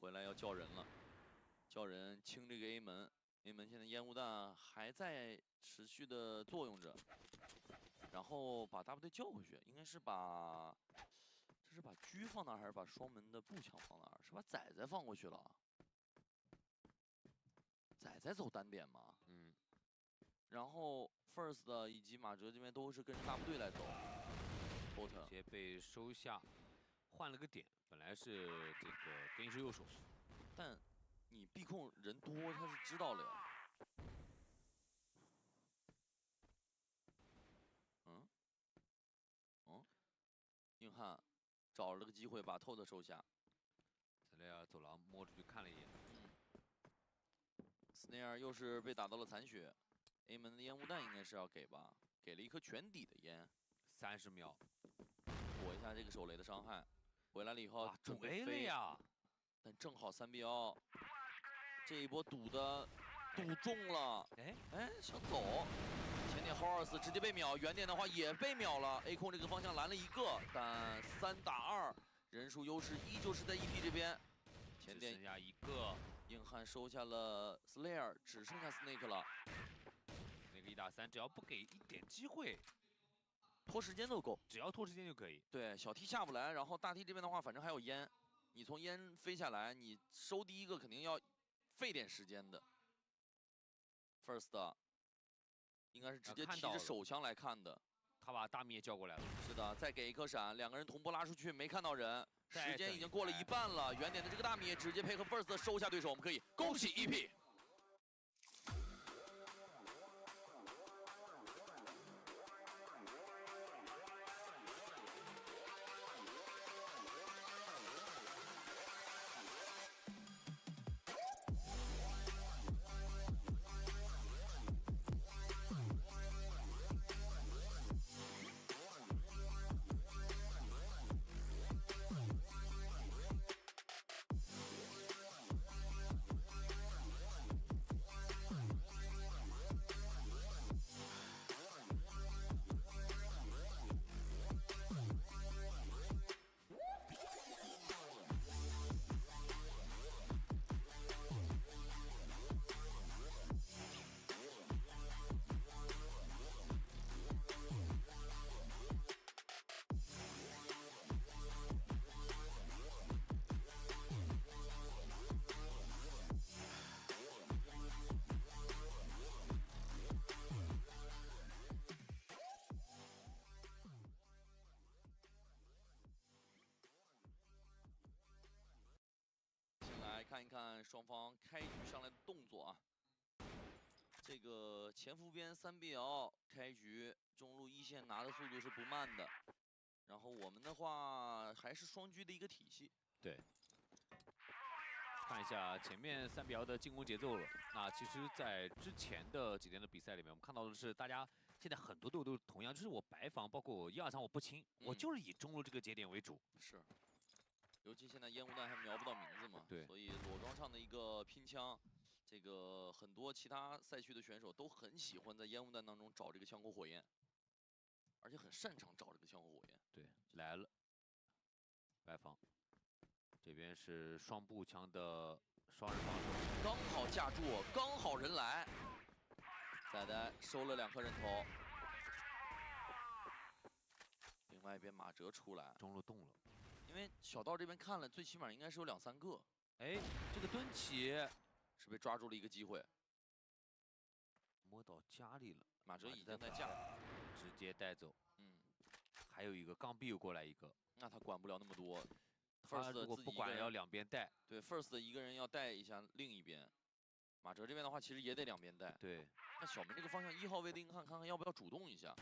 回来要叫人了，叫人清这个 A 门。A 门现在烟雾弹还在持续的作用着，然后把 W 队叫回去，应该是把，这是把狙放那儿还是把双门的步枪放那儿？是把仔仔放过去了。仔仔走单点吗？嗯。然后 First 以及马哲这边都是跟着 W 队来走。直接被收下，换了个点，本来是这个跟是右手，但你避控人多，他是知道了呀。硬汉找了个机会把透的收下。Tèle走廊摸出去看了一眼。Snare 又是被打到了残血 ，A 门的烟雾弹应该是要给吧？给了一颗全底的烟，30秒，躲一下这个手雷的伤害。回来了以后准备飞呀，但正好3BL这一波赌中了，哎想走。 前点 Horse 直接被秒，原点的话也被秒了。A 控这个方向拦了一个，但3打2，人数优势依旧是在 EP 这边。前点剩下一个，硬汉收下了 Slayer， 只剩下 Snake 了。那个1打3，只要不给一点机会，拖时间都够，只要拖时间就可以。对，小 T 下不来，然后大 T 这边的话，反正还有烟，你从烟飞下来，你收第一个肯定要费点时间的。First。 应该是直接提着手枪来看的，他把大灭叫过来了。是的，再给一颗闪，2个人同步拉出去，没看到人，时间已经过了一半了。原点的这个大灭直接配合 First 收下对手，我们可以恭喜 EP。来看一看双方开局上来的动作啊。这个前伏边3BL开局中路一线拿的速度是不慢的，然后我们的话还是双狙的一个体系。对，看一下前面3BL的进攻节奏了。那其实，在之前的几天的比赛里面，我们看到的是大家现在很多队伍都同样，就是我白防，包括我1、2、3我不清，我就是以中路这个节点为主。是。 尤其现在烟雾弹还瞄不到名字嘛，对，所以裸装上的一个拼枪，这个很多其他赛区的选手都很喜欢在烟雾弹当中找这个枪口火焰，而且很擅长找这个枪口火焰。对，来了，白防，这边是双步枪的双人防守，刚好架住，刚好人来，仔仔收了2颗人头，另外一边马哲出来，中路动了。 因为小道这边看了，最起码应该是有2、3个。哎，这个蹲起是被抓住了一个机会，摸到家里了。马哲已经在架，直接带走。还有一个刚 B 又过来一个，那他管不了那么多。他如果不管要2边带，对 ，First 一个人要带一下另一边。马哲这边的话，其实也得2边带。对，那小门这个方向1号位的硬汉，看看要不要主动一下，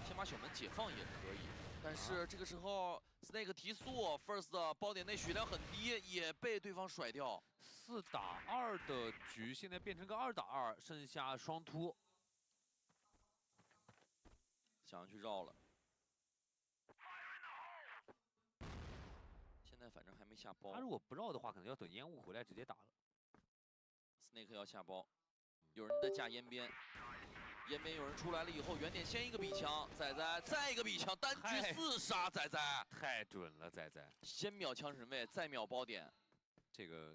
先把小门解放也可以。 但是这个时候 ，Snake 提速 ，First 包点内血量很低，也被对方甩掉。4打2的局现在变成个2打2，剩下双突。想要去绕了，现在反正还没下包。他如果不绕的话，可能要等烟雾回来直接打了。Snake 要下包，有人在架烟边。 烟边有人出来了以后，原点先一个比枪，仔仔再一个比枪，单狙4杀，仔仔太准了，仔仔先秒枪神位，再秒包点，这个，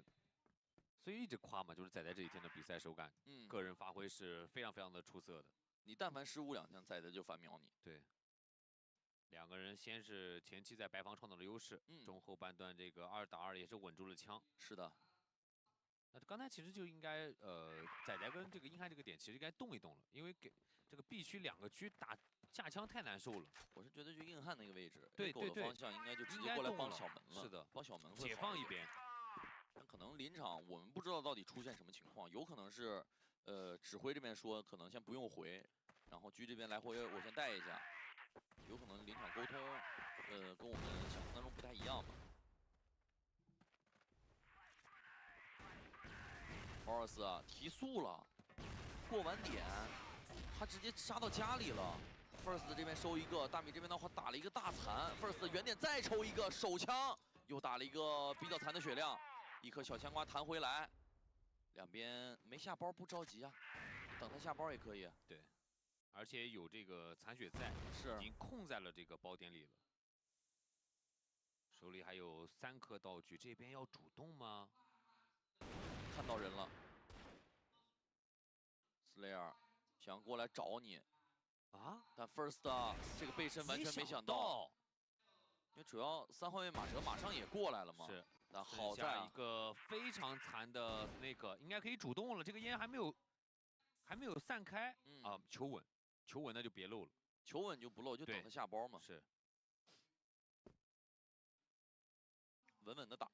所以一直夸嘛，就是仔仔这几天的比赛手感，个人发挥是非常非常的出色的。你但凡失误2枪，仔仔就反秒你。对。 2个人先是前期在白房创造了优势，中后半段这个2打2也是稳住了枪。是的，那刚才其实就应该仔仔跟这个硬汉这个点其实应该动一动了，因为给这个 B 区2个区打架枪太难受了。我是觉得就硬汉那个位置，对对对，方向应该就直接过来帮小门了。是的，帮小门解放一边。但可能临场我们不知道到底出现什么情况，有可能是指挥这边说可能先不用回，然后狙这边来回我先带一下。 有可能临场沟通，跟我们想象当中不太一样吧。Horus 啊，提速了，过完点，他直接杀到家里了。First 这边收一个，大米这边的话打了一个大残 ，First 原点再抽一个手枪，又打了一个比较残的血量，一颗小枪瓜弹回来。两边没下包不着急啊，等他下包也可以。对。 而且有这个残血在，已经控在了这个包点里了。手里还有3颗道具，这边要主动吗？看到人了 ，Slayer 想过来找你啊！但 First 这个背身完全没想到，因为主要3号位马哲马上也过来了嘛。是，但好在一个非常残的那个，应该可以主动了。这个烟还没有散开啊，求稳。 求稳那就别漏了，求稳就不漏，就等他下包嘛。是，稳稳的打。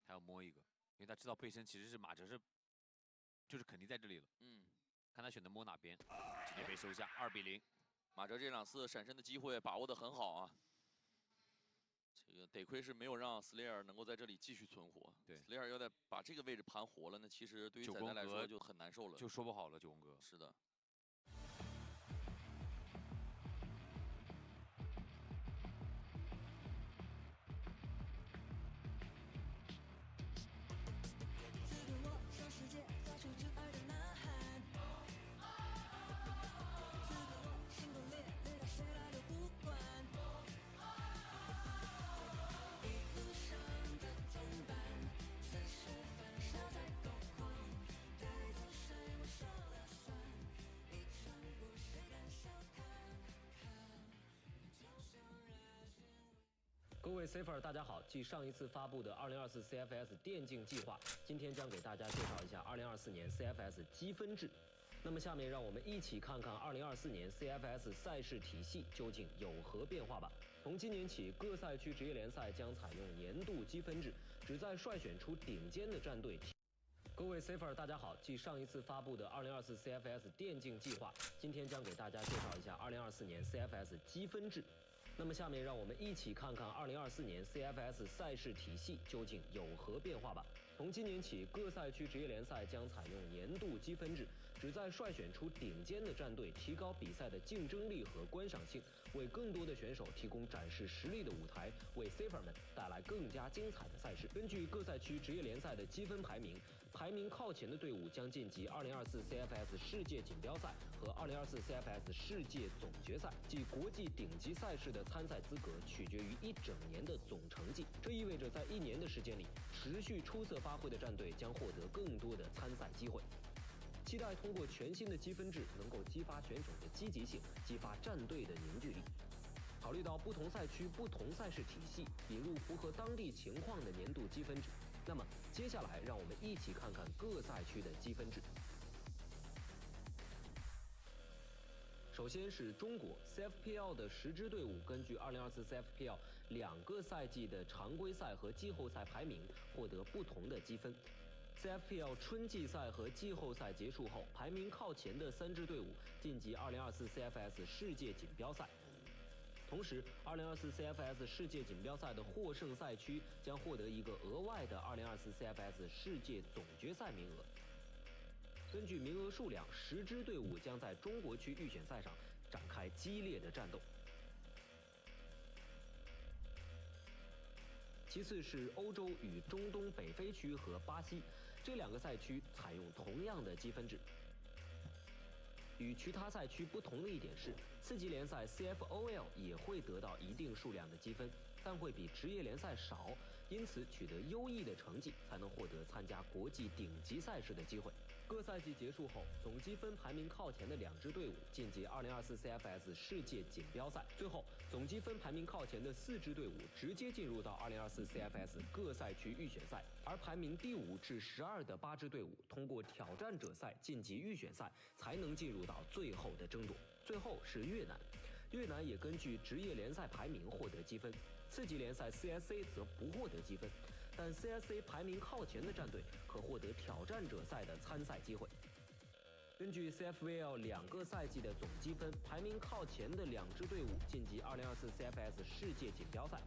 他要摸一个，因为他知道背身其实是马哲就是肯定在这里了。看他选择摸哪边，直接被收下，2比0。马哲这2次闪身的机会把握得很好啊。这个得亏是没有让 Slayer 能够在这里继续存活。对 ，Slayer 要再把这个位置盘活了，那其实对于仔仔来说就很难受了。就说不好了，9宫格。是的。 各位 Safer， 大家好。继上一次发布的2024 CFS 电竞计划，今天将给大家介绍一下2024年 CFS 积分制。那么下面让我们一起看看2024年 CFS 赛事体系究竟有何变化吧。从今年起，各赛区职业联赛将采用年度积分制，旨在率选出顶尖的战队。各位 Safer， 大家好。继上一次发布的2024 CFS 电竞计划，今天将给大家介绍一下2024年 CFS 积分制。 那么下面让我们一起看看2024年 CFS 赛事体系究竟有何变化吧。从今年起，各赛区职业联赛将采用年度积分制，旨在率选出顶尖的战队，提高比赛的竞争力和观赏性，为更多的选手提供展示实力的舞台，为 Safer 们带来更加精彩的赛事。根据各赛区职业联赛的积分排名，排名靠前的队伍将晋级2024 CFS 世界锦标赛和2024 CFS 世界总决赛，即国际顶级赛事的参赛资格取决于1整年的总成绩。这意味着在1年的时间里，持续出色发挥的战队将获得更多的参赛机会。期待通过全新的积分制，能够激发选手的积极性，激发战队的凝聚力。考虑到不同赛区、不同赛事体系，引入符合当地情况的年度积分制。那么接下来，让我们一起看看各赛区的积分制。首先是中国 CFPL 的10支队伍，根据2024 CFPL 2个赛季的常规赛和季后赛排名，获得不同的积分。CFPL 春季赛和季后赛结束后，排名靠前的3支队伍晋级2024 CFS 世界锦标赛。同时，2024 CFS 世界锦标赛的获胜赛区将获得一个额外的2024 CFS 世界总决赛名额。根据名额数量，10支队伍将在中国区预选赛上展开激烈的战斗。其次是欧洲与中东北非区和巴西，这2个赛区采用同样的积分制。与其他赛区不同的一点是，次级联赛 CFOL 也会得到一定数量的积分。但会比职业联赛少，因此取得优异的成绩才能获得参加国际顶级赛事的机会。各赛季结束后，总积分排名靠前的2支队伍晋级2024 CFS 世界锦标赛。最后，总积分排名靠前的4支队伍直接进入到2024 CFS 各赛区预选赛，而排名第5至12的8支队伍通过挑战者赛晋级预选赛，才能进入到最后的争夺。最后是越南，越南也根据职业联赛排名获得积分，次级联赛 CSA 则不获得积分。但 CSA 排名靠前的战队可获得挑战者赛的参赛机会。根据 CFVL 2个赛季的总积分，排名靠前的2支队伍晋级2024 CFS 世界锦标赛。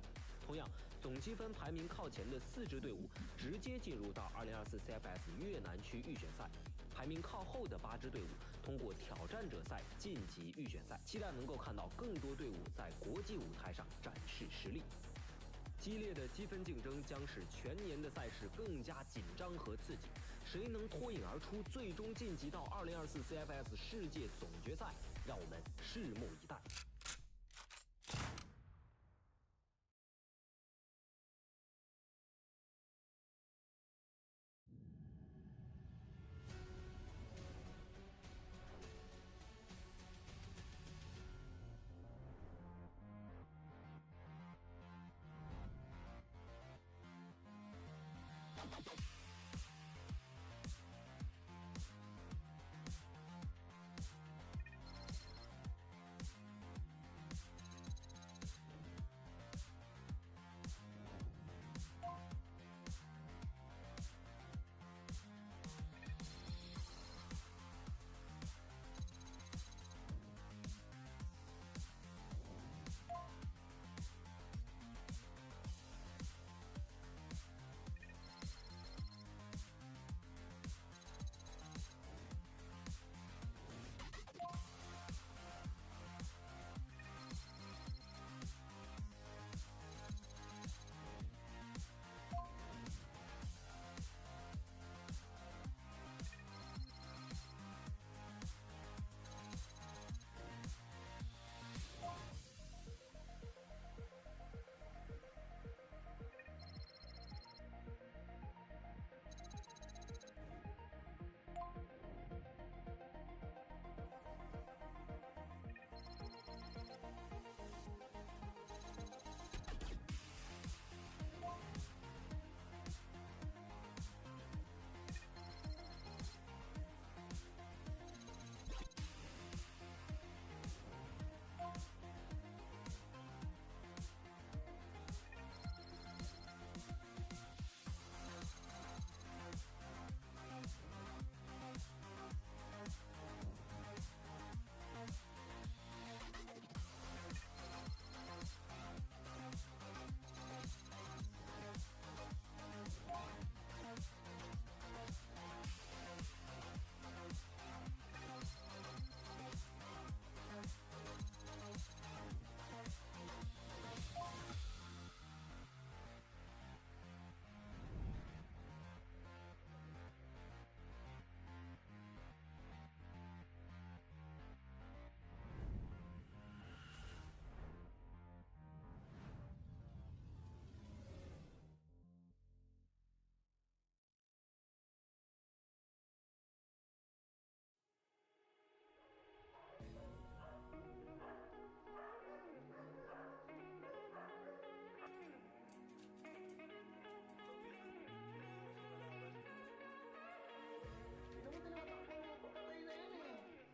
同样，总积分排名靠前的4支队伍直接进入到2024 CFS 越南区预选赛。排名靠后的8支队伍通过挑战者赛晋级预选赛。期待能够看到更多队伍在国际舞台上展示实力。激烈的积分竞争将使全年的赛事更加紧张和刺激，谁能脱颖而出，最终晋级到2024 CFS 世界总决赛，让我们拭目以待。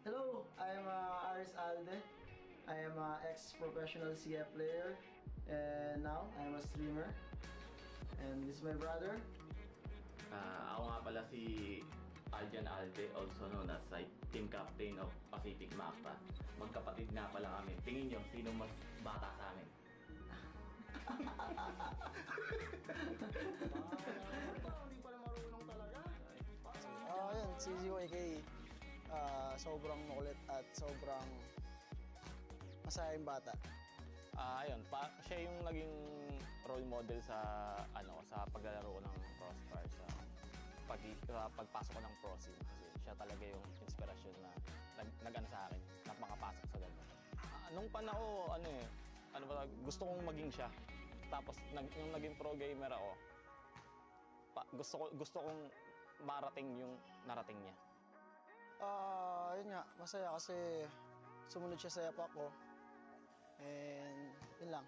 Hello, I'm Aris Alde. I am an ex-professional CF player and now I'm a streamer. And this is my brother. Ako nga pala si Aljan Alde, also known as team captain of Pacific Mapa. Magkapatid nga pala kami. Tingin nyo, sino mas bata sa amin? Hindi pala marunong talaga. Yun, si ZYK, sobrang makulit at sobrang masayang bata. Ayun, siya yung naging role model sa sa paglalaro ko ng Crossfire, sa pagpasok ko ng pro scene. Kasi siya talaga yung inspirasyon na nag-ano sa akin, na makapasok sa ganun. Nung panahon gusto kong maging siya. Tapos yung naging pro gamer ako, gusto kong marating yung narating niya. Yun nga, masaya kasi sumunod siya sa yapak ko. And yun lang.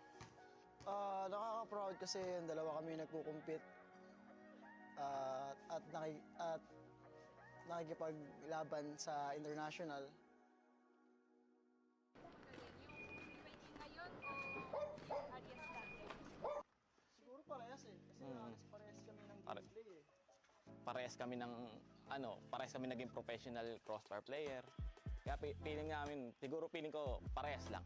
Nakaka-proud kasi yung dalawa kami nagkukumpit at nakikipaglaban sa international. Siguro parehas eh. Kasi parehas kami ng gameplay eh. Parehas kami naging professional crossfire player. Kaya feeling ko parehas lang.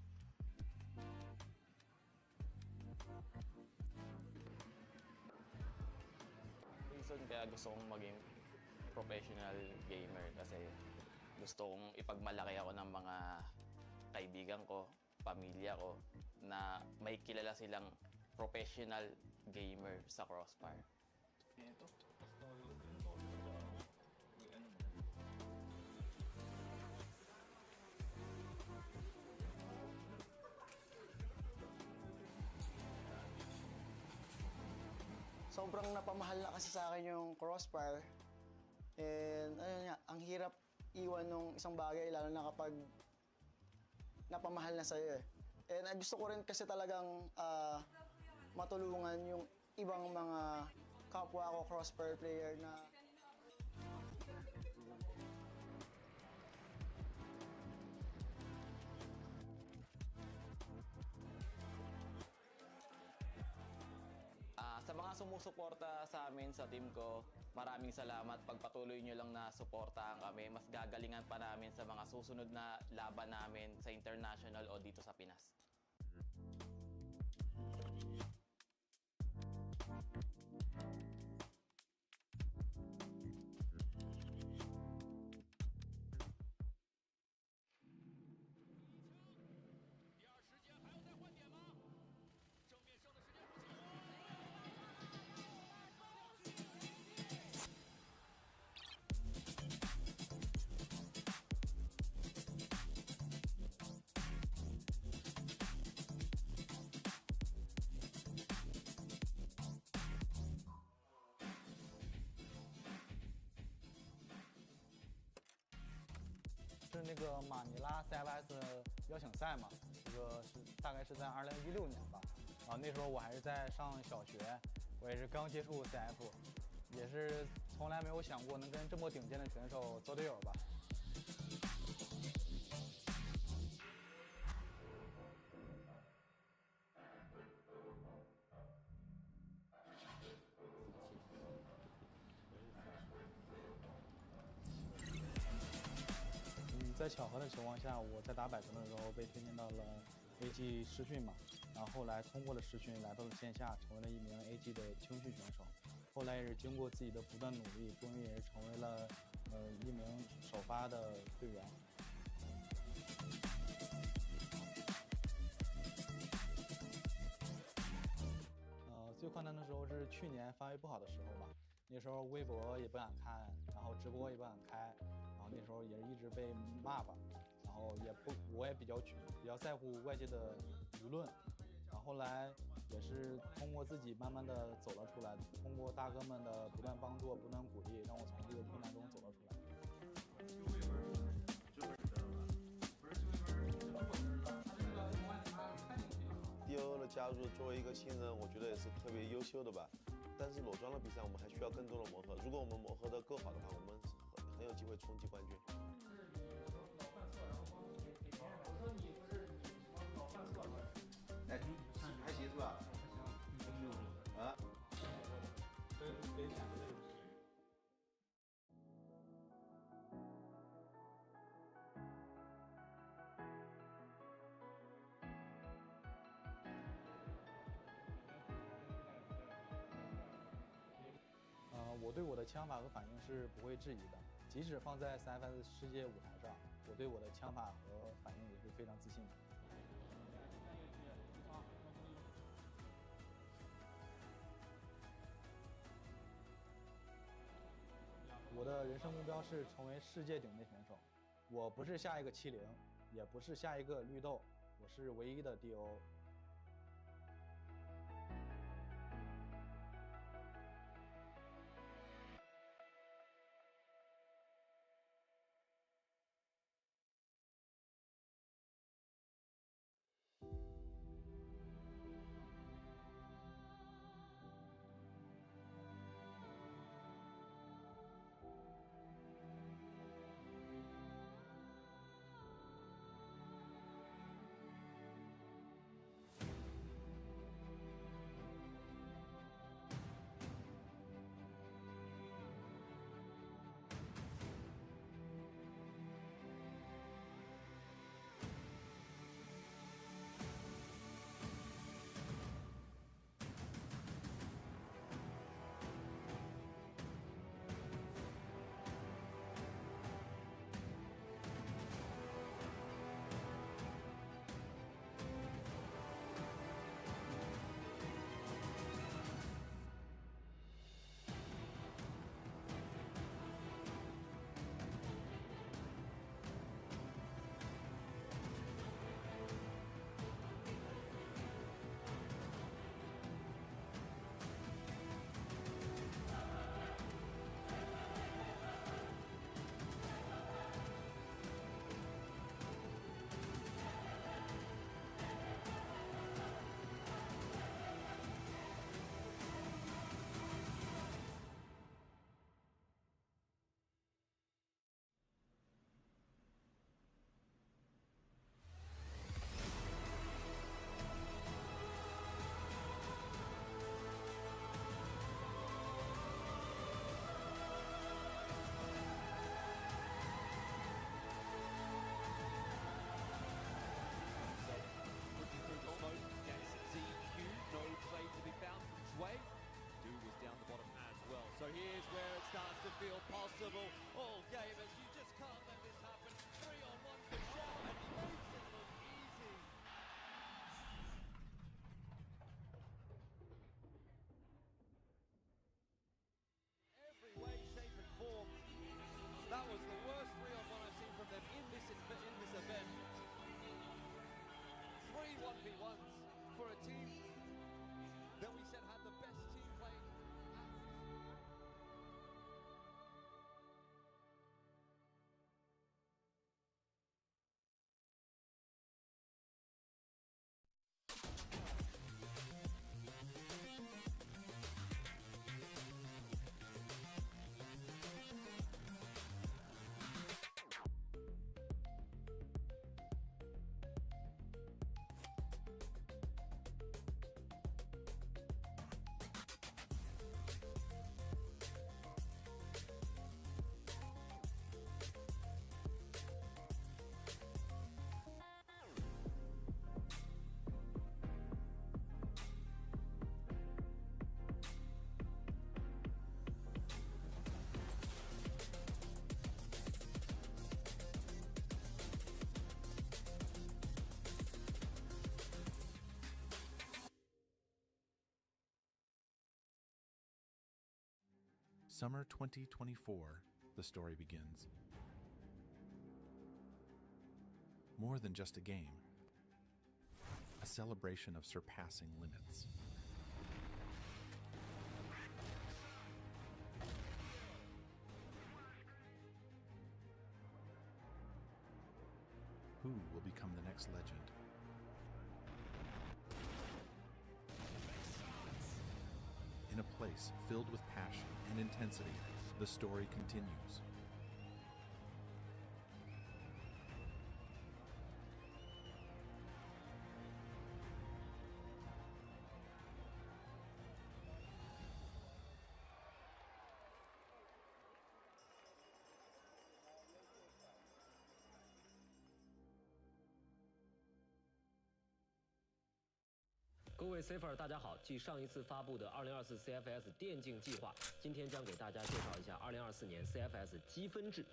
Reason kaya gusto kong maging professional gamer kasi gusto kong ipagmalaki ako ng mga kaibigan ko, pamilya ko, na may kilala silang professional gamer sa Crossfire. Sobrang napamahal na kasi sa akin yung Crossfire. And ayun nga, ang hirap iwan ng isang bagay lalo na kapag napamahal na sa'yo eh. And gusto ko rin kasi talagang matulungan yung ibang mga kapwa ko Crossfire player na sa mga sumusuporta sa amin sa team ko, maraming salamat. Pagpatuloy nyo lang na suportahan kami. Mas gagalingan pa namin sa mga susunod na laban namin sa international o dito sa Pinas.是那个马尼拉 CFS 邀请赛嘛，这个大概是在2016年吧。那时候我还是在上小学，我也是刚接触 CF， 也是从来没有想过能跟这么顶尖的选手做队友吧。在巧合的情况下，我在打百城的时候被推荐到了 AG 试训嘛，然后后来通过了试训，来到了线下，成为了一名 AG 的青训选手。后来也是经过自己的不断努力，终于也是成为了一名首发的队员。最困难的时候是去年发挥不好的时候吧，那时候微博也不敢看，然后直播也不敢开，然后那时候也是一直被骂吧，然后我也比较在乎外界的舆论，然后后来也是通过自己慢慢的走了出来，通过大哥们的不断帮助、不断鼓励，让我从这个困难中走了出来。DO 的加入，作为一个新人，我觉得也是特别优秀的吧。但是裸装的比赛，我们还需要更多的磨合。如果我们磨合的够好的话，我们很有机会冲击冠军。哎，还行是吧？啊。我对我的枪法和反应是不会质疑的，即使放在 CFS 世界舞台上，我对我的枪法和反应也是非常自信的。我的人生目标是成为世界顶尖选手，我不是下一个70，也不是下一个绿豆，我是唯一的 DO。feel possible all game, as you just can't let this happen. 3-on-1 for Zhao, and he makes it look easy. Every way, shape, and form. That was the worst 3-on-1 I've seen from them in this event. 3 1v1s for a team that we said had the best team play. Summer 2024, the story begins. More than just a game, a celebration of surpassing limits. Who will become the next legend? In a place filled with passion and intensity, the story continues.各位 Safer， 大家好。继上一次发布的2024 CFS 电竞计划，今天将给大家介绍一下2024年 CFS 积分制。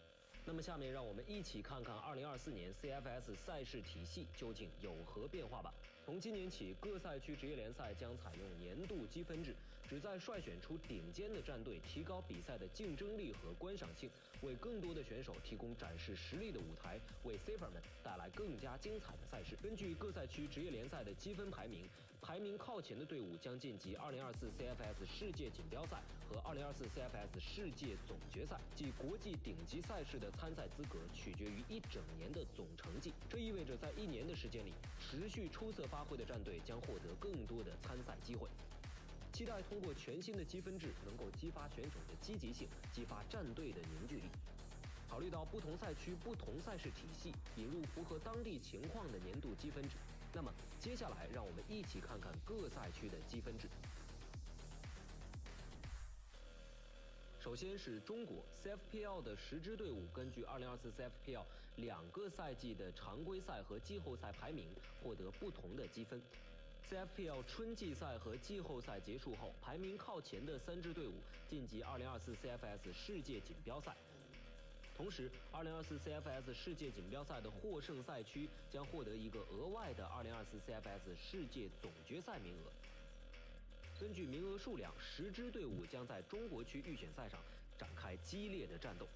那么下面让我们一起看看2024年 CFS 赛事体系究竟有何变化吧。从今年起，各赛区职业联赛将采用年度积分制，旨在率选出顶尖的战队，提高比赛的竞争力和观赏性，为更多的选手提供展示实力的舞台，为 Safer 们带来更加精彩的赛事。根据各赛区职业联赛的积分排名，排名靠前的队伍将晋级2024 CFS 世界锦标赛和2024 CFS 世界总决赛，即国际顶级赛事的参赛资格取决于一整年的总成绩。这意味着在1年的时间里，持续出色发挥的战队将获得更多的参赛机会。期待通过全新的积分制，能够激发选手的积极性，激发战队的凝聚力。考虑到不同赛区、不同赛事体系，引入符合当地情况的年度积分制。那么接下来，让我们一起看看各赛区的积分制。首先是中国 CFPL 的10支队伍，根据2024 CFPL 2个赛季的常规赛和季后赛排名，获得不同的积分。CFPL 春季赛和季后赛结束后，排名靠前的3支队伍晋级2024 CFS 世界锦标赛。同时，2024 CFS 世界锦标赛的获胜赛区将获得一个额外的2024 CFS 世界总决赛名额。根据名额数量，10支队伍将在中国区预选赛上展开激烈的战斗。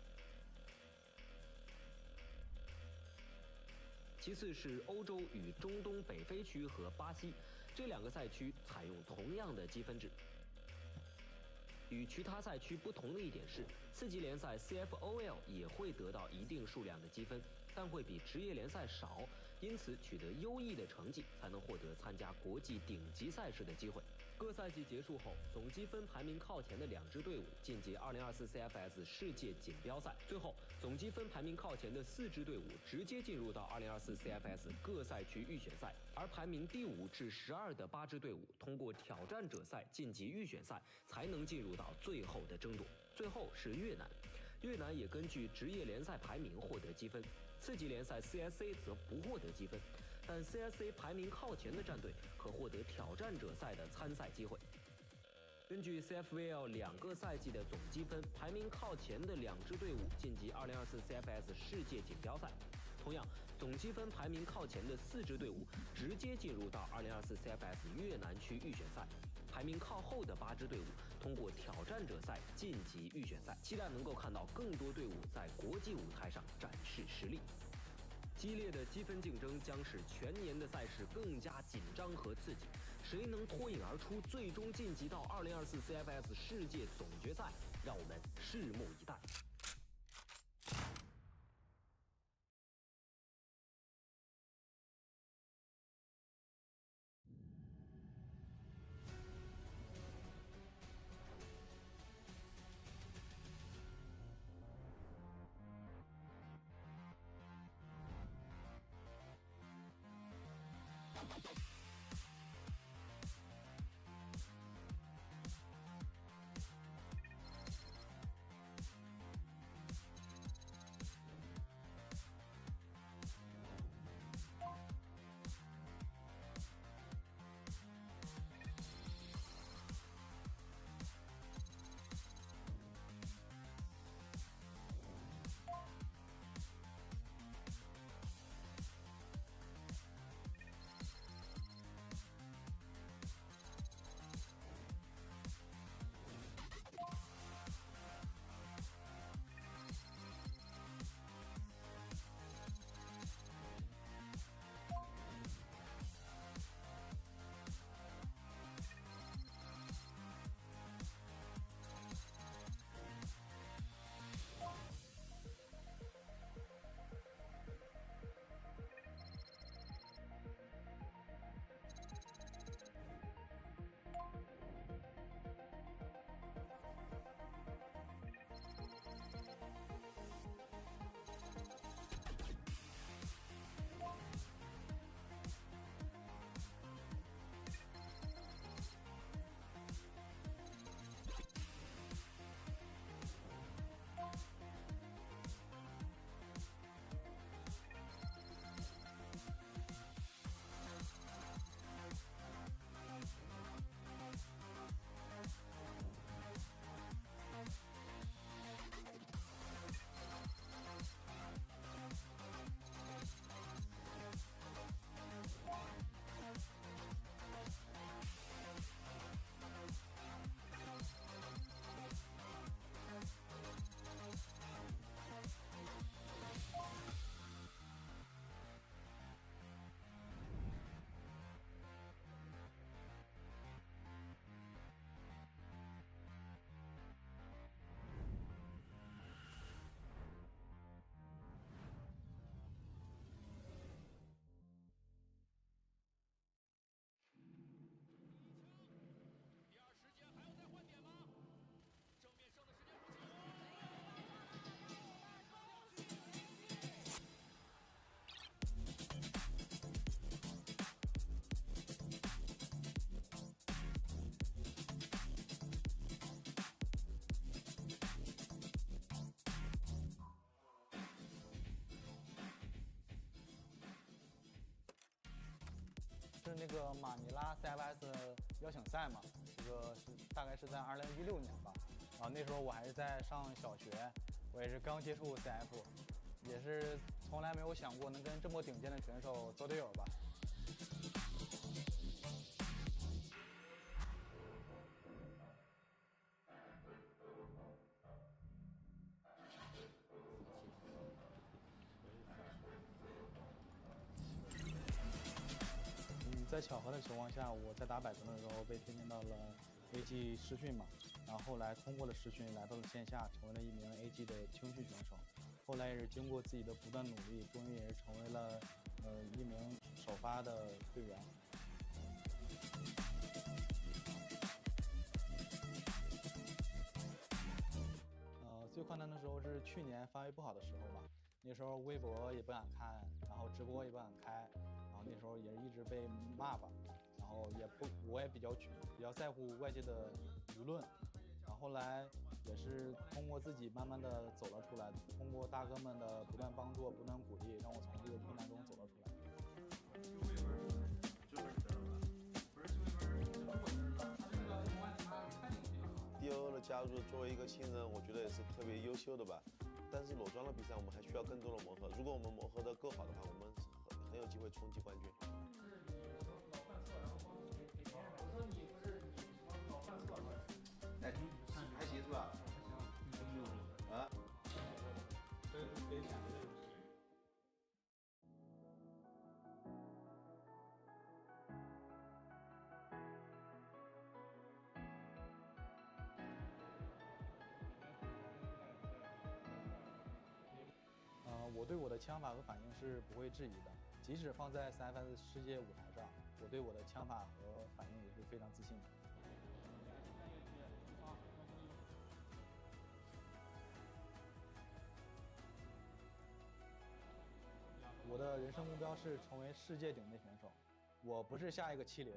其次是欧洲与中东北非区和巴西，这2个赛区采用同样的积分制。与其他赛区不同的一点是，次级联赛 CFOL 也会得到一定数量的积分，但会比职业联赛少，因此取得优异的成绩才能获得参加国际顶级赛事的机会。各赛季结束后，总积分排名靠前的2支队伍晋级2024 CFS 世界锦标赛。最后，总积分排名靠前的4支队伍直接进入到2024 CFS 各赛区预选赛，而排名第5至12的8支队伍通过挑战者赛晋级预选赛，才能进入到最后的争夺。最后是越南，越南也根据职业联赛排名获得积分，次级联赛 CSA 则不获得积分。但 CSA 排名靠前的战队可获得挑战者赛的参赛机会。根据 CFVL 2个赛季的总积分，排名靠前的2支队伍晋级2024 CFS 世界锦标赛。同样，总积分排名靠前的4支队伍直接进入到2024 CFS 越南区预选赛。排名靠后的8支队伍通过挑战者赛晋级预选赛。期待能够看到更多队伍在国际舞台上展示实力。激烈的积分竞争将使全年的赛事更加紧张和刺激。谁能脱颖而出，最终晋级到2024 CFS 世界总决赛，让我们拭目以待。是那个马尼拉 CFS 邀请赛嘛，这个是大概是在2016年吧，然后那时候我还是在上小学，我也是刚接触 CF， 也是从来没有想过能跟这么顶尖的选手做队友吧。在巧合的情况下，我在打百分的时候被推荐到了 AG 试训嘛，然后后来通过了试训，来到了线下，成为了一名 AG 的青训选手。后来也是经过自己的不断努力，终于也是成为了一名首发的队员。最困难的时候是去年发挥不好的时候吧，那时候微博也不敢看，然后直播也不敢开，然后那时候也一直被骂吧，然后我也比较在乎外界的舆论，然后后来也是通过自己慢慢的走了出来，通过大哥们的不断帮助、不断鼓励，让我从这个困难中走了出来。就是加入，作为一个新人，我觉得也是特别优秀的吧。但是裸装的比赛我们还需要更多的磨合，如果我们磨合的够好的话，我们很有机会冲击冠军。哎，还行是吧？啊？我对我的枪法和反应是不会质疑的，即使放在CFS 世界舞台上，我对我的枪法和反应也是非常自信的。我的人生目标是成为世界顶尖选手，我不是下一个70，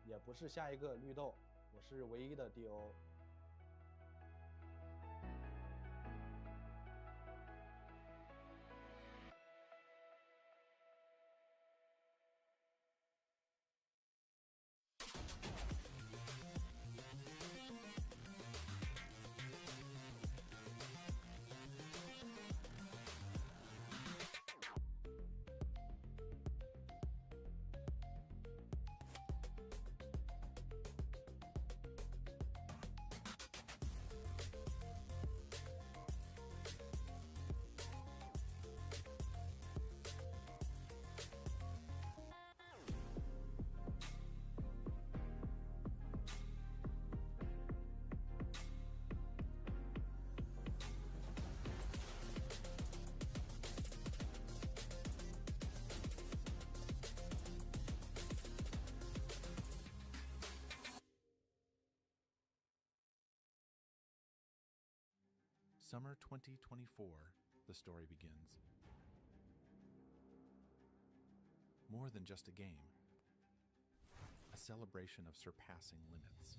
也不是下一个绿豆，我是唯一的 DO。Summer 2024, the story begins. More than just a game, a celebration of surpassing limits.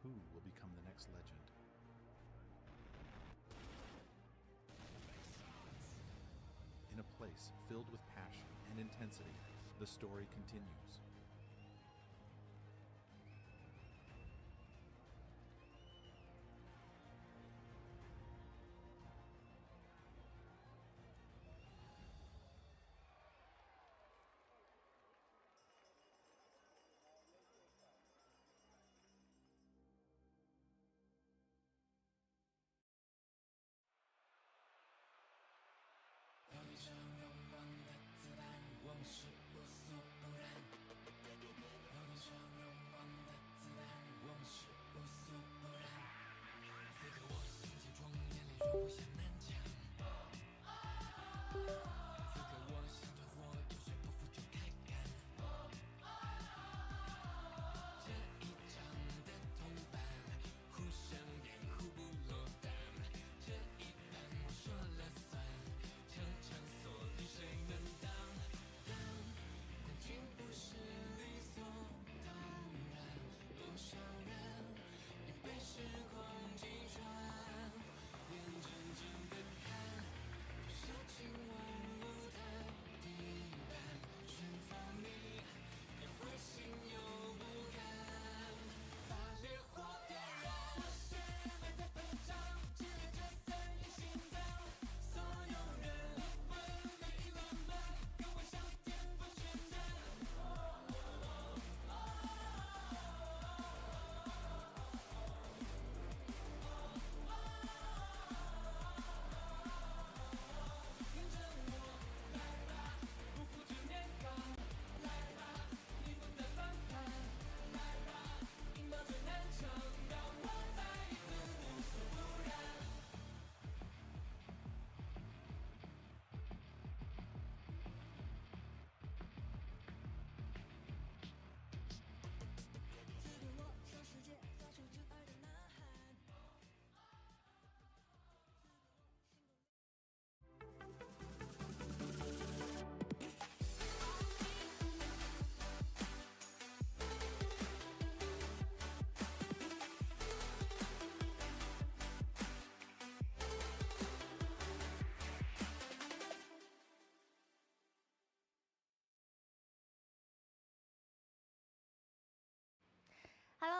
Who will become the next legend? In a place filled with passion and intensity, the story continues.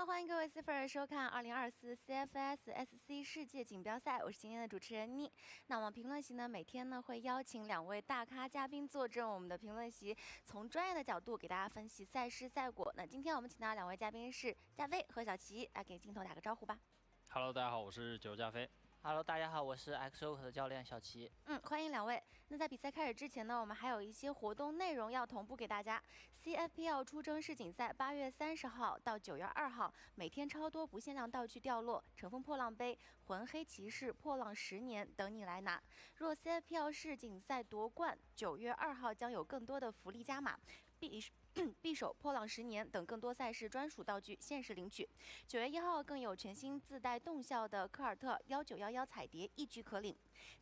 欢迎各位 C 粉收看2024 CFSSC 世界锦标赛，我是今天的主持人妮。那我们评论席呢，每天呢会邀请2位大咖嘉宾坐镇我们的评论席，从专业的角度给大家分析赛事赛果。那今天我们请到的2位嘉宾是加菲和小齐，来给镜头打个招呼吧。Hello， 大家好，我是九加菲。Hello， 大家好，我是 XO 的教练小齐。欢迎2位。那在比赛开始之前呢，我们还有一些活动内容要同步给大家。CFPL 出征世锦赛8月30号到9月2号，每天超多不限量道具掉落，乘风破浪杯、魂黑骑士、破浪10年等你来拿。若 CFPL 世锦赛夺冠，9月2号将有更多的福利加码。匕首、破浪10年等更多赛事专属道具限时领取。9月1号更有全新自带动效的科尔特1911彩碟一举可领。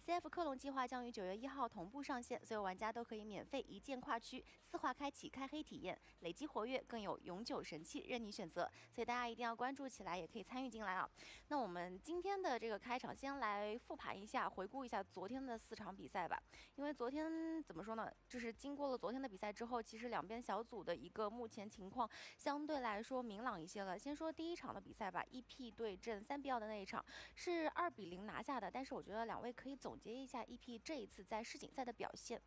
CF 克隆计划将于9月1号同步上线，所有玩家都可以免费一键跨区4话开启开黑体验，累积活跃，更有永久神器任你选择，所以大家一定要关注起来，也可以参与进来啊。那我们今天的这个开场，先来复盘一下，回顾一下昨天的4场比赛吧。因为昨天怎么说呢，就是经过了昨天的比赛之后，其实两边小组的一个目前情况相对来说明朗一些了。先说第1场的比赛吧，EP 对阵3-2的那一场是2比0拿下的，但是我觉得2位可以总结一下 EP 这一次在世锦赛的表现。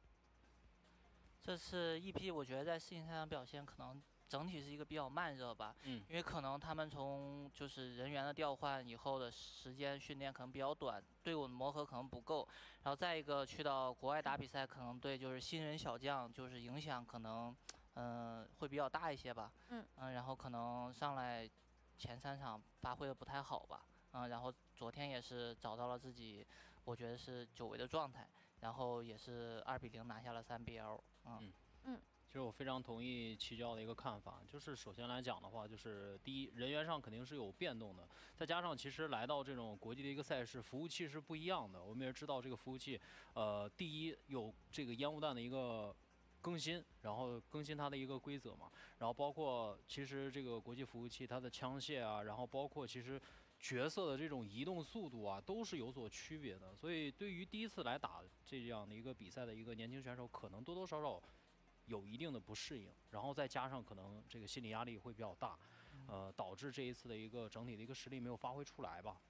这次 EP 我觉得在世锦赛上表现可能整体是一个比较慢热吧，因为可能他们从就是人员的调换以后的时间训练可能比较短，队伍的磨合可能不够，然后再一个去到国外打比赛，可能对就是新人小将就是影响可能会比较大一些吧，然后可能上来前3场发挥的不太好吧，然后昨天也是找到了自己，我觉得是久违的状态，然后也是2比0拿下了3BL，其实我非常同意齐教的一个看法，就是首先来讲的话，就是第一，人员上肯定是有变动的，再加上其实来到这种国际的一个赛事，服务器是不一样的。我们也知道这个服务器，第一有这个烟雾弹的一个更新，然后更新它的一个规则嘛，然后包括其实这个国际服务器它的枪械啊，然后包括其实角色的这种移动速度啊，都是有所区别的。所以对于第一次来打这样的一个比赛的一个年轻选手，可能多多少少有一定的不适应，然后再加上可能这个心理压力会比较大，导致这一次的一个整体的一个实力没有发挥出来吧。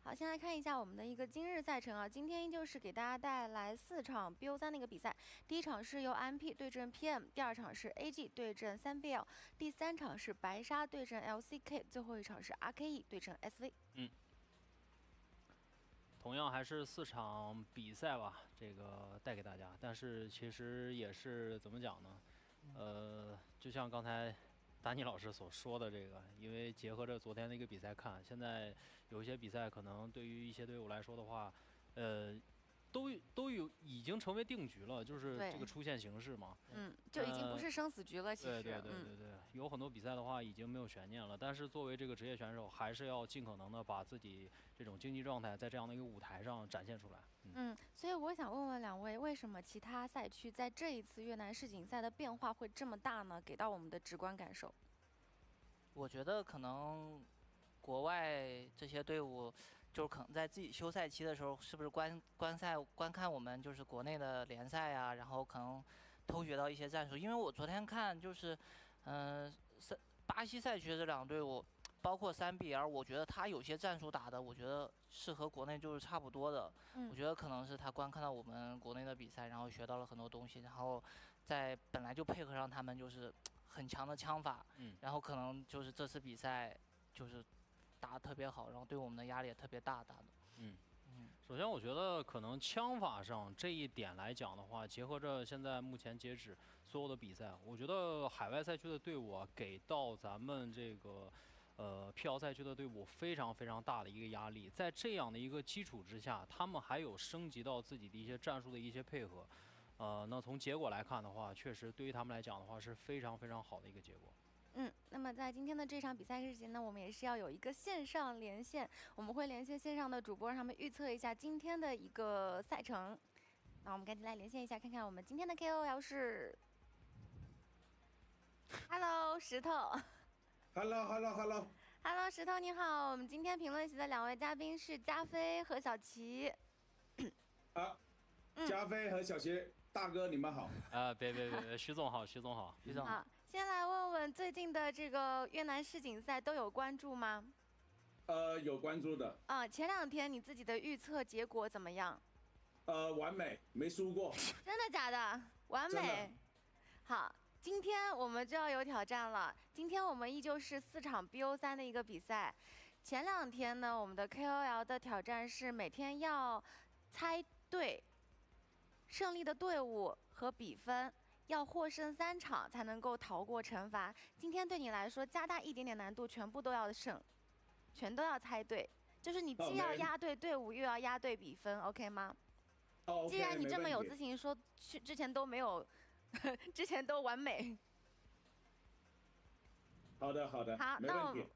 好，先来看一下我们的一个今日赛程啊。今天依旧是给大家带来4场 BO3的一个比赛。第1场是由 IMP 对阵 PM， 第2场是 AG 对阵3BL， 第3场是白鲨对阵 LCK， 最后1场是 RKE 对阵 SV。同样还是4场比赛吧，这个带给大家，但是其实也是怎么讲呢？就像刚才达尼老师所说的这个，因为结合着昨天的一个比赛看，现在有一些比赛可能对于一些队伍来说的话，都有已经成为定局了，就是这个出线形势嘛。就已经不是生死局了。其实对，有很多比赛的话已经没有悬念了，但是作为这个职业选手，还是要尽可能的把自己这种竞技状态在这样的一个舞台上展现出来。所以我想问问2位，为什么其他赛区在这一次越南世锦赛的变化会这么大呢？给到我们的直观感受。我觉得可能国外这些队伍就是可能在自己休赛期的时候，是不是观看我们就是国内的联赛啊，然后可能偷学到一些战术。因为我昨天看就是巴西赛区的这2个队伍，包括3BL， 我觉得他有些战术打的，我觉得是和国内就是差不多的。我觉得可能是他观看到我们国内的比赛，然后学到了很多东西，然后在本来就配合上他们就是很强的枪法，然后可能就是这次比赛就是打得特别好，然后对我们的压力也特别大打的。首先我觉得可能枪法上这一点来讲的话，结合着现在目前截止所有的比赛，我觉得海外赛区的队伍啊，给到咱们这个辟谣赛区的队伍非常非常大的一个压力。在这样的一个基础之下，他们还有升级到自己的一些战术的一些配合。那从结果来看的话，确实对于他们来讲的话是非常非常好的一个结果。那么在今天的这场比赛之前呢，我们也是要有一个线上连线，我们会连线线上的主播，让他们预测一下今天的一个赛程。那我们赶紧来连线一下，看看我们今天的 KOL 是 Hello 石头。Hello 石头你好，我们今天评论席的2位嘉宾是加菲和小齐。加菲和小齐大哥你们好。别，徐总好。好，先来问问最近的这个越南世锦赛都有关注吗？有关注的。前2天你自己的预测结果怎么样？完美，没输过。真的假的？完美。好，今天我们就要有挑战了。今天我们依旧是4场 BO3的一个比赛。前2天呢，我们的 KOL 的挑战是每天要猜对胜利的队伍和比分。要获胜3场才能够逃过惩罚。今天对你来说加大一点点难度，全部都要胜，全都要猜对，就是你既要押对队伍，又要押对比分 ，OK 吗？既然你这么有自信，说之前都没有，之前都完美。好的，好的。好，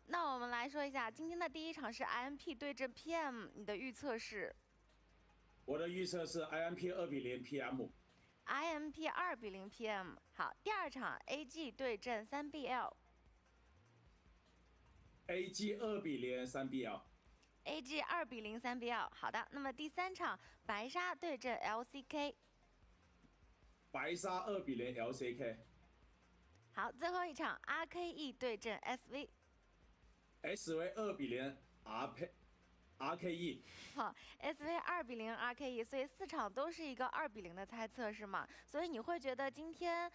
那我们来说一下，今天的第1场是 IMP 对阵 PM， 你的预测是？我的预测是 IMP 2-0 PM。IMP 2-0 PM。好，第2场 AG 对阵 3BL。AG 2-0 3BL。AG 2-0 3BL。好的，那么第3场白鲨对阵 LCK。白鲨2-0 LCK。好，最后1场 RKE 对阵 SV。SV 2-0 RKE。好 ，SV 2-0 RKE， 所以4场都是一个2-0的猜测是吗？所以你会觉得今天，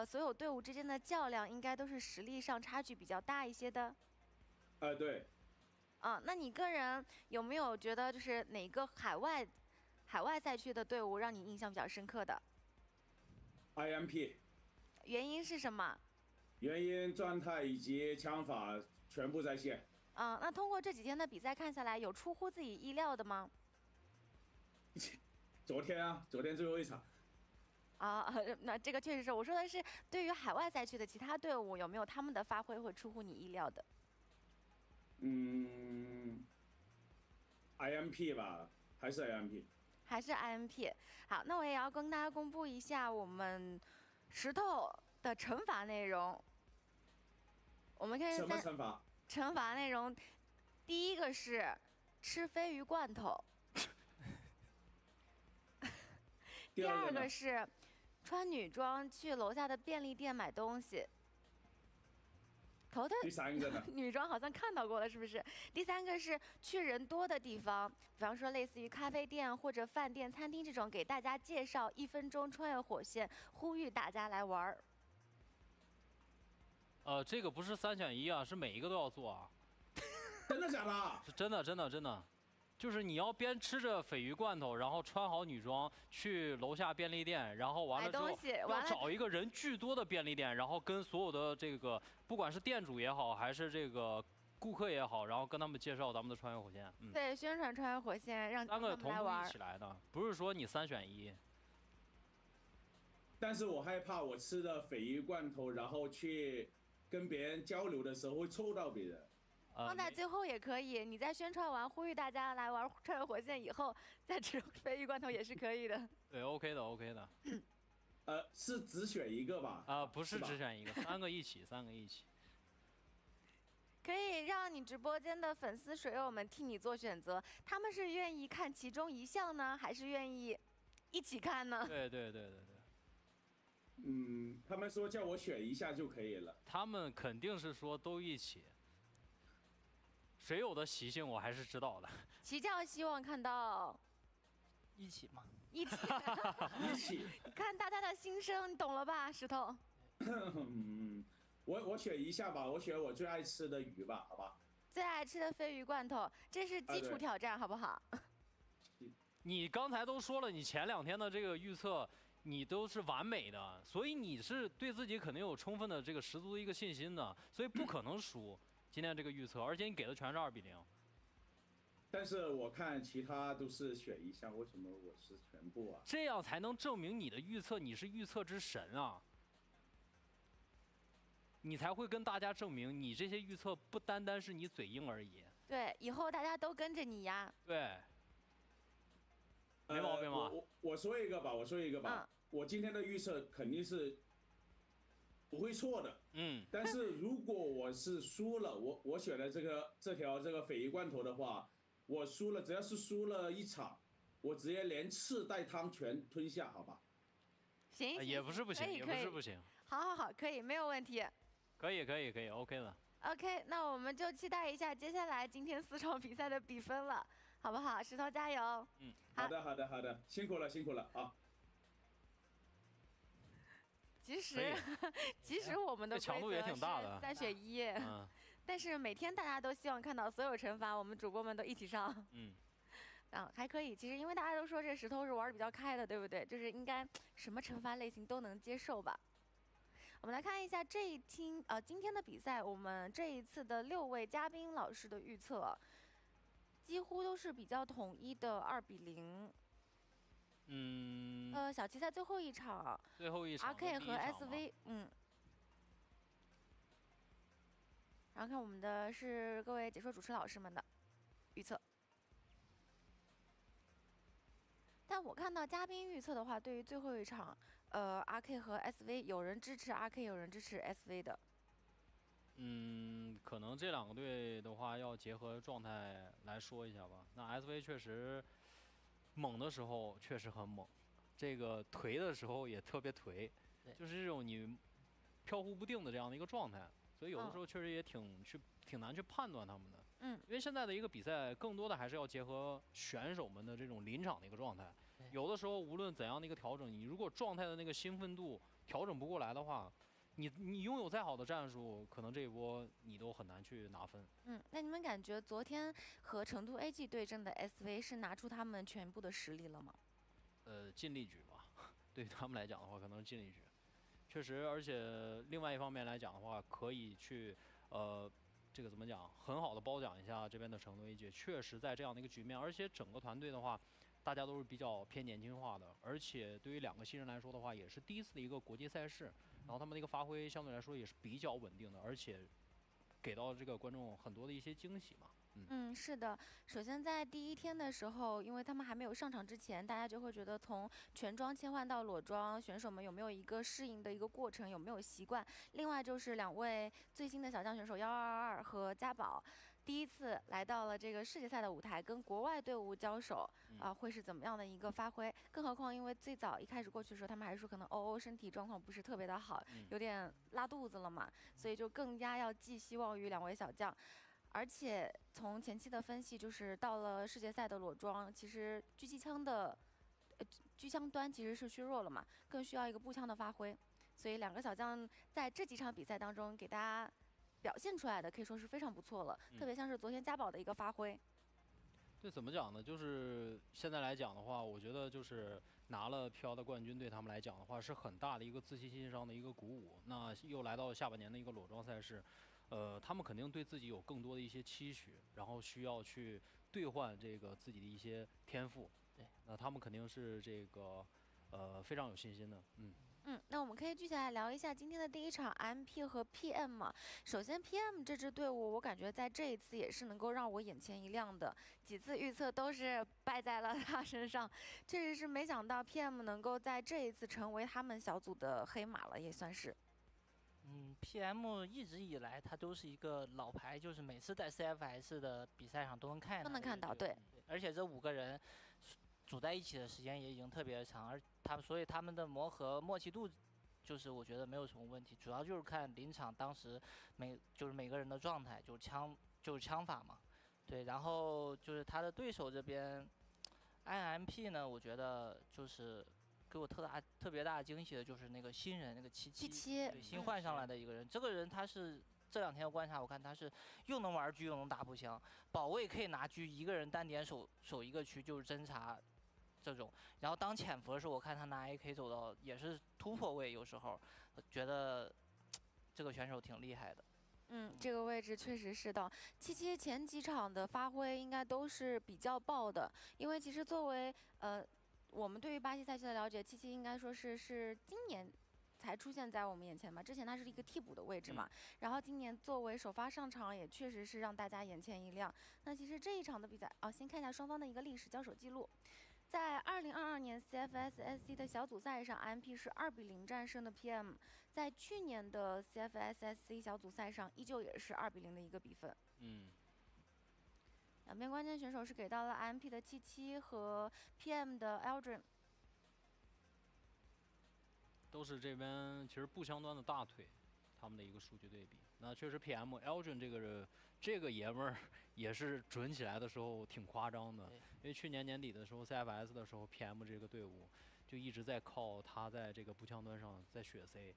所有队伍之间的较量应该都是实力上差距比较大一些的。对。那你个人有没有觉得就是哪个海外赛区的队伍让你印象比较深刻的 ？IMP。原因是什么？原因状态以及枪法全部在线。那通过这几天的比赛看下来，有出乎自己意料的吗？昨天最后1场。那这个确实是，我说的是对于海外赛区的其他队伍，有没有他们的发挥会出乎你意料的？IMP 吧，还是 IMP。还是 IMP。好，那我也要跟大家公布一下我们石头的惩罚内容。我们看什么惩罚？惩罚内容，第1个是吃鲱鱼罐头，第2个是穿女装去楼下的便利店买东西。第3个呢？女装好像看到过了，是不是？第3个是去人多的地方，比方说类似于咖啡店或者饭店、餐厅这种，给大家介绍1分钟穿越火线，呼吁大家来玩儿。这个不是3选1啊，是每一个都要做啊。真的假的？是真的，真的，真的。就是你要边吃着鲱鱼罐头，然后穿好女装去楼下便利店，然后完了之后要找一个人巨多的便利店，然后跟所有的这个不管是店主也好，还是这个顾客也好，然后跟他们介绍咱们的穿越火线。对，宣传穿越火线，让他们来玩。3个同步一起来的，不是说你3选1。但是我害怕我吃的鲱鱼罐头，然后去跟别人交流的时候会臭到别人。放在最后也可以，你在宣传完呼吁大家来玩穿越火线以后，再吃鲱鱼罐头也是可以的。对 ，OK 的，OK 的。是只选1个吧？不是只选1个，3个一起，3个一起。可以让你直播间的粉丝水友们替你做选择，他们是愿意看其中1项呢，还是愿意一起看呢？对。他们说叫我选1下就可以了。他们肯定是说都一起。水友的习性我还是知道的。齐教希望看到一起吗？一起。一起。看大家的心声，你懂了吧，石头？我选1下吧，我选我最爱吃的鱼吧，好吧？最爱吃的鲱鱼罐头，这是基础挑战，好不好？你刚才都说了，你前2天的这个预测，你都是完美的，所以你是对自己肯定有充分的这个十足的一个信心的，所以不可能输。今天这个预测，而且你给的全是2-0。但是我看其他都是选1项，为什么我是全部啊？这样才能证明你的预测你是预测之神啊！你才会跟大家证明你这些预测不单单是你嘴硬而已。对，以后大家都跟着你呀。对。没毛病吧？我说一个吧，我今天的预测肯定是不会错的。但是如果我是输了，我选了这条鲱鱼罐头的话，我输了，只要是输了1场，我直接连刺带汤全吞下，好吧？行，也不是不行，也不是不行。好，可以，没有问题。可以 ，OK 了。OK， 那我们就期待一下接下来今天4场比赛的比分了，好不好？石头加油！好的，辛苦了啊。其实我们的强度也挺大的，3选1，但是每天大家都希望看到所有惩罚，我们主播们都一起上。还可以。其实因为大家都说这石头是玩的比较开的，对不对？就是应该什么惩罚类型都能接受吧。我们来看一下今天的比赛，我们这一次的6位嘉宾老师的预测，几乎都是比较统一的2比0。小齐在最后一场，RKE 和 SV， 然后看我们的是各位解说主持老师们的预测。但我看到嘉宾预测的话，对于最后一场，RK 和 SV， 有人支持 RK， 有人支持 SV 的。可能这2个队的话要结合状态来说一下吧。那 SV 确实猛的时候确实很猛，这个颓的时候也特别颓，就是这种你飘忽不定的这样的一个状态，所以有的时候确实也挺难去判断他们的。因为现在的一个比赛，更多的还是要结合选手们的这种临场的一个状态。有的时候无论怎样的一个调整，你如果状态的那个兴奋度调整不过来的话，你拥有再好的战术，可能这一波你都很难去拿分。那你们感觉昨天和成都 AG 对阵的 SV 是拿出他们全部的实力了吗？尽力举吧，对于他们来讲的话，可能是尽力举。确实，而且另外一方面来讲的话，可以去这个怎么讲，很好的褒奖一下这边的成都 AG， 确实在这样的一个局面，而且整个团队的话，大家都是比较偏年轻化的，而且对于2个新人来说的话，也是第一次的一个国际赛事，然后他们的一个发挥相对来说也是比较稳定的，而且给到这个观众很多的一些惊喜嘛。是的。首先在第1天的时候，因为他们还没有上场之前，大家就会觉得从全装切换到裸装，选手们有没有一个适应的一个过程，有没有习惯。另外就是2位最新的小将选手1222和家宝，第一次来到了这个世界赛的舞台，跟国外队伍交手，会是怎么样的一个发挥？更何况因为最早一开始过去的时候，他们还说可能身体状况不是特别的好，有点拉肚子了嘛，所以就更加要寄希望于2位小将。而且从前期的分析，就是到了世界赛的裸装，其实狙击枪的狙枪端其实是削弱了嘛，更需要一个步枪的发挥。所以2个小将在这几场比赛当中给大家表现出来的可以说是非常不错了，特别像是昨天家宝的一个发挥。对，怎么讲呢？就是现在来讲的话，我觉得就是拿了PL的冠军，对他们来讲的话是很大的一个自信心上的一个鼓舞。那又来到下半年的一个裸装赛事。他们肯定对自己有更多的一些期许，然后需要去兑换这个自己的一些天赋。那他们肯定是这个非常有信心的。那我们可以具体来聊一下今天的第1场 IMP 和 PM 嘛。首先 PM 这支队伍，我感觉在这一次也是能够让我眼前一亮的，几次预测都是败在了他身上，确实是没想到 PM 能够在这一次成为他们小组的黑马了，也算是。PM 一直以来他都是一个老牌，就是每次在 CFS 的比赛上都能看到，对。而且这5个人组在一起的时间也已经特别长，所以他们的磨合默契度，就是我觉得没有什么问题，主要就是看临场当时每个人的状态，就是枪法嘛，对。然后就是他的对手这边 IMP 呢，我觉得就是给我特别大的惊喜的就是那个新人那个七，对，新换上来的一个人。这个人他是这2天的观察，我看他是又能玩狙又能打步枪，保卫可以拿狙，一个人单点守一个区就是侦查这种。然后当潜伏的时候，我看他拿 AK 走到也是突破位，有时候觉得这个选手挺厉害的。这个位置确实是的。七前几场的发挥应该都是比较爆的，因为其实作为我们对于巴西赛区的了解，七应该说是今年才出现在我们眼前嘛，之前他是一个替补的位置嘛，然后今年作为首发上场，也确实是让大家眼前一亮。那其实这一场的比赛，先看一下双方的一个历史交手记录。在2022年 CFSSC 的小组赛上 ，IMP 是2比0战胜的 PM， 在去年的 CFSSC 小组赛上，依旧也是2比0的一个比分。两边关键选手是给到了 IMP 的77和 PM 的 Eldrin。都是这边其实不相端的大腿，他们的一个数据对比。那确实 PM Elgin 这个爷们儿也是准起来的时候挺夸张的，因为去年年底的时候 CFS 的时候 PM 这个队伍就一直在靠他在这个步枪端上在血 C。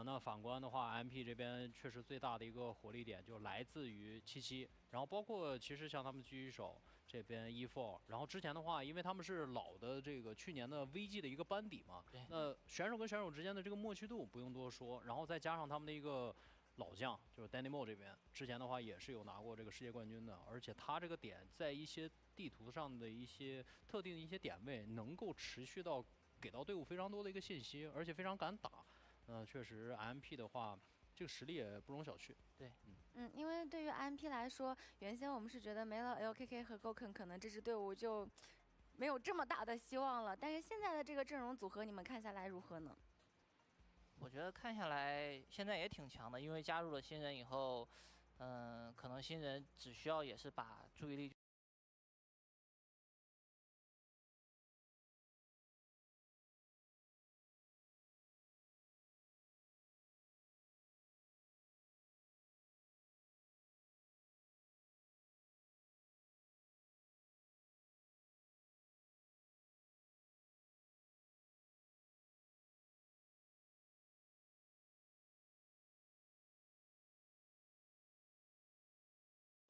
那反观的话 ，IMP 这边确实最大的一个火力点就来自于77，然后包括其实像他们狙击手这边 E4，然后之前的话，因为他们是老的这个去年的 VG 的一个班底嘛，那选手跟选手之间的这个默契度不用多说，然后再加上他们的一个老将就是 Danny Mo 这边，之前的话也是有拿过这个世界冠军的，而且他这个点在一些地图上的一些特定的一些点位，能够持续到给到队伍非常多的一个信息，而且非常敢打。确实 IMP 的话，这个实力也不容小觑。对，因为对于 IMP 来说，原先我们是觉得没了 LKK 和 Goken， 可能这支队伍就没有这么大的希望了。但是现在的这个阵容组合，你们看下来如何呢？我觉得看下来现在也挺强的，因为加入了新人以后，可能新人只需要也是把注意力。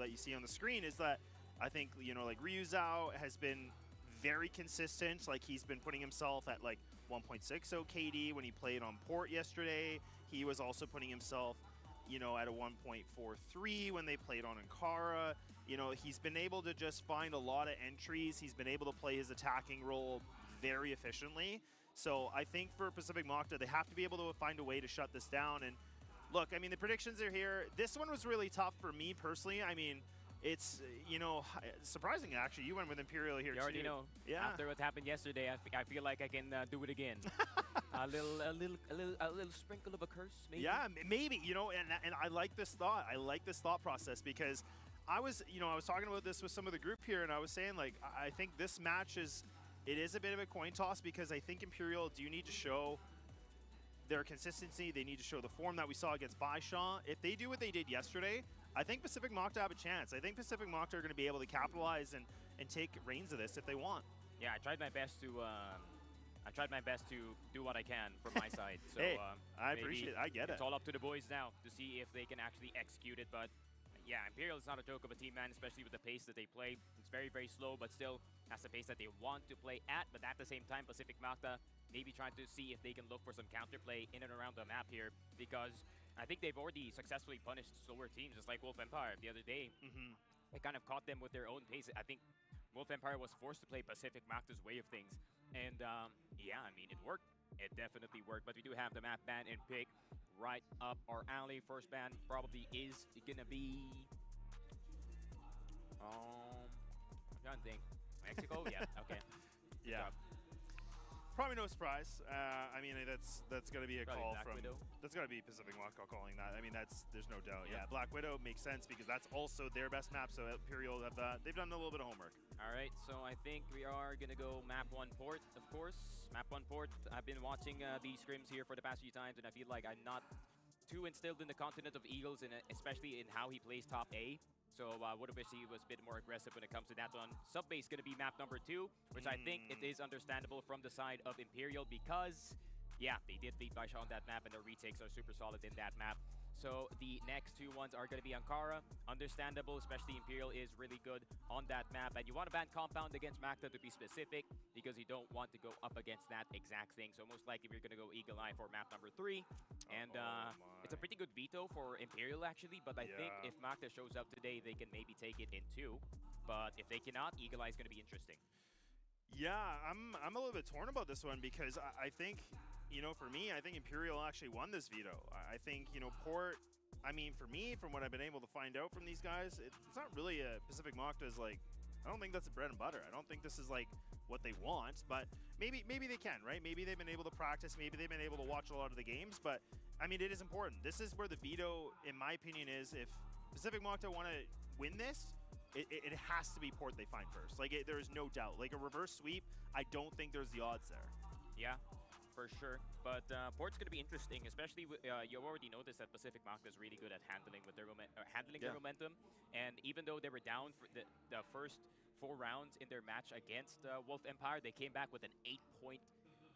that you see on the screen is that I think, you know, like Ryu Zhao has been very consistent. Like he's been putting himself at like 1.60 KD when he played on port yesterday. He was also putting himself, you know, at a 1.43 when they played on Ankara. You know, he's been able to just find a lot of entries. He's been able to play his attacking role very efficiently. So I think for Pacific Mokta, they have to be able to find a way to shut this down. And look, I mean, the predictions are here. This one was really tough for me personally. I mean, it's, you know, surprising actually. You went with Imperial here too. You already know. Yeah. After what happened yesterday, I feel like I can do it again. a little sprinkle of a curse, maybe. Yeah, maybe. You know, and I like this thought. I like this thought process because I was talking about this with some of the group here, and I was saying like I think this match is a bit of a coin toss because I think Imperial do need to show their consistency. They need to show the form that we saw against Baishan. If they do what they did yesterday, I think Pacific Mokta have a chance. I think Pacific Mokta are going to be able to capitalize and take reins of this if they want. Yeah, I tried my best to do what I can from my side. So hey, I appreciate it. I get it. It's all up to the boys now to see if they can actually execute it. But yeah, Imperial is not a joke of a team, man, especially with the pace that they play. It's very, very slow, but still has the pace that they want to play at. But at the same time, Pacific Mokta maybe trying to see if they can look for some counterplay in and around the map here, because I think they've already successfully punished slower teams, just like Wolf Empire the other day. They kind of caught them with their own pace. I think Wolf Empire was forced to play Pacific Mokta's way of things. And yeah, I mean, it worked. It definitely worked. But we do have the map ban and pick right up our alley. First ban probably is gonna be I'm trying to think. Mexico? Yeah, okay. Yeah. Probably no surprise. I mean, that's going to be a call from... That's going to be Pacific Mokta calling that. I mean, there's no doubt. Yeah, Black Widow makes sense because that's also their best map. So Imperial, they've done a little bit of homework. All right, so I think we are going to go map 1 port, of course. Map 1 port. I've been watching these scrims here for the past few times, and I feel like I'm not too instilled in the continent of Eagles, and especially in how he plays top A. So I would have wished he was a bit more aggressive when it comes to that one. Subbase going to be map number 2, which I think it is understandable from the side of Imperial because, yeah, they did beat Baisha on that map and their retakes are super solid in that map. So the next 2 ones are going to be Ankara. Understandable, especially Imperial is really good on that map. And you want to ban Compound against Mokta to be specific because you don't want to go up against that exact thing. So most likely we're going to go Eagle Eye for map number 3. And it's a pretty good veto for Imperial actually. But I think if Mokta shows up today, they can maybe take it in 2. But if they cannot, Eagle Eye is going to be interesting. Yeah, I'm a little bit torn about this one because I think... You know, for me, I think Imperial actually won this veto. I think, you know, Port, I mean, for me, from what I've been able to find out from these guys, it's not really a Pacific Mokta's like, I don't think that's a bread and butter. I don't think this is like what they want, but maybe they can, right? Maybe they've been able to practice, maybe they've been able to watch a lot of the games, but I mean, it is important. This is where the veto, in my opinion, is if Pacific Mokta want to win this, it has to be Port they find first. Like, there is no doubt. Like, a reverse sweep, I don't think there's the odds there. Yeah, for sure. But Port's going to be interesting, especially with, you already noticed that Pacific Magda is really good at handling with their their momentum. And even though they were down for the first 4 rounds in their match against Wolf Empire, they came back with an 8-point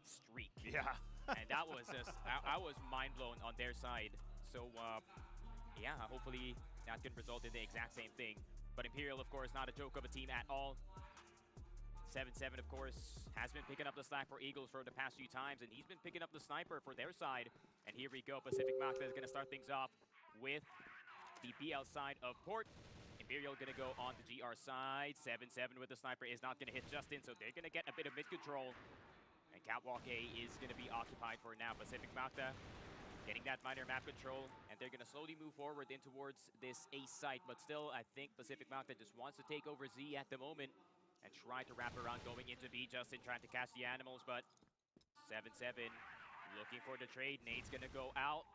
streak. Yeah. And that was just, I was mind blown on their side. So yeah, hopefully that can result in the exact same thing. But Imperial, of course, not a joke of a team at all. 7-7, of course, has been picking up the slack for Eagles for the past few times, and he's been picking up the sniper for their side. And here we go, Pacific Magda is going to start things off with the BL side of Port. Imperial going to go on the GR side. 7-7 with the sniper is not going to hit Justin, so they're going to get a bit of mid-control. And Catwalk A is going to be occupied for now. Pacific Magda getting that minor map control, and they're going to slowly move forward in towards this A site. But still, I think Pacific Magda just wants to take over Z at the moment and try to wrap around going into B. Justin trying to catch the animals, but 7-7 looking for the trade. Nate's going to go out.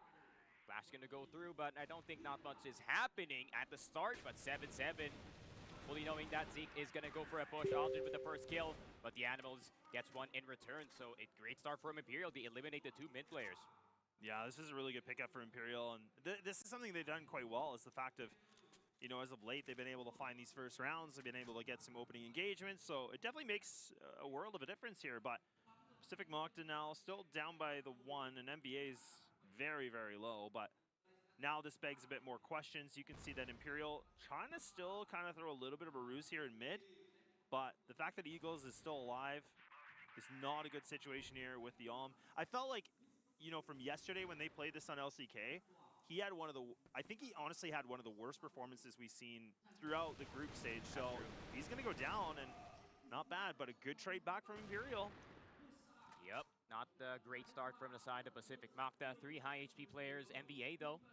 Flash going to go through, but I don't think not much is happening at the start. But 7-7, fully knowing that Zeke is going to go for a push. Aldrin with the first kill, but the animals gets one in return. So a great start from Imperial. They eliminate the 2 mid players. Yeah, this is a really good pickup for Imperial, and this is something they've done quite well, is the fact of, you know, as of late, they've been able to find these first rounds. They've been able to get some opening engagements, so it definitely makes a world of a difference here. But Pacific Magda now still down by the 1, and NBA is very, very low. But now this begs a bit more questions. You can see that Imperial trying to still kind of throw a little bit of a ruse here in mid. But the fact that Eagles is still alive is not a good situation here with the I felt like, you know, from yesterday when they played this on LCK, he had one of the, I think he honestly had one of the worst performances we've seen throughout the group stage. So he's going to go down, and not bad, but a good trade back from Imperial. Yep, not a great start from the side of Pacific Magda. 3 high HP players. MVA, though,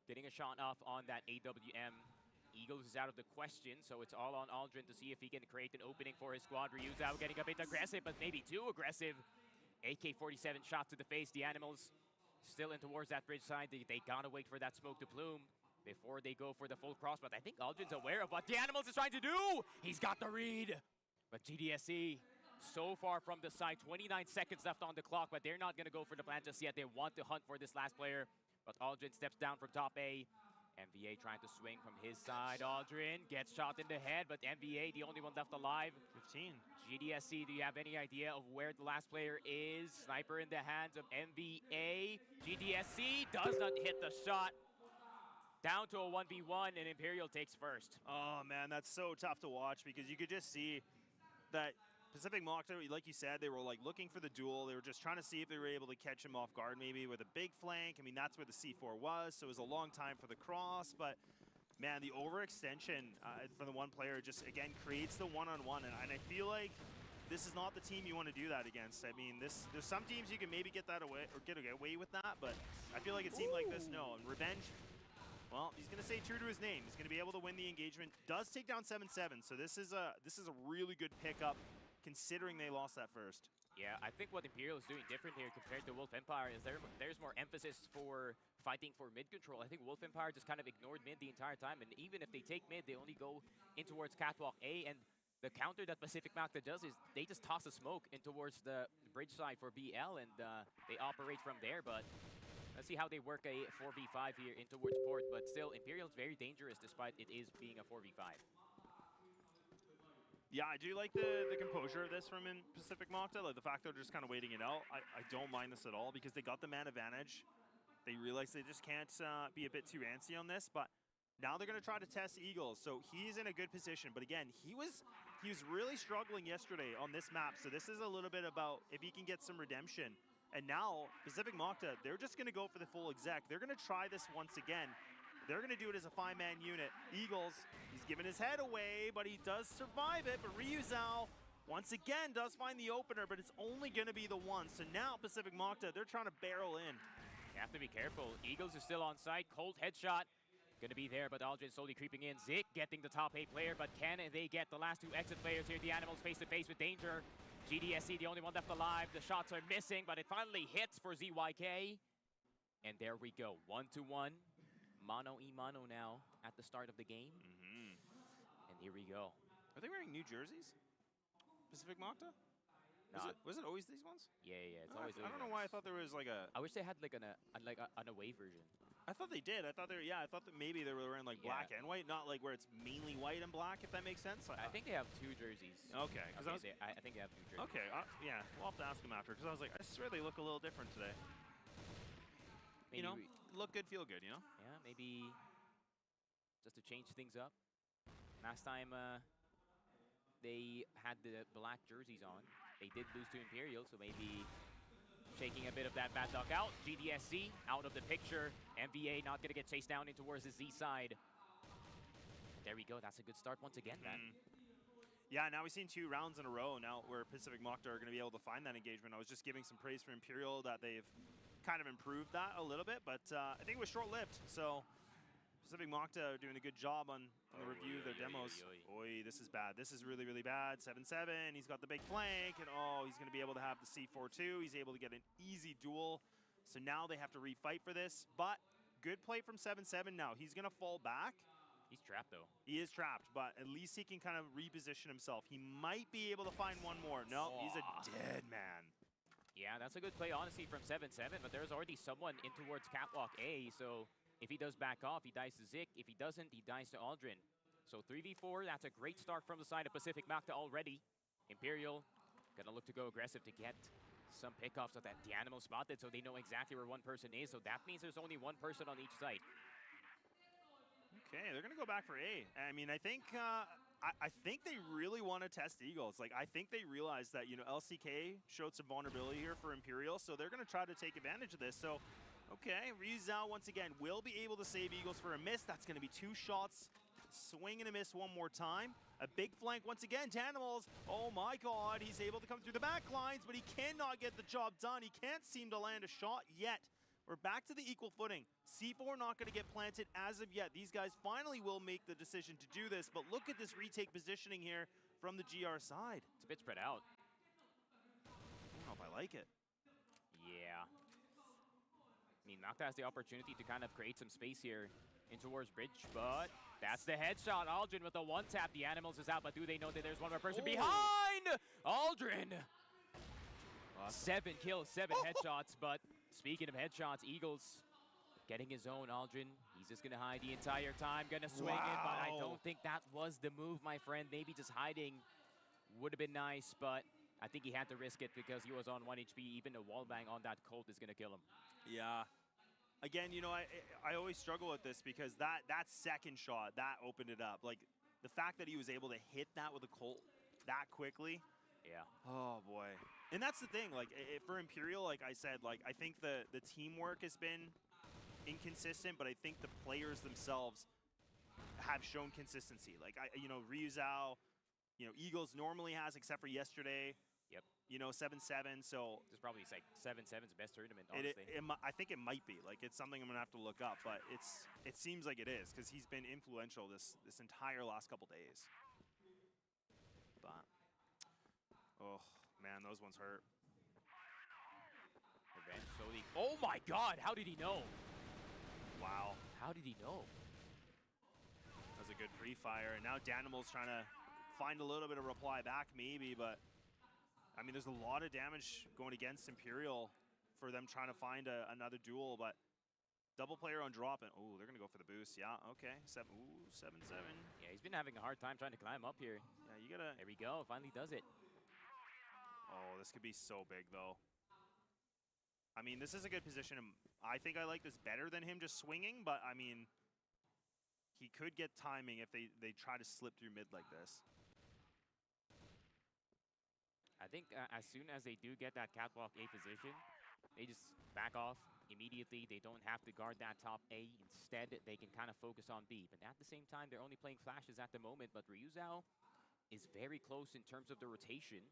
getting a shot off on that AWM. Eagles is out of the question, so it's all on Aldrin to see if he can create an opening for his squad. Ryuzao getting a bit aggressive, but maybe too aggressive. AK-47 shot to the face. The animals still in towards that bridge side. They gotta wait for that smoke to plume before they go for the full cross. But I think Aldrin's aware of what the animals is trying to do. He's got the read. But GDSC so far from the side. 29 seconds left on the clock, but they're not gonna go for the plant just yet. They want to hunt for this last player. But Aldrin steps down from top A. MVA trying to swing from his side. Aldrin gets shot in the head, but MVA the only one left alive. 15. GDSC, do you have any idea of where the last player is? Sniper in the hands of MVA. GDSC does not hit the shot. Down to a 1v1, and Imperial takes first. Oh man, that's so tough to watch, because you could just see that Pacific Magda, like you said, they were like looking for the duel. They were just trying to see if they were able to catch him off guard, maybe with a big flank. I mean, that's where the C4 was, so it was a long time for the cross. But man, the overextension from the one player just, again, creates the one-on-one. And I feel like this is not the team you want to do that against. I mean, there's some teams you can maybe get that away, or get away with that, but I feel like a team like this, no. And Revenge, well, he's going to stay true to his name. He's going to be able to win the engagement. Does take down 7-7, so this is a really good pickup, considering they lost that first. Yeah, I think what Imperial is doing different here compared to Wolf Empire is there's more emphasis for fighting for mid control. I think Wolf Empire just kind of ignored mid the entire time, and even if they take mid, they only go in towards Catwalk A, and the counter that Pacific Magda does is they just toss a smoke in towards the bridge side for BL, and they operate from there. But let's see how they work a 4v5 here in towards Port, but still, Imperial is very dangerous despite it is being a 4v5. Yeah, I do like the composure of this from in Pacific Magda, like the fact they're just kind of waiting it out. I don't mind this at all, because they got the man advantage. They realize they just can't be a bit too antsy on this, but now they're going to try to test Eagles, so he's in a good position. But again, he was really struggling yesterday on this map, so this is a little bit about if he can get some redemption. And now, Pacific Magda, they're just going to go for the full exec. They're going to try this once again. They're going to do it as a 5-man unit. Eagles, he's giving his head away, but he does survive it. But Ryuzao, once again, does find the opener, but it's only going to be the one. So now Pacific Magda, they're trying to barrel in. You have to be careful. Eagles is still on site. Cold headshot. Going to be there, but Aldrin slowly creeping in. Zik getting the top 8 player, but can they get the last 2 exit players here? The animals face-to-face with danger. GDSC, the only one left alive. The shots are missing, but it finally hits for ZYK. And there we go. 1-1. Mano-y-mano now at the start of the game. And here we go. Are they wearing new jerseys? Pacific Magda? Was it always these ones? Yeah, it's Oh, always. I don't know why I thought there was like a. I wish they had like an away version. I thought they did. I thought that maybe they were wearing like black and white, not like where it's mainly white and black. If that makes sense. I think they have 2 jerseys. Okay, because I think they have 2 jerseys. Okay, yeah, we'll have to ask them after because I was like, I swear they look a little different today. Maybe you know, look good, feel good. You know. Yeah, maybe just to change things up. Last time they had the black jerseys on, they did lose to Imperial, so maybe shaking a bit of that bad luck out. GDSC out of the picture. MVA not going to get chased down in towards the Z side. There we go. That's a good start once again, man. Yeah, now we've seen 2 rounds in a row now where Pacific Mokta are going to be able to find that engagement. I was just giving some praise for Imperial that they've kind of improved that a little bit, but I think it was short-lived. So Pacific Mokta are doing a good job on the review of their demos. Oy, this is bad. This is really, really bad. 7-7. He's got the big flank, and he's going to be able to have the C4-2. He's able to get an easy duel. So now they have to refight for this, but good play from 7-7 now. He's going to fall back. He's trapped, though. He is trapped, but at least he can kind of reposition himself. He might be able to find one more. No, he's a dead man. Yeah, that's a good play, honestly, from 7-7, but there's already someone in towards Catwalk A, so if he does back off, he dies to Zik. If he doesn't, he dies to Aldrin. So 3v4, that's a great start from the side of Pacific Mokta already. Imperial gonna look to go aggressive to get some pickoffs so that the animal spotted so they know exactly where one person is, so that means there's only one person on each side. Okay, they're gonna go back for A. I mean, I think they really want to test Eagles. Like, I think they realize that, you know, LCK showed some vulnerability here for Imperial, so they're gonna try to take advantage of this. So, okay, Ryuzao once again will be able to save Eagles for a miss. That's gonna be 2 shots. Swing and a miss one more time. A big flank once again. Tanimals, oh my god, he's able to come through the back lines, but he cannot get the job done. He can't seem to land a shot yet. We're back to the equal footing. C4 not going to get planted as of yet. These guys finally will make the decision to do this, but look at this retake positioning here from the GR side. It's a bit spread out. I don't know if I like it. Yeah. I mean, Mokta has the opportunity to kind of create some space here in towards bridge, but that's the headshot. Aldrin with the 1-tap. The Animals is out, but do they know that there's one more person behind? Aldrin! 7 kills, 7 headshots, but speaking of headshots, Eagles getting his own. Aldrin, he's just gonna hide the entire time, gonna swing it, but I don't think that was the move, my friend. Maybe just hiding would have been nice, but I think he had to risk it because he was on 1 HP. Even a wallbang on that Colt is gonna kill him. Yeah. Again, you know, I always struggle with this because that second shot, that opened it up. Like, the fact that he was able to hit that with a Colt that quickly. Yeah. Oh, boy. And that's the thing, like, for Imperial, like I said, like, I think the teamwork has been inconsistent, but I think the players themselves have shown consistency. Like, you know, Ryuzao, you know, Eagles normally has, except for yesterday. Yep. You know, 7-7, so... This is probably like 7-7's best tournament, honestly. I think it might be. Like, it's something I'm going to have to look up, but it seems like it is, because he's been influential this entire last couple days. But... Oh, man, those ones hurt. Revenge slowly. Oh my god, how did he know? Wow. How did he know? That was a good pre-fire, and now Danimal's trying to find a little bit of reply back, maybe, but I mean, there's a lot of damage going against Imperial for them trying to find another duel, but double player on drop, and oh, they're gonna go for the boost. Yeah, okay. 7-7. Yeah, he's been having a hard time trying to climb up here. Yeah, you gotta. There we go. Finally does it. Oh, this could be so big, though. I mean, this is a good position. I think I like this better than him just swinging, but, I mean, he could get timing if they try to slip through mid like this. I think as soon as they do get that catwalk A position, they just back off immediately. They don't have to guard that top A. Instead, they can kind of focus on B. But at the same time, they're only playing flashes at the moment, but Ryuzao is very close in terms of the rotation.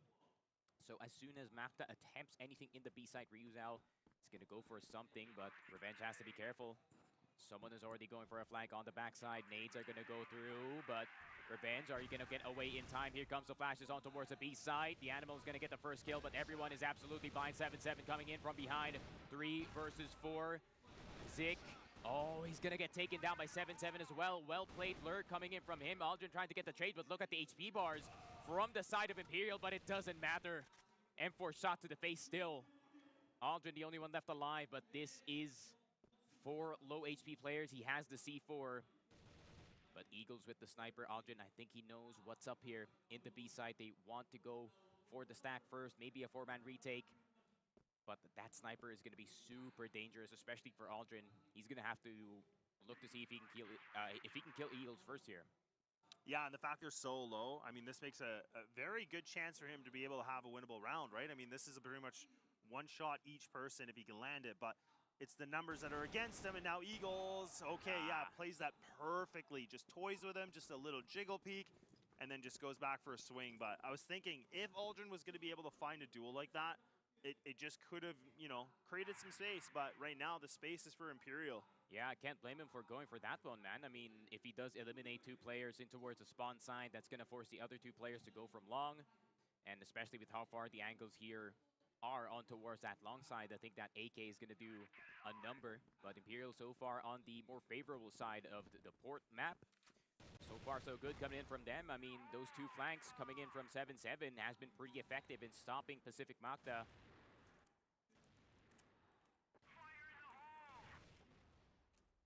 So as soon as Mokta attempts anything in the B side, Ryuzao is going to go for something, but Revenge has to be careful. Someone is already going for a flank on the backside. Nades are going to go through, but Revenge, are you going to get away in time? Here comes the flashes on towards the B side. The Animal is going to get the first kill, but everyone is absolutely fine. 7-7 coming in from behind. 3 versus 4. Zik. Oh, he's going to get taken down by 7-7 as well. Well played lurk coming in from him. Aldrin trying to get the trade, but look at the HP bars from the side of Imperial, but it doesn't matter. M4 shot to the face still. Aldrin, the only one left alive, but this is 4 low HP players. He has the C4. But Eagles with the sniper. Aldrin, I think he knows what's up here in the B side. They want to go for the stack first, maybe a 4-man retake. But that sniper is going to be super dangerous, especially for Aldrin. He's going to have to look to see if he can kill Eagles first here. Yeah, and the fact they're so low, I mean, this makes a very good chance for him to be able to have a winnable round, right? I mean, this is pretty much one shot each person if he can land it, but it's the numbers that are against him, and now Eagles, okay, yeah, plays that perfectly. Just toys with him, just a little jiggle peek, and then just goes back for a swing. But I was thinking, if Aldrin was going to be able to find a duel like that, it just could have, you know, created some space. But right now, the space is for Imperial. Yeah, I can't blame him for going for that one, man. I mean, if he does eliminate 2 players in towards the spawn side, that's going to force the other 2 players to go from long. And especially with how far the angles here are on towards that long side, I think that AK is going to do a number. But Imperial so far on the more favorable side of the port map. So far, so good coming in from them. I mean, those 2 flanks coming in from 7-7 has been pretty effective in stopping Pacific Magda.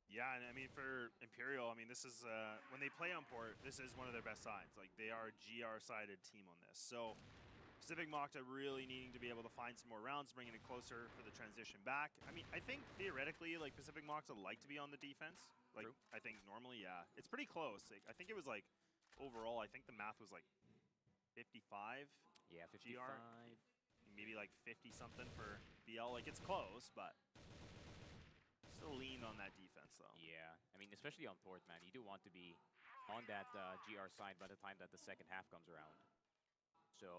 Yeah, and I mean, for Imperial, I mean, this is, when they play on port, this is one of their best sides. Like, they are a GR-sided team on this. So, Pacific Magda really needing to be able to find some more rounds, bringing it closer for the transition back. I mean, I think, theoretically, like, Pacific Magda like to be on the defense. Like, True. I think normally, yeah. It's pretty close. Like, I think it was, like, overall, I think the math was, like, 55. Yeah, 55. GR. Maybe, like, 50-something for BL. Like, it's close, but still lean on that defense, though. Yeah, I mean, especially on port, man, you do want to be on that GR side by the time that the second half comes around. So,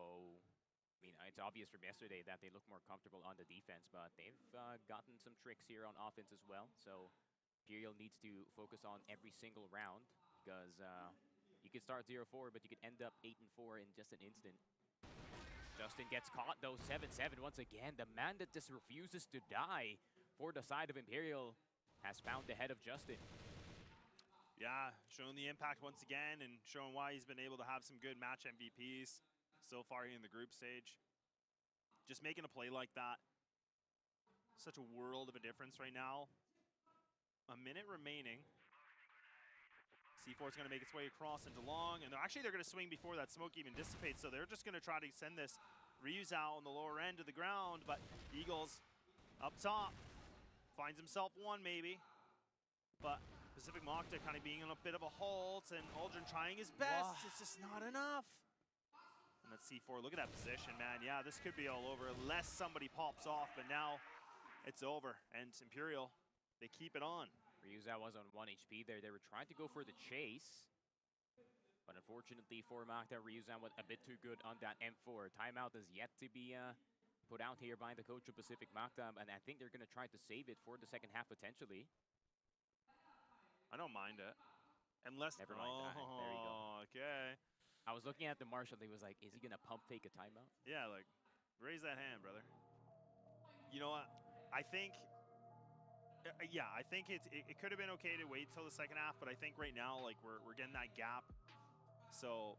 I mean, it's obvious from yesterday that they look more comfortable on the defense, but they've gotten some tricks here on offense as well. So, Imperial needs to focus on every single round, because you could start 0-4, but you could end up 8-4 in just an instant. Justin gets caught, though, 7-7 once again. The man that just refuses to die for the side of Imperial has found the head of Justin. Yeah, showing the impact once again and showing why he's been able to have some good match MVPs so far in the group stage. Just making a play like that, such a world of a difference right now. A minute remaining. C4 is going to make its way across into long, and they're going to swing before that smoke even dissipates, so they're just going to try to send this Ryu's out on the lower end of the ground, but Eagles up top. Finds himself one, maybe. But Pacific Magda kind of being on a bit of a halt, and Aldrin trying his best. It's just not enough. And that C4, look at that position, man. Yeah, this could be all over unless somebody pops off, but now it's over. And Imperial, they keep it on. Ryuza was on 1 HP there. They were trying to go for the chase. But unfortunately for Magda, Ryuza was a bit too good on that M4. Timeout is yet to be put out here by the coach of Pacific Magda, and I think they're going to try to save it for the second half potentially. I don't mind it. Unless... Never mind that. There you go. Okay. I was looking at the Marshal, he was like, is he going to pump fake a timeout? Yeah, like, raise that hand, brother. You know what? I think... yeah, I think it could have been okay to wait till the second half, but I think right now, like, we're getting that gap. So...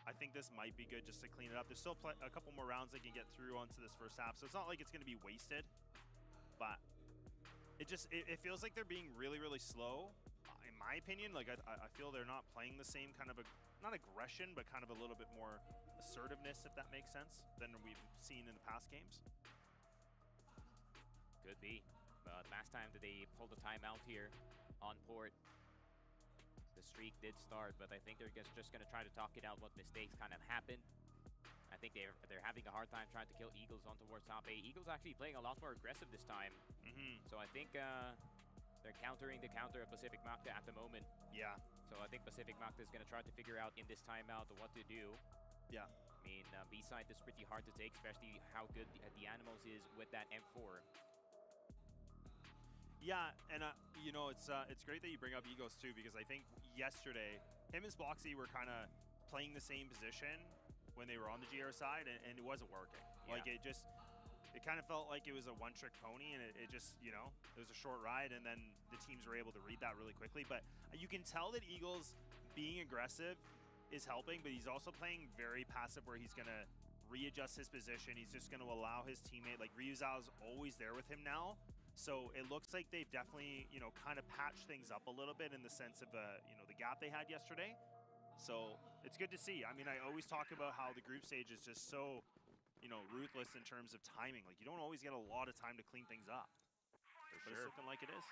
I think this might be good just to clean it up. There's still a couple more rounds they can get through onto this first half, so it's not like it's going to be wasted. But it feels like they're being really, really slow. In my opinion, like I feel they're not playing the same kind of, not aggression, but kind of a little bit more assertiveness, if that makes sense, than we've seen in the past games. Could be. But last time that they pulled a timeout here on port, the streak did start, but I think they're just going to try to talk it out what mistakes kind of happened. I think they're having a hard time trying to kill Eagles on towards top A. Eagles actually playing a lot more aggressive this time. So I think they're countering the counter of Pacific Magda at the moment. Yeah. So I think Pacific Magda is going to try to figure out in this timeout what to do. Yeah. I mean, B-side is pretty hard to take, especially how good the Animals is with that M4. Yeah, and you know, it's great that you bring up Egos too, because I think yesterday him and Spoxy were kind of playing the same position when they were on the GR side, and it wasn't working. Yeah. Like it kind of felt like it was a one-trick pony, and it just, you know, it was a short ride, and then the teams were able to read that really quickly. But you can tell that Eagles being aggressive is helping, but he's also playing very passive, where he's gonna readjust his position. He's just going to allow his teammate, like Ryu Zhao's always there with him now. So it looks like they've definitely, you know, kind of patched things up a little bit in the sense of, you know, the gap they had yesterday. So it's good to see. I mean, I always talk about how the group stage is just so, you know, ruthless in terms of timing. Like, you don't always get a lot of time to clean things up. But it's looking like it is.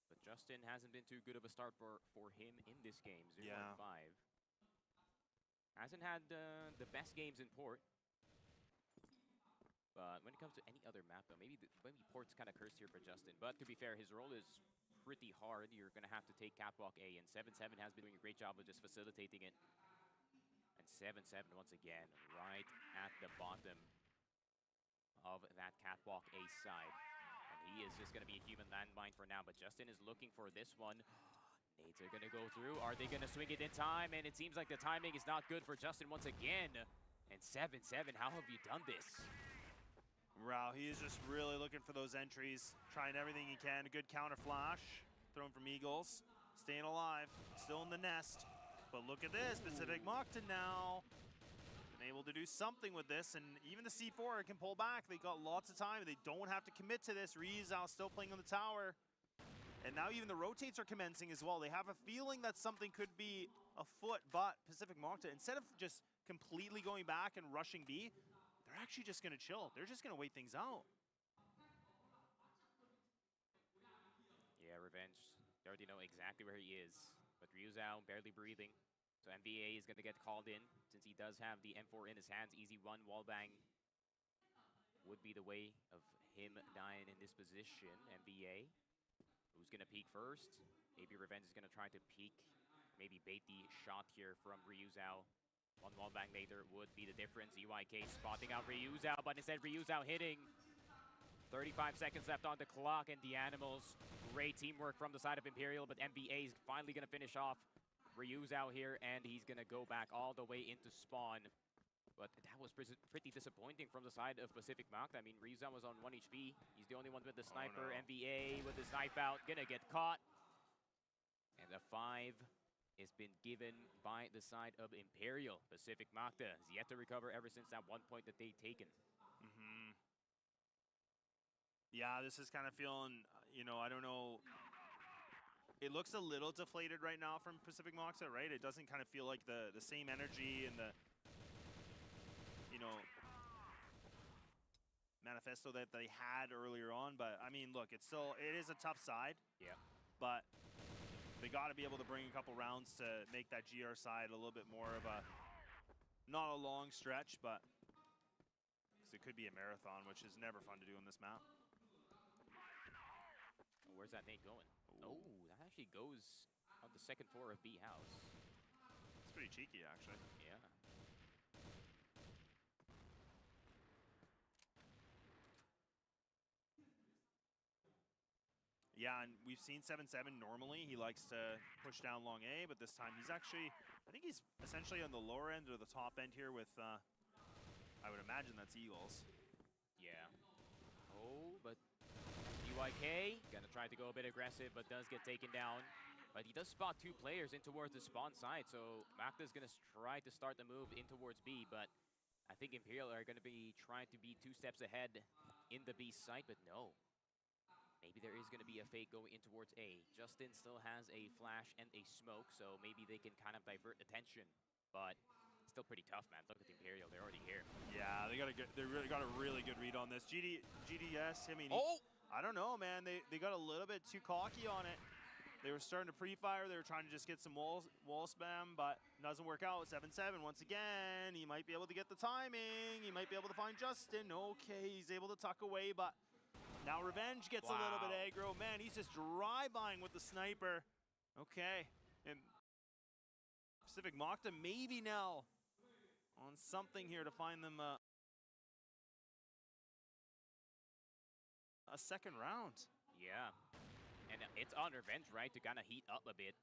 But Justin hasn't been too good of a start for him in this game. 0-5. Hasn't had the best games in Port. But when it comes to any other map, though, maybe Port's kind of cursed here for Justin. But to be fair, his role is pretty hard. You're going to have to take Catwalk A, and 7-7 has been doing a great job of just facilitating it. And 7-7 once again, right at the bottom of that Catwalk A side. And he is just going to be a human landmine for now, but Justin is looking for this one. Nades are going to go through. Are they going to swing it in time? And it seems like the timing is not good for Justin once again. And 7-7, how have you done this? Wow, he is just really looking for those entries, trying everything he can. A good counter flash, thrown from Eagles, staying alive, still in the nest. But look at this, Pacific Mokta now been able to do something with this, and even the C4 can pull back. They got lots of time. They don't have to commit to this. Ryu Zhao still playing on the tower. And now even the rotates are commencing as well. They have a feeling that something could be afoot, but Pacific Mokta, instead of just completely going back and rushing B, they're actually just going to chill. They're just going to wait things out. Yeah, Revenge. They already know exactly where he is. But Ryu Zhao barely breathing. So MVA is going to get called in since he does have the M4 in his hands. Easy one, wallbang would be the way of him dying in this position. MVA, who's going to peek first? Maybe Revenge is going to try to peek, maybe bait the shot here from Ryu Zhao. One wallbang later would be the difference. EYK spotting out Ryu Zhao, but instead Ryu Zhao hitting. 35 seconds left on the clock, and the Animals, great teamwork from the side of Imperial, but MVA is finally going to finish off Ryu Zhao here, and he's going to go back all the way into spawn. But that was pretty disappointing from the side of Pacific Mokta. I mean, Ryu Zhao was on 1 HP. He's the only one with the sniper. MVA with his knife out, going to get caught. And the 5 has been given by the side of Imperial. Pacific Mokta has yet to recover ever since that 1 point that they've taken. Yeah, this is kind of feeling, you know, I don't know. It looks a little deflated right now from Pacific Mokta, right? It doesn't kind of feel like the same energy and the, you know, manifesto that they had earlier on. But, I mean, look, it is a tough side. Yeah. But they got to be able to bring a couple rounds to make that GR side a little bit more of a, not a long stretch, but because it could be a marathon, which is never fun to do on this map. Where's that nade going? Oh, that actually goes on the second floor of B house. It's pretty cheeky, actually. Yeah. Yeah, and we've seen 7-7 normally. He likes to push down long A, but this time he's actually, I think he's essentially on the lower end or the top end here with, I would imagine that's Eagles. Yeah. Oh, but EYK gonna try to go a bit aggressive, but does get taken down. But he does spot 2 players in towards the spawn side, so Mokta's gonna try to start the move in towards B, but I think Imperial are gonna be trying to be 2 steps ahead in the B site, but no. Maybe there is gonna be a fake going in towards A. Justin still has a flash and a smoke, so maybe they can kind of divert attention, but still pretty tough, man. Look at the Imperial, they're already here. Yeah, they really got a really good read on this. GDS, I mean, I don't know, man. They got a little bit too cocky on it. They were starting to pre-fire. They were trying to just get some wall spam, but it doesn't work out. 7-7 once again. He might be able to get the timing. He might be able to find Justin. Okay, he's able to tuck away, but now Revenge gets a little bit aggro. Man, he's just drive-bying with the sniper. Okay, and Pacific Mokta maybe now on something here to find them a second round. Yeah, and it's on Revenge, right, to kind of heat up a bit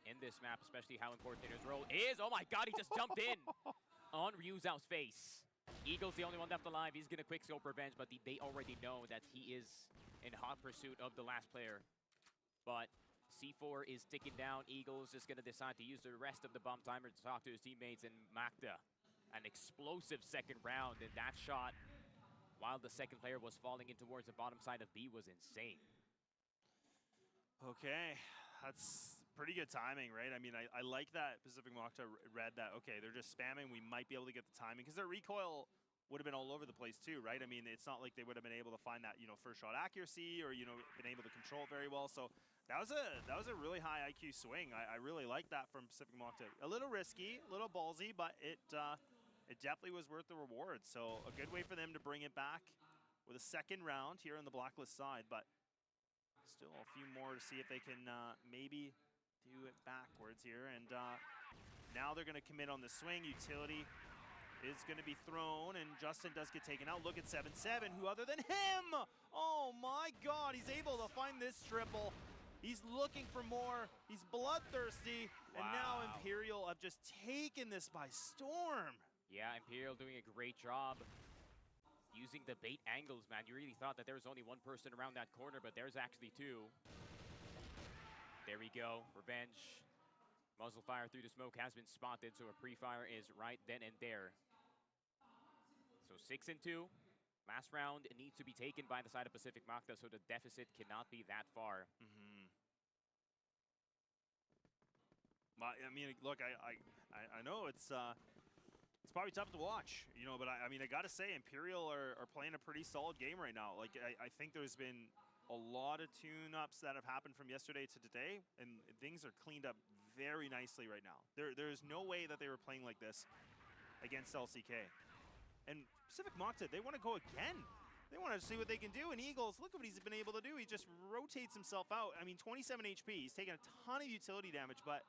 in this map, especially how important his role is. Oh my god, he just jumped in on Ryu Zhao's face. Eagle's the only one left alive. He's going to quick scope Revenge, but they already know that he is in hot pursuit of the last player. But C4 is ticking down. Eagles just going to decide to use the rest of the bomb timer to talk to his teammates. And Magda, an explosive second round. And that shot, while the second player was falling in towards the bottom side of B, was insane. Okay, that's pretty good timing, right? I mean, I like that Pacific Mokta read that, okay, they're just spamming. We might be able to get the timing because their recoil would have been all over the place too, right? I mean, it's not like they would have been able to find that, first shot accuracy or, been able to control it very well. So that was a really high IQ swing. I really like that from Pacific Mokta. A little risky, a little ballsy, but it definitely was worth the reward. So a good way for them to bring it back with a second round here on the Blacklist side, but still a few more to see if they can maybe do it backwards here. And now they're going to commit on the swing. Utility is going to be thrown, and Justin does get taken out. Look at 7-7, who other than him? Oh my God, he's able to find this triple. He's looking for more. He's bloodthirsty. Wow. And now Imperial have just taken this by storm. Yeah, Imperial doing a great job using the bait angles, man. You really thought that there was only one person around that corner, but there's actually two. There we go, Revenge. Muzzle fire through the smoke has been spotted, so a pre-fire is right then and there. So 6-2. Last round, it needs to be taken by the side of Pacific Mokta, so the deficit cannot be that far. I mean, look, I know it's probably tough to watch, but I mean, I gotta say, Imperial are playing a pretty solid game right now. Like, I think there's been a lot of tune-ups that have happened from yesterday to today, and things are cleaned up very nicely right now. There's no way that they were playing like this against LCK. And Pacific Mokta, they want to go again. They want to see what they can do. And Eagles, look at what he's been able to do. He just rotates himself out. I mean, 27 HP. He's taken a ton of utility damage, but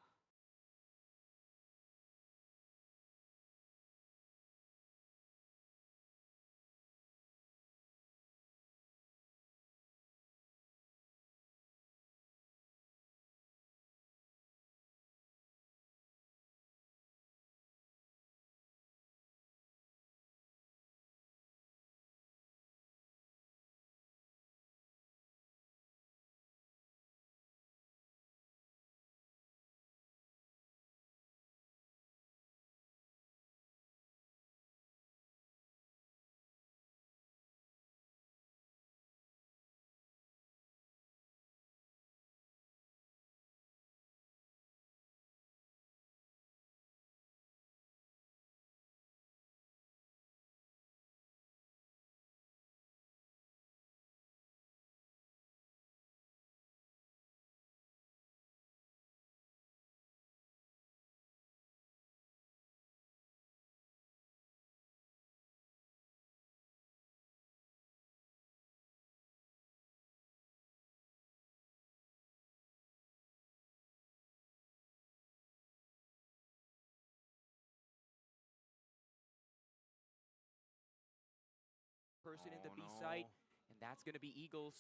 person in the B side, and that's going to be Eagles.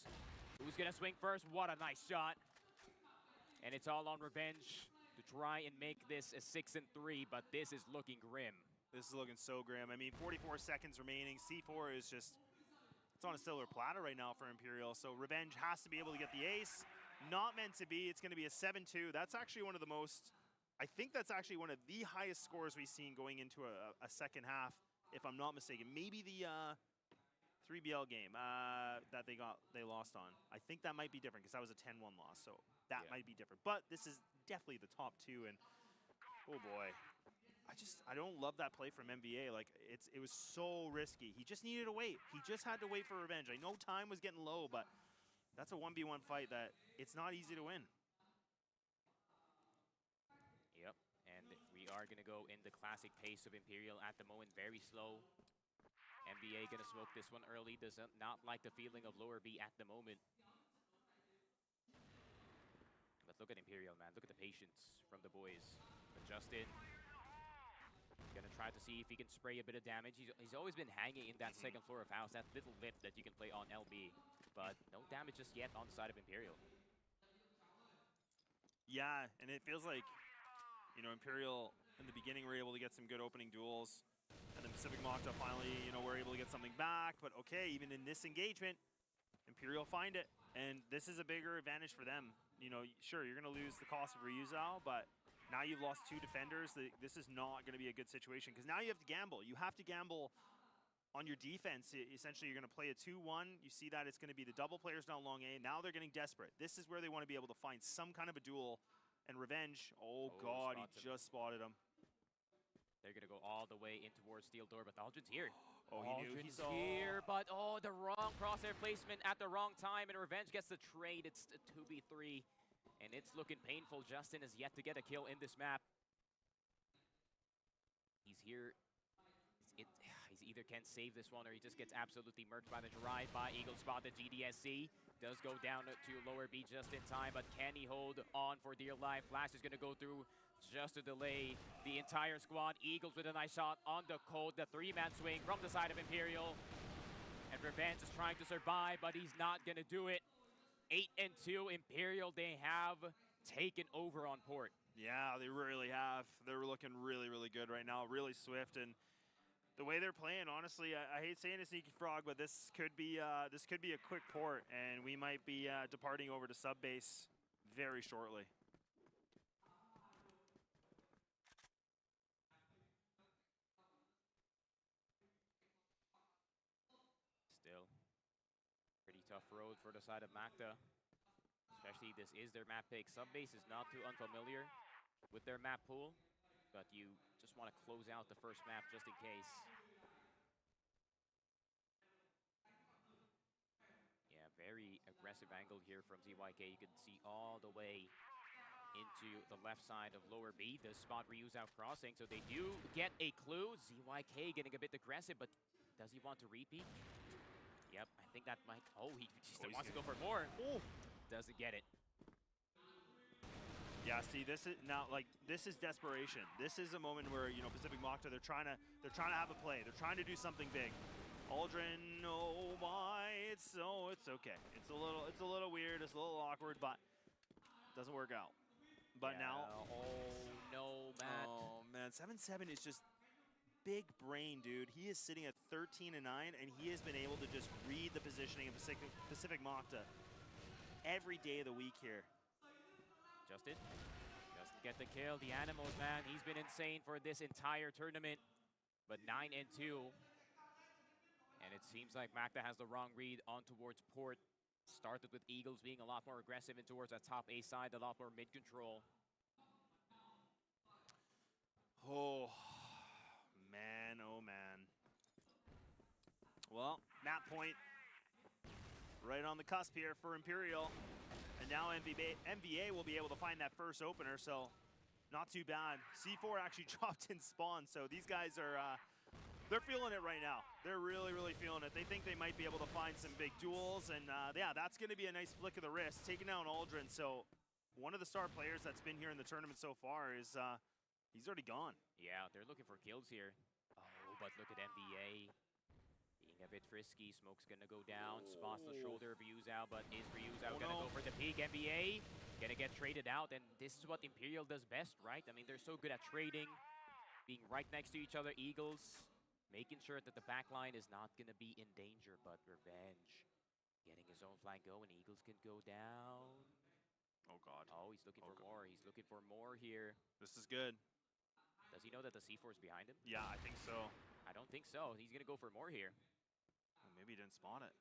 Who's going to swing first? What a nice shot. And it's all on Revenge to try and make this a 6-3, but this is looking grim. this is looking so grim. I mean, 44 seconds remaining. C4 is just, it's on a silver platter right now for Imperial, so Revenge has to be able to get the ace. Not meant to be. It's going to be a 7-2. That's actually one of the most, I think that's actually one of the highest scores we've seen going into a second half, if I'm not mistaken. Maybe the 3BL game that they lost on. I think that might be different because that was a 10-1 loss, so that might be different. But this is definitely the top two, and oh boy, I don't love that play from MVA. Like it was so risky. He just needed to wait. He just had to wait for Revenge. I know time was getting low, but that's a 1v1 fight that it's not easy to win. Yep, and we are gonna go in the classic pace of Imperial at the moment, very slow. NBA gonna smoke this one early, does not like the feeling of lower B at the moment. But look at Imperial, man. Look at the patience from the boys. But Justin gonna try to see if he can spray a bit of damage. He's always been hanging in that second floor of house, that little lip that you can play on LB. But no damage just yet on the side of Imperial. Yeah, and it feels like, Imperial in the beginning were able to get some good opening duels. And then Pacific Mokta finally, were able to get something back. But okay, even in this engagement, Imperial find it, and this is a bigger advantage for them. You know, sure, you're going to lose the cost of reusal, but now you've lost 2 defenders. This is not going to be a good situation, because now you have to gamble. You have to gamble on your defense. Essentially, you're going to play a 2-1. You see that it's going to be the double players down long A. Now they're getting desperate. This is where they want to be able to find some kind of a duel. And Revenge, oh God, he just spotted him. They're going to go all the way in towards Steel Door, but Aldrin's here. Oh, he knew. Aldrin's here, but oh, the wrong crosshair placement at the wrong time, and Revenge gets the trade. It's a 2v3, and it's looking painful. Justin has yet to get a kill in this map. He's here. He either can save this one, or he just gets absolutely murked by the drive by Eagle Spot. The GDSC does go down to lower B just in time, but can he hold on for dear life? Flash is going to go through just to delay the entire squad. Eagles with a nice shot on the code. The 3-man swing from the side of Imperial. And Revenge is trying to survive, but he's not going to do it. 8-2 Imperial, they have taken over on Port. Yeah, they really have. They're looking really, really good right now. Really swift, and the way they're playing, honestly, I hate saying a sneaky frog, but this could be a quick port, and we might be departing over to sub base very shortly. Still, pretty tough road for the side of Magda. Especially, this is their map pick. Sub base is not too unfamiliar with their map pool, but you just want to close out the first map just in case. Yeah, very aggressive angle here from ZYK. You can see all the way into the left side of lower B. The spot reuse out crossing, so they do get a clue. ZYK getting a bit aggressive, but does he want to repeat? Yep, I think that might. Oh, he still wants to go for more. Oh, doesn't get it. Yeah, see, this is now this is desperation. This is a moment where, you know, Pacific Mokta, they're trying to have a play. They're trying to do something big. Aldrin, oh my, it's okay. It's a little weird. It's a little awkward, but doesn't work out. But yeah, now, oh no, Matt. Oh man, 7-7 is just big brain, dude. He is sitting at 13-9, and he has been able to just read the positioning of Pacific Mokta every day of the week here. Justin doesn't get the kill. The Animals, man, he's been insane for this entire tournament. But 9-2. And it seems like Magda has the wrong read on towards Port. Started with Eagles being a lot more aggressive and towards that top A side, a lot more mid-control. Oh, man, oh man. Well, map point right on the cusp here for Imperial. And now MVA will be able to find that first opener, so not too bad. C4 actually dropped in spawn, so these guys are, they're feeling it right now. They're really, really feeling it. They think they might be able to find some big duels, and yeah, that's going to be a nice flick of the wrist, taking down Aldrin. So one of the star players that's been here in the tournament so far is, he's already gone. Yeah, they're looking for kills here. Oh, but look at MVA. Being a bit frisky, Smoke's gonna go down, spots the shoulder of Ryuzao, but is Ryuzao gonna go for the peak? MVA gonna get traded out, and this is what Imperial does best, right? I mean, they're so good at trading, being right next to each other. Eagles making sure that the back line is not gonna be in danger, but Revenge getting his own flank going. Eagles can go down. Oh God. Oh, he's looking for more. He's looking for more here. This is good. Does he know that the C4 is behind him? Yeah, I think so. I don't think so. He's gonna go for more here. Oh, maybe he didn't spawn it.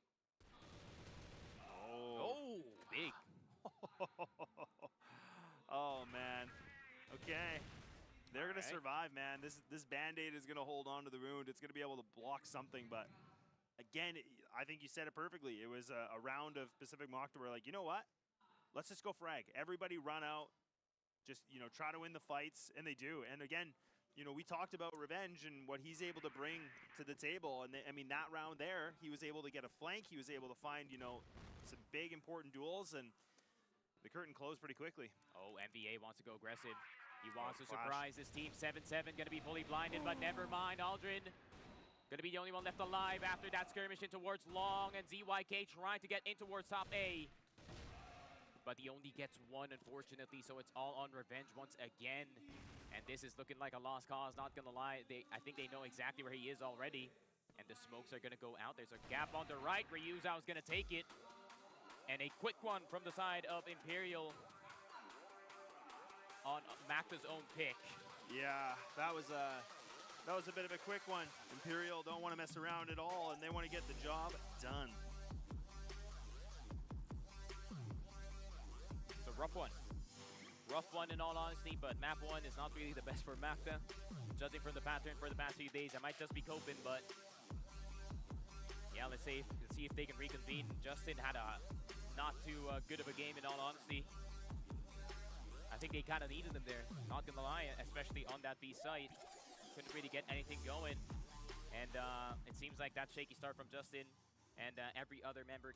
Oh, big. Oh man. Okay. They're gonna survive, man. This Band-Aid is gonna hold on to the wound. It's gonna be able to block something, but again, I think you said it perfectly. It was a round of Pacific Mokta where, like, you know what? Let's just go frag. Everybody run out. Just, you know, try to win the fights, and they do. And again, you know, we talked about Revenge and what he's able to bring to the table. And I mean, that round there, he was able to get a flank. He was able to find, you know, some big important duels, and the curtain closed pretty quickly. Oh, MVA wants to go aggressive. He wants to surprise his team. 7-7 going to be fully blinded, but never mind. Aldrin going to be the only one left alive after that skirmish in towards long, and ZYK trying to get in towards top A. But he only gets one, unfortunately, so it's all on Revenge once again. And this is looking like a lost cause, not gonna lie. I think they know exactly where he is already. And the smokes are going to go out. There's a gap on the right. Ryuzao is going to take it. And a quick one from the side of Imperial on Macta's own pick. Yeah, that was a bit of a quick one. Imperial don't want to mess around at all, and they want to get the job done. It's a rough one. Rough one in all honesty, but map 1 is not really the best for Macta. Judging from the pattern for the past few days, I might just be coping, but yeah, let's see if they can reconvene. Justin had a not too good of a game in all honesty. I think they kind of needed them there, not gonna lie, especially on that B site. Couldn't really get anything going. And it seems like that shaky start from Justin and every other member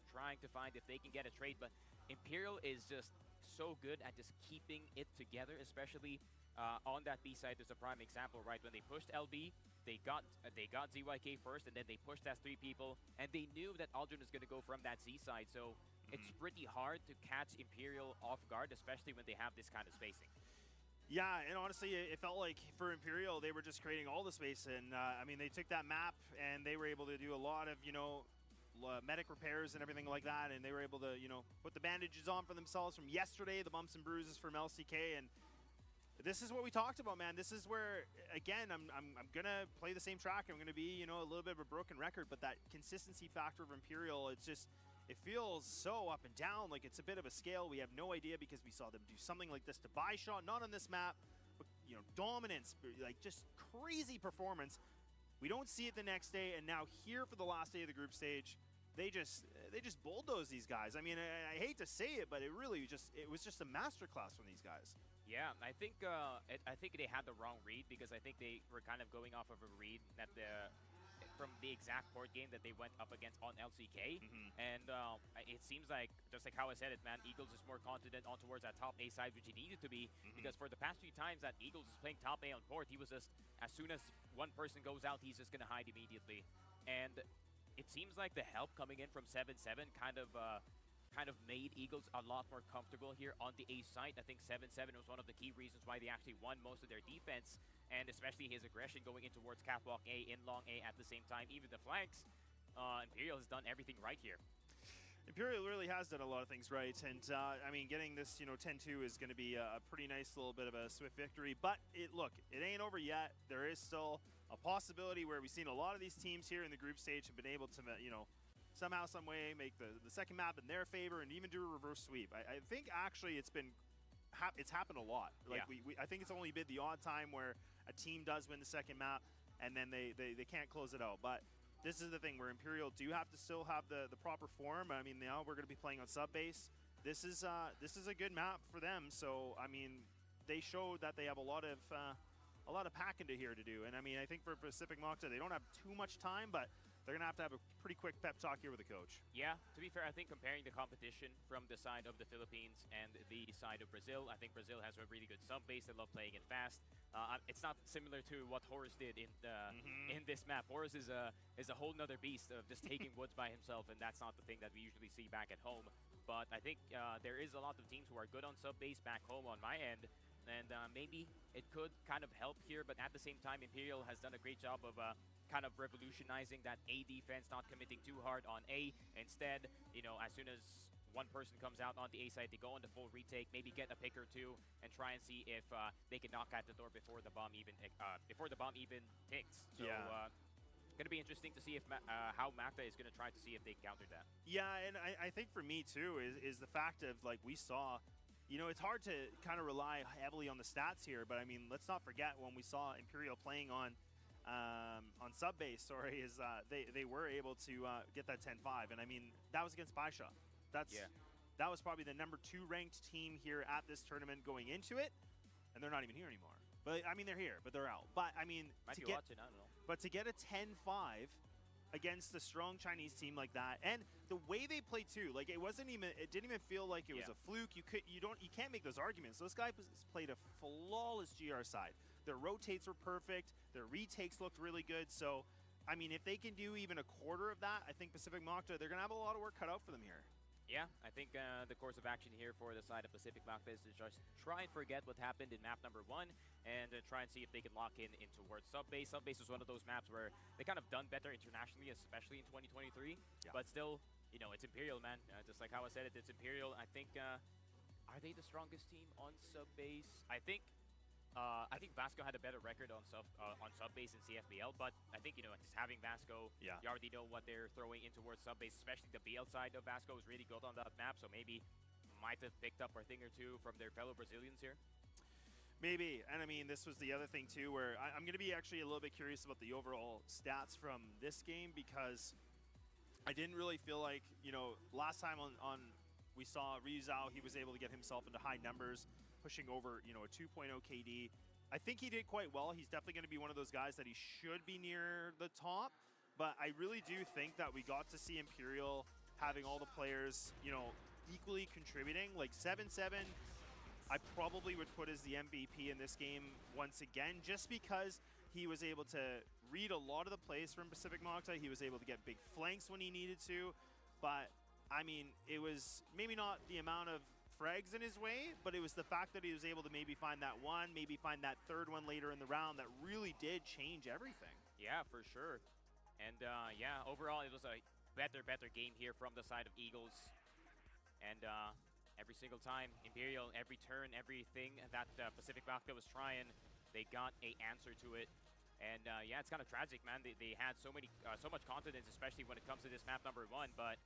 trying to find if they can get a trade. But Imperial is just so good at just keeping it together, especially on that B side. There's a prime example, right? When they pushed LB, they got ZYK first, and then they pushed as 3 people, and they knew that Aldrin was going to go from that Z side. So it's pretty hard to catch Imperial off guard, especially when they have this kind of spacing. Yeah, and honestly, it felt like for Imperial, they were just creating all the space. And I mean, they took that map and they were able to do a lot of, medic repairs and everything like that. And they were able to, put the bandages on for themselves from yesterday, the bumps and bruises from LCK. And this is what we talked about, man. This is where, again, I'm going to play the same track. I'm going to be, a little bit of a broken record. But that consistency factor of Imperial, it's just... it feels so up and down, like it's a bit of a scale. We have no idea because we saw them do something like this to Baisha, not on this map, but dominance, like just crazy performance. We don't see it the next day, and now here for the last day of the group stage, they just bulldoze these guys. I mean, I hate to say it, but it was just a masterclass from these guys. Yeah, I think they had the wrong read, because I think they were kind of going off of a read that from the exact port game that they went up against on LCK. And it seems like, just like how I said it, man, Eagles is more confident on towards that top A side, which he needed to be, because for the past few times that Eagles is playing top A on port, he was just, as soon as one person goes out, he's just going to hide immediately. And it seems like the help coming in from 7-7 kind of made Eagles a lot more comfortable here on the A side. I think 7-7 was one of the key reasons why they actually won most of their defense, and especially his aggression going in towards Catwalk A, in Long A at the same time. Even the flanks, Imperial has done everything right here. Imperial really has done a lot of things right, and I mean, getting this 10-2 is going to be a pretty nice little bit of a swift victory. But look, it ain't over yet. There is still a possibility where we've seen a lot of these teams here in the group stage have been able to somehow, some way make the second map in their favor and even do a reverse sweep. I think actually it's happened a lot. Like I think it's only been the odd time where a team does win the second map and then they can't close it out. But this is the thing where Imperial do have to still have the proper form. I mean, now we're going to be playing on sub base. This is a good map for them. So I mean, they showed that they have a lot of packing to here to do. And I mean, I think for Pacific Mocta, they don't have too much time, but they're going to have a pretty quick pep talk here with the coach. Yeah, to be fair, I think comparing the competition from the side of the Philippines and the side of Brazil, I think Brazil has a really good sub base. They love playing it fast. It's not similar to what Horus did in this map. Horus is a whole nother beast of just taking woods by himself, and that's not the thing that we usually see back at home. But I think there is a lot of teams who are good on sub base back home on my end, and maybe it could kind of help here. But at the same time, Imperial has done a great job of kind of revolutionizing that A defense, not committing too hard on A. Instead, as soon as one person comes out on the A side, they go on the full retake, maybe get a pick or two, and try and see if they can knock at the door before the bomb even ticks. So going to be interesting to see if how Macta is going to try to see if they counter that. Yeah, and I think for me too is the fact of, like, we saw, it's hard to kind of rely heavily on the stats here, but I mean, let's not forget when we saw Imperial playing on sub base, they were able to get that 10-5, and I mean, that was against Baisha. That was probably the number 2 ranked team here at this tournament going into it, and they're not even here anymore. But I mean, they're here, but they're out. But I mean, might be watching, I don't know. But to get a 10-5 against a strong Chinese team like that, and the way they played too, like it didn't even feel like it was a fluke. You can't make those arguments. Those guys played a flawless GR side. Their rotates were perfect. Their retakes looked really good. So, I mean, if they can do even a quarter of that, I think Pacific Mocta, they're going to have a lot of work cut out for them here. Yeah, I think the course of action here for the side of Pacific Magda is to just try and forget what happened in map number 1 and try and see if they can lock in towards Subbase. Subbase was one of those maps where they kind of done better internationally, especially in 2023. Yeah. But still, you know, it's Imperial, man. Just like how I said it, it's Imperial. I think, are they the strongest team on Subbase? I think Vasco had a better record on Subbase in CFBL, but I think, you know, just having Vasco, you already know what they're throwing in towards Subbase, especially the BL side of Vasco is really good on that map, so maybe might have picked up a thing or two from their fellow Brazilians here. Maybe, and I mean, this was the other thing too, where I'm going to be actually a little bit curious about the overall stats from this game, because I didn't really feel like, you know, last time on we saw Ryuzao, he was able to get himself into high numbers, pushing over, you know, a 2.0 KD. I think he did quite well. He's definitely going to be one of those guys that he should be near the top, but I really do think that we got to see Imperial having all the players, you know, equally contributing. Like 7-7, I probably would put as the MVP in this game once again, just because he was able to read a lot of the plays from Pacific Magda. He was able to get big flanks when he needed to, but I mean, it was maybe not the amount of frags in his way, but it was the fact that he was able to maybe find that one, maybe find that third one later in the round that really did change everything. Yeah, for sure. And yeah, overall it was a better game here from the side of Eagles. And every single time, Imperial, every turn, everything that Pacific Magda was trying, they got an answer to it. And yeah, it's kind of tragic, man. They had so much confidence, especially when it comes to this map number 1, but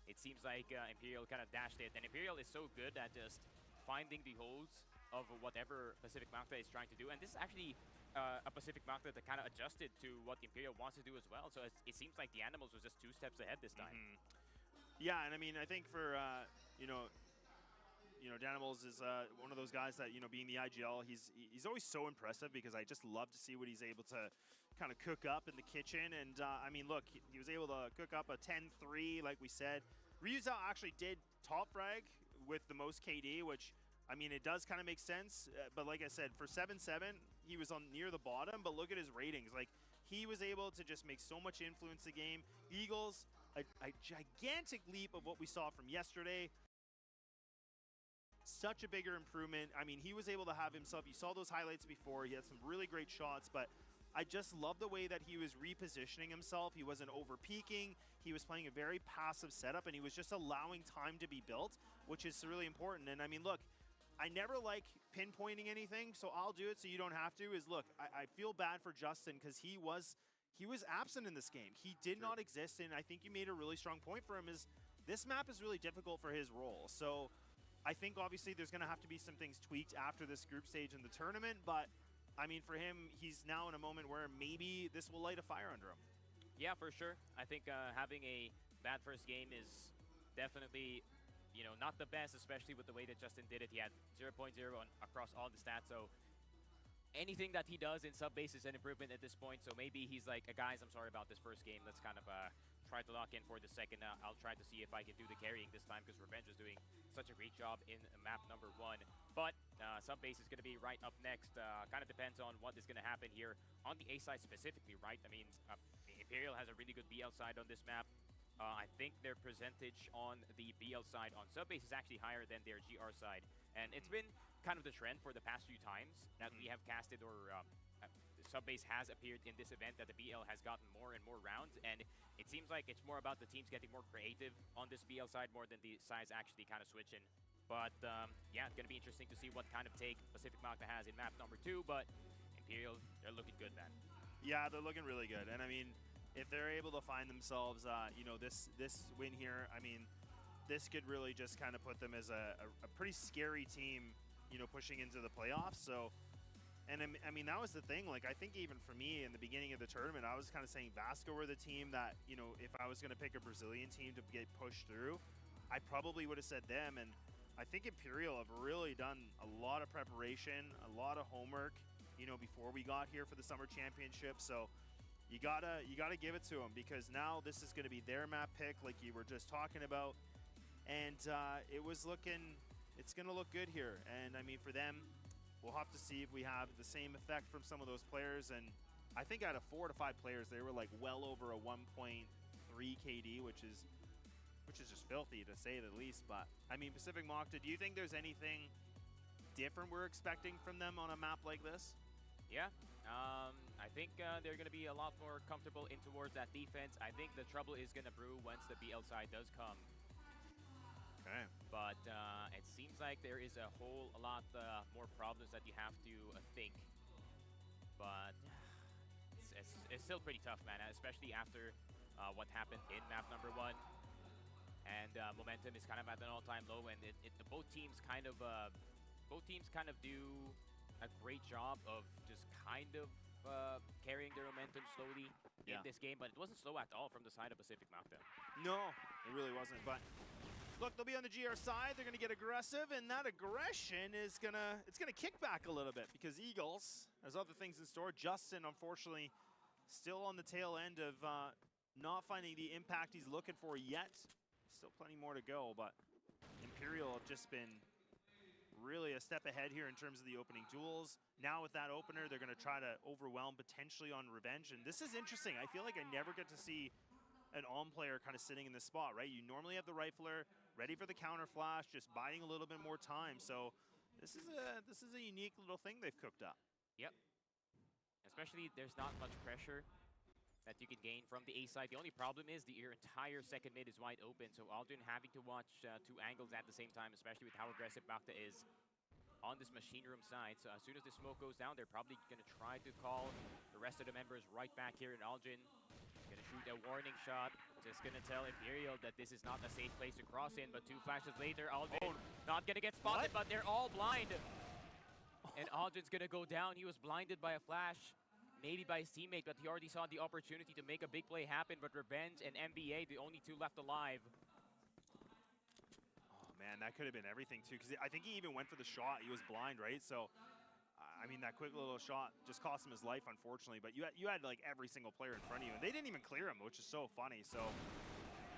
it seems like Imperial kind of dashed it. And Imperial is so good at just finding the holes of whatever Pacific Magda is trying to do. And this is actually a Pacific Magda that kind of adjusted to what Imperial wants to do as well. So it seems like the Animals was just 2 steps ahead this time. Yeah, and I mean, I think for, you know, Danimals is one of those guys that, you know, being the IGL, he's always so impressive, because I just love to see what he's able to kind of cook up in the kitchen. And I mean, look, he was able to cook up a 10-3, like we said. Ryuzao actually did top frag with the most KD, which, I mean, it does kind of make sense. But like I said, for 7-7, he was on near the bottom, but look at his ratings. Like, he was able to just make so much influence the game. Eagles, a gigantic leap of what we saw from yesterday. Such a bigger improvement. I mean, he was able to have himself, you saw those highlights before, he had some really great shots, but I just love the way that he was repositioning himself. He wasn't over peaking. He was playing a very passive setup, and he was just allowing time to be built, which is really important. And I mean, look, I never like pinpointing anything, so I'll do it so you don't have to, is look, I feel bad for Justin, because he was absent in this game. He did not exist, and I think you made a really strong point for him, is this map is really difficult for his role. So I think obviously there's going to have to be some things tweaked after this group stage in the tournament, but I mean, for him, he's now in a moment where maybe this will light a fire under him. Yeah, for sure. I think having a bad first game is definitely, you know, not the best, especially with the way that Justin did it. He had 0.0 across all the stats, so anything that he does in Subbase is an improvement at this point. So maybe he's like, guys, I'm sorry about this first game. Let's kind of try to lock in for the second. I'll try to see if I can do the carrying this time, because Revenge is doing such a great job in map number 1. But Subbase is going to be right up next. Kind of depends on what is going to happen here on the A side specifically, right? I mean, Imperial has a really good BL side on this map. I think their percentage on the BL side on Subbase is actually higher than their GR side. And it's been kind of the trend for the past few times that we have casted, or Subbase has appeared in this event, that the BL has gotten more and more rounds, and it seems like it's more about the teams getting more creative on this BL side more than the sides actually kind of switching. But yeah, it's going to be interesting to see what kind of take Pacific Magda has in map number 2, but Imperial, they're looking good, man. Yeah, they're looking really good, and I mean, if they're able to find themselves, you know, this win here, I mean, this could really just kind of put them as a pretty scary team, you know, pushing into the playoffs. So, and I mean, that was the thing. Like, I think even for me in the beginning of the tournament, I was kind of saying Vasco were the team that, you know, if I was going to pick a Brazilian team to get pushed through, I probably would have said them. And I think Imperial have really done a lot of preparation, a lot of homework, you know, before we got here for the Summer Championship. So you gotta give it to them, because now this is going to be their map pick, like you were just talking about. And it's going to look good here. And I mean, for them, we'll have to see if we have the same effect from some of those players. And I think out of 4 to 5 players, they were like well over a 1.3 KD, which is which is just filthy to say the least. But I mean, Pacific Mokta, do you think there's anything different we're expecting from them on a map like this? Yeah, I think they're going to be a lot more comfortable in towards that defense. I think the trouble is going to brew once the BL side does come. Okay. But it seems like there is a whole lot more problems that you have to think. But it's still pretty tough, man, especially after what happened in map number 1. And momentum is kind of at an all-time low, and both teams kind of do a great job of just kind of carrying their momentum slowly in this game, but it wasn't slow at all from the side of Pacific Mokta. No, it really wasn't. But look, they'll be on the GR side. They're gonna get aggressive, and that aggression is gonna kick back a little bit because Eagles has other things in store. Justin, unfortunately, still on the tail end of not finding the impact he's looking for yet. Still plenty more to go, but Imperial have just been really a step ahead here in terms of the opening duels. Now with that opener, they're going to try to overwhelm potentially on Revenge. And this is interesting. I feel like I never get to see an on player kind of sitting in this spot, right? You normally have the rifler ready for the counter flash, just biding a little bit more time. So this is a unique little thing they've cooked up. Yep. Especially there's not much pressure that you can gain from the A side. The only problem is your entire second mid is wide open, so Aldrin having to watch 2 angles at the same time, especially with how aggressive Mokta is on this machine room side. So as soon as the smoke goes down, they're probably going to try to call the rest of the members right back here, and Aldrin going to shoot a warning shot, just going to tell Imperial that this is not a safe place to cross in, but 2 flashes later, Aldrin not going to get spotted, but they're all blind. And Aldrin's going to go down. He was blinded by a flash, maybe by his teammate, but he already saw the opportunity to make a big play happen. But Revenge and NBA, the only 2 left alive. Oh man, that could have been everything too, because I think he even went for the shot. He was blind, right? So, I mean, that quick little shot just cost him his life, unfortunately. But you had like every single player in front of you, and they didn't even clear him, which is so funny. So,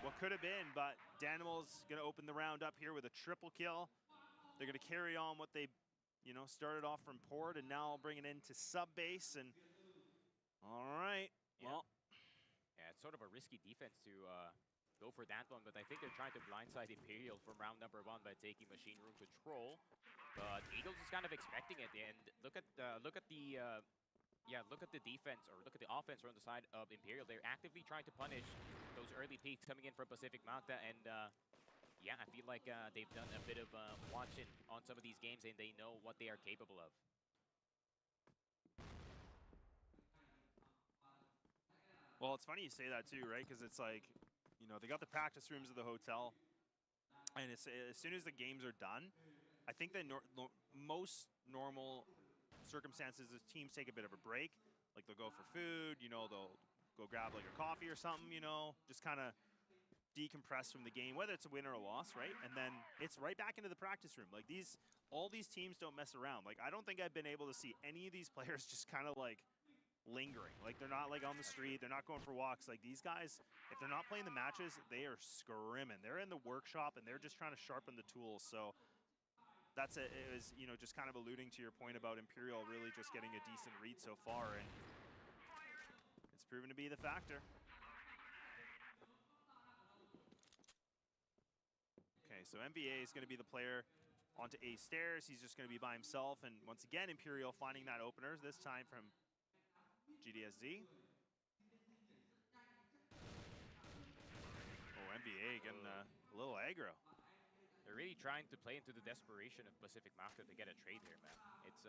what could have been? But Danimal's gonna open the round up here with a triple kill. They're gonna carry on what they, started off from port, and now bring it into sub base and. All right. Yeah. Well, yeah, it's sort of a risky defense to go for that one, but I think they're trying to blindside Imperial from round number 1 by taking machine room control. But Eagles is kind of expecting it, and look at the defense, or look at the offense on the side of Imperial. They're actively trying to punish those early peaks coming in from Pacific Mokta, and yeah, I feel like they've done a bit of watching on some of these games, and they know what they are capable of. Well, it's funny you say that too, right? Because it's like, they got the practice rooms of the hotel, and as soon as the games are done, I think that most normal circumstances, the teams take a bit of a break. Like they'll go for food, they'll go grab like a coffee or something, just kind of decompress from the game, whether it's a win or a loss, right? And then it's right back into the practice room. Like all these teams don't mess around. Like I don't think I've been able to see any of these players just kind of like lingering. Like they're not like on the street, they're not going for walks. Like these guys, if they're not playing the matches, they are scrimming. They're in the workshop and they're just trying to sharpen the tools. So that's it. It was, just kind of alluding to your point about Imperial really just getting a decent read so far, and it's proven to be the factor. Okay, so NBA is going to be the player onto A stairs. He's just going to be by himself, and once again, Imperial finding that opener, this time from GDSZ. Oh, NBA getting a little aggro. They're really trying to play into the desperation of Pacific Mokta to get a trade here, man. It's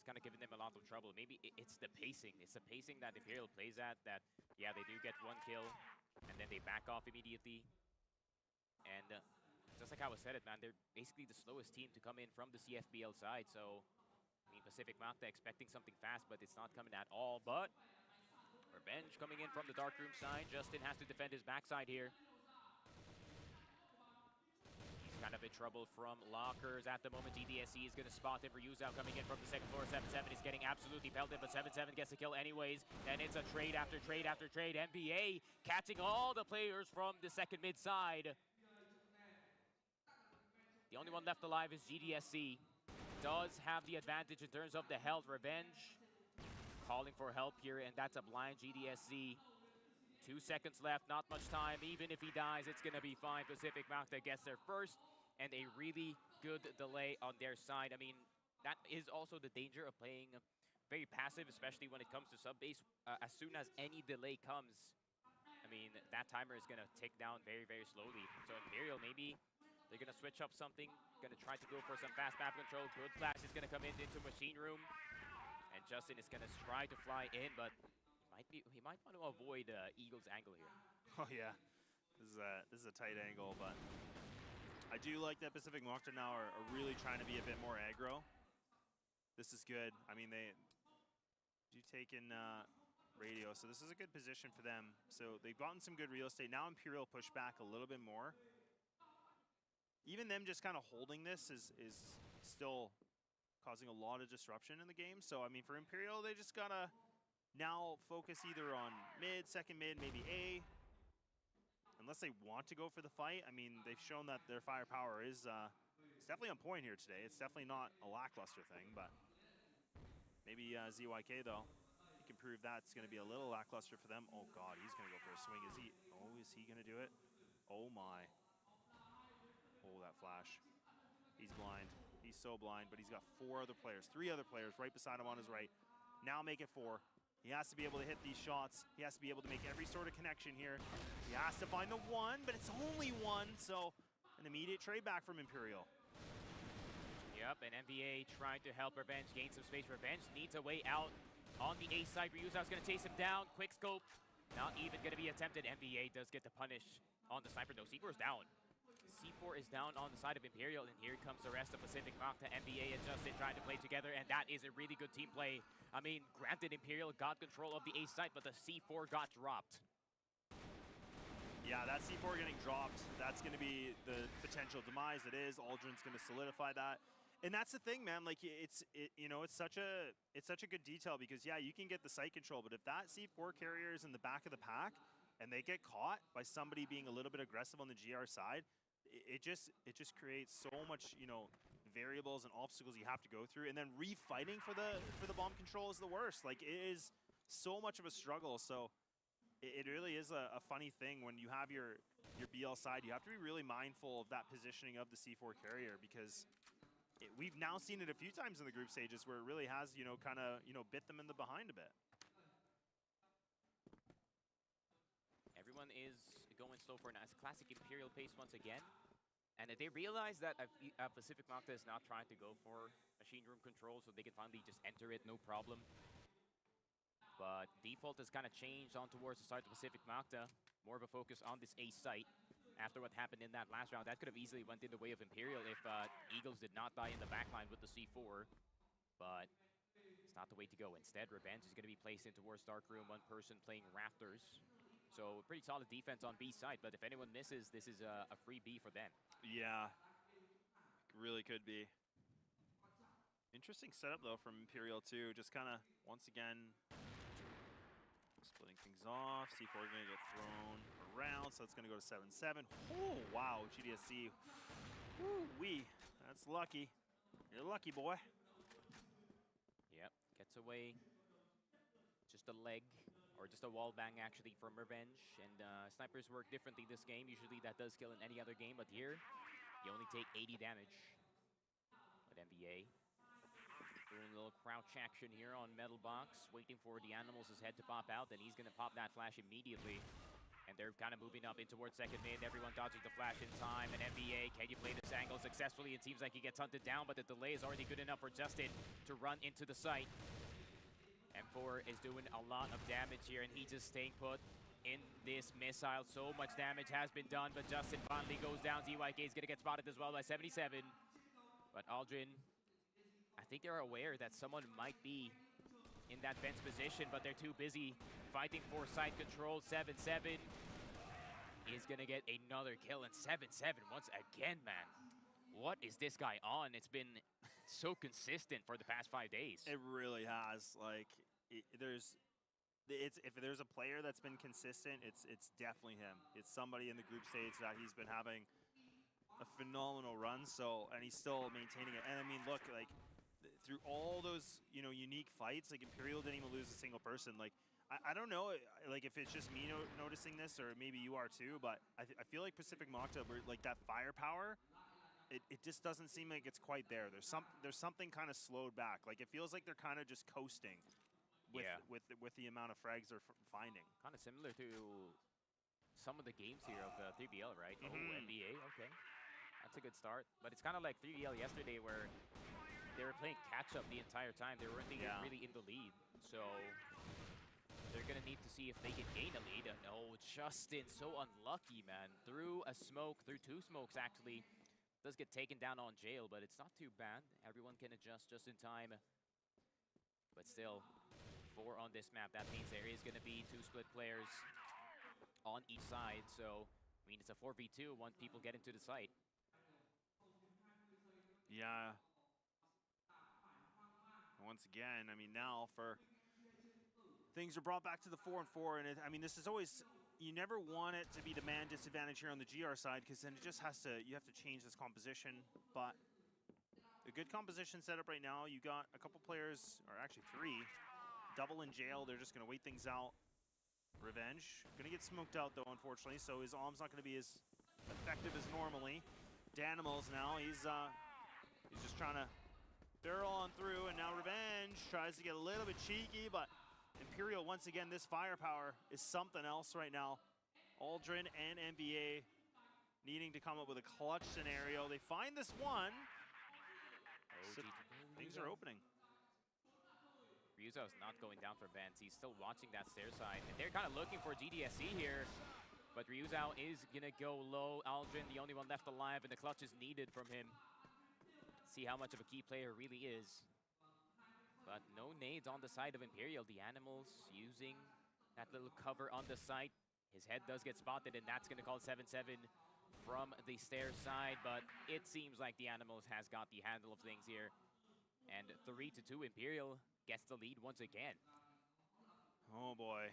kind of giving them a lot of trouble. Maybe it's the pacing. It's the pacing that Imperial plays at that, yeah, they do get 1 kill, and then they back off immediately. And just like how I said it, man, they're basically the slowest team to come in from the CFBL side, so I mean, Pacific Mokta expecting something fast, but it's not coming at all. But Revenge coming in from the dark room side. Justin has to defend his backside here. He's kind of in trouble from lockers at the moment. GDSC is going to spot him for Yuzao coming in from the second floor. 7-7 is getting absolutely pelted, but 7-7 gets the kill anyways. And it's a trade after trade after trade. NBA catching all the players from the second mid side. The only one left alive is GDSC. Does have the advantage in terms of the health. Revenge calling for help here, and that's a blind GDSC. 2 seconds left, not much time. Even if he dies, it's going to be fine. Pacific Magta gets there first, and a really good delay on their side. I mean, that is also the danger of playing very passive, especially when it comes to sub-base. As soon as any delay comes, I mean, that timer is going to tick down very, very slowly. So Imperial, maybe they're going to switch up something, going to try to go for some fast map control. Good flash is going to come into Machine Room. And Justin is going to try to fly in, but he might want to avoid Eagle's angle here. Oh yeah, this is a tight angle, but I do like that Pacific Magta now are really trying to be a bit more aggro. This is good. I mean, they do take in radio, so this is a good position for them. So they've gotten some good real estate. Now Imperial push back a little bit more. Even them just kind of holding this is still causing a lot of disruption in the game. So, I mean, for Imperial, they just gotta now focus either on mid, second mid, maybe A. Unless they want to go for the fight. I mean, they've shown that their firepower is it's definitely on point here today. It's definitely not a lackluster thing, but maybe ZYK, though, he can prove that it's going to be a little lackluster for them. Oh, God, he's going to go for a swing. Is he going to do it? Oh, my. Oh, that flash. He's blind. He's so blind, but he's got 3 other players right beside him on his right. Now make it 4. He has to be able to hit these shots. He has to be able to make every sort of connection here. He has to find the 1, but it's only 1, so an immediate trade back from Imperial. Yep, and MVA trying to help Revenge gain some space. Revenge needs a way out on the A side. Ryuza's going to chase him down. Quick scope, not even going to be attempted. MVA does get the punish on the sniper, though. C4 is down. C4 is down on the side of Imperial, and here comes the rest of Pacific Magta. MVA and Justin trying to play together, and that is a really good team play. I mean, granted, Imperial got control of the A site, but the C4 got dropped. Yeah, that C4 getting dropped, that's going to be the potential demise it is. Aldrin's going to solidify that. And that's the thing, man. Like, it's such a good detail because, yeah, you can get the site control, but if that C4 carrier is in the back of the pack and they get caught by somebody being a little bit aggressive on the GR side, it just creates so much, variables and obstacles you have to go through, and then refighting for the bomb control is the worst. Like, it is so much of a struggle. So it really is a funny thing when you have your BL side. You have to be really mindful of that positioning of the C4 carrier because we've now seen it a few times in the group stages where it really has kind of bit them in the behind a bit. Everyone is going slow for a nice classic Imperial pace once again. And they realize that Pacific Magta is not trying to go for machine room control, so they can finally just enter it, no problem. But default has kind of changed on towards the side of Pacific Magta. More of a focus on this A site. After what happened in that last round, that could have easily went in the way of Imperial if Eagles did not die in the backline with the C4. But it's not the way to go. Instead, Revenge is going to be placed in towards Darkroom, one person playing Rafters. So pretty solid defense on B side, but if anyone misses, this is a free B for them. Yeah, really could be. Interesting setup, though, from Imperial, too. Just kind of, once again, splitting things off. C4 going to get thrown around, so it's going to go to 7-7. Oh, wow, GDSC. Woo-wee. That's lucky. You're lucky, boy. Yep, gets away. Just a leg, or just a wall bang, actually, from Revenge. And snipers work differently this game. Usually that does kill in any other game, but here, you only take 80 damage. But MVA doing a little crouch action here on Metal Box, waiting for the Animals' head to pop out, then he's going to pop that flash immediately. And they're kind of moving up in towards second mid. Everyone dodging the flash in time. And MVA, can you play this angle successfully? It seems like he gets hunted down, but the delay is already good enough for Justin to run into the site. M4 is doing a lot of damage here, and he's just staying put in this missile. So much damage has been done, but Justin finally goes down. ZYK is going to get spotted as well by 77. But Aldrin, I think they're aware that someone might be in that fence position, but they're too busy fighting for side control. 7-7 is going to get another kill, and 7-7 once again, man. What is this guy on? It's been so consistent for the past 5 days. It really has. Like, if there's a player that's been consistent, it's definitely him. It's somebody in the group stage that he's been having a phenomenal run. So, and he's still maintaining it. And I mean, look, like through all those unique fights, like Imperial didn't even lose a single person. Like, I don't know, like if it's just me noticing this, or maybe you are too, but I feel like Pacific Mokta, like that firepower, it just doesn't seem like it's quite there. There's something kind of slowed back. Like it feels like they're kind of just coasting with the amount of frags they're finding. Kind of similar to some of the games here of 3BL, right? Oh, NBA, okay. That's a good start. But it's kind of like 3BL yesterday where they were playing catch-up the entire time. They weren't really in the lead. So they're going to need to see if they can gain a lead. Oh, Justin, so unlucky, man. Through a smoke, through two smokes, actually. Does get taken down on jail, but it's not too bad. Everyone can adjust just in time. But still, 4 on this map. That means there is going to be 2 split players on each side. So, I mean, it's a 4v2 once people get into the site. Yeah. Once again, I mean, now things are brought back to the 4-on-4, and I mean, this is always, you never want it to be the man disadvantage here on the GR side, because then it just you have to change this composition. But a good composition setup right now. You got a couple players, or actually 3, double in jail. They're just going to wait things out. Revenge going to get smoked out though, unfortunately, so his alm's not going to be as effective as normally. Danimals now, he's just trying to barrel on through, and now Revenge tries to get a little bit cheeky, but Imperial, once again, this firepower is something else right now. Aldrin and NBA needing to come up with a clutch scenario. They find this one. So things are opening. Ryuzo's not going down for Vance. He's still watching that stair side. And they're kind of looking for GDSC here. But Ryuzo is going to go low. Aldrin, the only one left alive, and the clutch is needed from him. See how much of a key player really is. But no nades on the side of Imperial. The Animals using that little cover on the site. His head does get spotted, and that's going to call 7-7 from the stair side. But it seems like the Animals has got the handle of things here. And 3-2, Imperial gets the lead once again. Oh boy.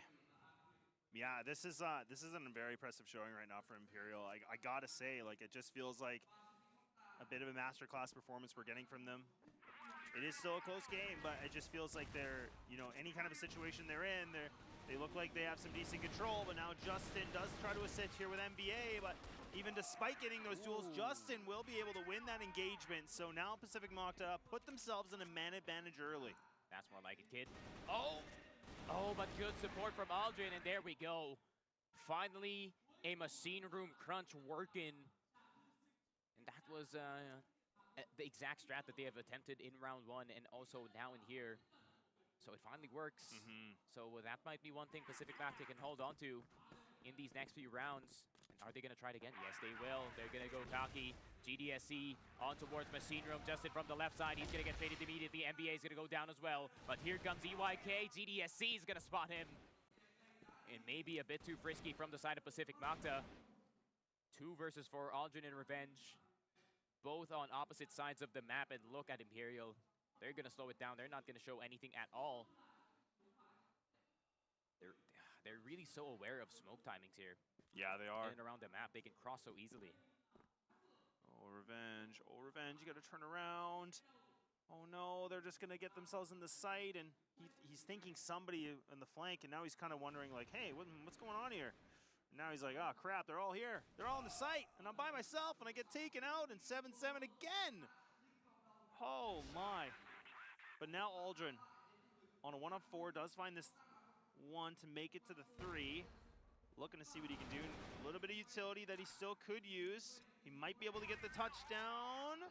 Yeah, this is a very impressive showing right now for Imperial. I gotta say, like, it just feels like a bit of a masterclass performance we're getting from them. It is still a close game, but it just feels like they're, you know, any kind of a situation they're in, they look like they have some decent control. But now Justin does try to assist here with NBA, but even despite getting those duels, Justin will be able to win that engagement. So now Pacific Mokta put themselves in a man advantage early. That's more like it, kid. Oh, but good support from Aldrin, and there we go. Finally, a machine room crunch working. And that was the exact strat that they have attempted in round 1 and also now in here. So it finally works. So that might be one thing Pacific Mokta can hold on to in these next few rounds. And are they going to try it again? Yes, they will. They're going to go cocky. GDSC on towards Machine Room. Justin from the left side. He's going to get faded immediately. NBA is going to go down as well. But here comes EYK. GDSC is going to spot him. And maybe a bit too frisky from the side of Pacific Mokta. 2 versus 4, Aldrin and Revenge. Both on opposite sides of the map, and look at Imperial. They're going to slow it down. They're not going to show anything at all. They're really so aware of smoke timings here. Yeah, they are. And around the map, they can cross so easily. Oh, Revenge. Oh, Revenge, you got to turn around. Oh no, they're just going to get themselves in the site, and he's thinking somebody in the flank, and now he's kind of wondering like, hey, what's going on here? Now he's like, oh crap, they're all here. They're all in the site, and I'm by myself, and I get taken out, and 7-7 again. Oh my. But now Aldrin, on a 1-on-4, does find this one to make it to the 3. Looking to see what he can do. A little bit of utility that he still could use. He might be able to get the touchdown.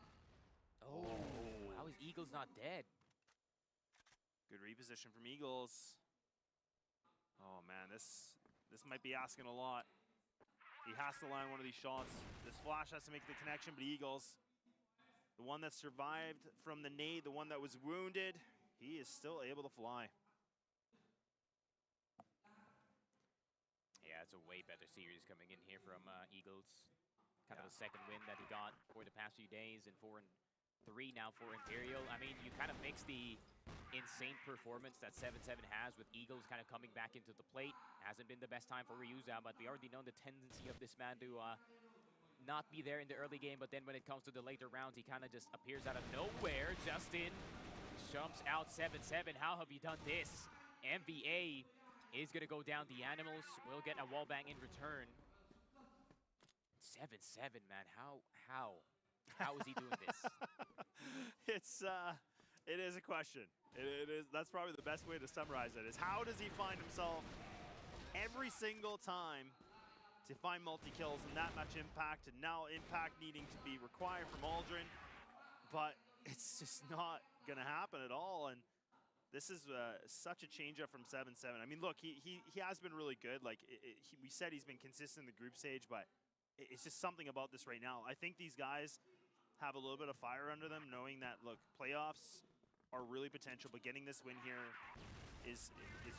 Oh, how is Eagles not dead? Good reposition from Eagles. Oh man, this might be asking a lot. He has to land one of these shots. This flash has to make the connection, but Eagles, the one that survived from the nade, the one that was wounded, he is still able to fly. Yeah, it's a way better series coming in here from Eagles. Kind of a second win that he got for the past few days, and 4-3 now for Imperial. I mean, you kind of mix the insane performance that 7-7 has with Eagles kind of coming back into the plate. Hasn't been the best time for Ryuzo, but we already know the tendency of this man to not be there in the early game, but then when it comes to the later rounds, he kind of just appears out of nowhere. Justin jumps out 7-7. How have you done this? MVA is going to go down. The Animals will get a wall bang in return. 7-7, man. How is he doing this? It is a question. It is. That's probably the best way to summarize it. Is how does he find himself every single time to find multi-kills and that much impact, and now impact needing to be required from Aldrin, but it's just not going to happen at all. And this is such a change-up from 7-7. I mean, look, he has been really good. Like, we said he's been consistent in the group stage, but it's just something about this right now. I think these guys have a little bit of fire under them, knowing that, look, playoffs are really potential, but getting this win here is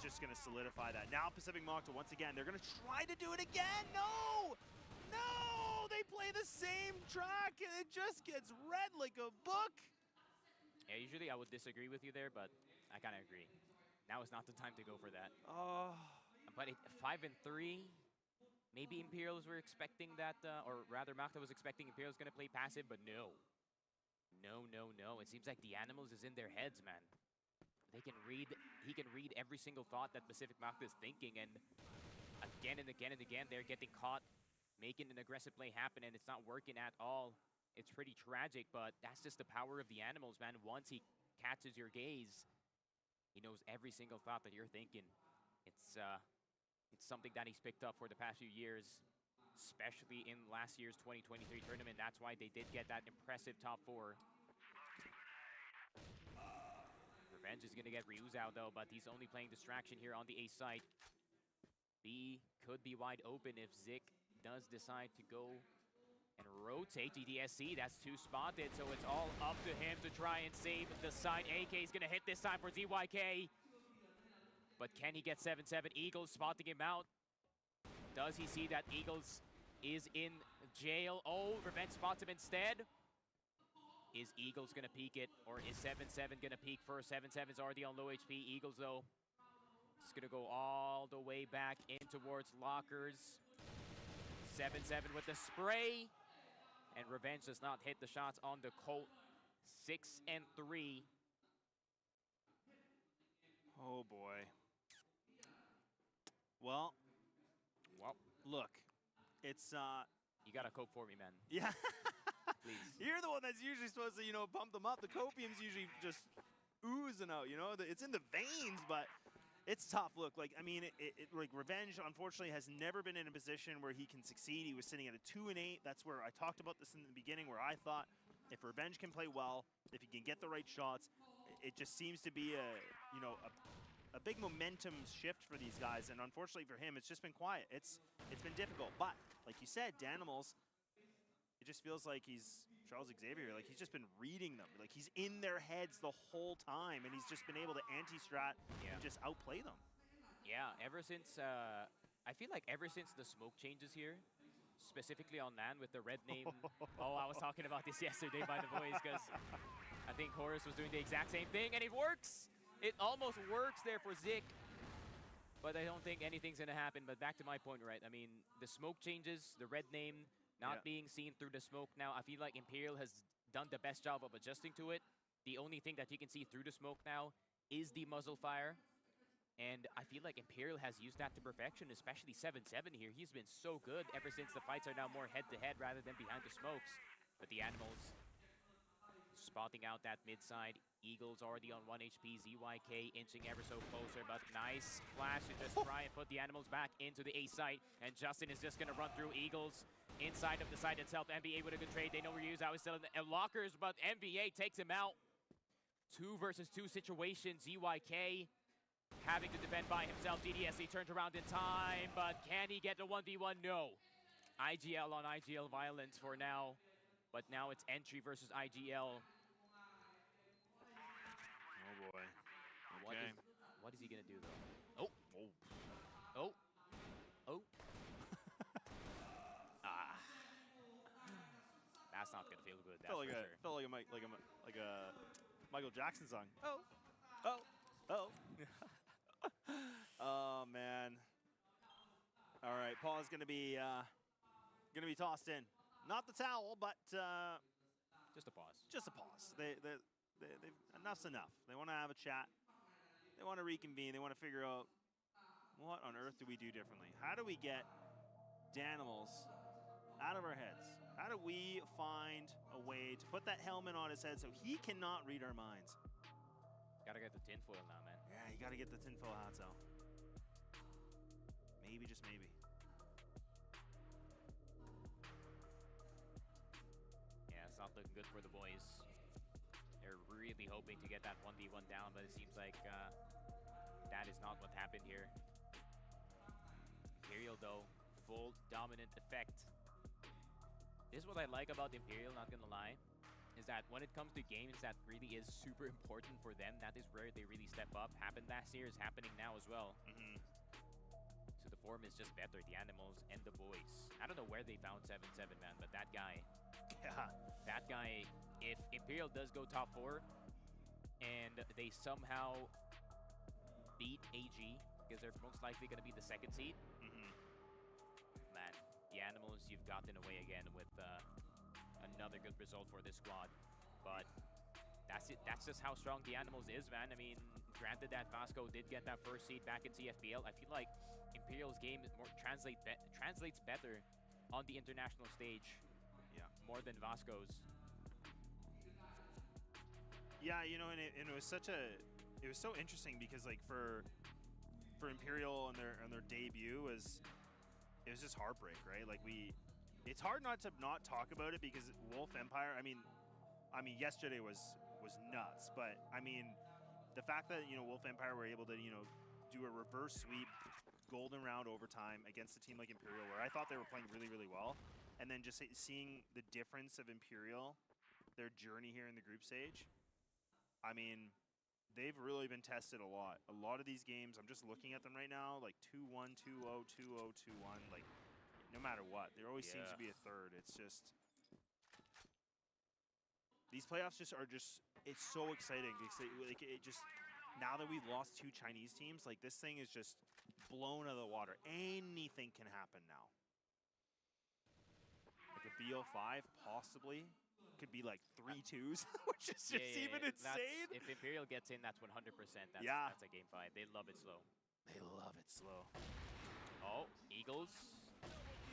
just going to solidify that. Now Pacific Mokta, once again, they're going to try to do it again. No! No! They play the same track, and it just gets read like a book. Yeah, usually I would disagree with you there, but I kind of agree. Now is not the time to go for that. Oh. But 5-3, maybe Imperials were expecting that, or rather Mokta was expecting Imperials going to play passive, but no. No. It seems like the Animals is in their heads, man. He can read every single thought that Pacific Mokta is thinking, and again and again and again, they're getting caught making an aggressive play happen, and it's not working at all. It's pretty tragic, but that's just the power of the Animals, man. Once he catches your gaze, he knows every single thought that you're thinking. It's something that he's picked up for the past few years, especially in last year's 2023 tournament. That's why they did get that impressive top 4. Revenge is going to get Ryu's out, though, but he's only playing distraction here on the A side. B could be wide open if Zik does decide to go and rotate DDSC. That's 2 spotted, so it's all up to him to try and save the side. AK is going to hit this time for ZYK. But can he get 7-7? Eagles spotting him out. Does he see that Eagles is in jail? Oh, Revenge spots him instead. Is Eagles going to peek it, or is 7-7 going to peek first? 7-7's already on low HP. Eagles, though, just going to go all the way back in towards lockers. 7-7 with the spray. And Revenge does not hit the shots on the Colt. 6-3. Oh, boy. Well, look, it's you got a Coke for me, man. Yeah. Please. You're the one that's usually supposed to, pump them up. The copium's usually just oozing out, It's in the veins, but it's tough. Look, like, I mean, like, Revenge, unfortunately, has never been in a position where he can succeed. He was sitting at a 2-8. That's where I talked about this in the beginning, where I thought if Revenge can play well, if he can get the right shots, it just seems to be a big momentum shift for these guys. And unfortunately for him, it's just been quiet. It's been difficult. But like you said, Danimals, it just feels like he's Charles Xavier. Like, he's just been reading them. Like, he's in their heads the whole time, and he's just been able to anti-strat and just outplay them. Yeah, ever since, I feel like ever since the smoke changes here, specifically on LAN with the red name. Oh, I was talking about this yesterday by the voice, because I think Horus was doing the exact same thing, and it works. It almost works there for Zik. But I don't think anything's going to happen. But back to my point, right? I mean, the smoke changes, the red name not being seen through the smoke now. I feel like Imperial has done the best job of adjusting to it. The only thing that you can see through the smoke now is the muzzle fire. And I feel like Imperial has used that to perfection, especially 7-7 here. He's been so good ever since the fights are now more head-to-head rather than behind the smokes. But the Animals spotting out that mid-side. Eagles already on 1 HP. ZYK inching ever so closer, but nice flash to just try and put the Animals back into the A site. And Justin is just going to run through Eagles inside of the site itself. NBA with a good trade. They know Ryu's out still in the lockers, but NBA takes him out. 2 versus 2 situation. ZYK having to defend by himself. DDSC turns around in time, but can he get the 1v1? No. IGL on IGL violence for now, but now it's entry versus IGL. Oh boy. Okay. What is he gonna do though? Oh. That's not gonna feel good. That's Felt like sure. a Michael Jackson song. Oh. Oh man. All right, Paul's gonna be tossed in. Not the towel, but just a pause. Just a pause. They enough's enough. They want to have a chat. They want to reconvene. They want to figure out What on earth do we do differently? How do we get Danimals out of our heads? How do we find a way to put that helmet on his head so he cannot read our minds? Gotta get the tinfoil now, man. Yeah, you gotta get the tinfoil hats out. Maybe, just maybe. Yeah, it's not looking good for the boys. They're really hoping to get that 1v1 down, but it seems like that is not what happened here. Imperial, though, full dominant effect. This is what I like about Imperial, not gonna lie, is that when it comes to games that really is super important for them, that is where they really step up. Happened last year, is happening now as well. So the form is just better, the Animals and the boys. I don't know where they found 7-7, man, but that guy, if Imperial does go top 4, and they somehow beat AG, because they're most likely going to be the 2nd seed, man, the Animals, you've gotten away again with another good result for this squad. But that's it. That's just how strong the Animals is, man. I mean, granted that Vasco did get that 1st seed back in CFBL, I feel like Imperial's game is translates better on the international stage, more than Vasco's. Yeah, you know, and it was such a, it was so interesting because like for Imperial and their debut it was just heartbreak, right? Like it's hard not to not talk about it because Wolf Empire, I mean yesterday was nuts, but I mean the fact that, you know, Wolf Empire were able to, you know, do a reverse sweep golden round overtime against a team like Imperial, where I thought they were playing really, really well, and then just seeing the difference of Imperial, their journey here in the group stage. I mean, they've really been tested a lot. A lot of these games, I'm just looking at them right now, like 2-1, 2-0, 2-0, 2-1, like no matter what, there always seems to be a third. It's just, these playoffs just are just, it's so exciting because it just, now that we've lost 2 Chinese teams, like this thing is just blown out of the water. Anything can happen now. Like a BO5 possibly could be like 3-2s, which is just even insane. If Imperial gets in, that's 100%. That's a game 5. They love it slow. They love it slow. Oh, Eagles.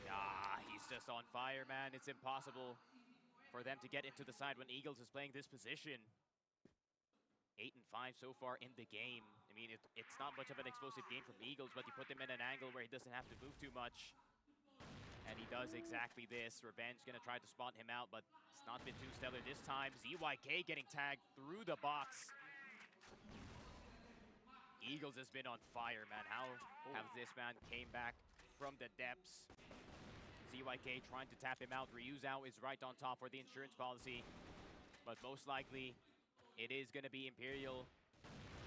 Ah, he's just on fire, man. It's impossible for them to get into the side when Eagles is playing this position. 8-5 so far in the game. I mean, it's not much of an explosive game from Eagles, but you put him in an angle where he doesn't have to move too much. And he does exactly this. Revenge gonna try to spot him out, but it's not been too stellar this time. ZYK getting tagged through the box. Eagles has been on fire, man. How have this man came back from the depths? ZYK trying to tap him out. Ryuzao is right on top for the insurance policy, but most likely it is gonna be Imperial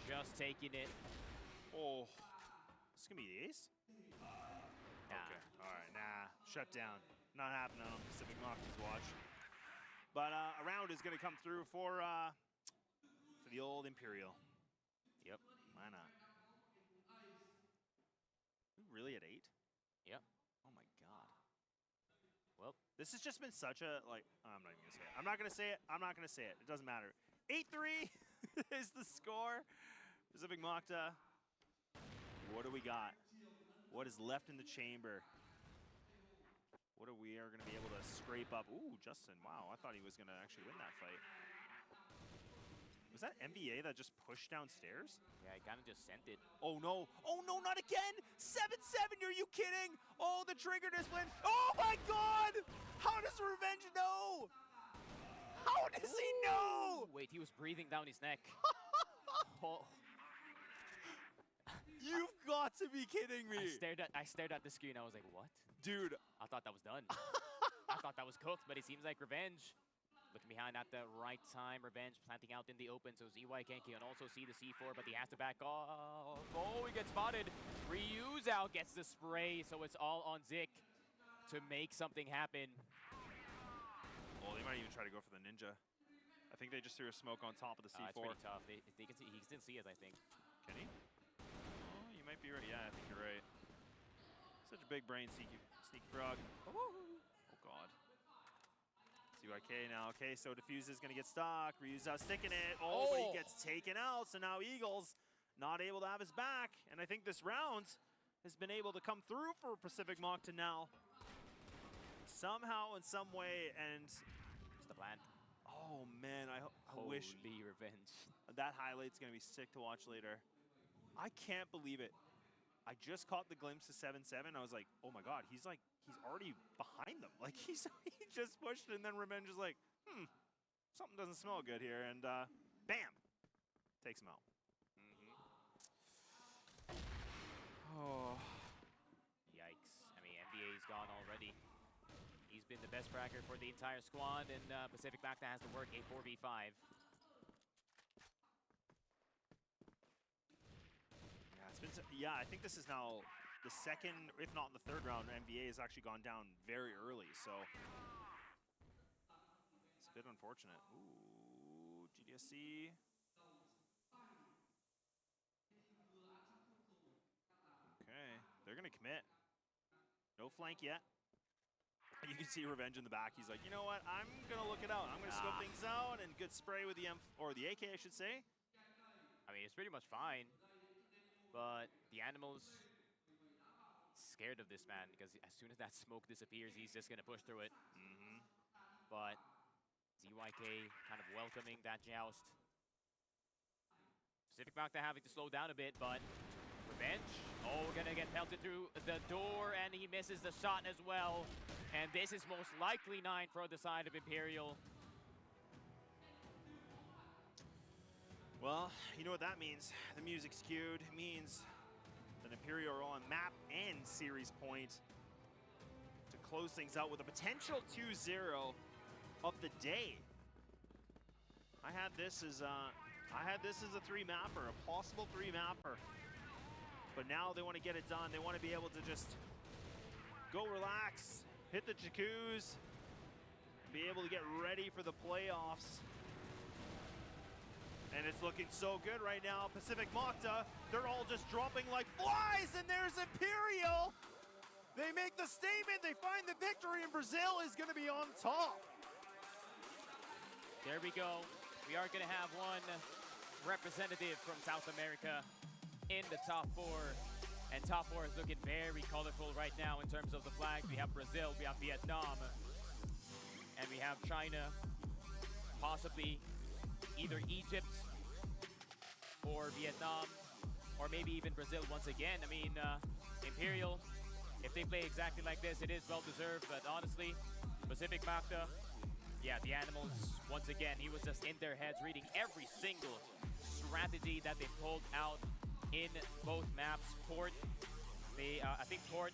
just taking it. Oh, this is gonna be the ace? Okay, all right, nah, shut down. Not happening on Pacific Mockery's watch. But a round is gonna come through for the old Imperial. Yep. Why not? Really at 8? Yep. Oh my god. Well, this has just been such a, like, I'm not even gonna say it. I'm not gonna say it. I'm not gonna say it. It doesn't matter. 8-3 is the score. Pacific Mokta. What do we got? What is left in the chamber? What are we going to be able to scrape up? Ooh, Justin. Wow, I thought he was going to actually win that fight. Was that MVA that just pushed downstairs? Yeah, he kind of just sent it. Oh no. Oh no, not again. 7-7. Are you kidding? Oh, the trigger discipline. Oh my god. How does Revenge know? How does he know? Wait, he was breathing down his neck. Oh. You've got to be kidding me. I stared at the screen. I was like, what? Dude. I thought that was done. I thought that was cooked, but it seems like Revenge. Looking behind at the right time. Revenge planting out in the open, so ZYK can also see the C4, but he has to back off. Oh, he gets spotted. Ryuzao gets the spray, so it's all on Zik to make something happen. Oh, they might even try to go for the ninja. I think they just threw a smoke on top of the C4. It's pretty tough. They can see, he can see it, I think. Can he? Oh, you might be right. Yeah, I think you're right. Such a big brain, sneaky frog. Oh god. ZYK now. Okay, so Diffuse is going to get stuck. Ryuzao sticking it. Oh, but he gets taken out. So now Eagles not able to have his back. And I think this round has been able to come through for Pacific Mokta now. Somehow, in some way, and... It's the plan. Oh, man, I wish... Holy revenge. That highlight's going to be sick to watch later. I can't believe it. I just caught the glimpse of 7-7. I was like, oh my god, he's already behind them. Like, he just pushed, and then Revenge is like, something doesn't smell good here, and bam! Takes him out. Oh. Yikes. I mean, MBA's gone already. He's been the best fracker for the entire squad, and Pacific Mokta has to work a 4v5. Yeah, I think this is now the second, if not the third round. NBA has actually gone down very early, so it's a bit unfortunate. Ooh, GDSC. Okay, they're gonna commit. No flank yet. You can see Revenge in the back. He's like, you know what? I'm gonna look it out. I'm gonna scope things out, and good spray with the the AK, I should say. I mean, it's pretty much fine. But the animal's scared of this man because as soon as that smoke disappears, he's just going to push through it. But ZYK kind of welcoming that joust. Pacific Mokta having to slow down a bit, but Revenge, going to get pelted through the door, and he misses the shot as well. And this is most likely 9 for the side of Imperial. Well, you know what that means. The music's cued. It means that Imperial are on map and series point to close things out with a potential 2-0 of the day. I had this as a 3-mapper, a possible 3-mapper. But now they want to get it done. They want to be able to just go relax, hit the jacuzzi, be able to get ready for the playoffs. And it's looking so good right now. Pacific Mokta, they're all just dropping like flies, and there's Imperial. They make the statement, they find the victory, and Brazil is going to be on top. There we go. We are going to have one representative from South America in the top 4. And top 4 is looking very colorful right now in terms of the flags. We have Brazil, we have Vietnam, and we have China, possibly either Egypt or Vietnam, or maybe even Brazil once again. I mean, Imperial, if they play exactly like this, it is well-deserved, but honestly, Pacific Mokta, yeah, the animals, once again, he was just in their heads reading every single strategy that they pulled out in both maps. Port, I think Port,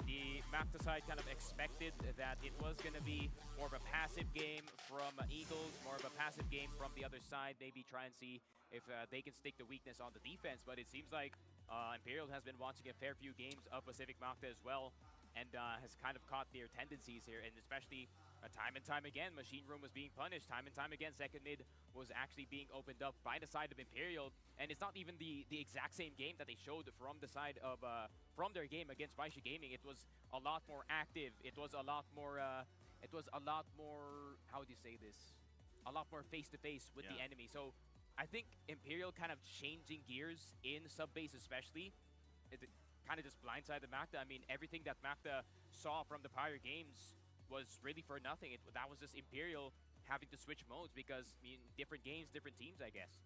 the Mokta side kind of expected that it was going to be more of a passive game from Eagles, more of a passive game from the other side, maybe try and see if they can stick the weakness on the defense. But it seems like Imperial has been watching a fair few games of Pacific Mokta as well, and has kind of caught their tendencies here, and especially time and time again, Machine Room was being punished. Time and time again, second mid was actually being opened up by the side of Imperial. And it's not even the exact same game that they showed from the side of, from their game against Baisha Gaming. It was a lot more active. It was a lot more, how would you say this? A lot more face-to-face with the enemy. So I think Imperial kind of changing gears in sub-base especially, it kind of just blindsided Mokta. I mean, everything that Mokta saw from the prior games was really for nothing. That was just Imperial having to switch modes because, I mean, different games, different teams, I guess.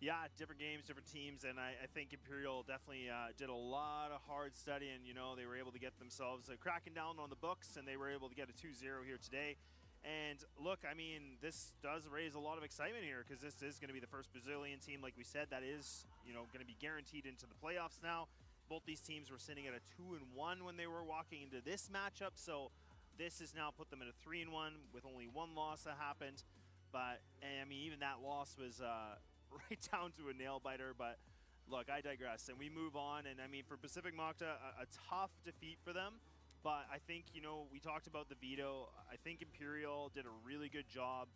Yeah, different games, different teams, and I think Imperial definitely did a lot of hard studying. You know, they were able to get themselves cracking down on the books, and they were able to get a 2-0 here today. And look, I mean, this does raise a lot of excitement here because this is going to be the first Brazilian team, like we said, that is, you know, going to be guaranteed into the playoffs now. Both these teams were sitting at a 2-1 when they were walking into this matchup, so this has now put them at a 3-1 with only one loss that happened. But, I mean, even that loss was right down to a nail-biter. But, look, I digress. And we move on. And, I mean, for Pacific Mokta, a tough defeat for them. But I think, you know, we talked about the veto. I think Imperial did a really good job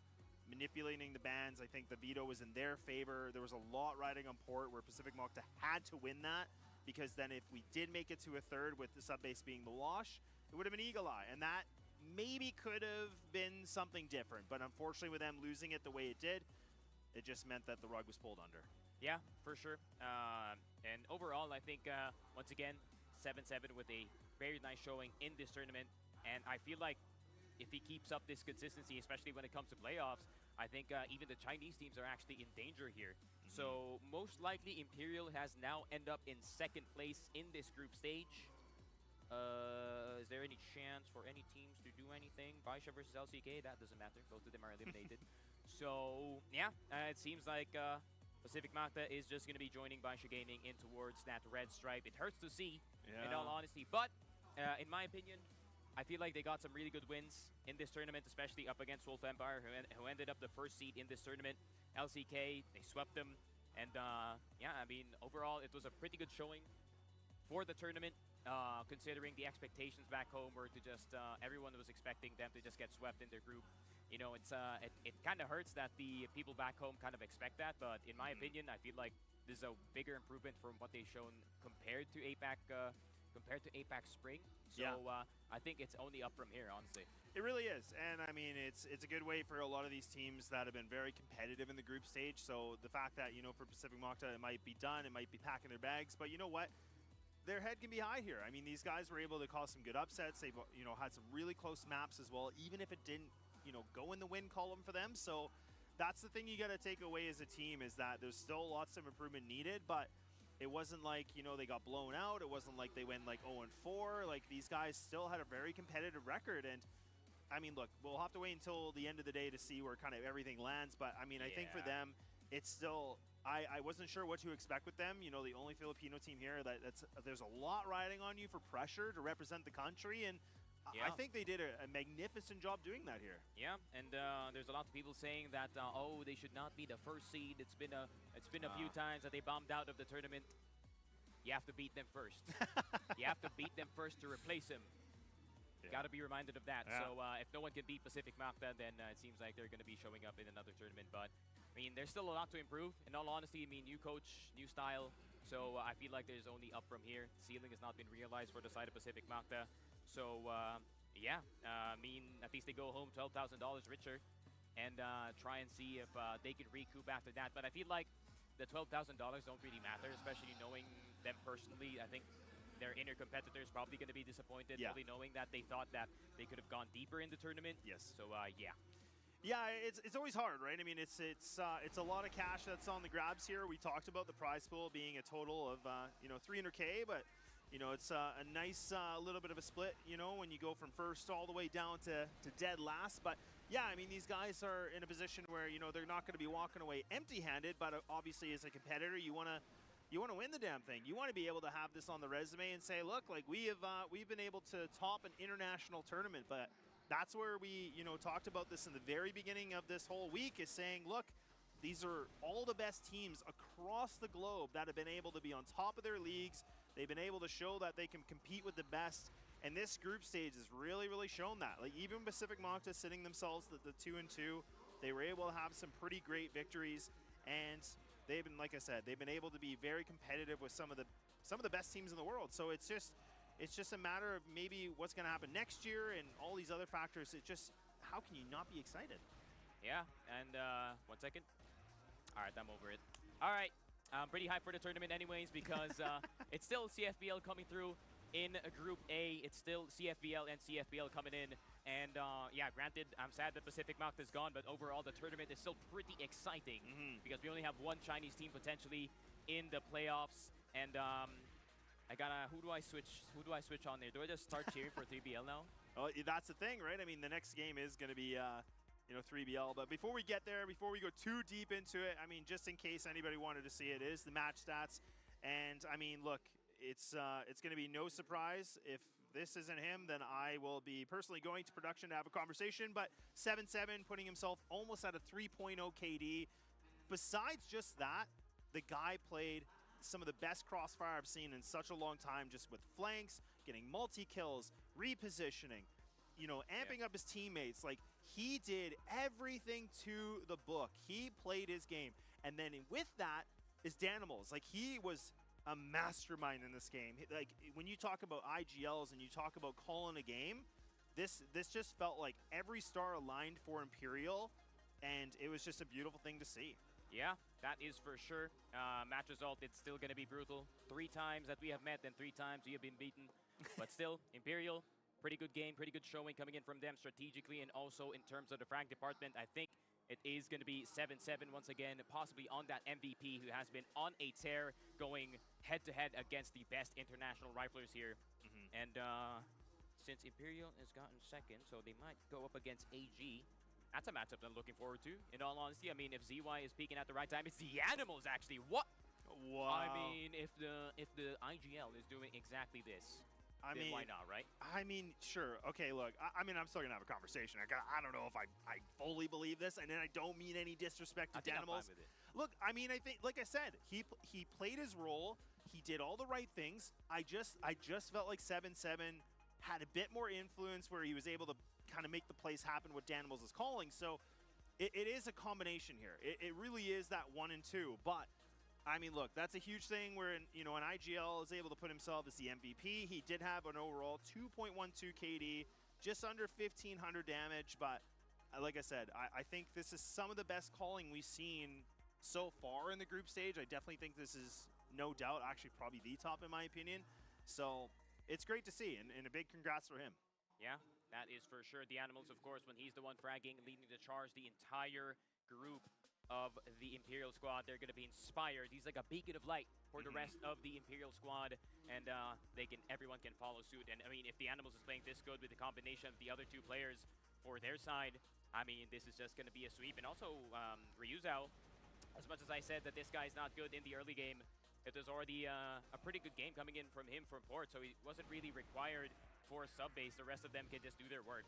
manipulating the bans. I think the veto was in their favor. There was a lot riding on Port where Pacific Mokta had to win that. Because then if we did make it to a third with the sub-base being the wash, it would have been Eagle Eye, and that maybe could have been something different. But unfortunately, with them losing it the way it did, it just meant that the rug was pulled under. Yeah, for sure. And overall, I think, once again, 7-7 with a very nice showing in this tournament. And I feel like if he keeps up this consistency, especially when it comes to playoffs, I think even the Chinese teams are actually in danger here. So most likely Imperial has now ended up in second place in this group stage. Is there any chance for any teams to do anything? Baisha versus LCK, that doesn't matter. Both of them are eliminated. So yeah, it seems like Pacific Magda is just going to be joining Baisha Gaming in towards that red stripe. It hurts to see, in all honesty. But in my opinion, I feel like they got some really good wins in this tournament, especially up against Wolf Empire, who ended up the first seed in this tournament. LCK, they swept them. And yeah, I mean, overall, it was a pretty good showing for the tournament, considering the expectations back home were to just, everyone was expecting them to just get swept in their group. You know, it's it kind of hurts that the people back home kind of expect that, but in my opinion, I feel like this is a bigger improvement from what they've shown compared to APAC Spring. So I think it's only up from here, honestly. It really is, and I mean, it's a good way for a lot of these teams that have been very competitive in the group stage. So the fact that, you know, for Pacific Magda, it might be done, it might be packing their bags, but you know what? Their head can be high here. I mean, these guys were able to cause some good upsets. They've, you know, had some really close maps as well, even if it didn't, you know, go in the win column for them. So that's the thing you got to take away as a team, is that there's still lots of improvement needed, but it wasn't like, you know, they got blown out. It wasn't like they went like 0-4. Like, these guys still had a very competitive record. And I mean, look, we'll have to wait until the end of the day to see where kind of everything lands. But I mean, I think for them, it's still, I wasn't sure what to expect with them. You know, the only Filipino team here there's a lot riding on you for pressure to represent the country. And I think they did a magnificent job doing that here. Yeah, and there's a lot of people saying that, oh, they should not be the first seed. It's been a few times that they bombed out of the tournament. You have to beat them first. You have to beat them first to replace them. Got to be reminded of that. So if no one can beat Pacific Magda, then it seems like they're going to be showing up in another tournament. But I mean, there's still a lot to improve. In all honesty, I mean, new coach, new style. So I feel like there's only up from here. Ceiling has not been realized for the side of Pacific Magda. So yeah, I mean, at least they go home $12,000 richer and try and see if they can recoup after that. But I feel like the $12,000 don't really matter, especially knowing them personally. I think their inner competitors probably going to be disappointed, really knowing that they thought that they could have gone deeper in the tournament. Yes. So yeah. Yeah, it's always hard, right? I mean, it's a lot of cash that's on the grabs here. We talked about the prize pool being a total of you know, 300K, but you know, it's a nice little bit of a split, you know, when you go from first all the way down to dead last. But yeah, I mean, these guys are in a position where, you know, they're not going to be walking away empty-handed, but obviously as a competitor, you want to win the damn thing. You want to be able to have this on the resume and say, look, like we've been able to top an international tournament. But that's where we, you know, talked about this in the very beginning of this whole week, is saying, look, these are all the best teams across the globe that have been able to be on top of their leagues. They've been able to show that they can compete with the best. And this group stage has really, really shown that. Like, even Pacific Magda sitting themselves at the 2-2, they were able to have some pretty great victories. And they've been, like I said, they've been able to be very competitive with some of the best teams in the world. So it's just a matter of maybe what's going to happen next year and all these other factors. It's just, how can you not be excited? Yeah, and 1 second. All right, I'm over it. All right, I'm pretty hyped for the tournament anyways, because it's still CFBL coming through in Group A. It's still CFBL and CFBL coming in. And yeah, granted, I'm sad that Pacific Magda is gone, but overall the tournament is still pretty exciting because we only have one Chinese team potentially in the playoffs. And I gotta, who do I switch on there? Do I just start cheering for 3BL now? Well, that's the thing, right? I mean, the next game is going to be, you know, 3BL. But before we get there, before we go too deep into it, I mean, just in case anybody wanted to see it, is the match stats. And I mean, look, it's going to be no surprise if this isn't him, then I will be personally going to production to have a conversation. But 7-7, putting himself almost at a 3.0 KD. Besides just that, the guy played some of the best Crossfire I've seen in such a long time, just with flanks, getting multi-kills, repositioning, you know, amping up his teammates. Like, he did everything to the book. He played his game. And then with that is Danimals. Like, he was a mastermind in this game. Like, when you talk about IGLs and you talk about calling a game, this just felt like every star aligned for Imperial, and it was just a beautiful thing to see. Yeah, That is for sure. Match result, it's still going to be brutal. 3 times that we have met, and 3 times we have been beaten. But still, Imperial, pretty good game, pretty good showing coming in from them strategically and also in terms of the frag department. I think it is going to be 7-7 once again, possibly on that MVP who has been on a tear going head-to-head against the best international riflers here. And since Imperial has gotten second, so they might go up against AG. That's a matchup I'm looking forward to. In all honesty, I mean, if ZY is peaking at the right time, it's the Animals actually. What? Wow. I mean, if the IGL is doing exactly this, I then mean, why not, right? I mean, sure. Okay, look, I mean, I'm still going to have a conversation. I don't know if I fully believe this, and then I don't mean any disrespect to Danimals. Look, I mean, I think, like I said, he played his role. He did all the right things. I just felt like 7-7 had a bit more influence where he was able to kind of make the plays happen what Danimals is calling. So it is a combination here. It really is that 1 and 2. But I mean, look, that's a huge thing where an IGL is able to put himself as the MVP. He did have an overall 2.12 KD, just under 1,500 damage. But like I said, I think this is some of the best calling we've seen so far in the group stage. I definitely think this is no doubt actually probably the top in my opinion. So it's great to see, and a big congrats for him. Yeah, that is for sure. The Animals, of course, when he's the one fragging, leading the charge, the entire group of the Imperial squad, they're going to be inspired. He's like a beacon of light for the rest of the Imperial squad, and everyone can follow suit. And I mean, if the Animals is playing this good with the combination of the other 2 players for their side, I mean, this is just going to be a sweep. And also, Ryuzao, as much as I said that this guy's not good in the early game, if there's already a pretty good game coming in from him from Port, so he wasn't really required for sub base. The rest of them can just do their work.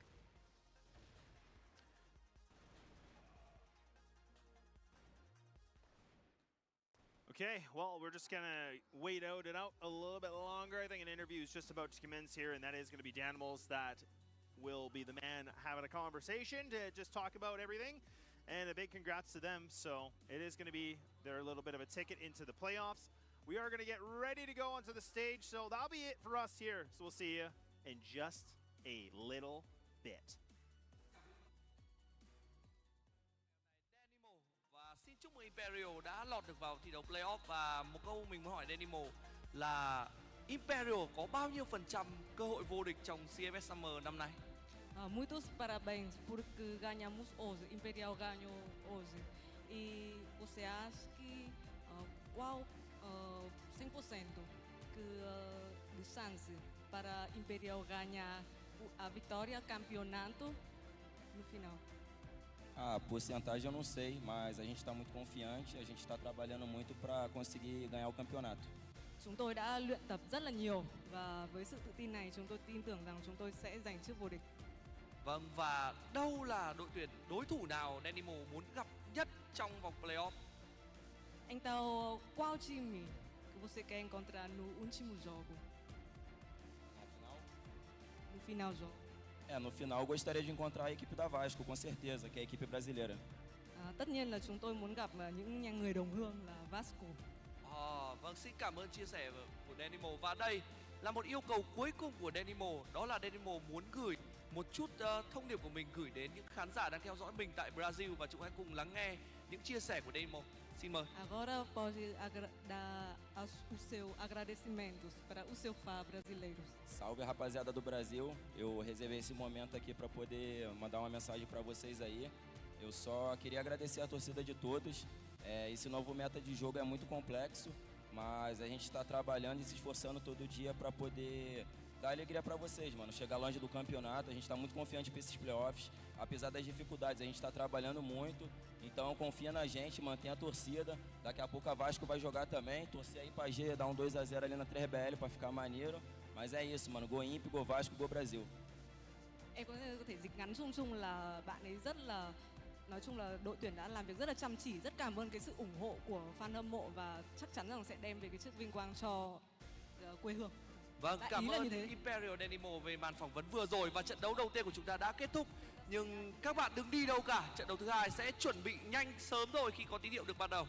Okay, well, we're just going to wait it out a little bit longer. I think an interview is just about to commence here, and that is going to be Danimals that will be the man having a conversation to just talk about everything. And a big congrats to them. So it is going to be their little bit of a ticket into the playoffs. We are going to get ready to go onto the stage, so that'll be it for us here. So we'll see you in just a little bit. Và xin chúc mừng Imperial đã lọt được vào thi đấu playoff. Và một câu mình muốn hỏi Danimal là Imperial có bao nhiêu % cơ hội vô địch trong CFS Summer năm nay? Muitos parabéns porque ganhamos hoje, Imperial ganhou hoje. E você acha que qual 100% de chance para Imperial ganhar a vitória, campeonato no final? A porcentagem eu não sei, mas a gente está muito confiante, a gente está trabalhando muito para conseguir ganhar o campeonato. Chúng tôi đã luyện tập rất là nhiều và với sự tự tin này chúng tôi tin tưởng rằng chúng tôi sẽ giành chức vô địch. Vâng, và đâu là đội tuyển đối thủ nào Danimal muốn gặp nhất trong vòng playoff? Então, qual time que você quer encontrar no último jogo? No final do jogo. No final eu gostaria de encontrar a equipe da Vasco, com certeza, que é a equipe brasileira. Tất nhiên là chúng tôi muốn gặp những người đồng hương là Vasco. Vâng, xin cảm ơn chia sẻ của Danimal. Và đây là một yêu cầu cuối cùng của Danimal, đó là Danimal muốn gửi một chút thông điệp của mình gửi đến những khán giả đang theo dõi mình tại Brazil, và chúng hãy cùng lắng nghe những chia sẻ của Danimal. Xin mời. Agora pode dar o seu agradecimentos para o seu fã brasileiros. Salve, rapaziada do Brasil. Eu reservei esse momento aqui para poder mandar uma mensagem para vocês aí. Eu só queria agradecer a torcida de todos. Esse novo meta de jogo é muito complexo, mas a gente está trabalhando e se esforçando todo dia para poder dar alegria para vocês, mano. Chegar longe do campeonato, a gente está muito confiante para esses playoffs. Apesar das dificuldades, a gente está trabalhando muito. Então confia na gente, mantém a torcida. Daqui a pouco a Vasco vai jogar também. Torcer aí pra G, dar 2-0 ali na 3BL para ficar maneiro. Mas é isso, mano. Go Imp, Go Vasco, Go Brasil. Em có thể dịch ngắn chung là bạn ấy rất là, nói chung là đội tuyển đã làm việc rất là chăm chỉ, rất cảm ơn cái sự ủng hộ của fan hâm mộ và chắc chắn rằng sẽ đem về cái chiếc vinh quang cho quê hương. Vâng, cảm ơn Imperial Danimal về màn phỏng vấn vừa rồi, và trận đấu đầu tiên của chúng ta đã kết thúc. Nhưng các bạn đừng đi đâu cả, trận đấu thứ hai sẽ chuẩn bị nhanh sớm rồi khi có tín hiệu được bắt đầu.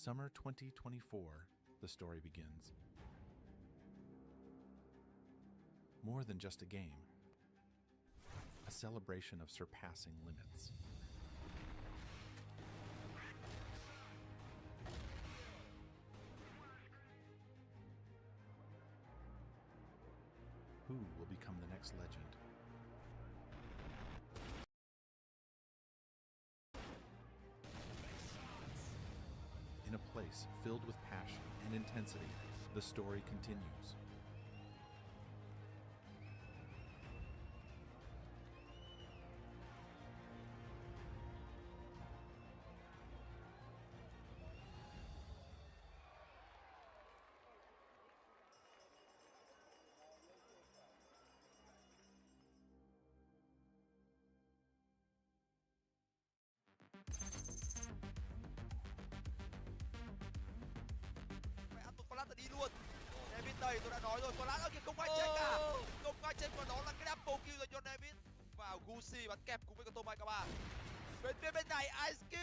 Summer 2024, the story begins. More than just a game, a celebration of surpassing limits. Who will become the next legend? In a place filled with passion and intensity, the story continues. Đi luôn. David đây tôi đã nói rồi, Flash ở kia không ai chết cả. Không ai chết và đó là cái double kill dành cho David. Và Gucci bắn kẹp cùng với con Tomai K3. Bên phía bên này IQ.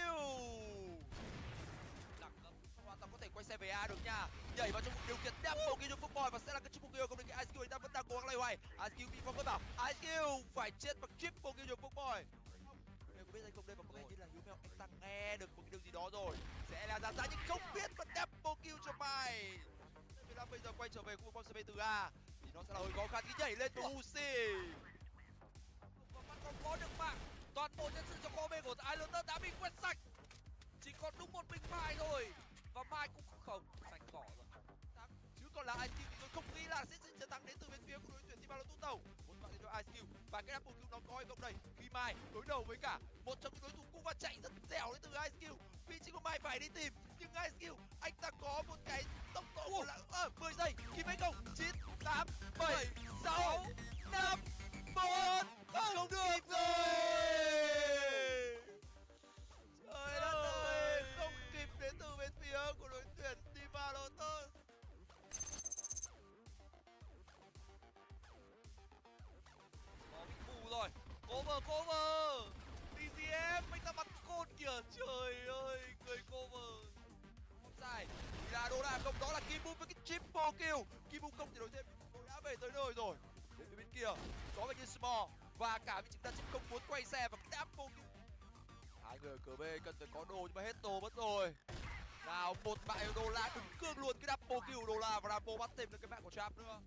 Hoàn toàn có thể quay xe về A được nha. Nhảy vào trong một điều kiện double kill cho Footboy và sẽ là cái triple kill, không đến cái IQ anh ta vẫn đang cố gắng lay hoay. IQ bị phong cấm vào. IQ phải chết bằng triple kill cho Footboy. Em có biết hay không đây, và có vẻ như là Hiếu Mèo anh ta nghe được một cái điều gì đó rồi. Sẽ là ra nhưng không biết và double kill cho mày. Bây giờ quay trở về khu vực bom CP từ A thì nó sẽ là hơi khó khăn khi nhảy lên từ UC. Vẫn còn có được mạng. Toàn bộ nhân sự trong kho B của Islander đã bị quét sạch. Chỉ còn đúng một mình Mai thôi. Và Mai cũng không sạch cỏ rồi. Chứ còn là IQ thì tôi không nghĩ là sẽ chiến thắng đến từ bên phía của đội tuyển Team Valor Túc. Một bạn cho IQ và cái double kill nó có hay không đây? Khi Mai đối đầu với cả một trong những đối thủ cũng và chạy rất dẻo đến từ IQ. Vị trí của Mai phải đi tìm, nhưng IQ anh ta có một cái tốc độ của là 10 giây. Khi mấy công 9, 8, 7, 6, 5, 4 không được rồi. Trời đất ơi, không kịp đến từ bên phía của đội tuyển Team Valor. Nó bị mù rồi. Cover. TGM anh ta bắn côn kìa. Trời ơi, người cover. Sai. Là đồ đà không, đó là Kim Boom với cái triple kill. Kim Boom không thì đối thêm đã về tới nơi rồi. Đến bên kia có vẻ như Small và cả vị trí ta không muốn quay xe và cái double kill. Hai người ở cửa B cần phải có đồ nhưng mà hết đồ mất rồi. Nào một mạng đô la đứng cương luôn cái double kill đô la và Rambo bắt thêm được cái mạng của Trap nữa.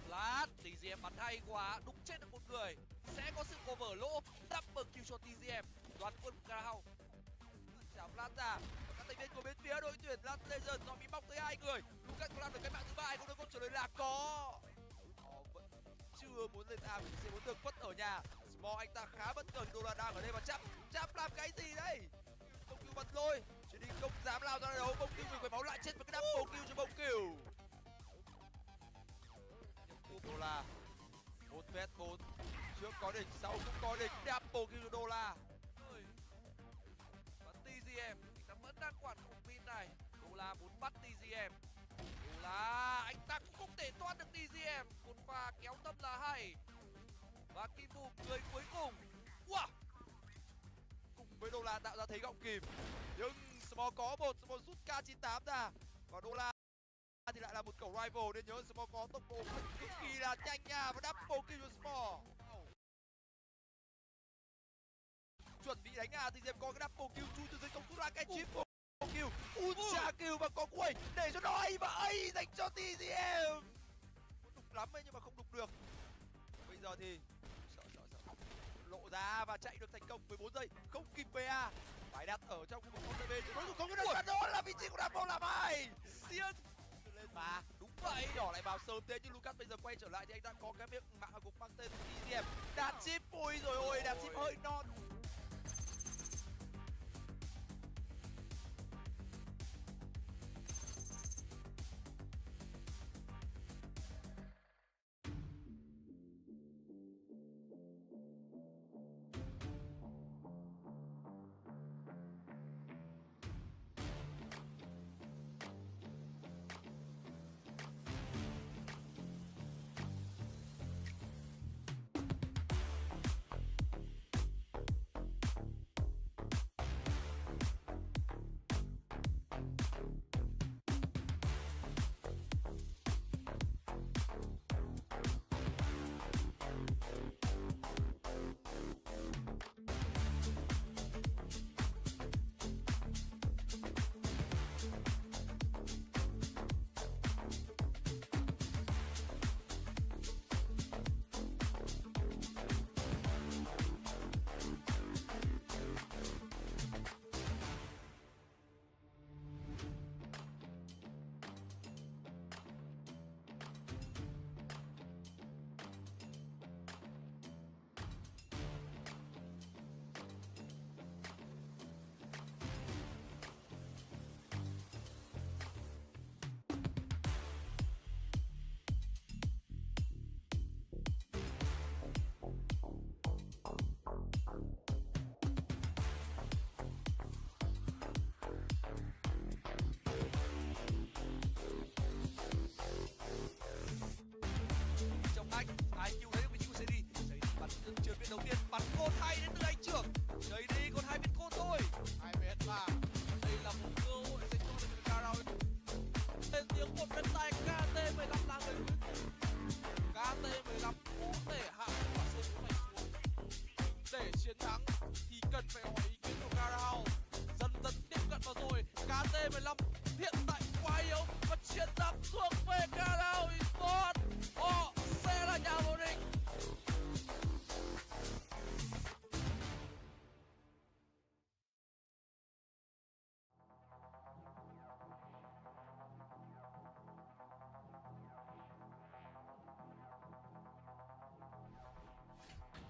Lát TGM bắn hay quá, đúng chết được một người. Sẽ có sự cover lỗ, double kill cho TGM. Đoán quân cao. Chào Lát ra. Các thành viên của bên phía đội tuyển Last Legend nó bị bóc tới hai người. Lucas có làm được cái mạng thứ ba, cũng được câu trả lời là có. Họ vẫn chưa muốn lên A vì sẽ muốn được quất ở nhà. Small anh ta khá bất ngờ, đô la đang ở đây và Chap làm cái gì đây? Bông kill bật lôi, chỉ định không dám lao ra đấu. Bông kill mình phải máu lại chết với cái double kill cho bông kill. Đô la 1m4 trước có đỉnh, sau cũng có đỉnh, double kill cho đô la. Và TGM anh ta vẫn đang quản cục pin này. Đô la muốn bắt TGM. Đô la anh ta cũng không thể thoát được TGM. Một pha kéo tâm là hay. Và Kim Boom người cuối cùng. Wow. Cùng với đô la tạo ra thế gọng kìm. Nhưng Small có một Small rút K98 ra. Và đô la thì lại là một cầu rival, nên nhớ Small có tốc độ cực kỳ là nhanh nha. Và double kill cho Small. Chuẩn bị đánh A thì TGM có cái double kill, Chu từ dưới công rút ra cái triple kill, ultra kill và có quay để cho nó ấy và ấy dành cho TGM. Muốn đục lắm ấy nhưng mà không đục được. Bây giờ thì sợ lộ ra và chạy được thành công 14 giây, không kịp PA. Phải đặt ở trong khu vực OTB thì đối thủ không có được, đó là vị trí của Rambo làm hay. Xiên lên mà đúng vậy, nhỏ lại vào sớm thế nhưng Lucas bây giờ quay trở lại thì anh đã có cái miệng mạng ở cục mang tên TGM. Đạn chip ui rồi ôi, đạn chip hơi non.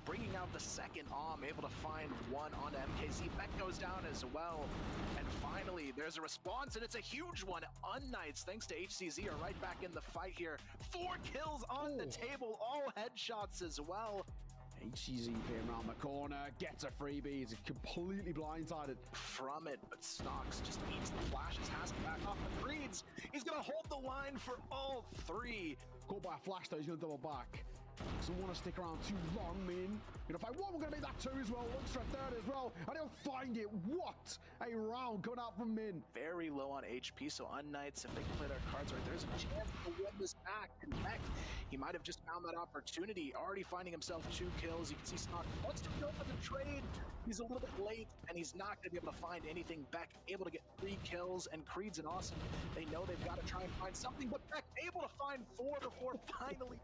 bringing out the second able to find one on MKZ. Beck goes down as well. And finally, there's a response, and it's a huge one. Unknights, thanks to HCZ, are right back in the fight here. 4 kills on the table, all headshots as well. HCZ came around the corner, gets a freebie, he's completely blindsided from it, but Snox just eats the flashes, has to back off the Creeds. He's gonna hold the line for all 3. Caught by a flash though, he's gonna double back. Doesn't want to stick around too long, Min. Gonna find one, we're gonna make that 2 as well. Looks for a 3rd as well, and he'll find it. What a round coming out from Min. Very low on HP, so Unknights, if they can play their cards right, there's a chance to win this back. And Beck, he might have just found that opportunity, already finding himself 2 kills. You can see Snox wants to go for the trade. He's a little bit late, and he's not gonna be able to find anything. Beck able to get 3 kills, and Creed's and Awesome, they know they've got to try and find something, but Beck able to find 4 before finally.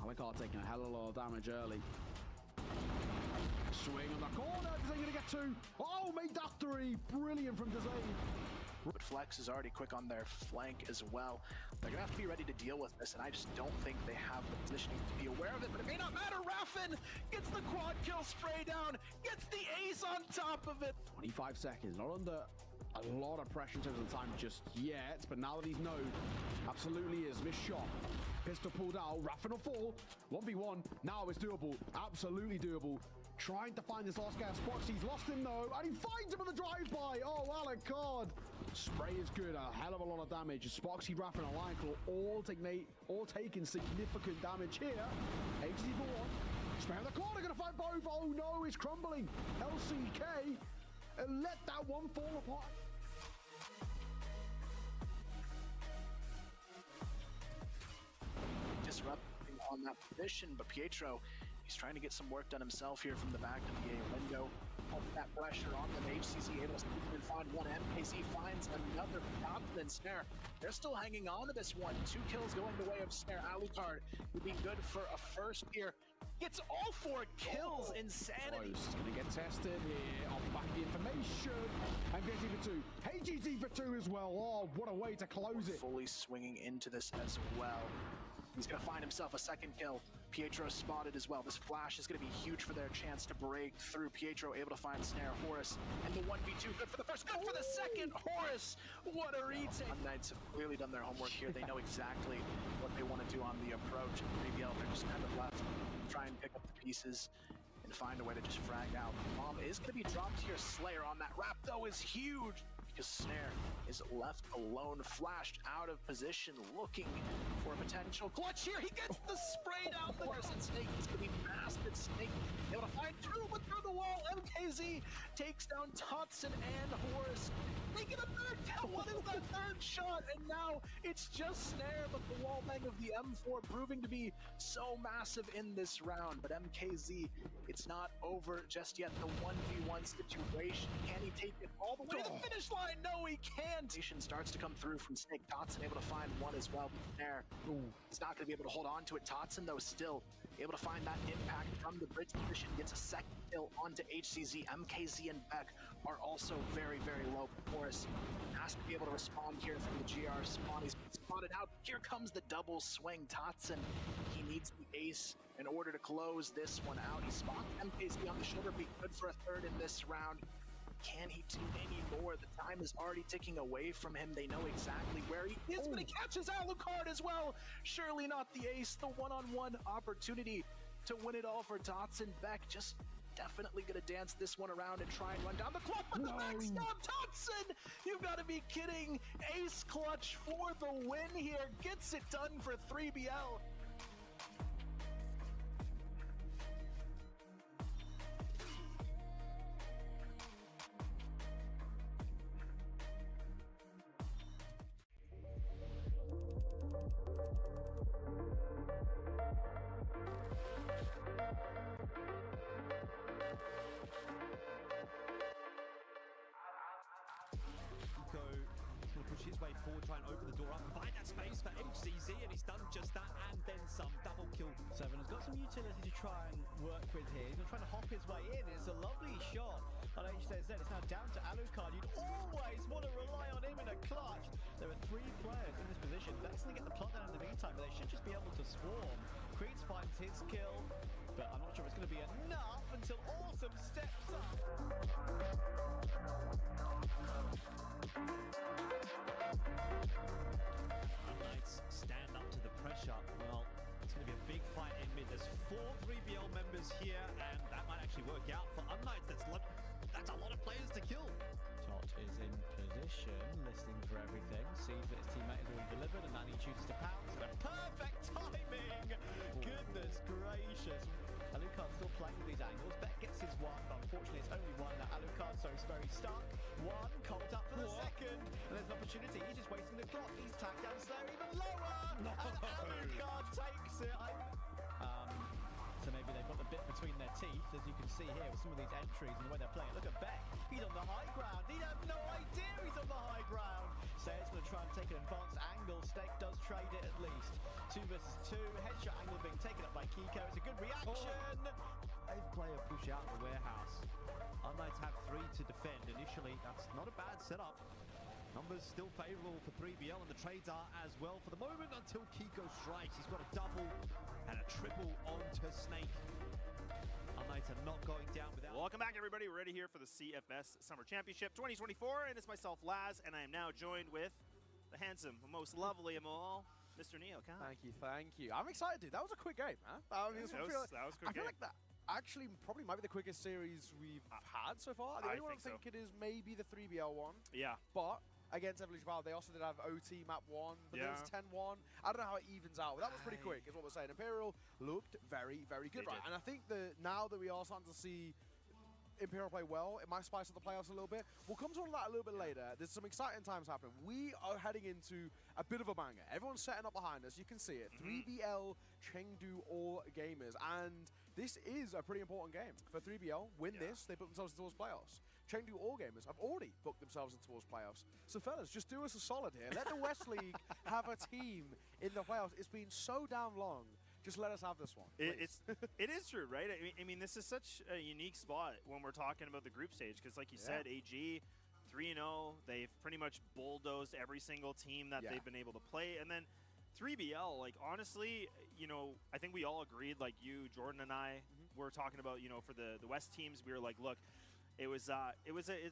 Alucard taking a hell of a lot of damage early. Swing on the corner, Dezane gonna get 2. Oh, made that 3. Brilliant from Dezane. But Flex is already quick on their flank as well. They're gonna have to be ready to deal with this, and I just don't think they have the positioning to be aware of it, but it may not matter. Raffin gets the quad kill spray down, gets the ace on top of it. 25 seconds, not under a lot of pressure in terms of time just yet, but now that he's known, absolutely is. Missed shot. Pistol pulled out, Raffin will fall. 1v1, now it's doable, absolutely doable. Trying to find this last guy, Spots, he's lost him though, and he finds him on the drive-by. Oh, Alucard. Spray is good, a hell of a lot of damage. Spoxy, Raffin, and Lionclaw all taking significant damage here. HC for 1. Spray on the corner, gonna find both. Oh no, it's crumbling. LCK, let that one fall apart. Disrupting on that position, but Pietro, he's trying to get some work done himself here from the back of the A window. Put that pressure on them. HCZ able to find one. MKZ finds another confident Snare. They're still hanging on to this one. 2 kills going the way of Snare. Alucard would be good for a first here. Gets all 4 kills. Insanity. Close. Gonna get tested here on the back of the information. MKZ for 2. HGZ for 2 as well. Oh, what a way to close it. Fully swinging into this as well. He's gonna find himself a 2nd kill. Pietro spotted as well. This flash is gonna be huge for their chance to break through. Pietro able to find Snare. Horus and the 1v2. Good for the first, good for the second. Horus, what a retake. Knights have clearly done their homework here. They know exactly what they want to do on the approach. And 3BL, they're just kind of left to try and pick up the pieces and find a way to just frag out. The bomb is gonna be dropped here. Slayer on that wrap though is huge, because Snare is left alone, flashed out of position, looking for a potential clutch here. He gets the sprayed out. The Horus and Snake is going to be massive. Snake able to find 2, but through the wall, MKZ takes down Totson and Horus. Making a 3rd kill. What is that 3rd shot? And now it's just Snare, but the wall bang of the M4 proving to be so massive in this round. But MKZ, it's not over just yet. The 1v1 situation. Can he take it all the way to the finish line? No, he can't. Nation starts to come through from Snake. Totson able to find 1 as well. There, he's not going to be able to hold on to it. Totson, though, still able to find that impact from the bridge position. Gets a 2nd kill onto HCZ. MKZ and Beck are also very, very low. Horus has to be able to respond here from the GR spawn. He's spotted out. Here comes the double swing. Totson, he needs the ace in order to close this one out. He spots MKZ on the shoulder. Be good for a 3rd in this round. Can he do any more? The time is already ticking away from him. They know exactly where he is, but he catches Alucard as well. Surely not the ace. The one-on-one opportunity to win it all for Totson. Beck just definitely gonna dance this one around and try and run down the clock, but the backstab, Totson! You've got to be kidding. Ace clutch for the win here. Gets it done for 3BL. His way forward, try and open the door up, find that space for HCZ, and he's done just that, and then some. Double kill. Seven has got some utility to try and work with here. He's trying to hop his way in. It's a lovely shot on HCZ. It's now down to Alucard. You'd always want to rely on him in a clutch. There are 3 players in this position. position. That's going to get the plot down in the meantime, but they should just be able to swarm. Creeds finds his kill, but I'm not sure it's going to be enough until Awesome steps up. Knights stand up to the pressure. Well, it's going to be a big fight in mid. There's 4 3BL members here, and that might actually work out for Knights. That's a lot of players to kill. Tot is in position, listening for everything, sees that his teammate has already delivered, and now he chooses to pounce. And perfect timing! Goodness gracious. Alucard's still playing with these angles. Beck gets his one, but unfortunately it's only one. Now Alucard, so he's very stuck. One, Colt up for the second. And there's an opportunity. He's just wasting the clock. He's tacked down Slayer even lower. No. And Alucard takes it. So maybe they've got the bit between their teeth, as you can see here with some of these entries and the way they're playing. Look at Beck. He's on the high ground. He'd have no idea he's on the high ground. Sayer's going to try and take an advanced angle. Stake does trade it at least. 2 versus 2. Headshot angle being taken up by Kiko. It's a good reaction. A player push out the warehouse. Knights have 3 to defend. Initially, that's not a bad setup. Numbers still favourable for 3BL, and the trades are as well for the moment until Kiko strikes. He's got a double and a triple onto Snake. Knights are not going down without... Welcome back, everybody. We're ready here for the CFS Summer Championship 2024, and it's myself, Laz, and I am now joined with the handsome, most lovely of all, Mr. Neo. Thank you. I'm excited, dude. That was a quick game, man. I mean, that was a quick game. I feel like that actually probably might be the quickest series we've had so far. The only one I'm thinking is maybe the 3BL one. Yeah. But against Evolution Power, they also did have OT map 1, but there was 10-1. I don't know how it evens out, but that was pretty quick, is what we're saying. Imperial looked very, very good, right? And I think that now that we are starting to see Imperial play well, it might spice up the playoffs a little bit. We'll come to all that a little bit later. There's some exciting times happening. We are heading into a bit of a banger. Everyone's setting up behind us. You can see it. 3BL Chengdu All Gamers. And this is a pretty important game for 3BL. Win this, they put themselves towards playoffs. Chengdu All Gamers have already booked themselves in towards playoffs. So fellas, just do us a solid here. Let the West League have a team in the playoffs. It's been so damn long. Just let us have this one. It is true, right? I mean, this is such a unique spot when we're talking about the group stage, because like you said, AG 3-0, they've pretty much bulldozed every single team that they've been able to play. And then 3BL, like, honestly, you know, I think we all agreed, like you, Jordan, and I were talking about, you know, for the West teams, we were like, look, it's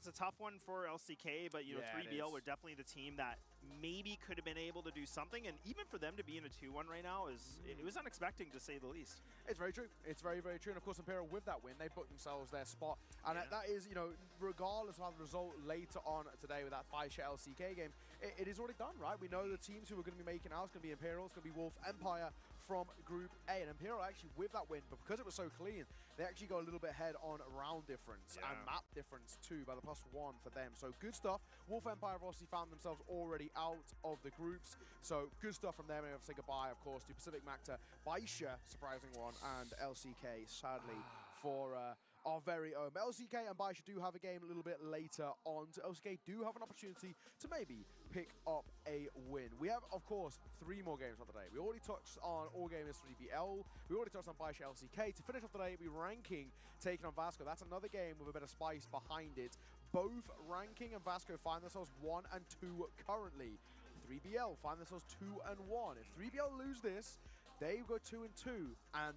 a tough one for LCK, but you know, 3BL were definitely the team that maybe could have been able to do something, and even for them to be in a 2-1 right now it was unexpected, to say the least. It's very true. It's very, very true. And of course, Imperial, with that win, they booked themselves their spot, and that is, you know, regardless of the result later on today with that 5-shot LCK game, it is already done, right? We know the teams who are going to be making out. It's going to be Imperial, it's going to be Wolf Empire from Group A, and Imperial actually with that win, but because it was so clean, they actually go a little bit ahead on round difference and map difference too by the +1 for them. So good stuff. Wolf Empire have obviously found themselves already out of the groups, so good stuff from them. And we have to say goodbye, of course, to Pacific Macta, Baisha, surprising one, and LCK, sadly, for our very own. But LCK and Baisha do have a game a little bit later on, so LCK do have an opportunity to maybe pick up a win. We have, of course, 3 more games for today. We already touched on All Gamers 3BL. We already touched on Baisha LCK. To finish off today, we ranking taking on Vasco. That's another game with a bit of spice behind it. Both ranking and Vasco find themselves 1 and 2 currently. 3BL find themselves 2 and 1. If 3BL lose this, they go 2 and 2, and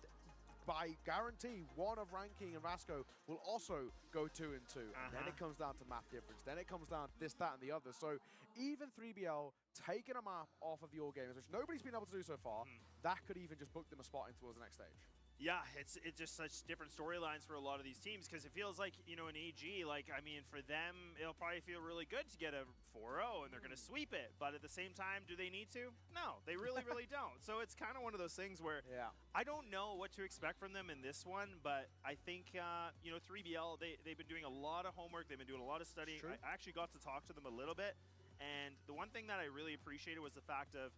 by guarantee, one of ranking and Vasco will also go 2 and 2. And then it comes down to map difference. Then it comes down to this, that, and the other. So even 3BL taking a map off of the All Gamers, which nobody's been able to do so far, that could even just book them a spot in towards the next stage. Yeah, it's just such different storylines for a lot of these teams, because it feels like, you know, in AG, like, I mean, for them, it'll probably feel really good to get a 4-0 and they're going to sweep it. But at the same time, do they need to? No, they really, really don't. So it's kind of one of those things where I don't know what to expect from them in this one, but I think, you know, 3BL, they've been doing a lot of homework. They've been doing a lot of studying. I actually got to talk to them a little bit. And the one thing that I really appreciated was the fact of,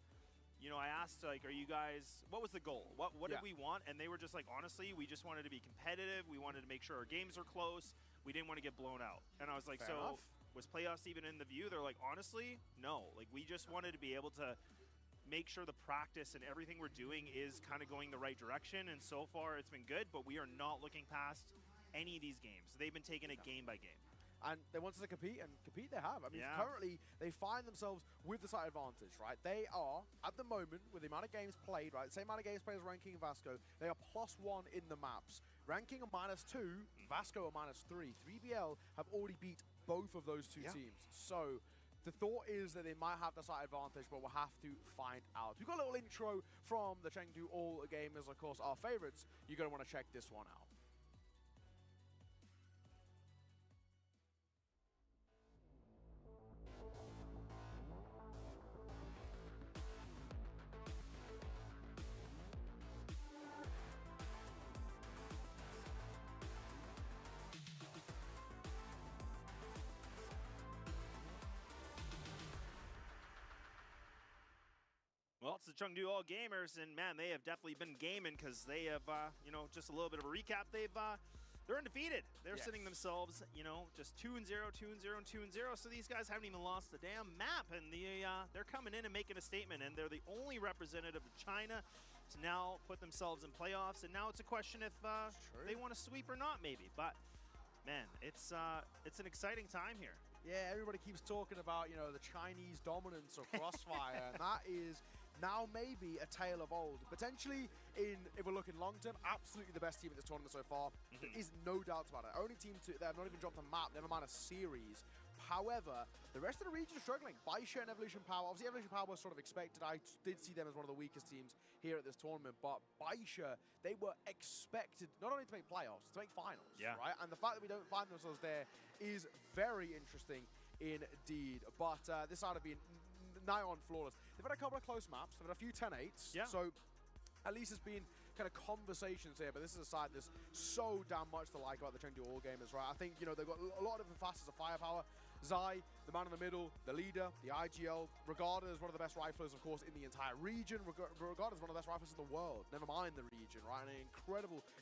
you know, I asked, like, are you guys, what was the goal? What did we want? And they were just like, honestly, we just wanted to be competitive. We wanted to make sure our games are close. We didn't want to get blown out. And I was like, was playoffs even in the view? They're like, honestly, no. Like, we just wanted to be able to make sure the practice and everything we're doing is kind of going the right direction. And so far, it's been good, but we are not looking past any of these games. They've been taking it game by game. and they wanted to compete, and compete they have. I mean, currently, they find themselves with the slight advantage, right? They are, at the moment, with the amount of games played, right, same amount of games played as Ranking and Vasco, they are +1 in the maps. Ranking are -2, Vasco are -3. 3BL have already beat both of those two teams. So the thought is that they might have the slight advantage, but we'll have to find out. We've got a little intro from the Chengdu All Gamers, of course, our favorites. You're going to want to check this one out. Well, it's the Chengdu All Gamers, and man, they have definitely been gaming because they have, you know, just a little bit of a recap. They're undefeated. They're sitting themselves, you know, just 2-0, 2-0, and 2-0. So these guys haven't even lost the damn map, and they're coming in and making a statement. And they're the only representative of China to now put themselves in playoffs. And now it's a question if they want to sweep or not, maybe. But man, it's an exciting time here. Yeah, everybody keeps talking about, you know, the Chinese dominance of Crossfire, and that is now maybe a tale of old. Potentially, if we're looking long-term, absolutely the best team in this tournament so far. There is no doubt about it. Only team that have not even dropped a map, never mind a series. However, the rest of the region is struggling. Baisha and Evolution Power, obviously Evolution Power was sort of expected. I did see them as one of the weakest teams here at this tournament, but Baisha, they were expected not only to make playoffs, to make finals, right? And the fact that we don't find themselves there is very interesting indeed. But this side have been nigh on flawless. They've had a couple of close maps. They've had a few 10-8s. So at least it's been kind of conversations here, but this is a side that's so damn much to like about the Chengdu All Gamers, right? I think, you know, they've got a lot of different facets of firepower. Zai, the man in the middle, the leader, the IGL, regarded as one of the best riflers, of course, in the entire region, regarded as one of the best riflers in the world, never mind the region, right? And an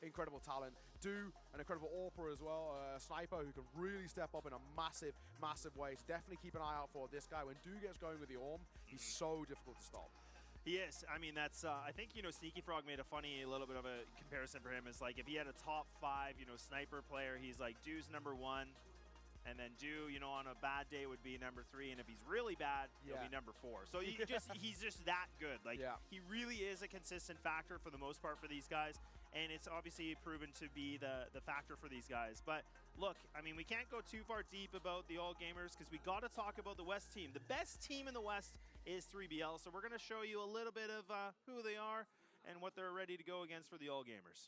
incredible talent. Do, an incredible AWPer as well, a sniper who can really step up in a massive way. So definitely keep an eye out for this guy. When Do gets going with the AWM, he's so difficult to stop. He is. I mean, that's, I think, you know, Sneaky Frog made a funny little bit of a comparison for him. Is like, if he had a top 5, you know, sniper player, he's like, Do's #1. And then Do, you know, on a bad day would be #3, and if he's really bad, he'll be #4. So he's just that good. Like, he really is a consistent factor for the most part for these guys, and it's obviously proven to be the factor for these guys. But look, I mean, we can't go too far deep about the All Gamers because we got to talk about the West team. The best team in the West is 3BL, so we're going to show you a little bit of who they are and what they're ready to go against for the All Gamers.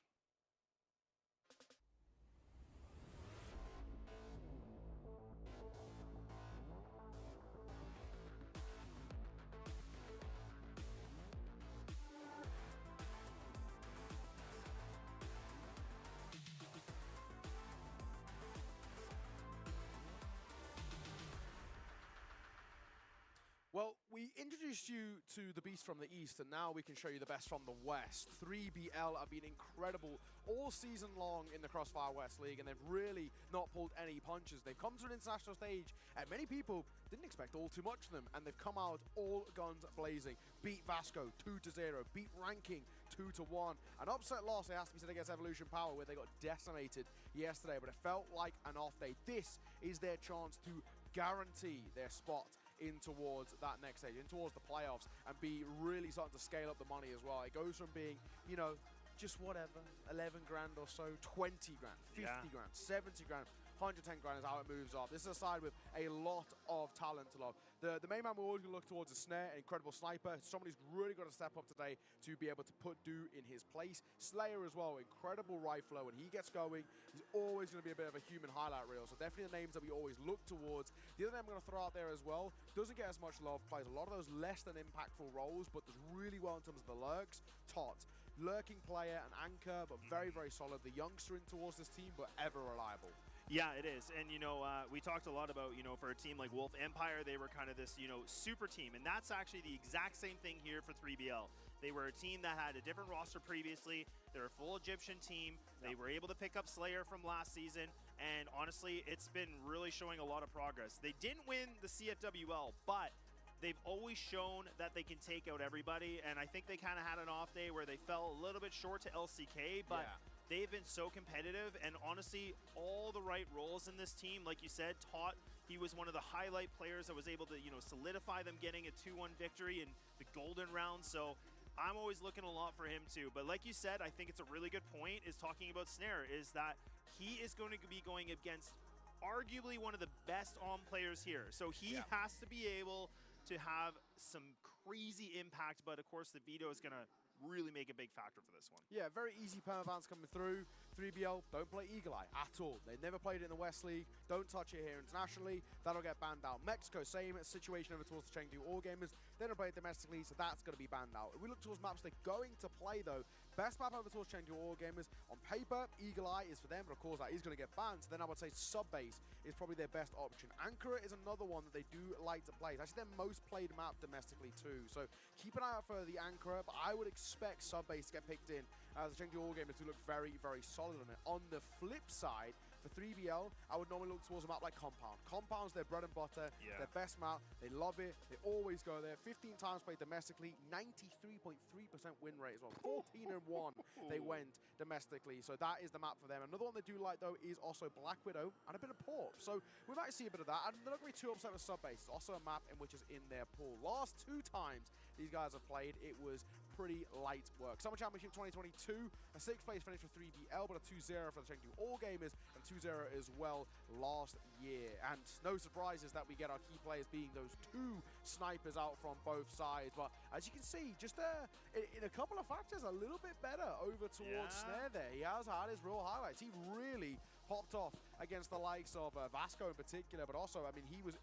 Well, we introduced you to the beast from the east, and now we can show you the best from the west. 3BL have been incredible all season long in the Crossfire West League, and they've really not pulled any punches. They've come to an international stage, and many people didn't expect all too much of them, and they've come out all guns blazing. Beat Vasco 2-0, beat Ranking 2-1. An upset loss, it has to be said, against Evolution Power, where they got decimated yesterday, but it felt like an off day. This is their chance to guarantee their spot in towards that next stage, in towards the playoffs, and be really starting to scale up the money as well. It goes from being, you know, just whatever, 11 grand or so, 20 grand, 50 grand, 70 grand, 110 grand is how it moves up. This is a side with a lot of talent to love. The main man we're always going to look towards is Snare, an incredible sniper, someone who's really got to step up today to be able to put Do in his place. Slayer as well, incredible rifler. When he gets going, he's always going to be a bit of a human highlight reel. So definitely the names that we always look towards. The other name I'm going to throw out there as well, doesn't get as much love, plays a lot of those less than impactful roles, but does really well in terms of the lurks. Tot, lurking player, an anchor, but very, very solid. The youngster in towards this team, but ever reliable. Yeah, it is. And, you know, we talked a lot about, you know, for a team like Wolf Empire, they were kind of this, you know, super team. And that's actually the exact same thing here for 3BL. They were a team that had a different roster previously. They're a full Egyptian team. They were able to pick up Slayer from last season. And honestly, it's been really showing a lot of progress. They didn't win the CFWL, but they've always shown that they can take out everybody. And I think they kind of had an off day where they fell a little bit short to LCK, but they've been so competitive, and honestly, all the right roles in this team. Like you said, Tot, he was one of the highlight players that was able to, solidify them getting a 2-1 victory in the golden round. So I'm always looking a lot for him too. But like you said, I think it's a really good point is talking about Snare, is that he is going to be going against arguably one of the best players here. So he has to be able to have some crazy impact, but of course the veto is going to really make a big factor for this one. Yeah, very easy permabans coming through. 3BL don't play Eagle Eye at all. They never played it in the West League. Don't touch it here internationally. That'll get banned out. Mexico, same situation over towards the Chengdu All Gamers. They don't play it domestically, so that's going to be banned out. If we look towards maps they're going to play, though, best map over towards Chengdu All Gamers. On paper, Eagle Eye is for them, but of course that is going to get banned. So then I would say Subbase is probably their best option. Ankara is another one that they do like to play. It's actually their most played map domestically too. So keep an eye out for the Ankara, but I would expect Subbase to get picked in as the Chengdu All Gamers do look very, very solid on it. On the flip side, for 3BL, I would normally look towards a map like Compound. Compound's their bread and butter, their best map. They love it. They always go there. 15 times played domestically, 93.3% win rate as well. 14-1 they went domestically, so that is the map for them. Another one they do like, though, is also Black Widow and a bit of Porp. So we might see a bit of that. And they're not going to be too upset with Subbase. It's also a map in which is in their pool. Last 2 times these guys have played, it was pretty light work. Summer Championship 2022, a 6th place finish for 3BL, but a 2-0 for the Chengdu All Gamers, and 2-0 as well last year. And no surprises that we get our key players being those 2 snipers out from both sides. But as you can see, just in a couple of factors, a little bit better over towards Snare there. He has had his real highlights. He really popped off against the likes of Vasco in particular, but also, I mean, he was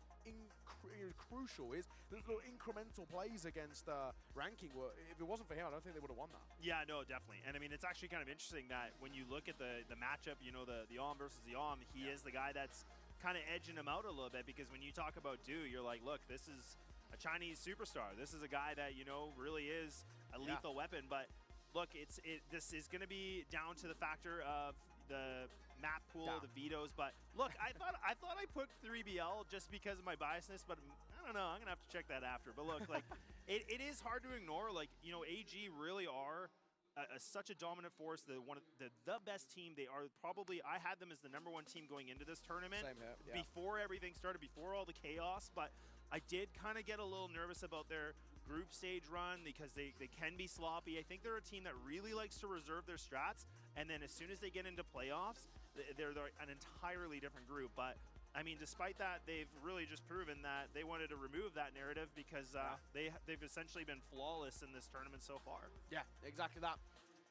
crucial. His little incremental plays against ranking were, if it wasn't for him, I don't think they would have won that. Yeah, no, definitely. And I mean, it's actually kind of interesting that when you look at the matchup, the Om versus the Om, he is the guy that's kind of edging him out a little bit, because when you talk about Du, you're like, look, this is a Chinese superstar. This is a guy that, really is a lethal weapon. But look, this is going to be down to the factor of the map pool, the vetoes. But look, I thought I put 3BL just because of my biasness, but I don't know. I'm gonna have to check that after. But look, like it is hard to ignore. Like, AG really are such a dominant force. The best team. They are probably. I had them as the #1 team going into this tournament. Same here, before everything started, before all the chaos. But I did kind of get a little nervous about their group stage run, because they can be sloppy. I think they're a team that really likes to reserve their strats, and then as soon as they get into playoffs, they're an entirely different group. But I mean, despite that, they've really just proven that they wanted to remove that narrative, because they've essentially been flawless in this tournament so far. Yeah, exactly that.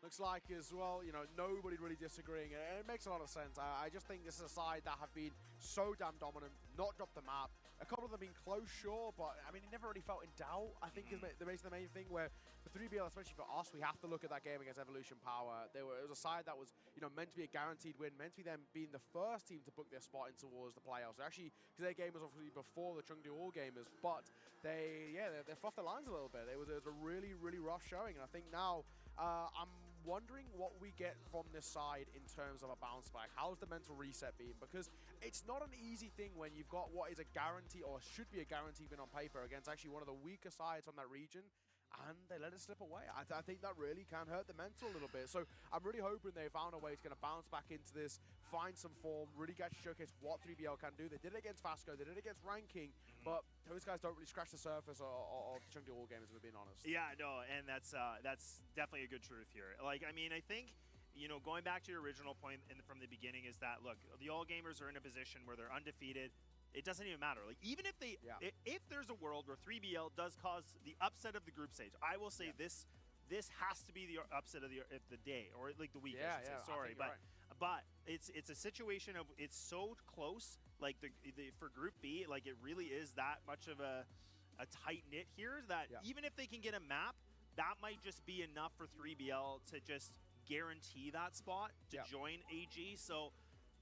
Looks like as well, nobody really disagreeing, and it makes a lot of sense. I just think this is a side that have been so damn dominant, not dropped the map. A couple of them been close, sure, but I mean, it never really felt in doubt, I think, is the main thing, where for 3BL, especially for us, we have to look at that game against Evolution Power. It was a side that was, meant to be a guaranteed win, meant to be them being the first team to book their spot in towards the playoffs. Actually, because their game was obviously before the Chengdu All Gamers, but they fluffed their lines a little bit. It was a really, really rough showing, and I think now I'm wondering what we get from this side in terms of a bounce back. How's the mental reset been? Because it's not an easy thing when you've got what is a guarantee, or should be a guarantee win on paper, against actually one of the weaker sides from that region, and they let it slip away. I think that really can hurt the mental a little bit. So I'm really hoping they found a way to kind of bounce back into this, find some form, really get to showcase what 3BL can do. They did it against Vasco, they did it against Ranking, but those guys don't really scratch the surface of the Chengdu All Gamers, if we're being honest. Yeah, no, and that's definitely a good truth here. Like, I mean, I think, going back to your original point from the beginning, is that, look, the All Gamers are in a position where they're undefeated. It doesn't even matter. Like, even if if there's a world where 3BL does cause the upset of the group stage, I will say this has to be the upset of the day, or like the week. I should say. Sorry, but it's a situation of, it's so close. Like for Group B, like, it really is that much of a tight knit here, that even if they can get a map, that might just be enough for 3BL to just guarantee that spot to join AG. So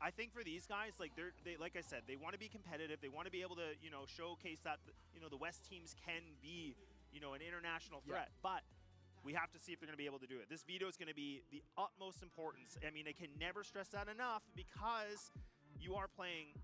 I think for these guys, like, they like I said, they want to be competitive. They want to be able to, showcase that, the West teams can be, an international threat. But we have to see if they're going to be able to do it. This veto is going to be the utmost importance. I mean, I can never stress that enough, because you are playing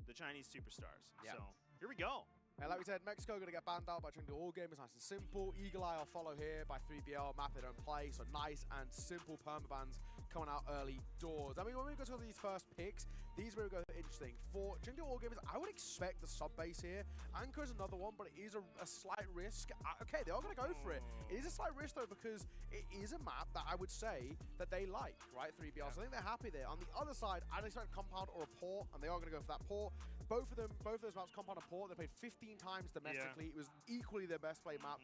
the Chinese superstars. So here we go. And like we said, Mexico going to get banned out by Chengdu All Gamers, nice and simple. Eagle Eye will follow here by 3BL, map they don't play, so nice and simple permabans coming out early doors. I mean, when we go to these first picks, these really go interesting. For Chengdu All Gamers, I would expect the sub base here. Anchor is another one, but it is a slight risk. Okay, they are going to go for it. It is a slight risk, though, because it is a map that I would say that they like, right, 3BL. So I think they're happy there. On the other side, I'd expect Compound or a Port, and they are going to go for that Port. Both of those maps, Compound and Port, they played 15 times domestically. It was equally their best played map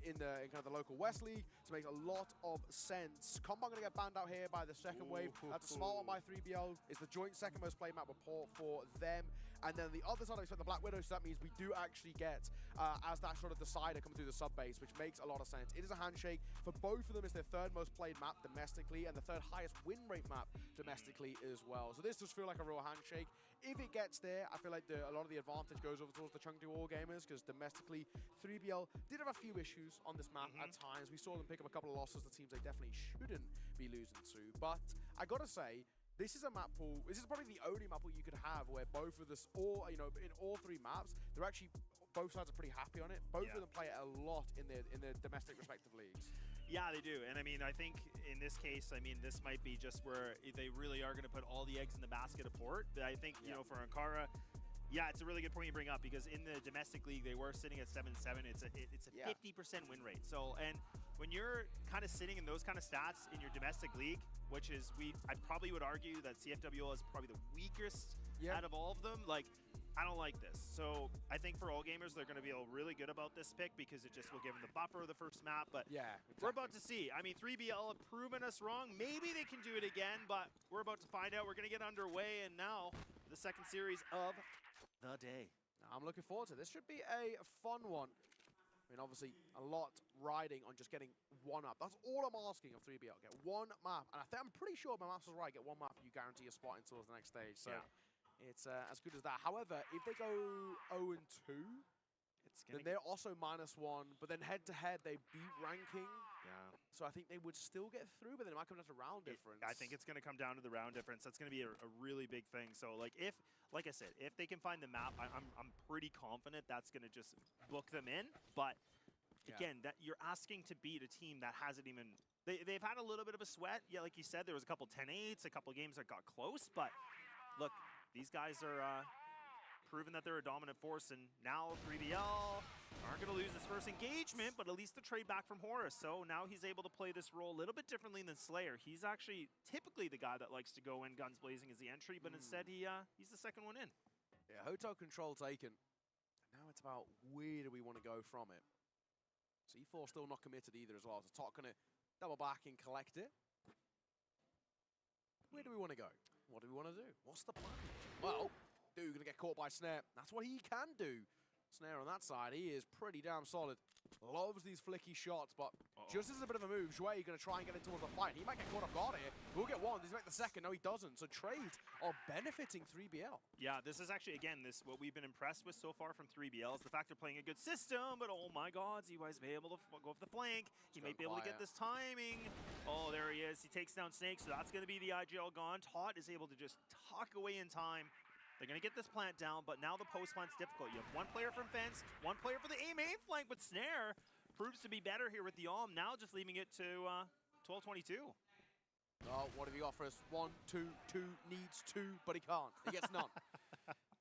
in kind of the local West League, so it makes a lot of sense. Compound going to get banned out here by the second wave. That's a smart one by 3BL. It's the joint second most played map with Port for them. And then the other side, I expect the Black Widow, so that means we do actually get as that sort of decider coming through the sub base, which makes a lot of sense. It is a handshake. For both of them, it's their third most played map domestically and the third highest win rate map domestically as well. So this does feel like a real handshake. If it gets there, I feel like a lot of the advantage goes over towards the Chengdu All Gamers, because domestically, 3BL did have a few issues on this map at times. We saw them pick up a couple of losses, the teams they definitely shouldn't be losing to. But I gotta say, this is a map pool. This is probably the only map pool you could have where both of this, in all three maps, they're actually both sides are pretty happy on it. Both of them play it a lot in their domestic respective leagues. Yeah, they do. And I mean, I think in this case, I mean, this might be just where they really are going to put all the eggs in the basket of Port. I think, you know, for Ankara, yeah, it's a really good point you bring up, because in the domestic league, they were sitting at 7-7. It's a 50% win rate. So, and when you're kind of sitting in those kind of stats in your domestic league, which is, I probably would argue that CFWL is probably the weakest out of all of them. Like, I don't like this. So I think for all gamers, they're going to feel really good about this pick, because it just will give them the buffer of the first map. But we're about to see. I mean, 3BL have proven us wrong. Maybe they can do it again, but we're about to find out. We're going to get underway, and now the second series of the day. I'm looking forward to it. This should be a fun one. I mean, obviously, a lot riding on just getting one up. That's all I'm asking of 3BL. Get one map. And I'm pretty sure my maps was right. Get one map, you guarantee a spot into the next stage. So it's as good as that. However, if they go 0-2, then they're also -1. But then head-to-head, they beat ranking. Yeah. So I think they would still get through, but then it might come down to round difference. I think it's going to come down to the round difference. That's going to be a really big thing. So, like I said, if they can find the map, I'm pretty confident that's going to just book them in. But again, that you're asking to beat a team that hasn't even. They've had a little bit of a sweat. Yeah, like you said, there was a couple 10-8s, a couple games that got close. But look, these guys are proven that they're a dominant force, and now 3BL aren't going to lose this first engagement, but at least the trade back from Horus. So now he's able to play this role a little bit differently than Slayer. He's actually typically the guy that likes to go in guns blazing as the entry, but instead he's the second one in. Yeah, hotel control taken. Now it's about where do we want to go from it. C4 still not committed either as well, so Tot going to double back and collect it. Where do we want to go? What do we want to do? What's the plan? Well, Dude going to get caught by Snare. That's what he can do. Snare on that side, he is pretty damn solid. Loves these flicky shots, but just as a bit of a move, Zhuai going to try and get into the fight. He might get caught off guard here. We'll get one. Does he make the second? No, he doesn't. So trades are benefiting 3BL. Yeah, this is actually, again, what we've been impressed with so far from 3BL is the fact they're playing a good system, but oh my god, ZY's may be able to go off the flank. He might be able to get this timing. Oh, there he is. He takes down Snake, so that's going to be the IGL gone. Tot is able to just tuck away in time. They're going to get this plant down, but now the post plant's difficult. You have one player from Fence, one player for the A main flank, but Snare proves to be better here with the Alm, now just leaving it to 12-22. Oh, what have you got for us? 1, 2, 2, needs 2, but he can't. He gets none.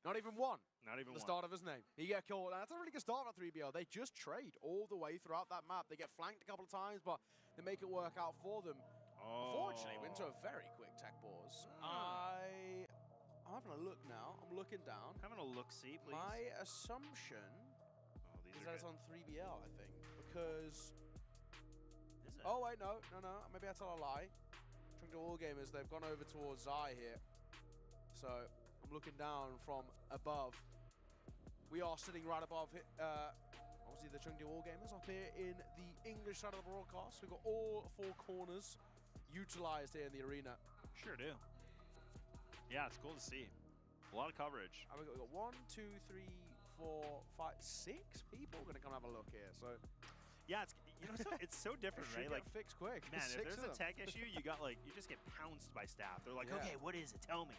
Not even one. Not even the start of his name. He get killed. That's a really good start for 3BL. They just trade all the way throughout that map. They get flanked a couple of times, but they make it work out for them. Unfortunately, went to a very quick tech pause. I'm having a look now. I'm looking down. Having a look-see, please. My assumption is that it's on 3BL, I think, because... Is it? Oh, wait, no. Maybe I tell a lie. Chengdu All Gamers, they've gone over towards Giải here. So, I'm looking down from above. We are sitting right above, obviously, the Chengdu All Gamers up here in the English side of the broadcast. We've got all 4 corners utilized here in the arena. Sure do. Yeah, it's cool to see. A lot of coverage. We've got 1, 2, 3, 4, 5, 6 people going to come have a look here. So, yeah, it's so different, right? Like fixed quick. Man, if there's a tech issue, you just get pounced by staff. They're like, okay, what is it? Tell me.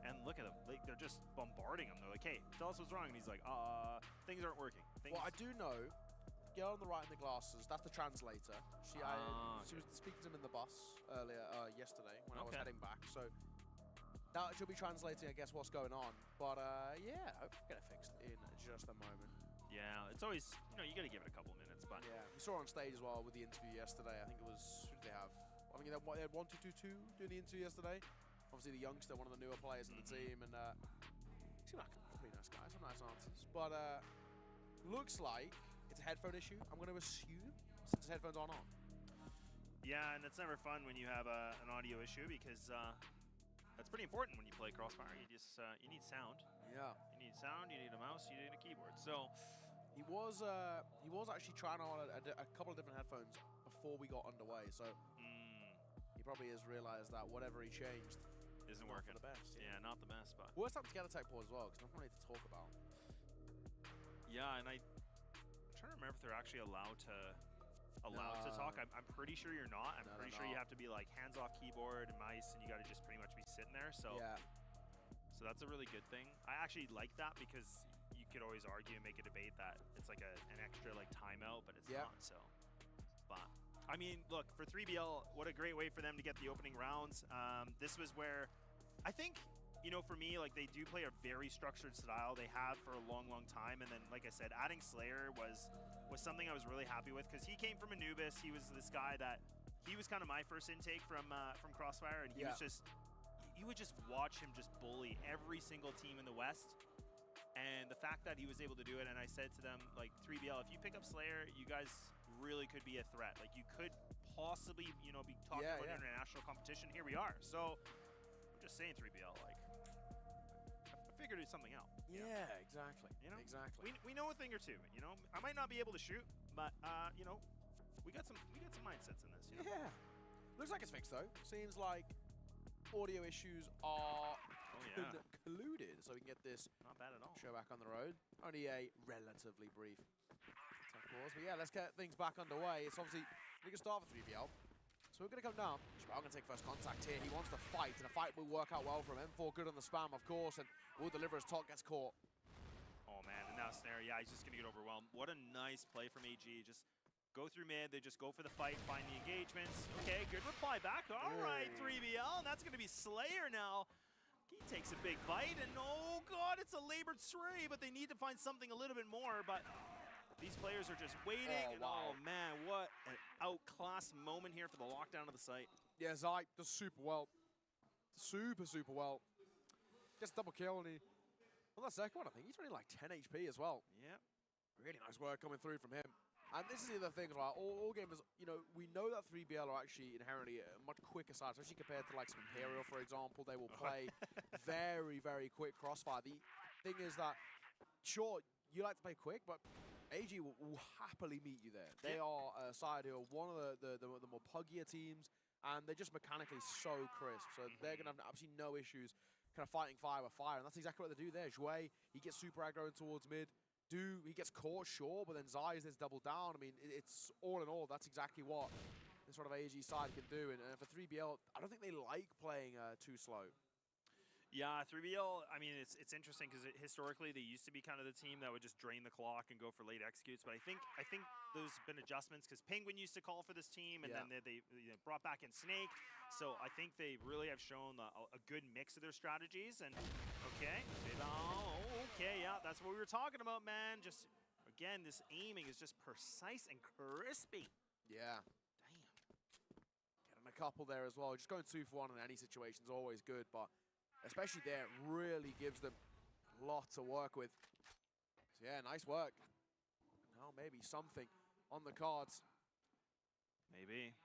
And look at them, they're just bombarding him. They're like, hey, tell us what's wrong. And he's like, things aren't working. Well, I do know, the girl on the right in the glasses, that's the translator. She was speaking to him in the bus earlier, yesterday, when I was heading back. So now she'll be translating, I guess, what's going on. But yeah, I hope we get it fixed in just a moment. Yeah, it's always, you got to give it a couple minutes. But yeah, we saw her on stage as well with the interview yesterday. I think it was, who did they have? I think they had 1222 doing the interview yesterday. Obviously the youngster, one of the newer players in the team, and seemed like a pretty nice guy, some nice answers. But looks like it's a headphone issue, I'm going to assume, since his headphones aren't on. Yeah, and it's never fun when you have an audio issue, because that's pretty important when you play Crossfire. You just you need sound. Yeah. You need sound, you need a mouse, you need a keyboard. So he was actually trying on a couple of different headphones before we got underway. So he probably has realized that whatever he changed isn't working the best. Yeah, not the best. But worst time to get a tech pause as well, because nothing really to talk about. Yeah, and I'm trying to remember if they're actually allowed to talk. I'm pretty sure you're not. I'm pretty sure you have to be like hands off keyboard and mice, and you got to just pretty much be sitting there. So yeah. So that's a really good thing. I actually like that, because you could always argue and make a debate that it's like an extra like timeout, but it's not. So, but I mean, look, for 3BL, what a great way for them to get the opening rounds. This was where I think, for me, like, they do play a very structured style. They have for a long, long time. And then, like I said, adding Slayer was something I was really happy with, because he came from Anubis. He was this guy that, he was kind of my first intake from Crossfire, and he was just, you would just watch him just bully every single team in the West. And the fact that he was able to do it, and I said to them, like, 3BL, if you pick up Slayer, you guys really could be a threat. Like, you could possibly, be talking about international competition. Here we are. So, I'm just saying, 3BL, like, I figured it's something out. Yeah, exactly. Exactly. We know a thing or two. I might not be able to shoot, but we got some mindsets in this. Yeah. Looks like it's fixed though. Seems like audio issues are concluded, so we can get this not bad at all show back on the road. Only a relatively brief tech pause, but yeah, let's get things back underway. It's obviously a good start for 3BL. So we're going to come down. Shabal going to take first contact here. He wants to fight, and a fight will work out well for him. M4 good on the spam, of course, and will deliver as Tot gets caught. Oh, man, and now Snare, yeah, he's just going to get overwhelmed. What a nice play from AG. Just go through mid. They just go for the fight, find the engagements. Okay, good reply back. All right, 3BL, and that's going to be Slayer now. He takes a big bite, and oh, God, it's a labored stray, but they need to find something a little bit more, but these players are just waiting, and oh, man, what an outclass moment here for the lockdown of the site. Yeah, Giải does super well. Super well. Gets a double kill, and on that second one, I think he's running like 10 HP as well. Yeah. Really nice work coming through from him. And this is the other thing, right? All gamers, we know that 3BL are actually inherently a much quicker side, especially compared to like some Imperial, for example. They will play very, very quick Crossfire. The thing is that, sure, you like to play quick, but AG will happily meet you there. They are a side who are one of the more puggier teams, and they're just mechanically so crisp. So they're going to have absolutely no issues kind of fighting fire with fire, and that's exactly what they do there. Jouet, he gets super aggro towards mid. He gets caught, sure, but then Giải is double down. I mean, it's all in all, that's exactly what this sort of AG side can do. And for 3BL, I don't think they like playing too slow. Yeah, 3BL, I mean, it's interesting because historically they used to be kind of the team that would just drain the clock and go for late executes. But I think there's been adjustments because Penguin used to call for this team, and then they brought back in Snake. So I think they really have shown a good mix of their strategies. And okay, yeah, that's what we were talking about, man. Just again, this aiming is just precise and crispy. Yeah. Damn. Getting a couple there as well. Just going 2 for 1 in any situation is always good, but especially there, it really gives them a lot to work with. So yeah, nice work. Now maybe something on the cards. Maybe.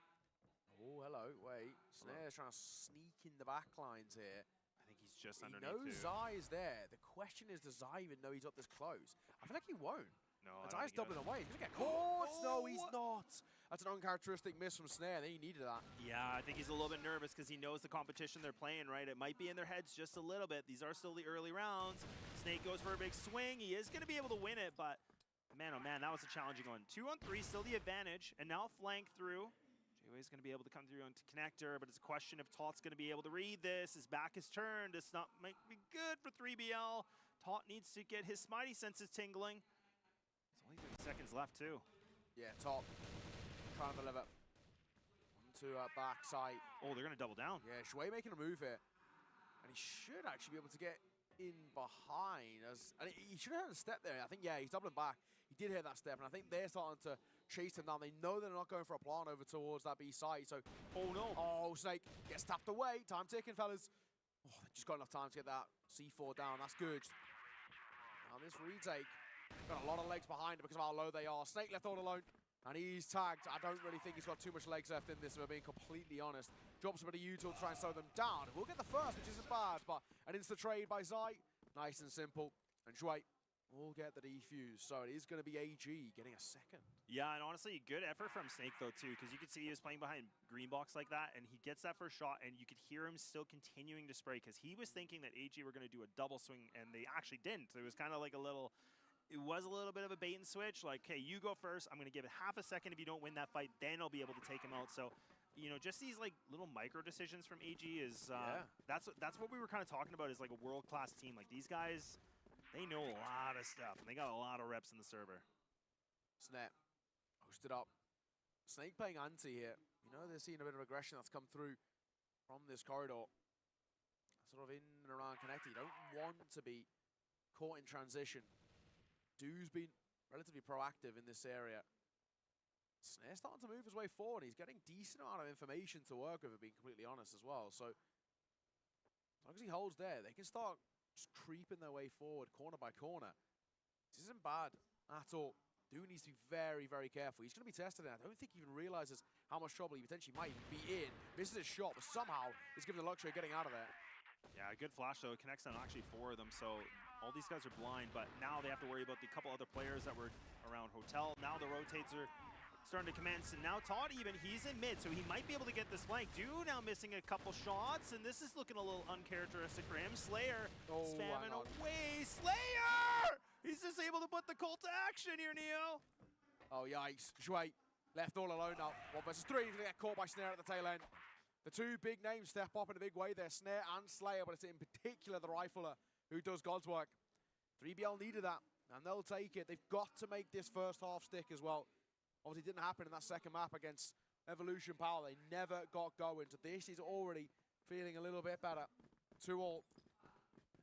Oh, hello. Wait. Snare's trying to sneak in the back lines here. I think he's just underneath. He knows Giải is there. The question is, does Giải even know he's up this close? I feel like he won't. No, Zai's doubling away. He's going to get caught. No, he's not. That's an uncharacteristic miss from Snare. He needed that. Yeah, I think he's a little bit nervous because he knows the competition they're playing, right? It might be in their heads just a little bit. These are still the early rounds. Snake goes for a big swing. He is going to be able to win it, but man, oh man, that was a challenging one. 2 on 3, still the advantage, and now flank through. He's going to be able to come through into connector, but it's a question if Taut's going to be able to read this. His back is turned. It's not might be good for 3BL. Taut needs to get his Smitey senses tingling. It's only 30 seconds left, too. Yeah, Taut trying to deliver. To backside. Oh, they're going to double down. Yeah, Shui making a move here. And he should actually be able to get in behind. And he should have had a step there. I think, yeah, he's doubling back. He did hit that step, and I think they're starting to chase him down. They know they're not going for a plant over towards that B side, so... Oh, no. Oh, Snake gets tapped away. Time ticking, fellas. Oh, they just got enough time to get that C4 down. That's good. Now this retake, got a lot of legs behind it because of how low they are. Snake left all alone, and he's tagged. I don't really think he's got too much legs left in this, if I'm being completely honest. Drops a bit of util to try and slow them down. We'll get the first, which isn't bad, but an insta trade by Zai. Nice and simple. And Shui will get the defuse, so it is going to be AG getting a second. Yeah, and honestly, good effort from Snake, though, too, because you could see he was playing behind green box like that, and he gets that first shot, and you could hear him still continuing to spray, because he was thinking that AG were going to do a double swing, and they actually didn't. It was kind of like a little... It was a little bit of a bait and switch, like, okay, you go first, I'm going to give it half a second. If you don't win that fight, then I'll be able to take him out. So, you know, just these, like, little micro decisions from AG is... That's what we were kind of talking about, is, like, a world-class team. Like, these guys... They know a lot of stuff, and they got a lot of reps in the server. Snap. Posted up. Snake playing anti here. You know, they're seeing a bit of aggression that's come through from this corridor. Sort of in and around connected. You don't want to be caught in transition. Doo's been relatively proactive in this area. Snare's starting to move his way forward. He's getting decent amount of information to work with, being completely honest as well. So, as long as he holds there, they can start just creeping their way forward, corner by corner. This isn't bad at all. Doo needs to be very, very careful. He's going to be tested, and I don't think he even realizes how much trouble he potentially might be in. Misses his shot, but somehow he's given the luxury of getting out of there. Yeah, good flash, though. It connects on actually 4 of them, so all these guys are blind, but now they have to worry about the couple other players that were around Hotel. Now the rotates are starting to commence, and now Taut even, he's in mid, so he might be able to get this flank. Doo now missing a couple shots, and this is looking a little uncharacteristic for him. Slayer spamming away. Slayer! He's just able to put the cult to action here, Neo. Oh, yikes. Shui left all alone now. 1 versus 3. He's going to get caught by Snare at the tail end. The two big names step up in a big way there, Snare and Slayer, but it's in particular the Rifler who does God's work. 3BL needed that, and they'll take it. They've got to make this first half stick as well. Obviously, it didn't happen in that second map against Evolution Power. They never got going. So this is already feeling a little bit better. 2-all.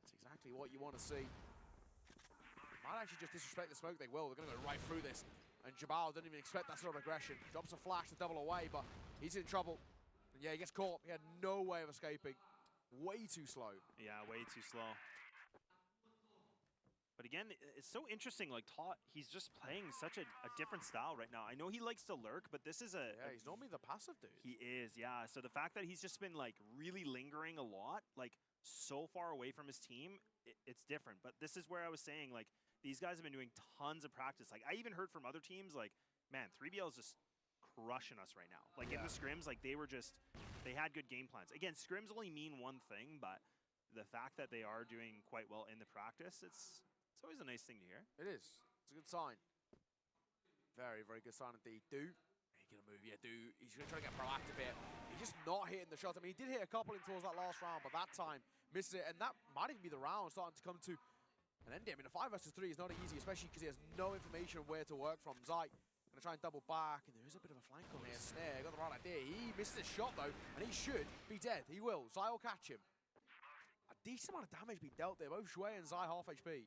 That's exactly what you want to see. Might actually just disrespect the smoke. They will. They're going to go right through this. And Jabal didn't even expect that sort of aggression. Drops a flash to double away, but he's in trouble. And yeah, he gets caught. He had no way of escaping. Way too slow. Yeah, way too slow. But again, it's so interesting, like Taut, he's just playing such a different style right now. I know he likes to lurk, but this is Yeah, he's normally the passive dude. He is, yeah. So the fact that he's just been like really lingering a lot, like so far away from his team, it's different. But this is where I was saying, like, these guys have been doing tons of practice. Like, I even heard from other teams, like, man, 3BL is just crushing us right now. Like, in the scrims, like, they had good game plans. Again, scrims only mean one thing, but the fact that they are doing quite well in the practice, it's always a nice thing to hear. It is. It's a good sign. Very, very good sign indeed. Doo, making a move. Yeah, Doo, he's going to try to get proactive here. He's just not hitting the shots. I mean, he did hit a couple in towards that last round, but that time misses it. And that might even be the round starting to come to an end. I mean, a 5 versus 3 is not easy, especially because he has no information of where to work from. Zai going to try and double back, and there is a bit of a flank on here. Snare got the right idea. He misses his shot, though, and he should be dead. He will. Zai will catch him. A decent amount of damage being dealt there. Both Shui and Zai half HP.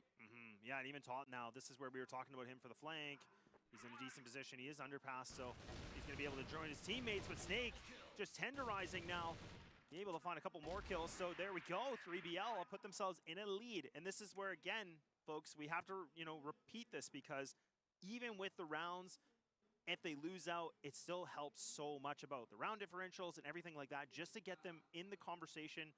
Yeah, and even Taut now, this is where we were talking about him for the flank. He's in a decent position. He is underpass, so he's going to be able to join his teammates. But Snake just tenderizing now. Be able to find a couple more kills. So there we go. 3BL will put themselves in a lead. And this is where, again, folks, we have to, you know, repeat this, because even with the rounds, if they lose out, it still helps so much about the round differentials and everything like that, just to get them in the conversation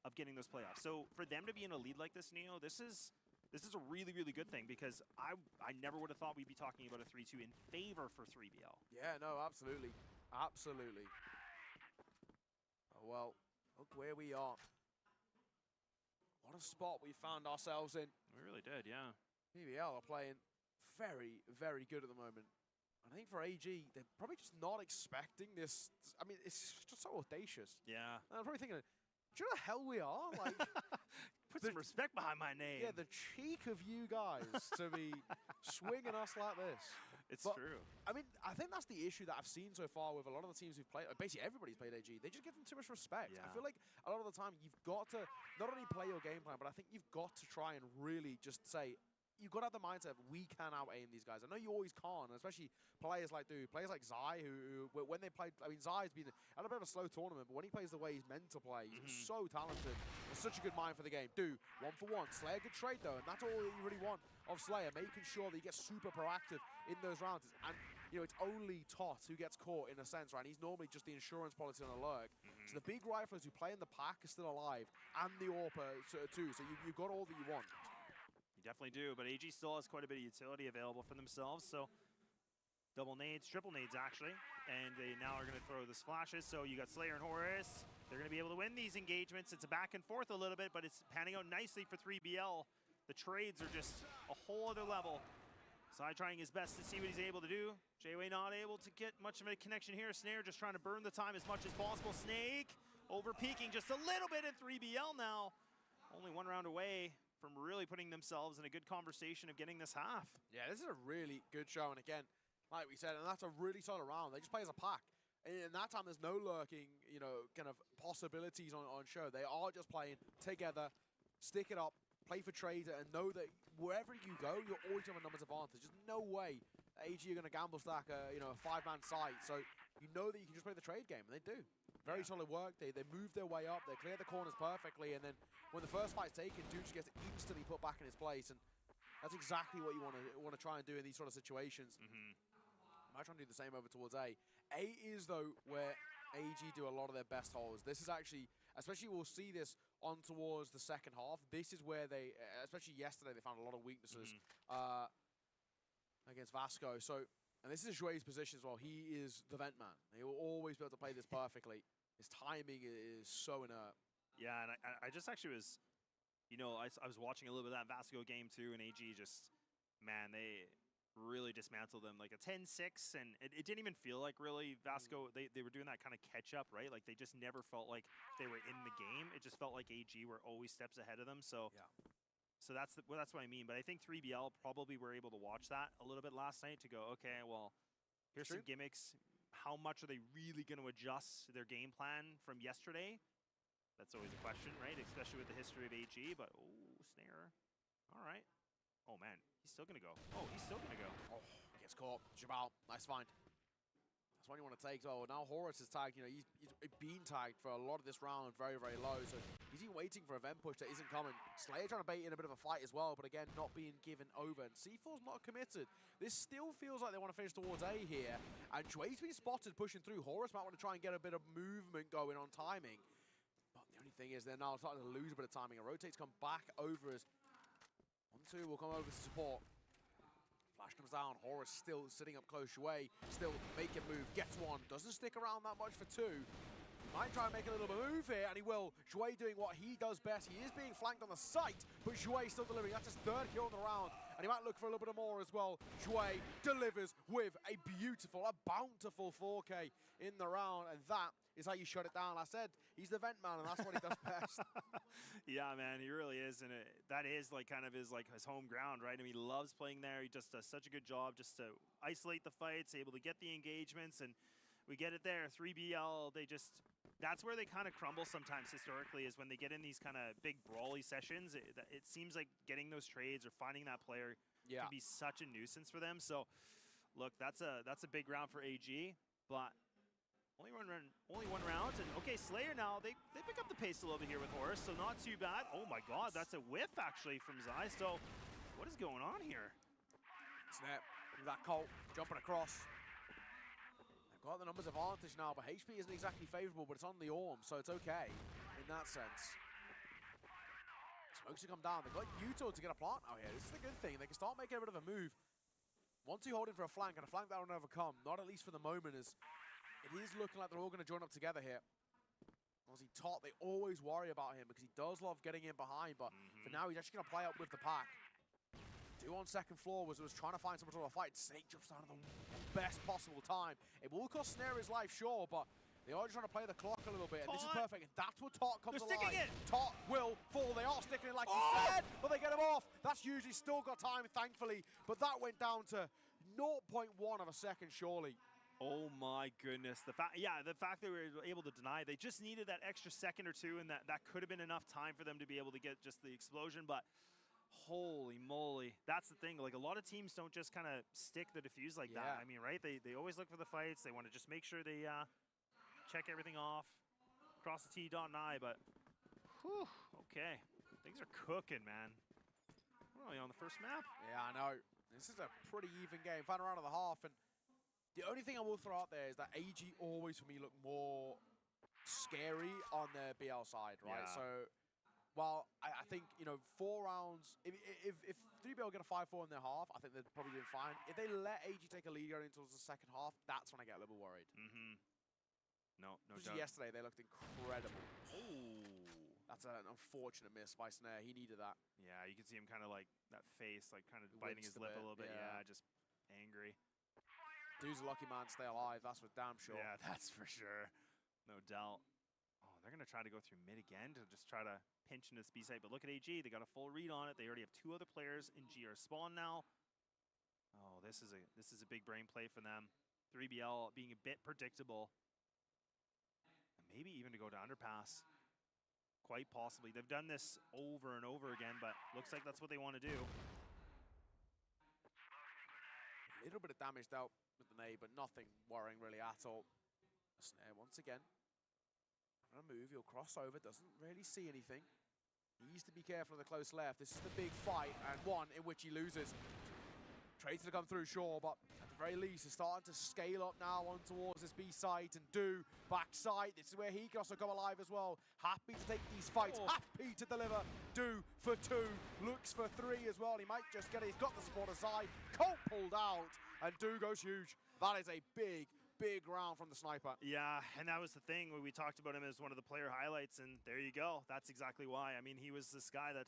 of getting those playoffs. So for them to be in a lead like this, Neo, this is a really, really good thing, because I never would have thought we'd be talking about a 3-2 in favor for 3BL. Yeah, no, absolutely. Absolutely. Oh, well, look where we are. What a spot we found ourselves in. We really did, yeah. 3BL are playing very, very good at the moment. I think for AG, they're probably just not expecting this. I mean, it's just so audacious. Yeah. And I'm probably thinking, do you know the hell we are? Like, put some respect behind my name. Yeah, the cheek of you guys to be swinging us like this. It's but, true. I mean, I think that's the issue that I've seen so far with a lot of the teams who've played. Basically, everybody's played AG. They just give them too much respect. Yeah. I feel like a lot of the time you've got to not only play your game plan, but I think you've got to try and really just say, you've got to have the mindset of we can out-aim these guys. I know you always can't, especially players like Giải, who when they played, I mean, Zai's been at a bit of a slow tournament, but when he plays the way he's meant to play, he's so talented. There's such a good mind for the game. 1-for-1. Slayer good trade, though, and that's all you really want of Slayer, making sure that he gets super proactive in those rounds. And, you know, it's only Tot who gets caught, in a sense, right? He's normally just the insurance policy on a lurk. So the big riflers who play in the pack are still alive, and the AWPer, too. So you've got all that you want. You definitely do, but AG still has quite a bit of utility available for themselves, so double nades, triple nades actually, and they now are going to throw the splashes, so you got Slayer and Horus. They're going to be able to win these engagements. It's a back and forth a little bit, but it's panning out nicely for 3BL. The trades are just a whole other level. Sai trying his best to see what he's able to do. Jayway not able to get much of a connection here. Snare just trying to burn the time as much as possible. Snake over peaking just a little bit in 3BL now. Only one round away from really putting themselves in a good conversation of getting this half. Yeah, this is a really good show, and again, like we said, and that's a really solid round. They just play as a pack. And in that time, there's no lurking, you know, kind of possibilities on show. They are just playing together, stick it up, play for trades, and know that wherever you go, you're always going to have a numbers advantage. There's no way AG are going to gamble stack a, you know, a 5-man site. So you know that you can just play the trade game, and they do. Very solid work. They move their way up. They clear the corners perfectly, and then when the first fight's taken, Dude just gets instantly put back in his place, and that's exactly what you want to try and do in these sort of situations. I might try and do the same over towards A. A is, though, where AG do a lot of their best holds. This is actually, especially we'll see this on towards the second half. This is where they, especially yesterday, they found a lot of weaknesses against Vasco. So, and this is Jouet's position as well. He is the vent man. He will always be able to play this perfectly. His timing is so inert. Yeah, and I just actually was, you know, I was watching a little bit of that Vasco game too, and AG just, man, they really dismantled them. Like a 10-6, and it didn't even feel like really Vasco, they were doing that kind of catch-up, right? Like they just never felt like they were in the game. It just felt like AG were always steps ahead of them. So yeah. So that's what I mean. But I think 3BL probably were able to watch that a little bit last night to go, okay, well, here's some gimmicks. How much are they really going to adjust their game plan from yesterday? That's always a question, right? Especially with the history of AG. But, oh, Snare. All right. Oh, man. He's still going to go. Oh, he's still going to go. Oh, he gets caught. Jabal. Nice find. That's one you want to take. Oh, now Horus is tagged. You know, he's been tagged for a lot of this round very, very low. So he's even waiting for a vent push that isn't coming. Slayer trying to bait in a bit of a fight as well, but again, not being given over. And C4's not committed. This still feels like they want to finish towards A here. And Jouet's been spotted pushing through. Horus might want to try and get a bit of movement going on timing. But the only thing is they're now starting to lose a bit of timing. And Rotate's come back over as 1-2 will come over to support. Flash comes down. Horus still sitting up close. Jouet still making move. Gets one. Doesn't stick around that much for 2. Might try and make a little bit of move here, and he will. Jouet doing what he does best. He is being flanked on the site, but Jouet still delivering. That's his 3rd kill in the round, and he might look for a little bit more as well. Jouet delivers with a beautiful, a bountiful 4K in the round, and that is how you shut it down. I said he's the vent man, and that's what he does best. Yeah, man, he really is, and that is like kind of his home ground, right? I mean, he loves playing there. He just does such a good job just to isolate the fights, able to get the engagements, and we get it there. 3BL, that's where they kind of crumble sometimes historically, is when they get in these kind of big brawly sessions. It seems like getting those trades or finding that player can be such a nuisance for them. So, look, that's a big round for AG, but only one round. And okay, Slayer now, they pick up the pace a little bit here with Horus, so not too bad. Oh my god, that's a whiff actually from Zai. So, what is going on here? Snap, that Colt jumping across. Got the numbers advantage now, but HP isn't exactly favorable, but it's on the Orm, so it's okay in that sense. Smokes to come down. They've got Yuto to get a plant out here. This is the good thing. They can start making a bit of a move. 1-2 holding for a flank, and a flank that will never come. Not at least for the moment, as it is looking like they're all going to join up together here. Obviously, Tot, they always worry about him because he does love getting in behind, but for now, he's actually going to play up with the pack. Do on second floor was trying to find someone to fight. Snake jumps down at the best possible time. It will cost Snare his life, sure, but they are just trying to play the clock a little bit. And this is perfect, and that's where Tot comes alive. They're sticking it! Tot will fall. They are sticking it like he said, but they get him off. That's usually still got time, thankfully, but that went down to 0.1 of a second, surely. Oh my goodness. The fact they were able to deny, they just needed that extra second or two, and that could have been enough time for them to be able to get just the explosion, but holy moly. That's the thing. Like, a lot of teams don't just kind of stick the defuse like that. I mean, right? They always look for the fights. They want to just make sure they check everything off, cross the T, dot and I, but whew, okay. Things are cooking, man. We're only on the first map. Yeah, I know. This is a pretty even game. Final round of the half, and the only thing I will throw out there is that AG always, for me, look more scary on the BL side, right? Yeah. So, while I think, you know, 4 rounds, if 3BL get a 5-4 in their half, I think they'd probably be fine. If they let AG take a lead going into the second half, that's when I get a little worried. No Especially doubt. yesterday, they looked incredible. Oh, that's an unfortunate miss by Snare. He needed that. Yeah, you can see him kind of like that face, like kind of biting his lip a little bit. Yeah, just angry. Dude's a lucky man to stay alive. That's for damn sure. Yeah, that's for sure. No doubt. Oh, they're going to try to go through mid again to just try to pinch into this B site. But look at AG. They got a full read on it. They already have 2 other players in GR spawn now. Oh, this is a big brain play for them. 3BL being a bit predictable. And maybe even to go to underpass. Quite possibly. They've done this over and over again, but looks like that's what they want to do. A little bit of damage dealt with the nade, but nothing worrying really at all. Snare once again. Gonna move, he'll cross over, doesn't really see anything. Needs to be careful of the close left. This is the big fight, and one in which he loses. Trades to come through, sure, but at the very least, he's starting to scale up now on towards this B site and do backside. This is where he can also come alive as well. Happy to take these fights, happy to deliver. Do for 2, looks for 3 as well. He might just get it. He's got the support aside. Colt pulled out, and Do goes huge. That is a big round from the sniper. Yeah, and that was the thing when we talked about him as one of the player highlights, and there you go. That's exactly why. I mean, he was this guy that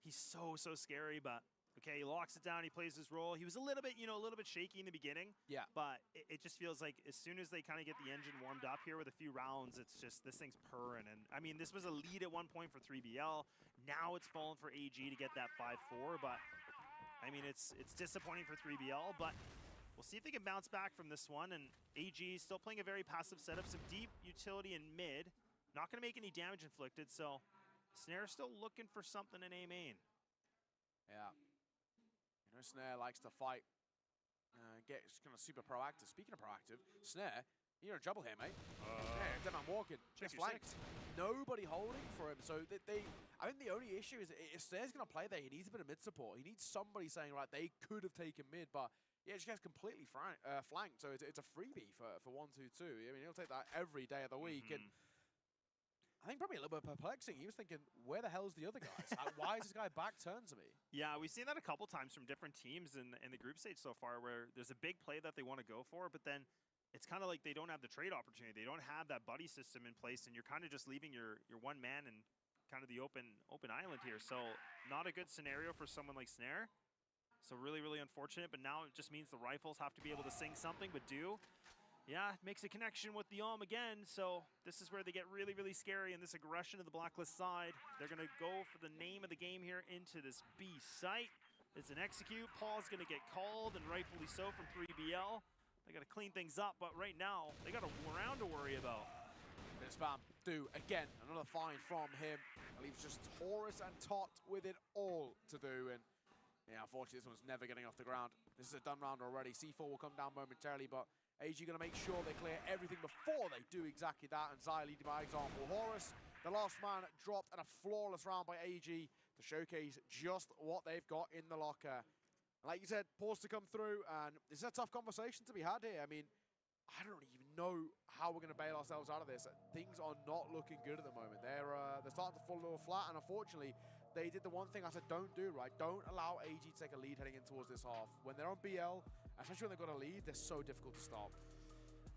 he's so scary, but okay, he locks it down, he plays his role. He was a little bit, you know, a little bit shaky in the beginning. Yeah. But it just feels like as soon as they kind of get the engine warmed up here with a few rounds, it's just, this thing's purring. And I mean, this was a lead at one point for 3BL. Now it's fallen for AG to get that 5-4, but I mean, it's disappointing for 3BL, but we'll see if they can bounce back from this one. And AG still playing a very passive setup, some deep utility in mid. Not going to make any damage inflicted, so Snare's still looking for something in A main. Yeah. You know, Snare likes to fight, get kind of super proactive. Speaking of proactive, Snare, you're in trouble here, mate. Yeah, dead man walking, just flanked. Nobody holding for him, so I think the only issue is if Snare's going to play there, he needs a bit of mid support. He needs somebody saying, right, they could have taken mid, but yeah, it just gets completely flanked, so it's a freebie for 1-2-2. I mean, he'll take that every day of the week, and I think probably a little bit perplexing. He was thinking, where the hell's the other guys? Why is this guy back turned to me? Yeah, we've seen that a couple times from different teams in the group stage so far, where there's a big play that they want to go for, but then it's kind of like they don't have the trade opportunity. They don't have that buddy system in place, and you're kind of just leaving your one man in kind of the open island here. So not a good scenario for someone like Snare. So really unfortunate, but now it just means the rifles have to be able to sing something, but yeah, makes a connection with the again, so this is where they get really scary in this aggression to the Blacklist side. They're going to go for the name of the game here into this B site. It's an execute. Paul's going to get called, and rightfully so, from 3BL. They got to clean things up, but right now, they got a round to worry about. Bit of spam. Do, again, another find from him. Leaves just Taurus and Tot with it all to do, and yeah, unfortunately, this one's never getting off the ground. This is a done round already. C4 will come down momentarily, but AG going to make sure they clear everything before they do exactly that, and Zai leading by example. Horus, the last man, dropped, and a flawless round by AG to showcase just what they've got in the locker. Like you said, pause to come through, and this is a tough conversation to be had here. I mean, I don't even know how we're going to bail ourselves out of this. Things are not looking good at the moment. They're starting to fall a little flat, and unfortunately, they did the one thing I said don't do, right? Don't allow AG to take a lead heading in towards this half. When they're on BL, especially when they've got a lead, they're so difficult to stop.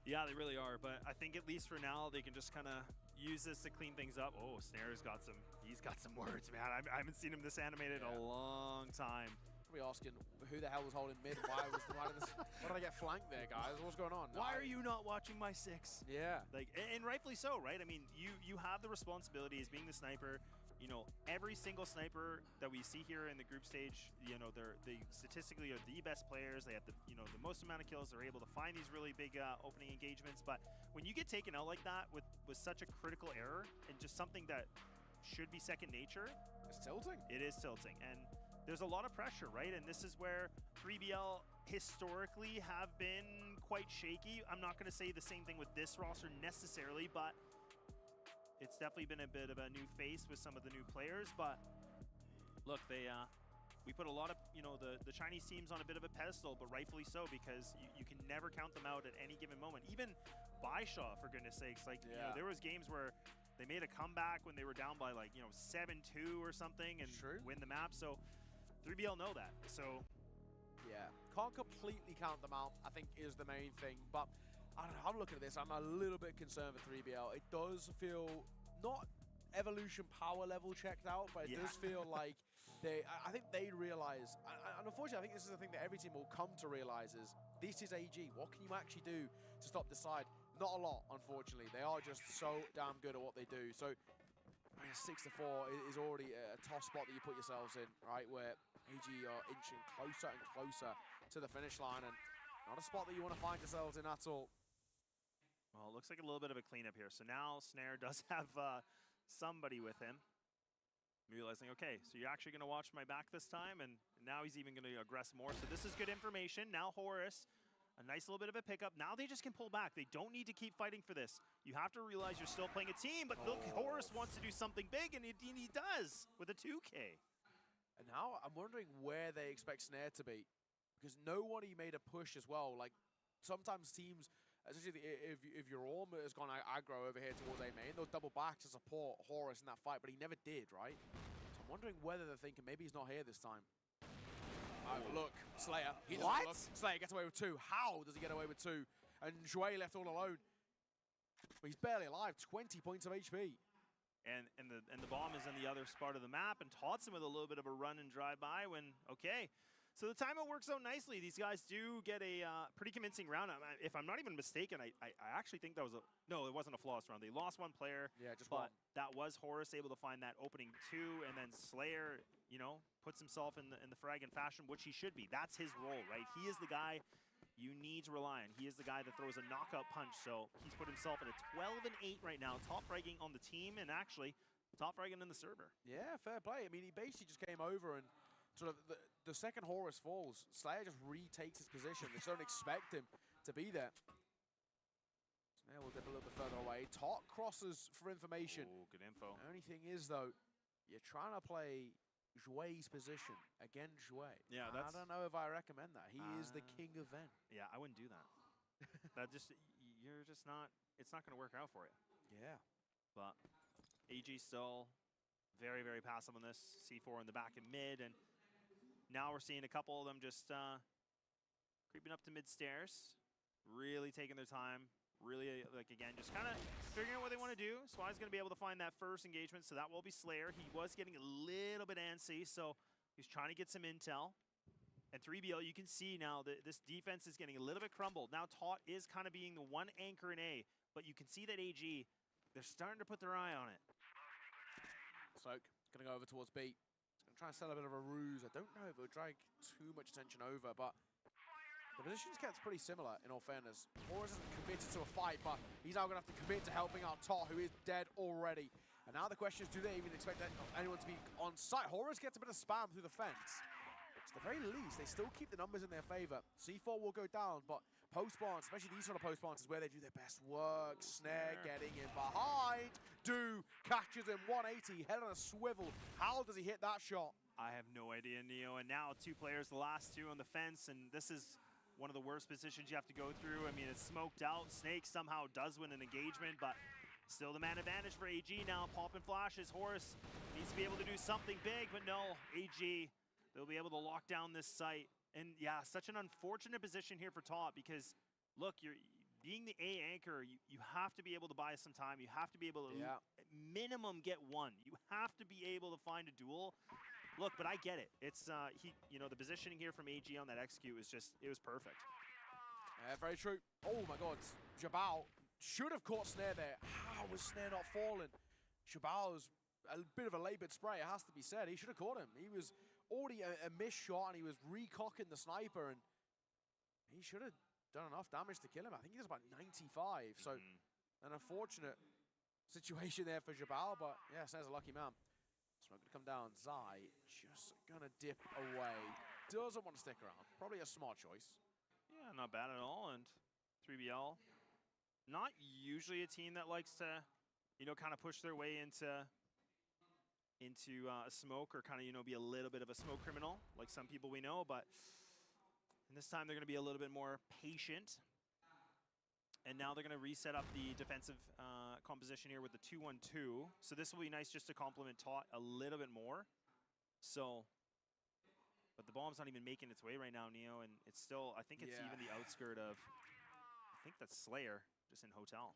Yeah, they really are, but I think at least for now, they can just kind of use this to clean things up. Oh, Snare's got some, he's got some words, man. I haven't seen him this animated in a long time. Probably asking who the hell was holding mid. Why did I get flanked there, guys? What's going on? Why are you not watching my 6? Yeah. Like, and rightfully so, right? I mean, you have the responsibility as being the sniper. You know, every single sniper that we see here in the group stage, you know, they statistically are the best players. They have the, you know, the most amount of kills. They're able to find these really big opening engagements. But when you get taken out like that with such a critical error and just something that should be second nature, it's tilting. It is tilting, and there's a lot of pressure, right? And this is where 3BL historically have been quite shaky. I'm not going to say the same thing with this roster necessarily, but it's definitely been a bit of a new face with some of the new players. But look, we put a lot of, you know, the Chinese teams on a bit of a pedestal, but rightfully so, because you can never count them out at any given moment. Even Baisha, for goodness sakes, like, you know, there was games where they made a comeback when they were down by, like, you know, 7-2 or something and win the map. So 3BL know that. So yeah, can't completely count them out, I think, is the main thing. But I don't know, I'm looking at this, I'm a little bit concerned for 3BL. It does feel not evolution power level checked out, but it does feel like I think they realize, and unfortunately I think this is the thing that every team will come to realize, is this is AG. What can you actually do to stop this side? Not a lot, unfortunately. They are just so damn good at what they do. So 6-4 is already a tough spot that you put yourselves in, right, where AG are inching closer and closer to the finish line, and not a spot that you want to find yourselves in at all. Well, it looks like a little bit of a cleanup here. So now Snare does have somebody with him. Realizing, okay, so you're actually going to watch my back this time, and now he's even going to aggress more. So this is good information. Now Horus, a nice little bit of a pickup. Now they just can pull back. They don't need to keep fighting for this. You have to realize you're still playing a team, but look, Horus wants to do something big, and he does with a 2K. And now I'm wondering where they expect Snare to be, because nobody made a push as well. Like, sometimes teams, especially if your Orm has gone aggro over here towards A main, they'll double back to support Horus in that fight, but he never did, right? So I'm wondering whether they're thinking maybe he's not here this time. Look, Slayer. What? Slayer gets away with 2. How does he get away with 2? And Jouet left all alone. But he's barely alive. 20 points of HP. And the bomb is in the other part of the map, and taunts him with a little bit of a run and drive by when, okay. So the timeout works out nicely. These guys do get a pretty convincing round. If I'm not even mistaken, I actually think that was no, it wasn't a flawless round. They lost one player. Yeah, just but one. That was Horus able to find that opening 2, and then Slayer, you know, puts himself in the frag in fashion, which he should be. That's his role, right? He is the guy you need to rely on. He is the guy that throws a knockout punch. So he's put himself at a 12-8 right now, top fragging on the team, and actually top fragging in the server. Yeah, fair play. I mean, he basically just came over and sort of the second Horus falls, Slayer just retakes his position. They just don't expect him to be there. Snail will dip a little bit further away. Tot crosses for information. Oh, good info. The only thing is, though, you're trying to play Jouet's position against Jouet. Yeah, I don't know if I recommend that. He is the king of Ven. Yeah, I wouldn't do that. You're just not, it's not going to work out for you. Yeah. But AG still very, very passive on this. C4 in the back and mid, and now we're seeing a couple of them just creeping up to mid stairs, really taking their time, really, like, again, just kind of figuring out what they want to do. Swy's going to be able to find that first engagement, so that will be Slayer. He was getting a little bit antsy, so he's trying to get some intel. And 3BL, you can see now that this defense is getting a little bit crumbled. Now Tot is kind of being the one anchor in A, but you can see that AG, they're starting to put their eye on it. Soak, going to go over towards B. Try and sell a bit of a ruse. I don't know if it would drag too much attention over, but the positions kept pretty similar, in all fairness. Horus isn't committed to a fight, but he's now going to have to commit to helping out Tot, who is dead already. And now the question is, do they even expect anyone to be on site? Horus gets a bit of spam through the fence. To the very least, they still keep the numbers in their favor. C4 will go down, but post-spawns, especially these sort of post-spawns, is where they do their best work. Snare getting in behind. Do catches him 180, head on a swivel. How does he hit that shot? I have no idea, Neo. And now 2 players, the last 2 on the fence, and this is one of the worst positions you have to go through. I mean, it's smoked out. Snake somehow does win an engagement, but still the man advantage for AG now. Popping flashes. Horus needs to be able to do something big, but no, AG, they'll be able to lock down this site. And yeah, such an unfortunate position here for Tot, because look, you're being the A anchor, you have to be able to buy some time. You have to be able to minimum get 1. You have to be able to find a duel. look, but I get it. It's the positioning here from AG on that execute was just, it was perfect. Very true. Oh my God, Jabal should have caught Snare there. How was Snare not falling? Jabal's a bit of a labored spray, it has to be said. He should have caught him. He was already a missed shot, and he was recocking the sniper, and he should have done enough damage to kill him. I think he does about 95, so an unfortunate situation there for Jabal, but yeah, Snare's a lucky man. Smoke to come down. Zai just gonna dip away. Doesn't want to stick around. Probably a smart choice. Yeah, not bad at all. And 3BL, not usually a team that likes to, kind of push their way into a smoke or kind of, be a little bit of a smoke criminal, like some people we know. But this time they're going to be a little bit more patient. And now they're going to reset up the defensive composition here with the 2-1-2. So this will be nice just to complement Tot a little bit more. So, but the bomb's not even making its way right now, Neo, and it's still, I think it's even the outskirt of, I think that's Slayer, just in Hotel.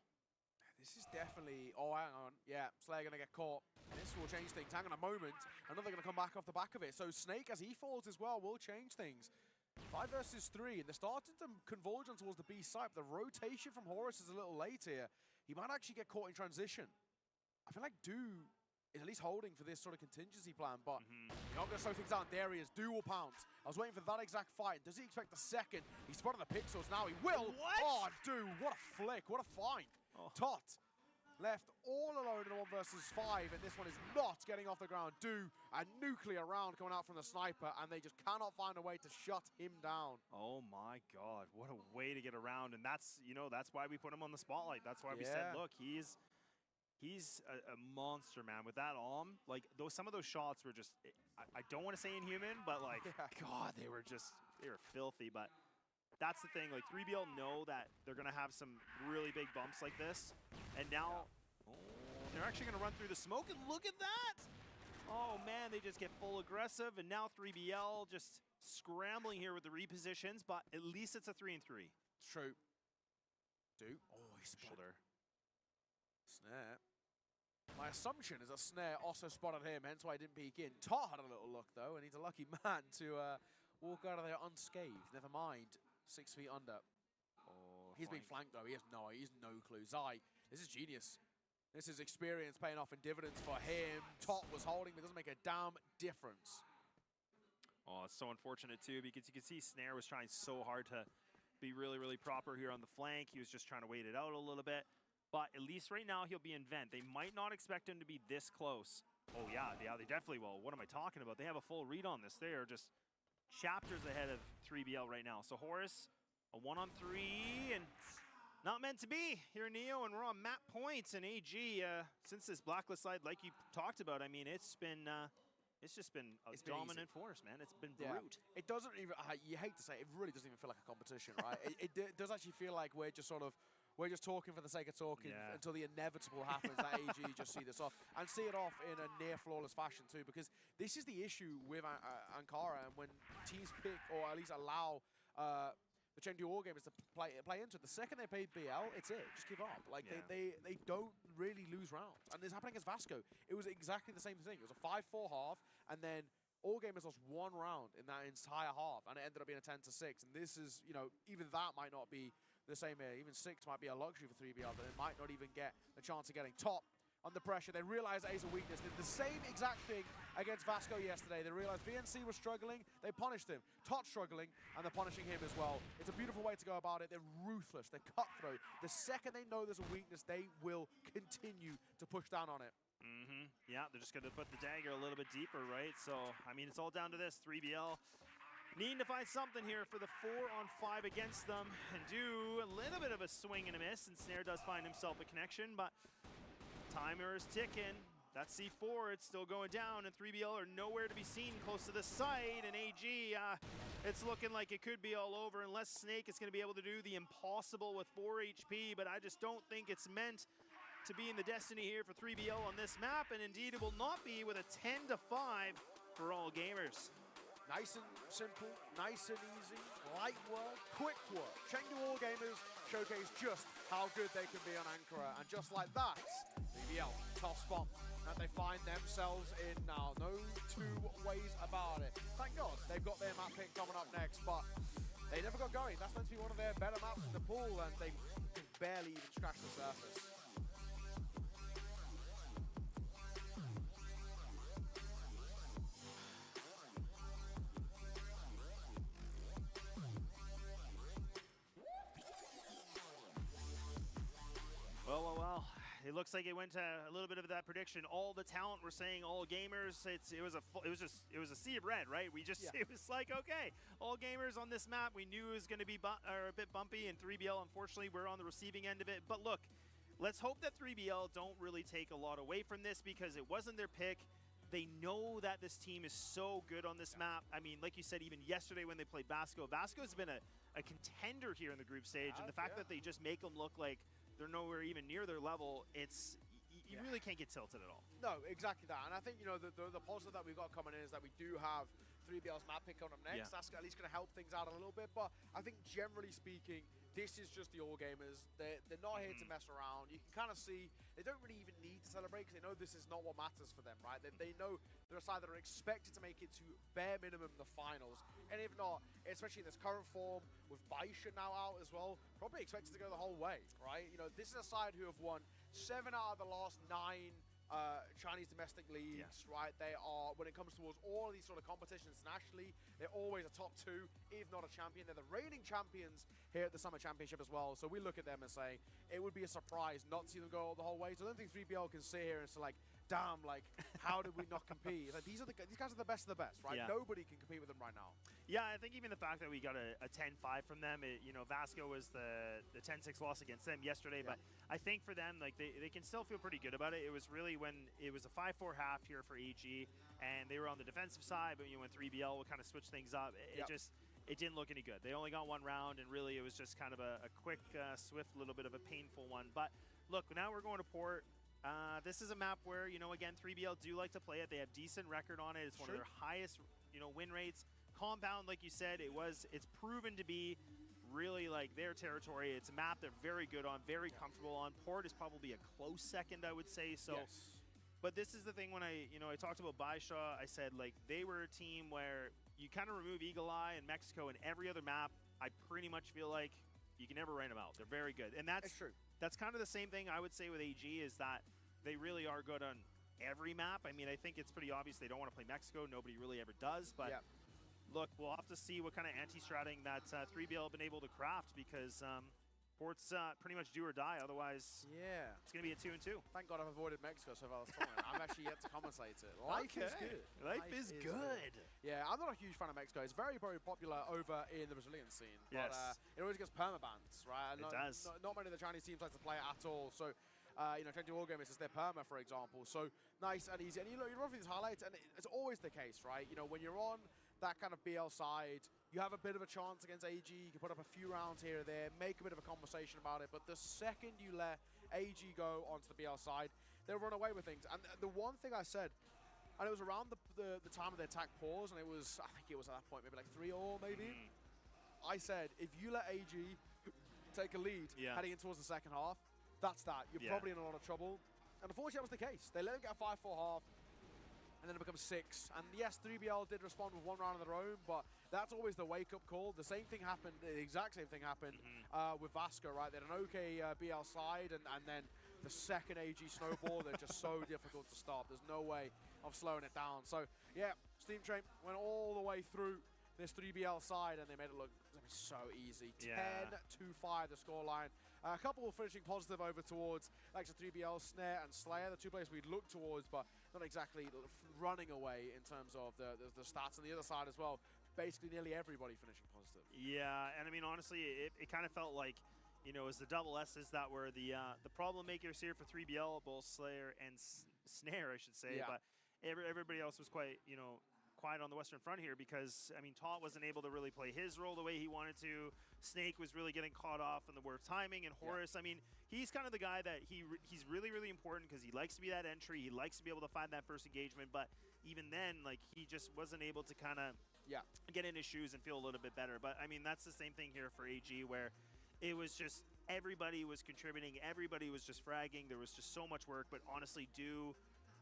This is definitely, oh, hang on. Yeah, Slayer gonna get caught. This will change things. Hang on a moment. Another gonna come back off the back of it. So Snake, as he falls as well, will change things. 5 versus 3, and they're starting to converge on towards the B side. The rotation from Horus is a little late here. He might actually get caught in transition. I feel like Do is at least holding for this sort of contingency plan, but you're not going to slow things down. There he is. Do will pounce. I was waiting for that exact fight. Does he expect the second? He spotted the pixels. Now he will. What? Oh, Do, what a flick. What a find. Tot left all alone in a 1 versus 5, and this one is not getting off the ground. Do a nuclear round coming out from the sniper, and they just cannot find a way to shut him down. Oh my God, what a way to get around. And that's, that's why we put him on the spotlight. That's why we said, look, he's a monster, man. With that arm, like some of those shots were just, I don't want to say inhuman, but like, God, they were filthy. But that's the thing, like 3BL know that they're gonna have some really big bumps like this, and now they're actually gonna run through the smoke, and look at that! Oh man, they just get full aggressive, and now 3BL just scrambling here with the repositions, but at least it's a 3-3. True. Do, oh, he spotted Snare. My assumption is that Snare also spotted him, hence why I didn't peek in. Tot had a little look though, and he's a lucky man to walk out of there unscathed. Never mind. 6 feet under. Oh, he's being flanked though. He has no clue. Zai, this is genius. This is experience paying off in dividends for him. Tot was holding, but it doesn't make a damn difference. Oh, it's so unfortunate too, because you can see Snare was trying so hard to be really, really proper here on the flank. He was just trying to wait it out a little bit. But at least right now he'll be in vent. They might not expect him to be this close. Oh yeah, they definitely will. What am I talking about? They have a full read on this. They are just chapters ahead of 3BL right now. So Horus, a 1-on-3, and not meant to be here, Neo, and we're on map points. And AG, since this blacklist slide, like you talked about, I mean, it's just been a dominant force, man. It's been brute. It doesn't even, you hate to say it, really doesn't even feel like a competition, right? it does actually feel like we're just talking for the sake of talking until the inevitable happens that AG just see this off and see it off in a near flawless fashion too, because this is the issue with Ankara, and when teams pick or at least allow the Chengdu Wargamers to play into it, the second they play BL, it's it. Just give up. Like they don't really lose rounds, and this happened against Vasco. It was exactly the same thing. It was a 5-4 half, and then all gamers lost 1 round in that entire half, and it ended up being a 10-6. And this is, even that might not be the same here. Even 6 might be a luxury for 3BL, but they might not even get the chance of getting top under pressure. They realize A's a weakness. They did the same exact thing against Vasco yesterday. They realized VNC was struggling. They punished him. Tot struggling, and they're punishing him as well. It's a beautiful way to go about it. They're ruthless. They're cutthroat. The second they know there's a weakness, they will continue to push down on it. Yeah, they're just going to put the dagger a little bit deeper, right? So, I mean, it's all down to this. 3BL needing to find something here for the 4-on-5 against them and do a little bit of a swing and a miss, and Snare does find himself a connection, but timer is ticking. That C4, it's still going down, and 3BL are nowhere to be seen close to the site, and AG, it's looking like it could be all over unless Snake is going to be able to do the impossible with 4 HP, but I just don't think it's meant to be in the destiny here for 3BL on this map, and indeed it will not be with a 10-5 for all gamers. Nice and simple, nice and easy, light work, quick work. Chengdu Wargamers showcase just how good they can be on Ankara. And just like that, 3BL, tough spot that they find themselves in now. No two ways about it. Thank God they've got their map pick coming up next, but they never got going. That's meant to be one of their better maps in the pool, and they barely even scratched the surface. Well. It looks like it went a little bit of that prediction. All the talent, we're saying all gamers. It was a sea of red, right? It was like, okay, all gamers on this map. We knew it was going to be a bit bumpy, and 3BL, unfortunately, we're on the receiving end of it. But look, let's hope that 3BL don't really take a lot away from this, because it wasn't their pick. They know that this team is so good on this map. I mean, like you said, even yesterday when they played Vasco, Vasco's been a contender here in the group stage, and the fact that they just make them look like they're nowhere even near their level, you really can't get tilted at all. No, exactly that. And I think, the positive that we've got coming in is that we do have 3BL's map pick on them next. That's at least going to help things out a little bit. But I think generally speaking, this is just the all gamers. They're not here to mess around. You can kind of see they don't really even need to celebrate, because they know this is not what matters for them, right? They know they're a side that are expected to make it to bare minimum the finals. And if not, especially in this current form, with Baisha now out as well, probably expected to go the whole way, right? This is a side who have won 7 out of the last 9 Chinese domestic leagues, right? They are, when it comes towards all of these sort of competitions nationally, they're always a top 2, if not a champion. They're the reigning champions here at the Summer Championship as well. So we look at them and say, it would be a surprise not to see them go the whole way. So I don't think 3BL can sit here and say, like, damn, like, how did we not compete? Like, these guys are the best of the best, right? Nobody can compete with them right now. Yeah, I think even the fact that we got a 10-5 from them, Vasco was the 10-6 loss against them yesterday, but I think for them, like, they can still feel pretty good about it. It was really when it was a 5-4 half here for AG, and they were on the defensive side, but when 3BL would kind of switch things up, it didn't look any good. They only got 1 round, and really it was just kind of a quick, swift, little bit of a painful one. But look, now we're going to Port. This is a map where, again, 3BL do like to play it. They have decent record on it. It's one of their highest, win rates. Compound, like you said, it's proven to be really like their territory. It's a map they're very good on, very comfortable on. Port is probably a close second, I would say. So, but this is the thing when I talked about Baisha, I said, like, they were a team where you kind of remove Eagle Eye and Mexico and every other map, I pretty much feel like you can never write them out. They're very good. And that's true. That's kind of the same thing I would say with AG, is that they really are good on every map. I mean, I think it's pretty obvious they don't want to play Mexico. Nobody really ever does. But look, we'll have to see what kind of anti-stratting that 3BL have been able to craft, because Port's pretty much do or die. Otherwise, it's going to be a 2-2. Thank God I've avoided Mexico so far this tournament. I'm actually yet to commentate it. Life is good. Life is good. Yeah, I'm not a huge fan of Mexico. It's very, very popular over in the Brazilian scene. But it always gets permabans, right? It does. Not many of the Chinese teams like to play it at all. So, Chengdu Wargamers is their perma, for example. So nice and easy. And you run through these highlights, and it's always the case, right? When you're on that kind of BL side, you have a bit of a chance against AG. You can put up a few rounds here or there, make a bit of a conversation about it. But the second you let AG go onto the BL side, they'll run away with things. And the one thing I said, and it was around the time of the attack pause, and I think it was at that point, maybe like 3-0 maybe. I said, if you let AG take a lead heading in towards the second half, that's that. You're probably in a lot of trouble. And unfortunately, that was the case. They let them get a 5-4 half, and then it becomes 6. And yes, 3BL did respond with 1 round of their own, but that's always the wake-up call. The same thing happened, the exact same thing happened with Vasco, right? They had an okay BL side, and then the second AG snowball, they're just so difficult to stop. There's no way of slowing it down. So, yeah, Steam Train went all the way through this 3BL side, and they made it look so easy. 10-5 the scoreline. A couple finishing positive over towards like 3BL, Snare and Slayer, the 2 players we'd look towards, but not exactly running away in terms of the stats. On the other side as well, basically nearly everybody finishing positive. Yeah, and I mean, honestly, it kind of felt like, it was the double S's that were the problem makers here for 3BL, both Slayer and Snare, I should say. But everybody else was quite, quiet on the Western Front here, because, I mean, Taut wasn't able to really play his role the way he wanted to. Snake was really getting caught off in the worst timing, and Horus, I mean, he's kind of the guy that he's really, really important, because he likes to be that entry. He likes to be able to find that first engagement, but even then, like, he just wasn't able to kind of get in his shoes and feel a little bit better. But, I mean, that's the same thing here for AG, where it was just everybody was contributing, everybody was just fragging, there was just so much work, but honestly,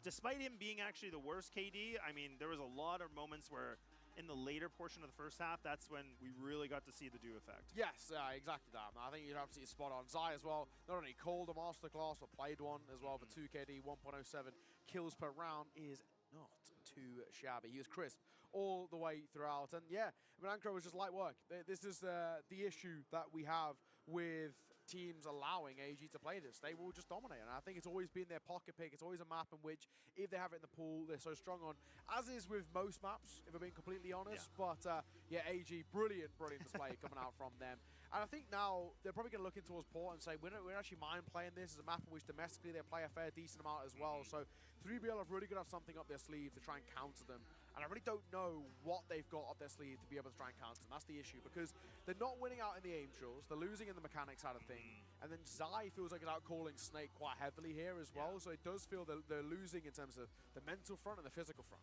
despite him being actually the worst KD, I mean, there was a lot of moments where in the later portion of the first half, that's when we really got to see the do effect. Yes, exactly that. I think you're absolutely spot on. Zai as well, not only called a masterclass, but played one as well for 2 KD, 1.07 kills per round is not too shabby. He was crisp all the way throughout. And yeah, I mean, Ankro was just light work. This is the issue that we have with teams allowing AG to play this. They will just dominate. And I think it's always been their pocket pick. It's always a map in which, if they have it in the pool, they're so strong on, as is with most maps, if I'm being completely honest. Yeah. But yeah, AG, brilliant display coming out from them. And I think now they're probably going to look in towards Port and say, we don't actually mind playing this as a map in which domestically they play a fair decent amount as well. So 3BL have really got to have something up their sleeve to try and counter them. And I really don't know what they've got up their sleeve to be able to try and counter them. That's the issue, because they're not winning out in the aim drills. They're losing in the mechanics side of thing. And then Zai feels like he's out calling Snake quite heavily here as well. So it does feel that they're losing in terms of the mental front and the physical front.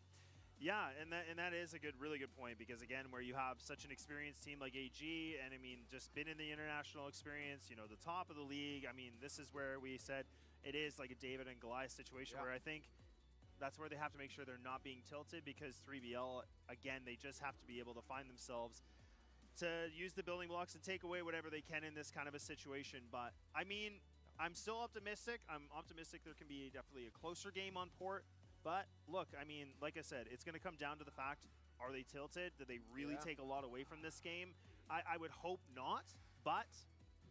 Yeah, and that is a really good point, because again, where you have such an experienced team like AG, and I mean, just been in the international experience, you know, the top of the league. I mean, this is where we said it is like a David and Goliath situation, where I think that's where they have to make sure they're not being tilted, because 3BL, again, they just have to be able to find themselves to use the building blocks and take away whatever they can in this kind of a situation. But I mean, I'm still optimistic. I'm optimistic there can be definitely a closer game on Port. But look, I mean, like I said, it's going to come down to the fact, are they tilted? Did they really take a lot away from this game? I would hope not, but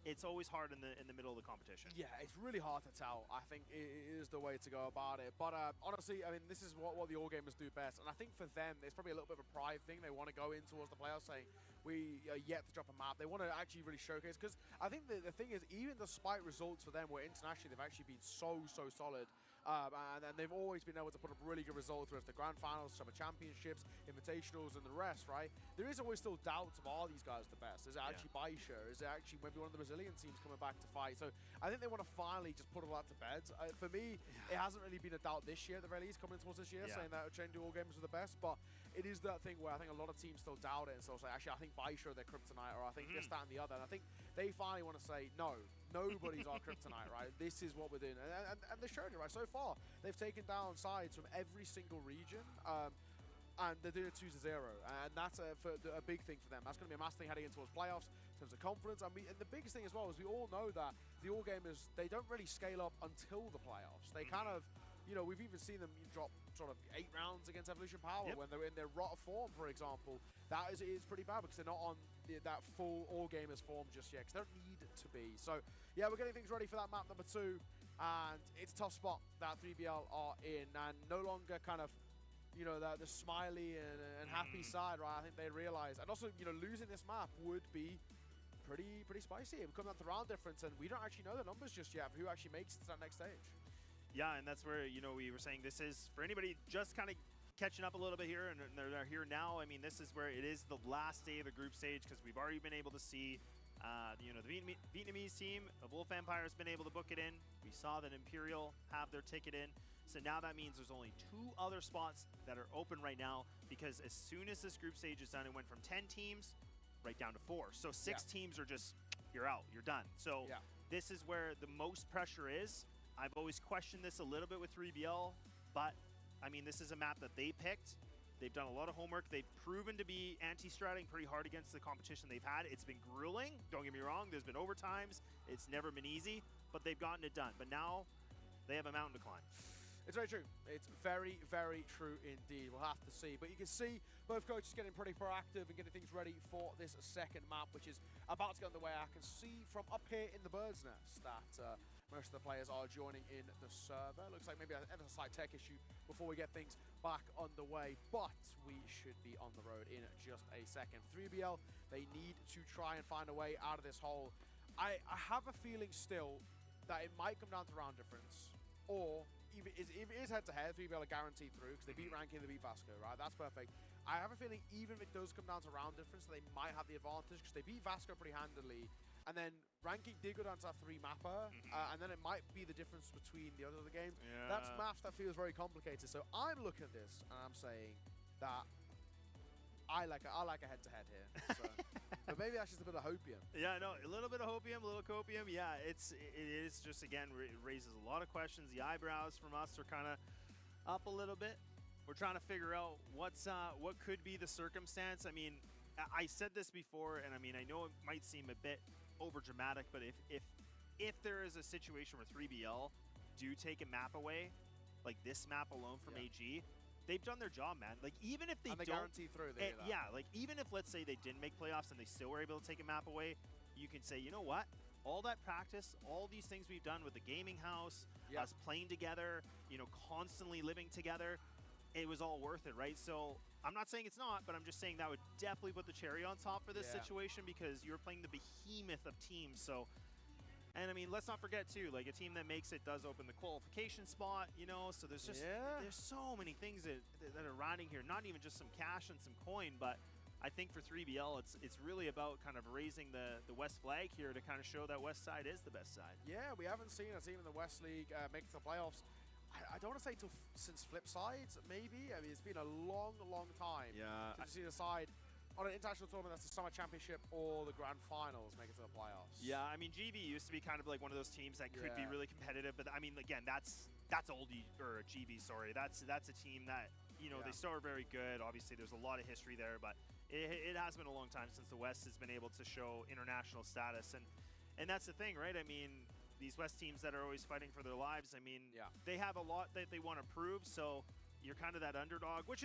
it's always hard in the middle of the competition. Yeah, it's really hard to tell. I think it is the way to go about it. But honestly, I mean, this is what the All Gamers do best. And I think for them, it's probably a little bit of a pride thing. They want to go in towards the playoffs saying, we are yet to drop a map. They want to actually really showcase. Because I think the thing is, even despite results for them where internationally they've actually been so solid, and they've always been able to put up really good results, whether it's the Grand Finals, Summer Championships, Invitationals, and the rest, right? There is always still doubts of, are these guys the best? Is it actually Baisha? Is it actually maybe one of the Brazilian teams coming back to fight? So I think they want to finally just put all that to bed. For me, it hasn't really been a doubt this year, at the very least, coming towards this year, saying that Change All Gamers are the best, but it is that thing where I think a lot of teams still doubt it and still say, actually, I think Baisha are their kryptonite, or I think this, that, and the other. And I think they finally want to say, no, nobody's our kryptonite, right? This is what we're doing. And they're showing it, right? So far, they've taken down sides from every single region, and they're doing it 2-0. And that's a big thing for them. That's going to be a massive thing heading into towards playoffs in terms of confidence. And the biggest thing as well is we all know that the All Gamers, they don't really scale up until the playoffs. They kind of, you know, we've even seen them drop sort of 8 rounds against Evolution Power when they're in their rot form, for example. That is pretty bad, because they're not on that full All Gamers form just yet, because they don't need to be. So yeah, we're getting things ready for that map number 2, and it's a tough spot that 3BL are in, and no longer kind of, you know, the smiley and happy side, right? I think they realize, and also, you know, losing this map would be pretty spicy. It would come down to round difference, and we don't actually know the numbers just yet for who actually makes it to that next stage. Yeah, and that's where, you know, we were saying this is, for anybody just kind of catching up a little bit here, and they're here now, I mean, this is where it is the last day of the group stage, because we've already been able to see, you know, the Vietnamese team of Wolf Empire has been able to book it in. We saw that Imperial have their ticket in. So now that means there's only 2 other spots that are open right now, because as soon as this group stage is done, it went from 10 teams right down to 4. So 6 teams are just, you're out, you're done. So this is where the most pressure is. I've always questioned this a little bit with 3BL, but I mean, this is a map that they picked. They've done a lot of homework. They've proven to be anti-stratting pretty hard against the competition they've had. It's been grueling, don't get me wrong. There's been overtimes. It's never been easy, but they've gotten it done. But now they have a mountain to climb. It's very true. It's very, very true indeed. We'll have to see. But you can see both coaches getting pretty proactive and getting things ready for this second map, which is about to get underway. I can see from up here in the bird's nest that most of the players are joining in the server. Looks like maybe a slight tech issue before we get things back underway, but we should be on the road in just a second. 3BL, they need to try and find a way out of this hole. I have a feeling still that it might come down to round difference, or if it is head-to-head, 3BL are guaranteed through, because they beat Ranking, they beat Vasco, right? That's perfect. I have a feeling even if it does come down to round difference, they might have the advantage, because they beat Vasco pretty handily. And then Ranking did go down to that 3-mapper, and then it might be the difference between the other games. That's math that feels very complicated. So I'm looking at this, and I'm saying that I like a head-to-head here. So. But maybe that's just a bit of hopium. Yeah, no, a little bit of hopium, a little copium. Yeah, it is just, again, it raises a lot of questions. The eyebrows from us are kind of up a little bit. We're trying to figure out what could be the circumstance. I mean, I said this before, and I mean, I know it might seem a bit over dramatic, but if there is a situation where 3BL do take a map away, like this map alone from AG, they've done their job, man. Like, even if they don't guarantee through, yeah, like even if, let's say, they didn't make playoffs and they still were able to take a map away, you can say, you know what? All that practice, all these things we've done with the gaming house, us playing together, you know, constantly living together, it was all worth it, right? So I'm not saying it's not, but I'm just saying that would definitely put the cherry on top for this situation, because you're playing the behemoth of teams. So, and I mean, let's not forget too, like, a team that makes it does open the qualification spot, you know, so there's just, there's so many things that are riding here, not even just some cash and some coin, but I think for 3BL, it's really about kind of raising the West flag here to kind of show that West side is the best side. Yeah, we haven't seen a team in the West League make it to the playoffs. I don't want to say since Flipside, maybe. I mean, it's been a long, long time to see the side on an international tournament that's the Summer Championship or the Grand Finals make it to the playoffs. Yeah, I mean, GV used to be kind of like one of those teams that could be really competitive, but I mean, again, that's oldie, or GV, sorry. That's a team that, you know, they still are very good. Obviously, there's a lot of history there, but it has been a long time since the West has been able to show international status, and that's the thing, right? I mean, these West teams that are always fighting for their lives, I mean, they have a lot that they want to prove, so you're kind of that underdog, which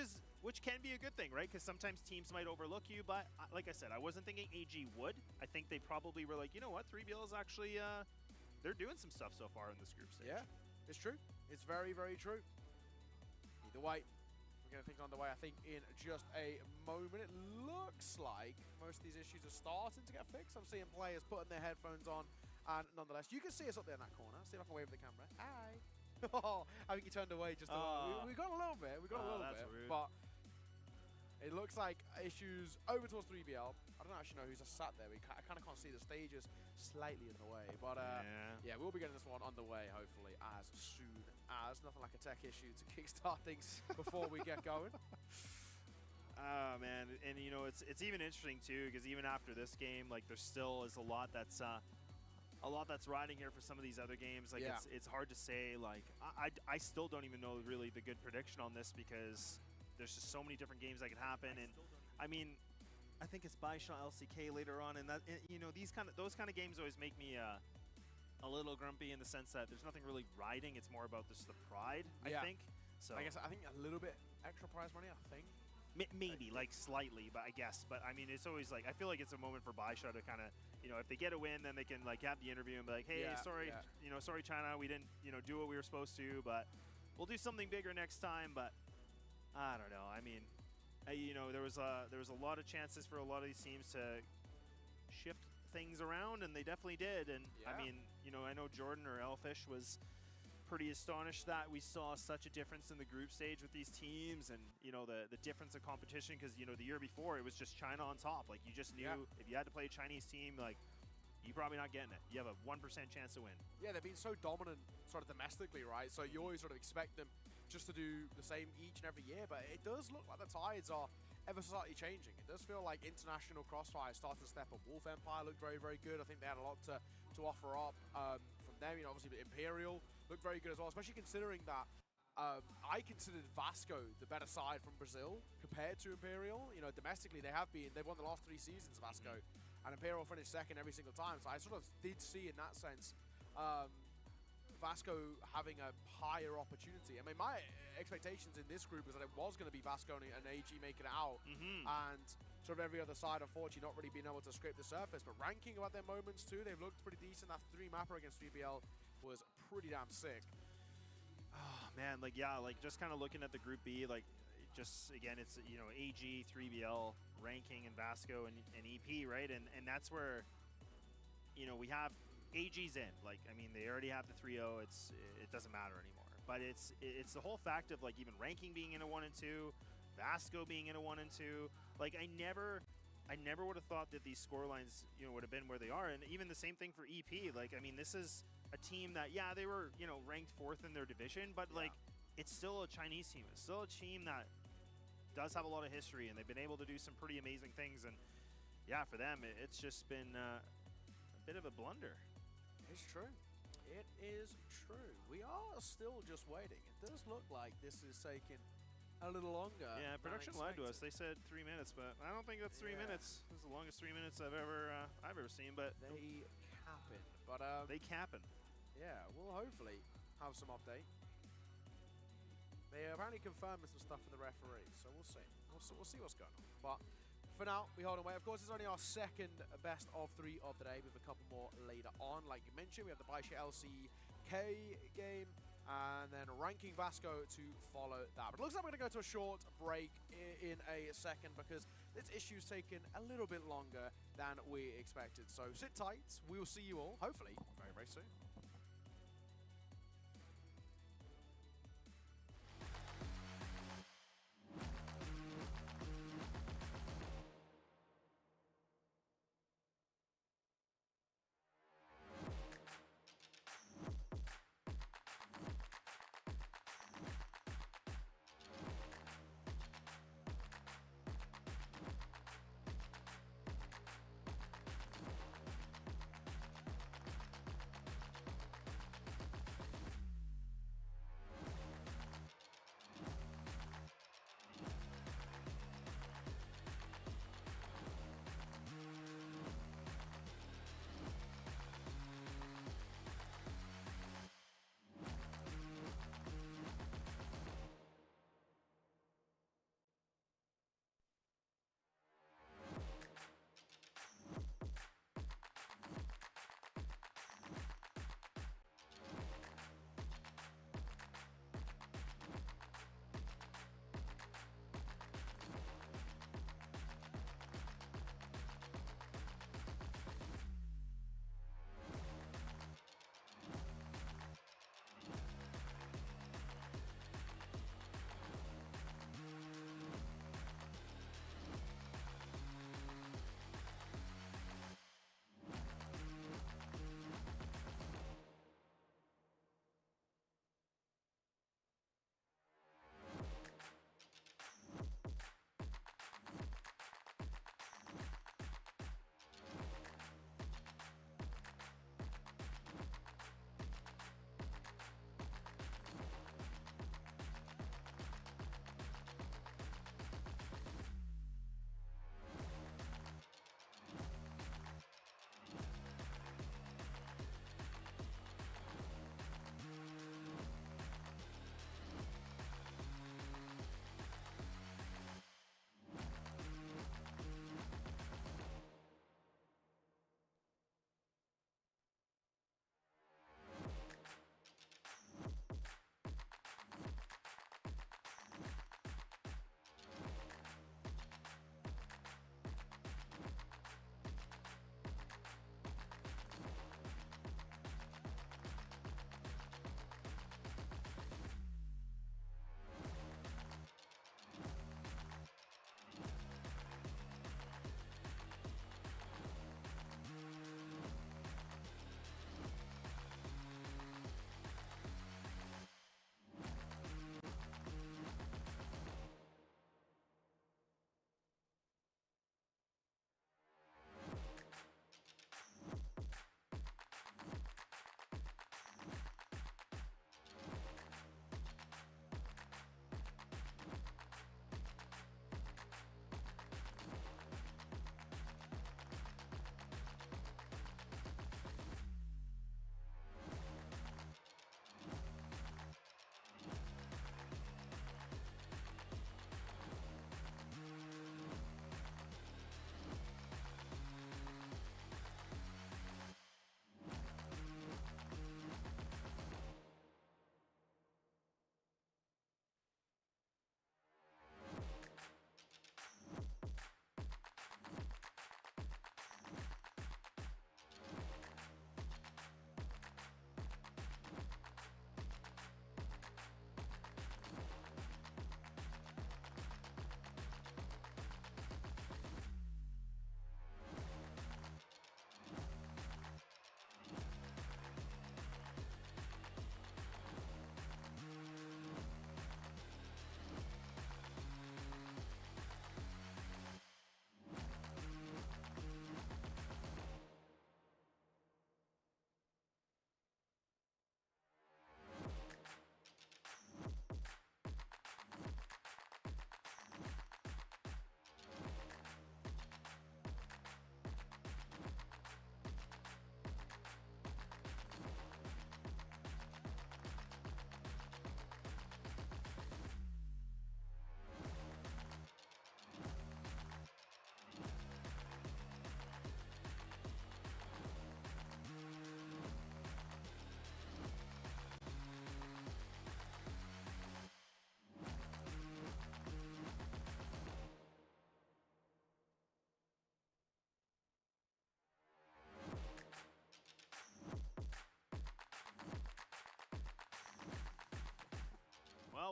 can be a good thing, right? Because sometimes teams might overlook you, but like I said, I wasn't thinking AG would. I think they probably were like, you know what, 3BL is actually, they're doing some stuff so far in this group stage. Yeah, it's true. It's very, very true. Either way, we're going to think on the way, I think, in just a moment. It looks like most of these issues are starting to get fixed. I'm seeing players putting their headphones on, and nonetheless, you can see us up there in that corner. See if I can wave at the camera. Hi. Oh, I think you turned away just a little. We got a little bit. We got a little bit. Rude. But it looks like issues over towards 3BL. I don't actually know who's just sat there. I kind of can't see the stages slightly in the way. But yeah, we'll be getting this one underway hopefully as soon as. Nothing like a tech issue to kickstart things before we get going. Oh man, and you know, it's even interesting too, because even after this game, like, there still is a lot that's riding here for some of these other games. Like, it's hard to say. Like, I still don't even know really the good prediction on this, because there's just so many different games that can happen. And I mean, I think it's Baishon LCK later on, and that, you know, those kind of games always make me a little grumpy, in the sense that there's nothing really riding. It's more about just the pride, I think. So I think a little bit extra prize money, I think. Maybe, like, slightly, but I guess. But I mean, it's always like, I feel like it's a moment for Baisha to kind of, you know, if they get a win, then they can, like, have the interview and be like, hey, sorry, you know, sorry China, we didn't, you know, do what we were supposed to, but we'll do something bigger next time. But I don't know. I mean, you know, there was a lot of chances for a lot of these teams to shift things around, and they definitely did. And I mean, you know, I know Jordan or Elfish was pretty astonished that we saw such a difference in the group stage with these teams, and you know, the difference of competition, because you know, the year before it was just China on top. Like, you just knew if you had to play a Chinese team, like, you're probably not getting it. You have a 1% chance to win. Yeah, they've been so dominant sort of domestically, right? So you always sort of expect them just to do the same each and every year, but it does look like the tides are ever so slightly changing. It does feel like international Crossfire is starting to step up. Wolf Empire looked very, very good. I think they had a lot to offer up from them. You know, obviously Imperial looked very good as well, especially considering that I considered Vasco the better side from Brazil compared to Imperial. You know, domestically they've won the last 3 seasons, Vasco, and Imperial finished second every single time. So I sort of did see in that sense Vasco having a higher opportunity. I mean, my expectations in this group was that it was going to be Vasco and AG making it out, and sort of every other side, unfortunately, not really being able to scrape the surface. But ranking about their moments too, they've looked pretty decent. That 3-mapper against 3BL was pretty damn sick. Oh man, like, yeah, like, just kind of looking at the Group B, like, just again, it's, you know, AG, 3BL, ranking, and Vasco and EP, right? And that's where, you know, we have AG's in. Like, I mean, they already have the 3-0. It doesn't matter anymore. But it's the whole fact of, like, even ranking being in a 1 and 2, Vasco being in a 1 and 2. Like, I never would have thought that these scorelines, you know, would have been where they are. And even the same thing for EP. Like, I mean, this is a team that, yeah, they were, you know, ranked 4th in their division, but like, it's still a Chinese team. It's still a team that does have a lot of history, and they've been able to do some pretty amazing things. And yeah, for them, it's just been a bit of a blunder. It's true. It is true. We are still just waiting. It does look like this is taking a little longer. Yeah, production lied to us. They said 3 minutes, but I don't think that's 3 minutes. This is the longest 3 minutes I've ever seen. But they capping. But they capping. Yeah, we'll hopefully have some update. They apparently confirmed some stuff from the referee, so we'll see. We'll see what's going on. But for now, we hold on wait. Of course, it's only our second best of 3 of the day, with a couple more later on. Like you mentioned, we have the Baisha LCK game, and then ranking Vasco to follow that. But it looks like we're going to go to a short break in a second, because this issue's taken a little bit longer than we expected. So sit tight. We will see you all, hopefully, very, very soon.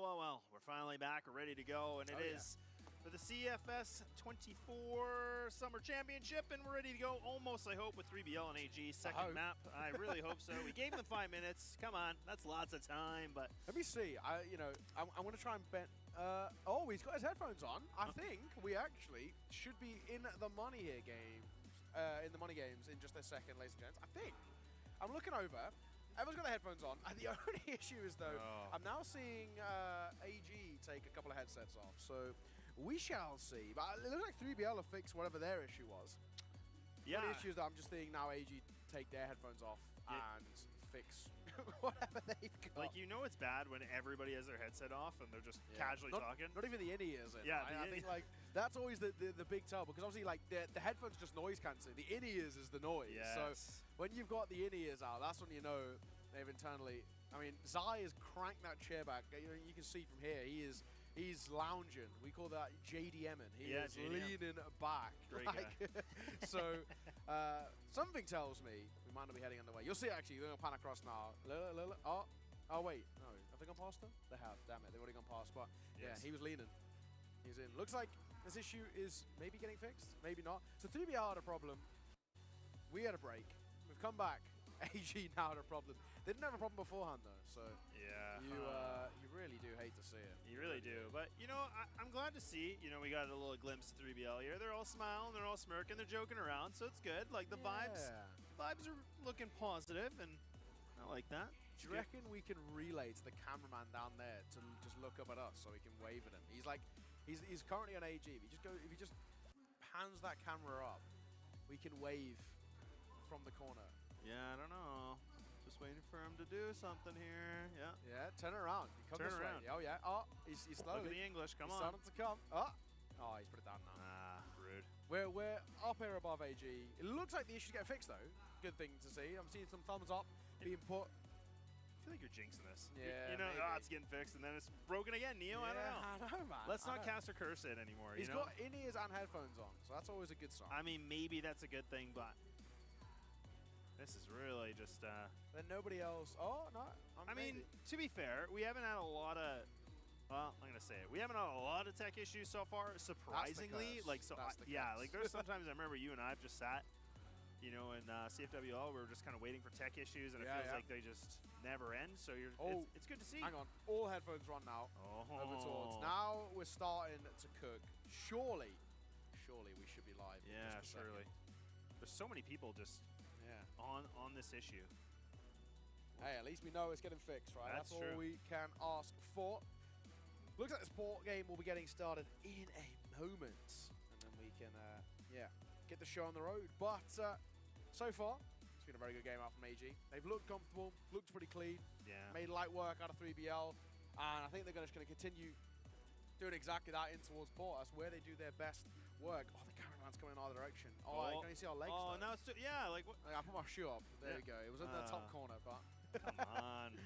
Well. We're finally back. We're ready to go, and it is for the CFS 24 Summer Championship, and we're ready to go almost, I hope, with 3BL and AG. Second map. I really hope so. We gave them 5 minutes. Come on. That's lots of time, but... Let me see. I'm going to try and bet... oh, he's got his headphones on. I think we actually should be in the money here game. In the money games in just a second, ladies and gents. I think. I'm looking over. Everyone's got their headphones on. And the only issue is, though, I'm now seeing AG take a couple of headsets off. So we shall see. But it looks like 3BL have fixed whatever their issue was. Yeah. The issue is that I'm just seeing now AG take their headphones off and fix whatever they've got. Like, you know it's bad when everybody has their headset off and they're just casually talking. Not even the in-ears. Yeah, I think, like, that's always the big tell, because obviously, like, the headphones just noise cancelling. The in-ears is the noise. Yes. So when you've got the in-ears out, that's when you know they've internally... I mean, Giải has cranked that chair back. You can see from here, he's lounging. We call that JDMing. He is leaning back. Great guy. So something tells me we might not be heading underway. You'll see, actually. They're going to pan across now. Oh, wait. No. Have they gone past them? They have. Damn it. They've already gone past. But, yeah, he was leaning. He's in. Looks like this issue is maybe getting fixed. Maybe not. So 3BL had a problem. We had a break. We've come back. AG now had a problem. They didn't have a problem beforehand, though. So yeah, you really do hate to see it. You really do. But, you know, I'm glad to see, you know, we got a little glimpse of 3BL here. They're all smiling, they're all smirking, they're joking around, so it's good. Like, the vibes are looking positive, and I like that. Do you reckon we can relay to the cameraman down there to just look up at us so we can wave at him? He's like, he's currently on AG. If he just pans that camera up, we can wave from the corner. Yeah, I don't know. Just waiting for him to do something here. Yeah. Yeah, turn around. He comes this way. Oh, yeah. Oh, he's slowly. Look at the English. Come on. He's starting to come. Oh, he's put it down now. Ah, rude. We're up here above AG. It looks like the issue's getting fixed, though. Good thing to see. I'm seeing some thumbs up being put. I feel like you're jinxing this. Yeah, you know, it's getting fixed, and then it's broken again, Neo. I don't know. I know, man. Let's not cast a curse in anymore. He's got in-ears and headphones on, so that's always a good sign. I mean, maybe that's a good thing, but this is really just... Then nobody else... Oh, no. I mean, to be fair, we haven't had a lot of... Well, I'm going to say it. We haven't had a lot of tech issues so far, surprisingly. Like, so, yeah, like, there's sometimes I remember you and I have just sat, you know, in CFWL, we were just kind of waiting for tech issues, and it feels like they just never end, so it's good to see. Hang on. All headphones run now. Over towards. Now we're starting to cook. Surely we should be live. Yeah, surely. There's so many people just... on this issue. Hey, at least we know it's getting fixed, right? That's all we can ask for. Looks like the sport game will be getting started in a moment, and then we can, get the show on the road. But so far, it's been a very good game out from AG. They've looked comfortable, looked pretty clean. Yeah. Made light work out of 3BL, and I think they're just going to continue doing exactly that in towards port. That's where they do their best work. Oh, the cameraman's coming in our direction. Oh, can you see our legs? Oh, now it's like what? I put my shoe up. There we go. It was in the top corner, but come on.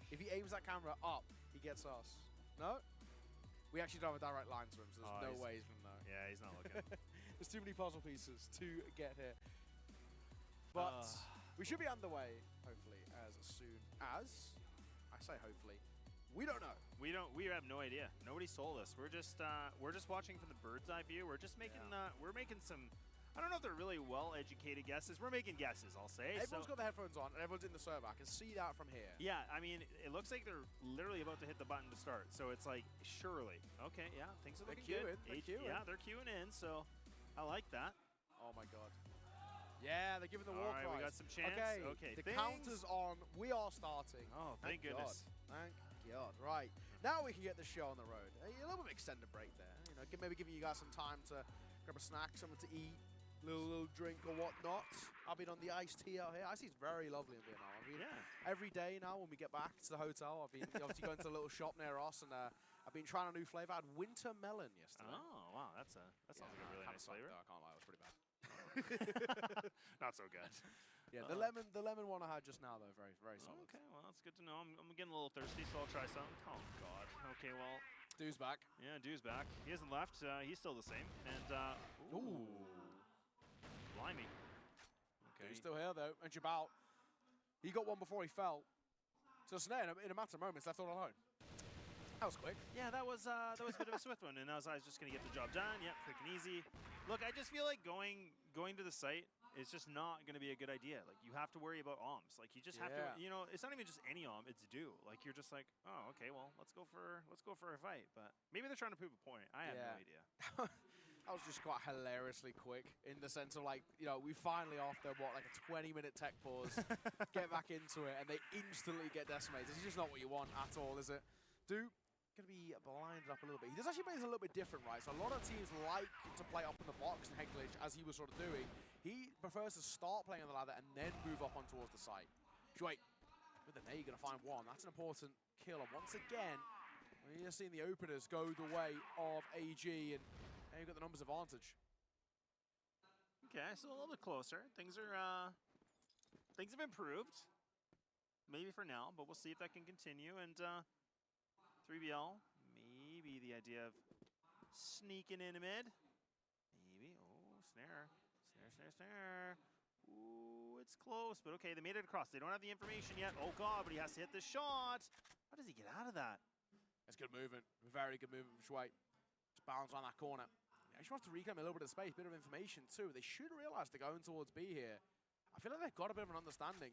If he aims that camera up, he gets us. No? We actually don't have a direct line to him, so there's no way he's gonna know. Yeah, he's not looking. There's too many puzzle pieces to get here. But we should be underway, hopefully, as soon as I say hopefully. We don't know. We have no idea. Nobody's told us. We're just watching from the bird's eye view. We're just making we're making some, I don't know if they're really well-educated guesses. We're making guesses, I'll say. Everyone's got the headphones on and everyone's in the server. I can see that from here. Yeah, I mean, it looks like they're literally about to hit the button to start. So it's like, surely. Okay, yeah, things are looking good. They're queuing. Yeah, they're queuing in, so I like that. Oh my god. Yeah, they're giving the war cry. All right, we got some chance. Okay, the counter's on. We are starting. Oh, thank goodness. Thank God. Right. Now we can get the show on the road. A little bit of extended break there. You know, maybe giving you guys some time to grab a snack, something to eat, little drink or whatnot. I've been on the iced tea out here. Iced tea's very lovely in Vietnam. I mean, every day now when we get back to the hotel, I've been obviously going to a little shop near us, and I've been trying a new flavor. I had winter melon yesterday. Oh, wow. That sounds like a really nice flavor. I can't lie, it was pretty bad. Not so good. Yeah, the lemon one I had just now though, very solid. Okay, well that's good to know. I'm getting a little thirsty, so I'll try some. Oh god. Okay, well, Du's back. Yeah, Du's back. He hasn't left. He's still the same. And ooh, blimey. Okay. He's still here though. And Jabal, he got one before he fell. So Snare, in a matter of moments, left all alone. That was quick. Yeah, that was a bit of a swift one, and I was just gonna get the job done. Yep, quick and easy. Look, I just feel like going to the site is just not gonna be a good idea. Like you have to worry about OMs. Like you just have to, you know, it's not even just any OM, it's do. Like you're just like, oh, okay, well, let's go for a fight. But maybe they're trying to prove a point. I have no idea. That was just quite hilariously quick in the sense of like, you know, we finally after what, like a 20-minute tech pause, get back into it, and they instantly get decimated. This is just not what you want at all, is it? Duke going to be blinded up a little bit. He does actually play a little bit different, right? So a lot of teams like to play up in the box and head glitch as he was sort of doing. He prefers to start playing on the ladder and then move up on towards the site. Wait, with the nade, going to find one. That's an important kill. And once again, we're seeing the openers go the way of AG, and now you've got the numbers advantage. Okay, so a little bit closer. Things have improved. Maybe for now, but we'll see if that can continue. And 3BL, maybe the idea of sneaking in a mid. Maybe. Oh, snare. Snare. Ooh, it's close, but okay, they made it across. They don't have the information yet. Oh, God, but he has to hit the shot. How does he get out of that? That's good movement. Very good movement from Shui. Just bounce on that corner. He actually wants to reclaim a little bit of space, bit of information too. They should realize they're going towards B here. I feel like they've got a bit of an understanding.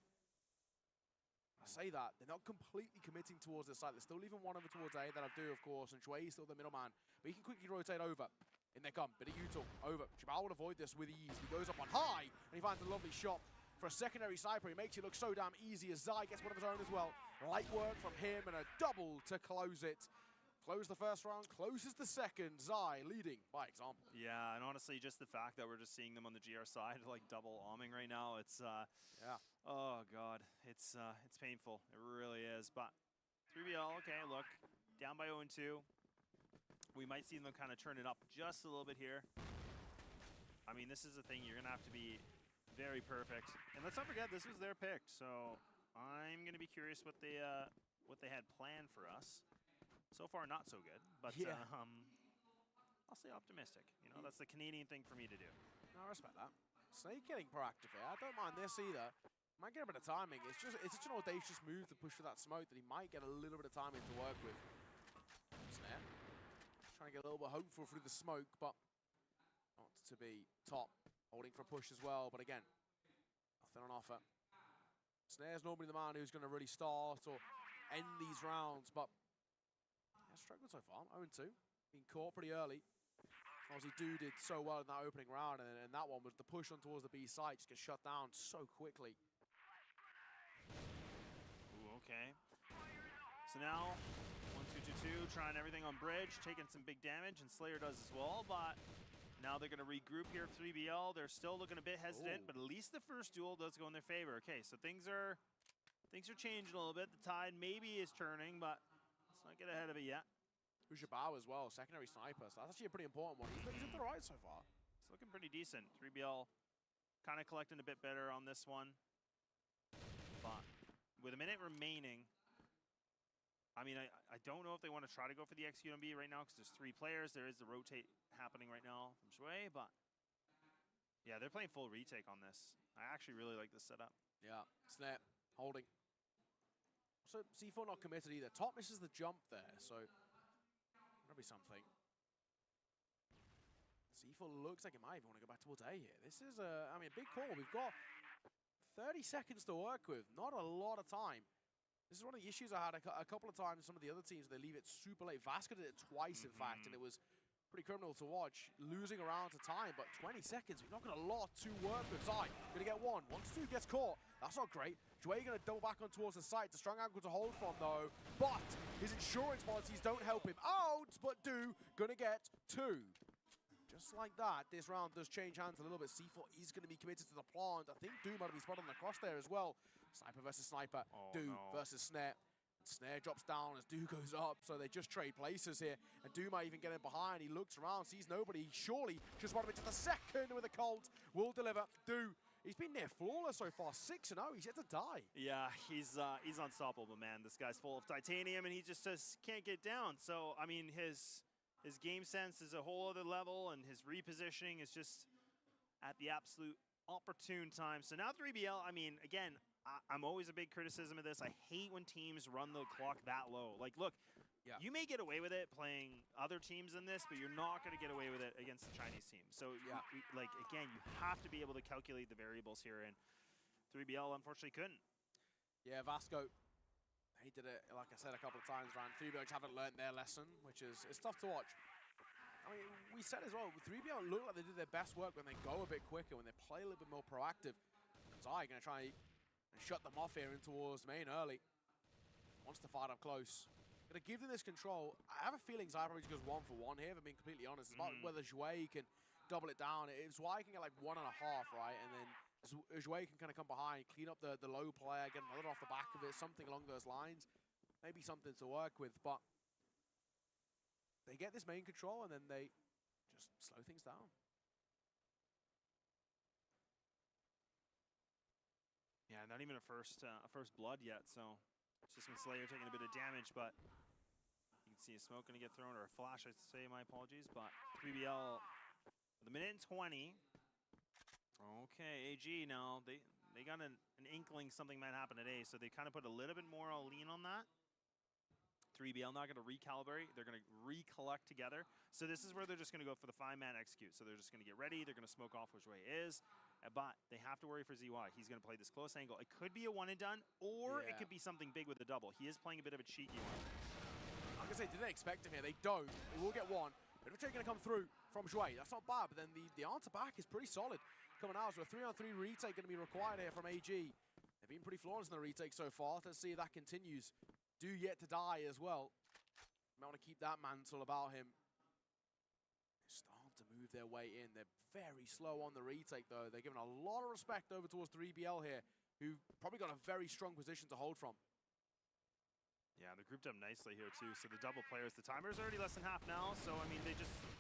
I say that. They're not completely committing towards this side. They're still leaving one over towards A. That I do, of course, and Shui is still the middleman. But he can quickly rotate over. In they come. Bit of U-talk. Over. Jabal will avoid this with ease. He goes up on high, and he finds a lovely shot. For a secondary sniper, he makes it look so damn easy as Zai gets one of his own as well. Light work from him and a double to close it. Close the first round, closes the second. Zai leading by example. Yeah, and honestly, just the fact that we're just seeing them on the GR side, like double auming right now, it's oh God, it's painful. It really is. But 3BL, okay, look, down by 0-2. We might see them kind of turn it up just a little bit here. I mean, this is the thing. You're gonna have to be very perfect. And let's not forget, this was their pick. So I'm gonna be curious what they had planned for us. So far, not so good, but I'll stay optimistic. You know, that's the Canadian thing for me to do. No, I respect that. Snake getting proactive here. I don't mind this either. Might get a bit of timing. It's such an audacious move to push for that smoke that he might get a little bit of timing to work with. Snare. Trying to get a little bit hopeful through the smoke, but not to be top. Holding for a push as well, but again, nothing on offer. Snare's normally the man who's going to really start or end these rounds, but struggled so far, 0-2. Being caught pretty early. Obviously, did so well in that opening round, and that one was the push on towards the B side, just gets shut down so quickly. Ooh, okay. So now, 1-2-2-2, trying everything on bridge, taking some big damage, and Slayer does as well, but now they're going to regroup here, 3BL. They're still looking a bit hesitant, but at least the first duel does go in their favor. Okay, so things are changing a little bit. The tide maybe is turning, but let's not get ahead of it yet. Ujabao as well, secondary sniper, so that's actually a pretty important one. He's at the right so far. It's looking pretty decent. 3BL kind of collecting a bit better on this one. But with a minute remaining, I mean, I don't know if they want to try to go for the XQMB right now because there's 3 players. There is the rotate happening right now from Shui, but yeah, they're playing full retake on this. I actually really like this setup. Yeah, Snap, holding. So C4 not committed either. Top misses the jump there, so that'll be something. C4 looks like it might even want to go back towards A here. This is a big call. We've got 30 seconds to work with, not a lot of time. This is one of the issues I had a couple of times. Some of the other teams, they leave it super late. Vasca did it twice, in fact, and it was pretty criminal to watch, losing around to time, but 20 seconds, we've not got a lot to work with. Zai gonna get one. Once 2 gets caught, that's not great. Jue gonna double back on towards the site. It's a strong angle to hold from, though, but his insurance policies don't help him out, but Do gonna get 2. Just like that, this round does change hands a little bit. C4 is gonna be committed to the plant. I think Do might be spotted on the cross there as well. Sniper versus sniper, versus Snare. Snare drops down as Do goes up, so they just trade places here. And Do might even get in behind. He looks around, sees nobody. Surely just one of it, just a second with a Colt will deliver. Do, he's been near flawless so far, 6-0. He's yet to die. Yeah, he's unstoppable, man. This guy's full of titanium, and he just can't get down. So I mean, his game sense is a whole other level, and his repositioning is just at the absolute opportune time. So now 3BL, I mean, again, I'm always a big criticism of this. I hate when teams run the clock that low. Like, look, Yeah. You may get away with it playing other teams in this, but you're not going to get away with it against the Chinese team. So, like, again, you have to be able to calculate the variables here, and 3BL unfortunately couldn't. Yeah, Vasco, he did it, like I said, a couple of times, Ryan. 3BL haven't learned their lesson, which is it's tough to watch. I mean, we said as well, 3BL look like they did their best work when they go a bit quicker, when they play a little bit more proactive. Zai going to try and shut them off here in towards main early. Wants to fight up close. Going to give them this control. I have a feeling Zai probably just goes 1 for 1 here, if I'm being completely honest. It's about whether Jouet can double it down. If Zai can get like 1.5, right, and then Jouet can kind of come behind, clean up the low player, get another off the back of it, something along those lines. Maybe something to work with, but they get this main control and then they just slow things down. Yeah, not even a first blood yet, so it's just been Slayer taking a bit of damage, but you can see a smoke going to get thrown, or a flash, I'd say, my apologies, but 3BL with a minute and 20. Okay, AG now, they got an inkling something might happen today, so they kind of put a little bit more lean on that. 3BL not going to recalibrate, they're going to recollect together. So this is where they're just going to go for the 5-man execute. So they're just going to get ready, they're going to smoke off which way is, but they have to worry for ZY. He's going to play this close angle. It could be a one and done, or it could be something big with the double. He is playing a bit of a cheeky one. I'm going to say, did they expect him here? They don't. They will get one. Bit of a trick going to come through from Jouet. That's not bad, but then the answer back is pretty solid. Coming out, so a 3-on-3 retake going to be required here from AG. They've been pretty flawless in the retake so far. Let's see if that continues. Do yet to die as well. Might want to keep that mantle about him. They're starting to move their way in. They're very slow on the retake, though. They're giving a lot of respect over towards 3BL here, who probably got a very strong position to hold from. Yeah, they're grouped up nicely here, too. So the double players, the timer's already less than half now. So, I mean,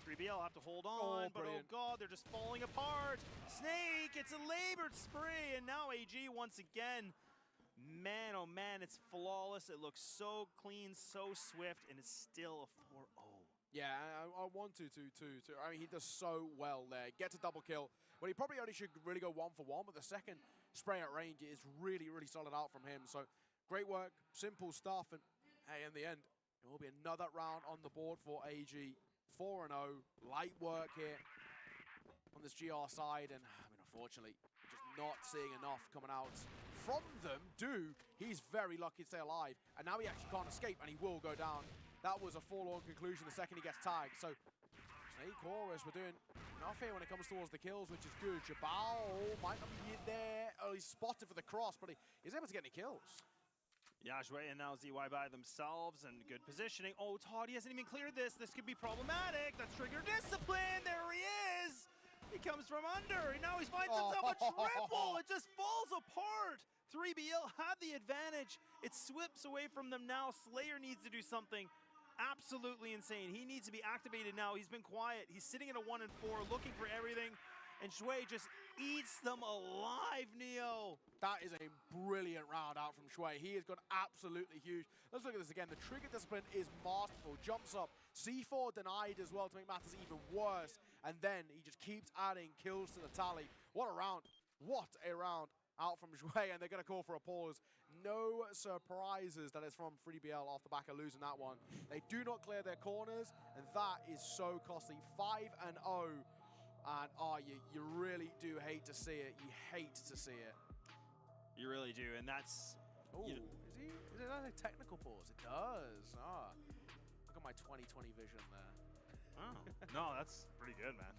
3BL have to hold on. But, oh, God, they're just falling apart. Snake, it's a labored spree. And now AG once again. Man, oh, man, it's flawless. It looks so clean, so swift, and it's still a 4-0. Yeah, I want to. I mean, he does so well there. Gets a double kill. Well, he probably only should really go 1 for 1, but the second spray at range is really, really solid out from him. So, great work, simple stuff, and hey, in the end, it will be another round on the board for AG. 4-0, light work here on this GR side, and I mean, unfortunately, just not seeing enough coming out from them. He's very lucky to stay alive, and now he actually can't escape, and he will go down. That was a forlorn conclusion the second he gets tagged. So, Snake Chorus, we're doing enough here when it comes towards the kills, which is good. Jabal might not be there. Oh, he's spotted for the cross, but he's able to get any kills. Yeah, Jouet and now ZY by themselves, and good positioning. Oh, Todd, he hasn't even cleared this. This could be problematic. That's trigger discipline. There he is. He comes from under, and now he finds himself a triple. It just falls apart. 3BL had the advantage. It slips away from them now. Slayer needs to do something absolutely insane. He needs to be activated now. He's been quiet. He's sitting at a 1 and 4, looking for everything. And Jouet just eats them alive, Neo. That is a brilliant round out from Jouet. He has gone absolutely huge. Let's look at this again. The trigger discipline is masterful. Jumps up. C4 denied as well to make matters even worse. And then he just keeps adding kills to the tally. What a round. What a round out from Jouet. And they're going to call for a pause. No surprises that it's from 3BL off the back of losing that one. They do not clear their corners. And that is so costly. 5-0. And you really do hate to see it. You hate to see it. You really do, and that's... Oh, is it a technical pause? It does. Look at my 2020 vision there. Oh, no, that's pretty good, man.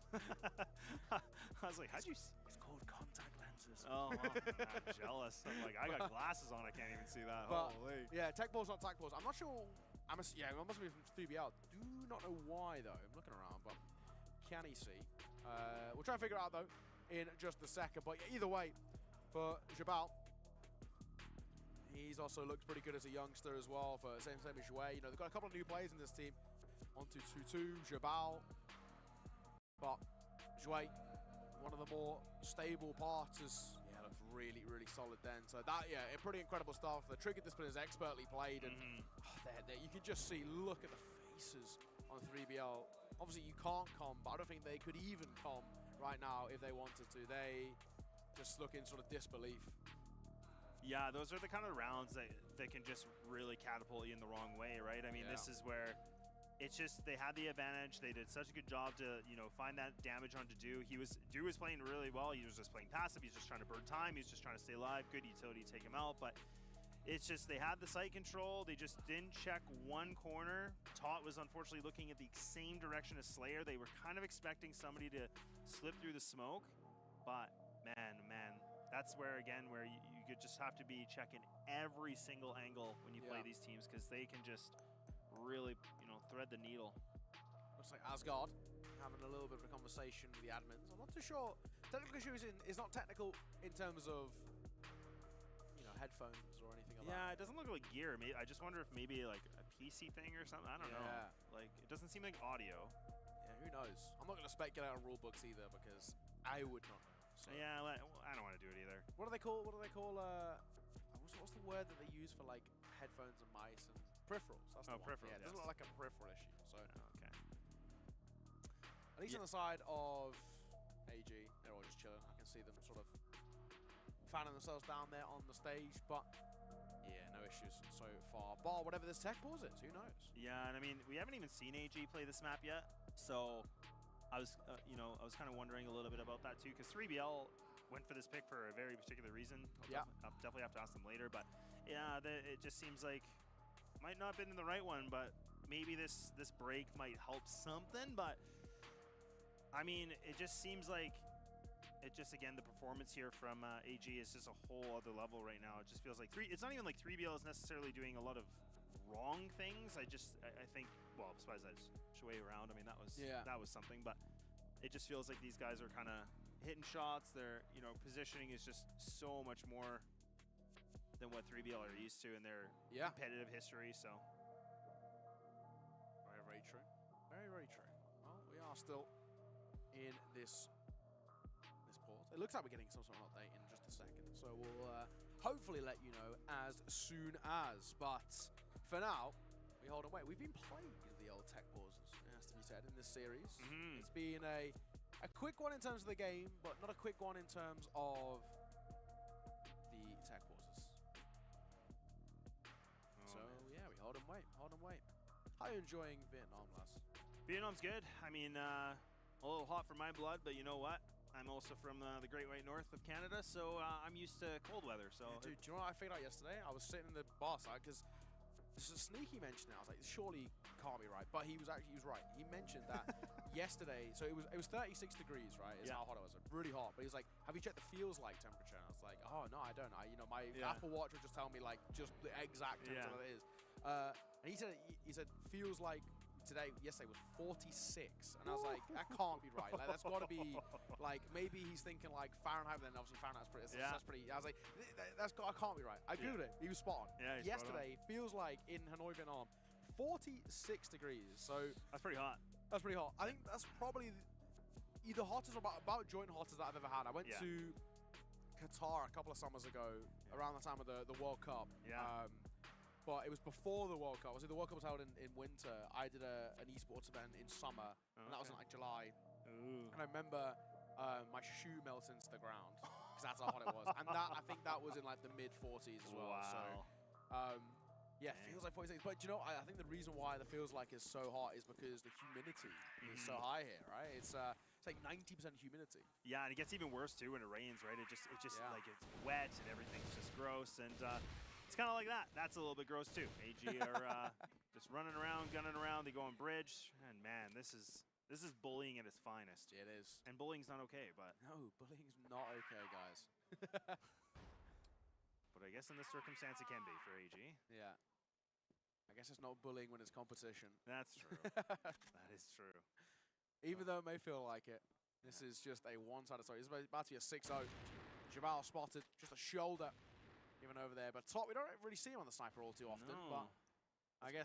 I was like, how'd you... It's called contact lenses. Oh, I'm jealous. I'm like, I got glasses on, I can't even see that. But, holy. Yeah, tech pause, not tech pause. I'm not sure... yeah, it must be from 3BL. Do not know why, though. I'm looking around, but can he see? We'll try and figure it out, though, in just a second. But either way, for Jabal, he's also looked pretty good as a youngster as well. For same as Jouet. You know, they've got a couple of new players in this team. 1-2-2-2, Jabal. But Jouet, one of the more stable parts, looks really, really solid then. So that, pretty incredible stuff. The trigger discipline is expertly played, and there you can just see. Look at the faces on 3BL. Obviously, you can't come, but I don't think they could even come right now if they wanted to. They just look in sort of disbelief. Yeah, those are the kind of rounds that can just really catapult you in the wrong way, right? I mean, this is where it's just they had the advantage. They did such a good job to, you know, find that damage onto Do. Do was playing really well. He was just playing passive. He's just trying to burn time. He's just trying to stay alive. Good utility to take him out, but it's just they had the sight control. They just didn't check one corner. Tot was unfortunately looking at the same direction as Slayer. They were kind of expecting somebody to slip through the smoke, but man, that's where again where you could just have to be checking every single angle when you play these teams, because they can just really, you know, thread the needle. Looks like Asgard having a little bit of a conversation with the admins. I'm not too sure. Technical issues is not technical in terms of, you know, headphones or anything like that. Yeah, it doesn't look like gear. I just wonder if maybe like a PC thing or something. I don't know. Like, it doesn't seem like audio. Yeah, who knows? I'm not going to speculate on rule books either, because I would not know. So. Yeah, I don't want to do it either. What do they call? What's the word that they use for like headphones and mice and peripherals? That's the one. Peripherals. Yeah, it doesn't look like a peripheral issue. So okay. At least on the side of AG, they're all just chilling. I can see them sort of fanning themselves down there on the stage, but yeah, no issues so far. Bar whatever this tech pause is, who knows? Yeah, and I mean, we haven't even seen AG play this map yet, so I was, you know, I was kind of wondering a little bit about that too, because 3BL went for this pick for a very particular reason. I'll definitely have to ask them later, but yeah, it just seems like might not have been the right one, but maybe this break might help something. But I mean, it just seems like again, the performance here from AG is just a whole other level right now. It just feels like it's not even like 3BL is necessarily doing a lot of wrong things. I think, well, besides that Shui around, I mean, that was something, but it just feels like these guys are kind of hitting shots. Their, you know, positioning is just so much more than what 3BL are used to in their competitive history. So very, very true. Very, very true. Well, we are still in this pause. It looks like we're getting some sort of update in just a second, so we'll hopefully let you know as soon as. But for now, we hold on. Wait, we've been playing the old tech pauses, it has to be said, in this series. It's been a quick one in terms of the game, but not a quick one in terms of the tech pauses. So yeah, we hold and wait. How are you enjoying Vietnam, lads? Vietnam's good. I mean, a little hot for my blood, but you know what? I'm also from the Great White North of Canada, so I'm used to cold weather. So yeah, dude, do you know what I figured out yesterday? I was sitting in the bar side because this is a sneaky mention. I was like, surely can't be right, but he was right. He mentioned that yesterday. So it was 36 degrees, right? Is how hot it was. Really hot. But he was like, "Have you checked the feels like temperature?" And I was like, "Oh no, I don't. My Apple Watch will just tell me like just the exact temperature that it is." And he said feels like yesterday was 46, and I was like, that can't be right. Like, that's got to be like, maybe he's thinking like Fahrenheit, but then obviously Fahrenheit's pretty. That's pretty. I was like, that can't be right. I googled it. He was spot on. Yeah, yesterday feels like in Hanoi, Vietnam, 46 degrees. So that's pretty hot. That's pretty hot. I think that's probably either hottest or about joint hottest that I've ever had. I went to Qatar a couple of summers ago, around the time of the World Cup. But it was before the World Cup. The World Cup was held in winter. I did an esports event in summer, and that was in like July. And I remember my shoe melted into the ground because that's how hot it was. And I think that was in like the mid-40s as well. Wow. So, yeah, it feels like 46. But you know, I think the reason why the feels like is so hot is because the humidity is so high here, right? It's like 90% humidity. Yeah, and it gets even worse too when it rains, right? It just like it's wet and everything's just gross, and it's kind of like that. That's a little bit gross too. AG are just running around, gunning around. They go on bridge, and man, this is bullying at its finest. It is. And bullying's not okay, but no, bullying's not okay, guys. But I guess in this circumstance, it can be for AG. Yeah. I guess it's not bullying when it's competition. That's true. That is true. Even though it may feel like it, this is just a one-sided story. This is about to be a 6-0. Jamal spotted, just a shoulder given over there. But Tot, we don't really see him on the sniper all too often. No. But I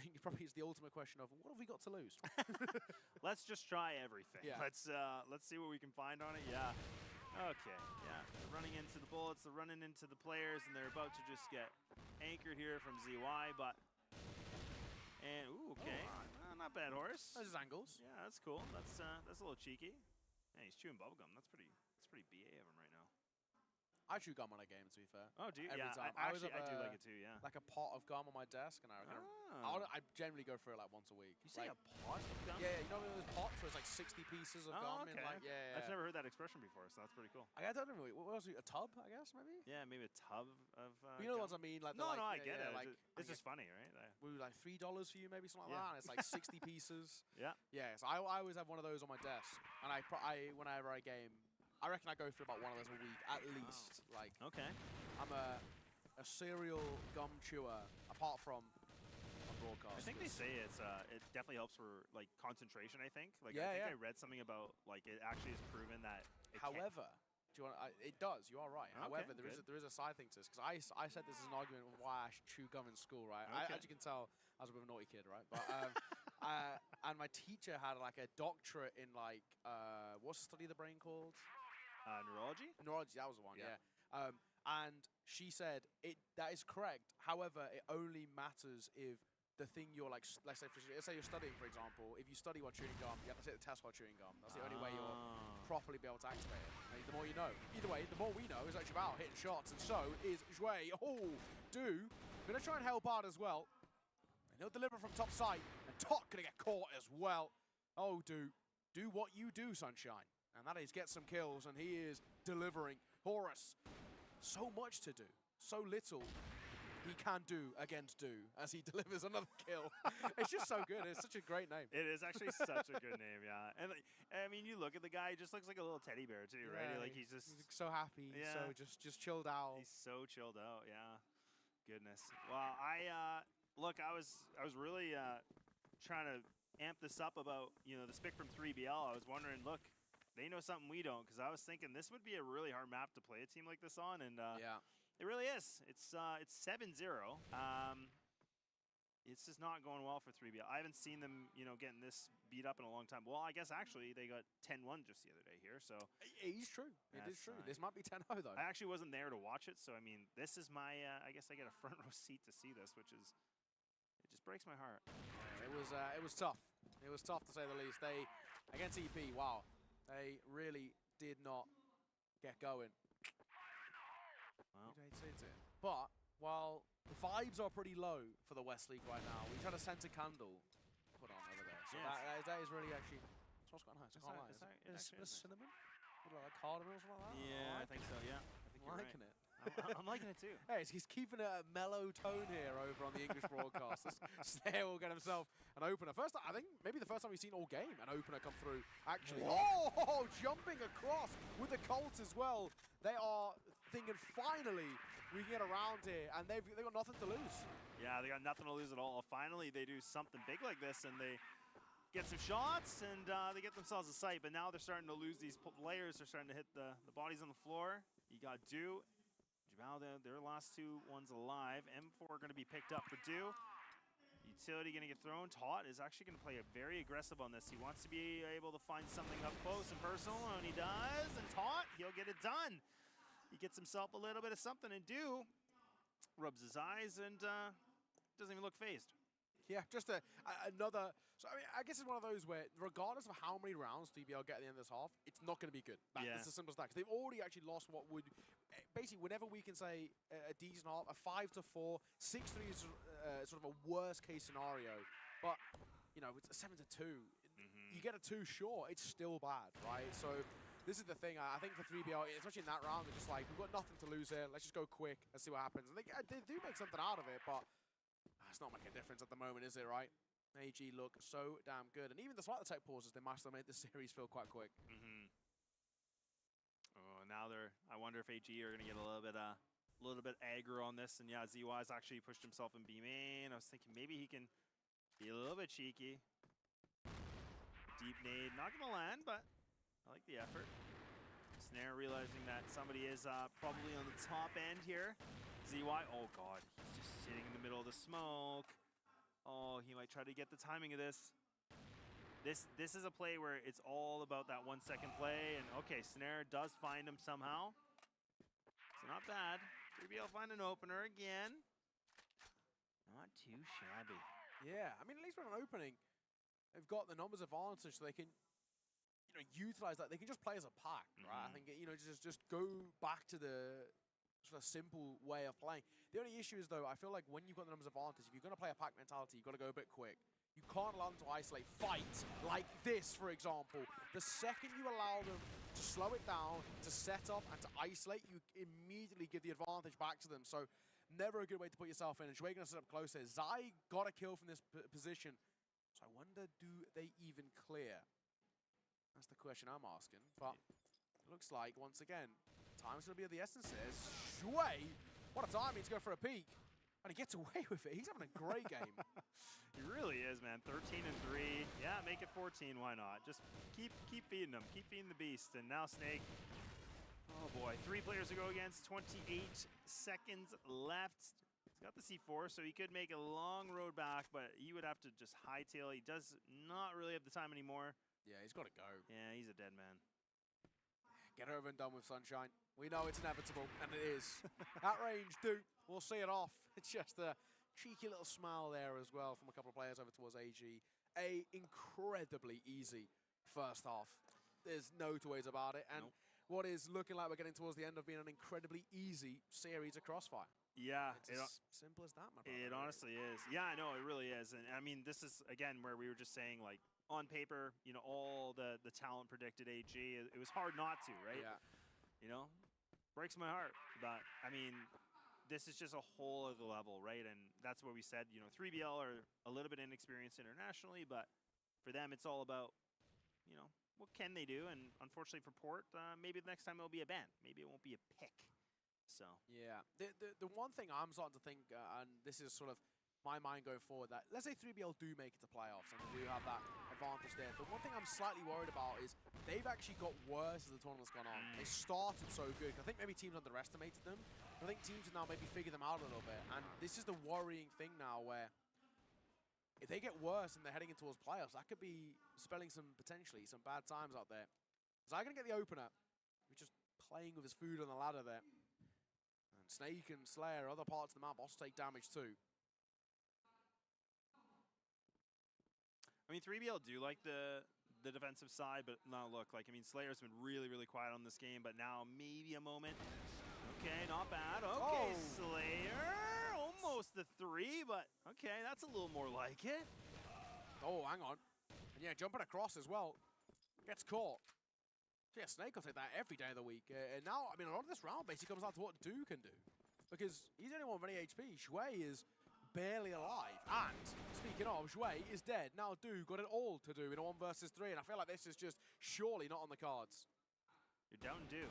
think it probably is the ultimate question of what have we got to lose? Let's just try everything. Yeah. Let's see what we can find on it. Yeah. Okay. Yeah. They're running into the bullets. They're running into the players, and they're about to just get anchored here from ZY. But okay. Not bad, Horse. Those angles. Yeah, that's cool. That's a little cheeky. Yeah, he's chewing bubblegum. That's pretty BA of him right now. I chew gum on a game, to be fair. Oh, do you? Every Yeah, time. I always do have like it too, yeah. Like a pot of gum on my desk, and I generally go through it like once a week. You say like, a pot of gum? Yeah, you know those pots where it's like 60 pieces of gum? Okay. In like, yeah. I've never heard that expression before, so that's pretty cool. I don't know. What else? A tub, I guess, maybe? Yeah, maybe a tub of you know the ones I mean? Like, no, like, I get it. Like, it's just funny, right? We like $3 for you, maybe something like that, and it's like 60 pieces. Yeah. Yeah, so I always have one of those on my desk, and whenever I game, I reckon I go through about one of those a week at least. Like, okay, I'm a serial gum chewer, apart from a broadcast. I think they say it definitely helps for like concentration. I think. Like, Yeah, I think I read something about like it actually is proven that. However, do you want? It does. You are right. Okay, However, there is a side thing to this, because I said this is an argument of why I should chew gum in school, right? Okay. As you can tell, I was a bit of a naughty kid, right? But and my teacher had like a doctorate in like what's the study of the brain called? Neurology. Neurology. That was the one. Yeah. And she said that is correct. However, it only matters if the thing you're like, let's say you're studying, for example. If you study while chewing gum, you have to take the test while chewing gum. That's the only way you'll properly be able to activate it. I mean, the more you know. Either way, the more we know is actually about hitting shots, and so is Jouet. Oh, Do gonna try and help out as well. And he'll deliver from top side, and Tot gonna get caught as well. Oh, do what you do, Sunshine. And that is get some kills, and he is delivering. Horus, so much to do, so little he can do against Do as he delivers another kill. It's just so good. It's such a great name. It is actually such a good name, yeah. And I mean, you look at the guy; he just looks like a little teddy bear too, right? Yeah, Like he's so happy, yeah. so just chilled out. He's so chilled out, yeah. Goodness. Well, look, I was really trying to amp this up about the Spic from 3BL. I was wondering, look, they know something we don't, because I was thinking this would be a really hard map to play a team like this on, and yeah. It really is. It's 7-0. It's just not going well for 3BL. I haven't seen them, getting this beat up in a long time. Well, I guess actually they got 10-1 just the other day here. So it is true. It is true. This might be 10-0 though. I actually wasn't there to watch it, so I mean, this is my. I guess I get a front row seat to see this, which is it just breaks my heart. Yeah, it was tough. It was tough to say the least. They against EP. Wow, they really did not get going. But while the vibes are pretty low for the West League right now, we've had a center candle put on over there. So that is really actually smells quite nice. I can't lie. It's cinnamon, like cardamom or something like that. Yeah, I think so. Yeah, I'm liking it. I'm liking it too. Hey, he's keeping a mellow tone here over on the English broadcast. Snare will get himself an opener. I think maybe the first time we've seen all game an opener come through. Actually, oh, jumping across with the Colts as well. They are thinking finally we can get around here, and they've got nothing to lose. Yeah, they got nothing to lose at all. Finally, they do something big like this, and they get some shots, and they get themselves a sight. But now they're starting to lose these players. They're starting to hit the bodies on the floor. You got Do. Jabal, their last two ones alive. M4 going to be picked up for Do. Utility going to get thrown. Tot is actually going to play very aggressive on this. He wants to be able to find something up close and personal, and he does. And Tot, he'll get it done. He gets himself a little bit of something, and Do rubs his eyes and doesn't even look phased. Yeah, just another. So I mean, I guess it's one of those where, regardless of how many rounds DBL get at the end of this half, it's not going to be good. It's as simple as that. 'Cause they've already actually lost what would basically, whenever we can say a decent half, a 5-4, 6-3 is sort of a worst case scenario. But it's a 7-2. You get a 2, sure, it's still bad, right? So this is the thing. I think for 3BL, especially in that round, they're just like, we've got nothing to lose here. Let's just go quick and see what happens. And they do make something out of it, but it's not making a difference at the moment, is it, right? AG look so damn good. And even despite the tech pauses, they managed to make this series feel quite quick. Oh, now I wonder if AG are going to get a little bit aggro on this. And yeah, ZY's actually pushed himself in B main. I was thinking maybe he can be a little bit cheeky. Deep nade, not going to land, but I like the effort. Snare realizing that somebody is probably on the top end here. ZY, oh god, he's just sitting in the middle of the smoke. Oh, he might try to get the timing of this. This is a play where it's all about that 1 second play, and okay, Snare does find him somehow. So not bad. 3BL find an opener again. Not too shabby. Yeah, I mean, at least with an opening, they've got the numbers advantage, so they can utilize that. They can just play as a pack, right? I think just go back to the sort of simple way of playing. The only issue is though, I feel like when you've got the numbers advantage, if you're going to play a pack mentality, you've got to go a bit quick. You can't allow them to isolate fight like this, for example. The second you allow them to slow it down, to set up, and to isolate, you immediately give the advantage back to them. So never a good way to put yourself in. And Shui going to set up close here. Zai got a kill from this position. So I wonder, do they even clear? That's the question I'm asking. But it looks like, once again, time's going to be of the essence here. Shui, what a timing to go for a peek. And he gets away with it. He's having a great game. He really is, man. 13 and 3. Yeah, make it 14. Why not? Just keep feeding him. Keep feeding the beast. And now Snake. Oh boy, 3 players to go against. 28 seconds left. He's got the C4, so he could make a long road back, but he would have to just hightail. He does not really have the time anymore. Yeah, he's got to go. Yeah, he's a dead man. Get over and done with, Sunshine. We know it's inevitable, and it is. At range, we'll see it off. It's just a cheeky little smile there as well from a couple of players over towards AG. A incredibly easy first half. There's no two ways about it. And what is looking like we're getting towards the end of being an incredibly easy series of Crossfire. Yeah. It's as simple as that, my brother. It honestly is. Yeah, I know, it really is. And I mean, this is, again, where we were just saying, like, on paper, all the talent predicted AG. It was hard not to, right? Yeah. Breaks my heart. But, I mean, this is just a whole other level, right? And that's where we said, 3BL are a little bit inexperienced internationally, but for them, it's all about, what can they do? And unfortunately for Port, maybe the next time it'll be a ban. Maybe it won't be a pick. So. Yeah. The one thing I'm starting to think, and this is sort of my mind going forward, that let's say 3BL do make it to playoffs and they do have that advantage there. The one thing I'm slightly worried about is they've actually got worse as the tournament's gone on. They started so good. I think maybe teams underestimated them. I think teams have now maybe figured them out a little bit. And this is the worrying thing now where if they get worse and they're heading in towards playoffs, that could be spelling potentially some bad times out there. Zai going to get the opener. He's just playing with his food on the ladder there. And Snake and Slayer, other parts of the map, also take damage too. I mean, 3BL do like the defensive side, but now look, like, I mean, Slayer's been really, really quiet on this game, but now maybe a moment. Okay, not bad. Okay, Slayer, almost the 3, but okay, that's a little more like it. Oh, hang on. And yeah, jumping across as well. Gets caught. So yeah, Snake will take that every day of the week. And now, I mean, a lot of this round basically comes down to what Do can do. Because he's the only one with any HP. Shui is barely alive. And speaking of, Shui is dead. Now Do got it all to do in a 1 versus 3, and I feel like this is just surely not on the cards. You're down Do.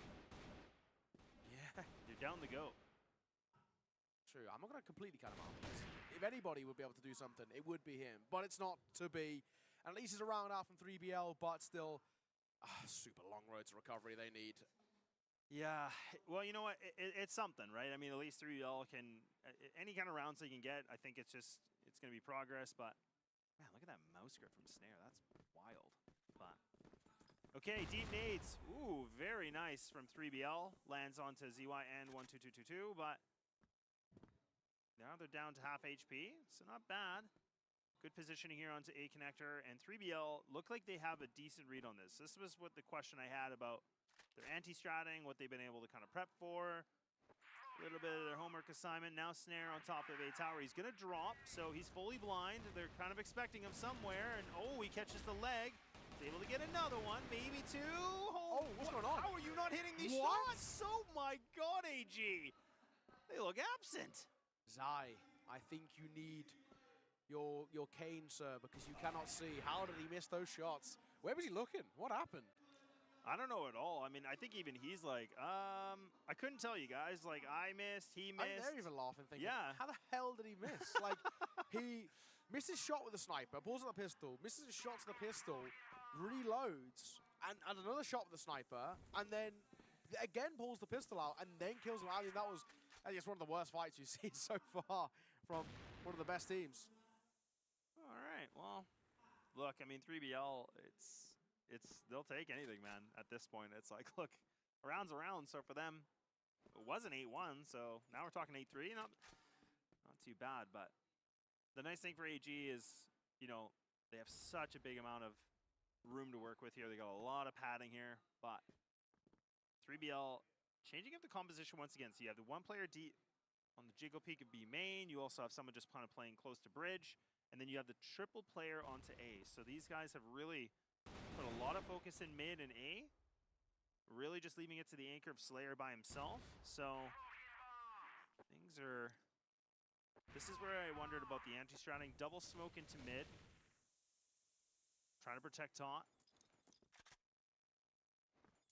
Yeah. You're down the GOAT. True. I'm not going to completely cut him out. If anybody would be able to do something, it would be him. But it's not to be. And at least he's a round out from 3BL, but still super long road to recovery they need. Yeah, well, you know what? It's something, right? I mean, at least 3BL can, any kind of rounds they can get, I think it's going to be progress. But, man, look at that mouse grip from Snare. That's wild. But, okay, deep nades. Ooh, very nice from 3BL. Lands onto ZYN 12222, but now they're down to half HP, so not bad. Good positioning here onto A connector, and 3BL look like they have a decent read on this. This was what the question I had about their anti-stratting, what they've been able to kind of prep for. A little bit of their homework assignment. Now Snare on top of A tower. He's going to drop, so he's fully blind. They're kind of expecting him somewhere, and oh, he catches the leg. He's able to get another one, maybe 2. Oh, what's going on? How are you not hitting these shots? Oh my god, AG. They look absent. Zai, I think you need your cane, sir, because you cannot see. How did he miss those shots? Where was he looking? What happened? I don't know at all. I mean, I think even he's like, I couldn't tell you guys. Like, I missed, he missed. They're even laughing, thinking, yeah. How the hell did he miss? Like, he misses shot with the sniper, pulls out the pistol, misses his shot to the pistol, reloads, and another shot with the sniper, and then again pulls the pistol out, and then kills him. I mean, that was, I guess, one of the worst fights you've seen so far from one of the best teams. All right, well, look, I mean, 3BL, they'll take anything, man, at this point. It's like, look, a round's a round, so for them, it was an 8-1, so now we're talking 8-3, not too bad, but the nice thing for AG is, they have such a big amount of room to work with here. They got a lot of padding here, but 3BL changing up the composition once again. So you have the one player D on the jiggle peak of B main. You also have someone just kind of playing close to bridge. And then you have the triple player onto A. So these guys have really put a lot of focus in mid and A. Really just leaving it to the anchor of Slayer by himself. So things are... This is where I wondered about the anti-stratting. Double smoke into mid. Trying to protect Tot.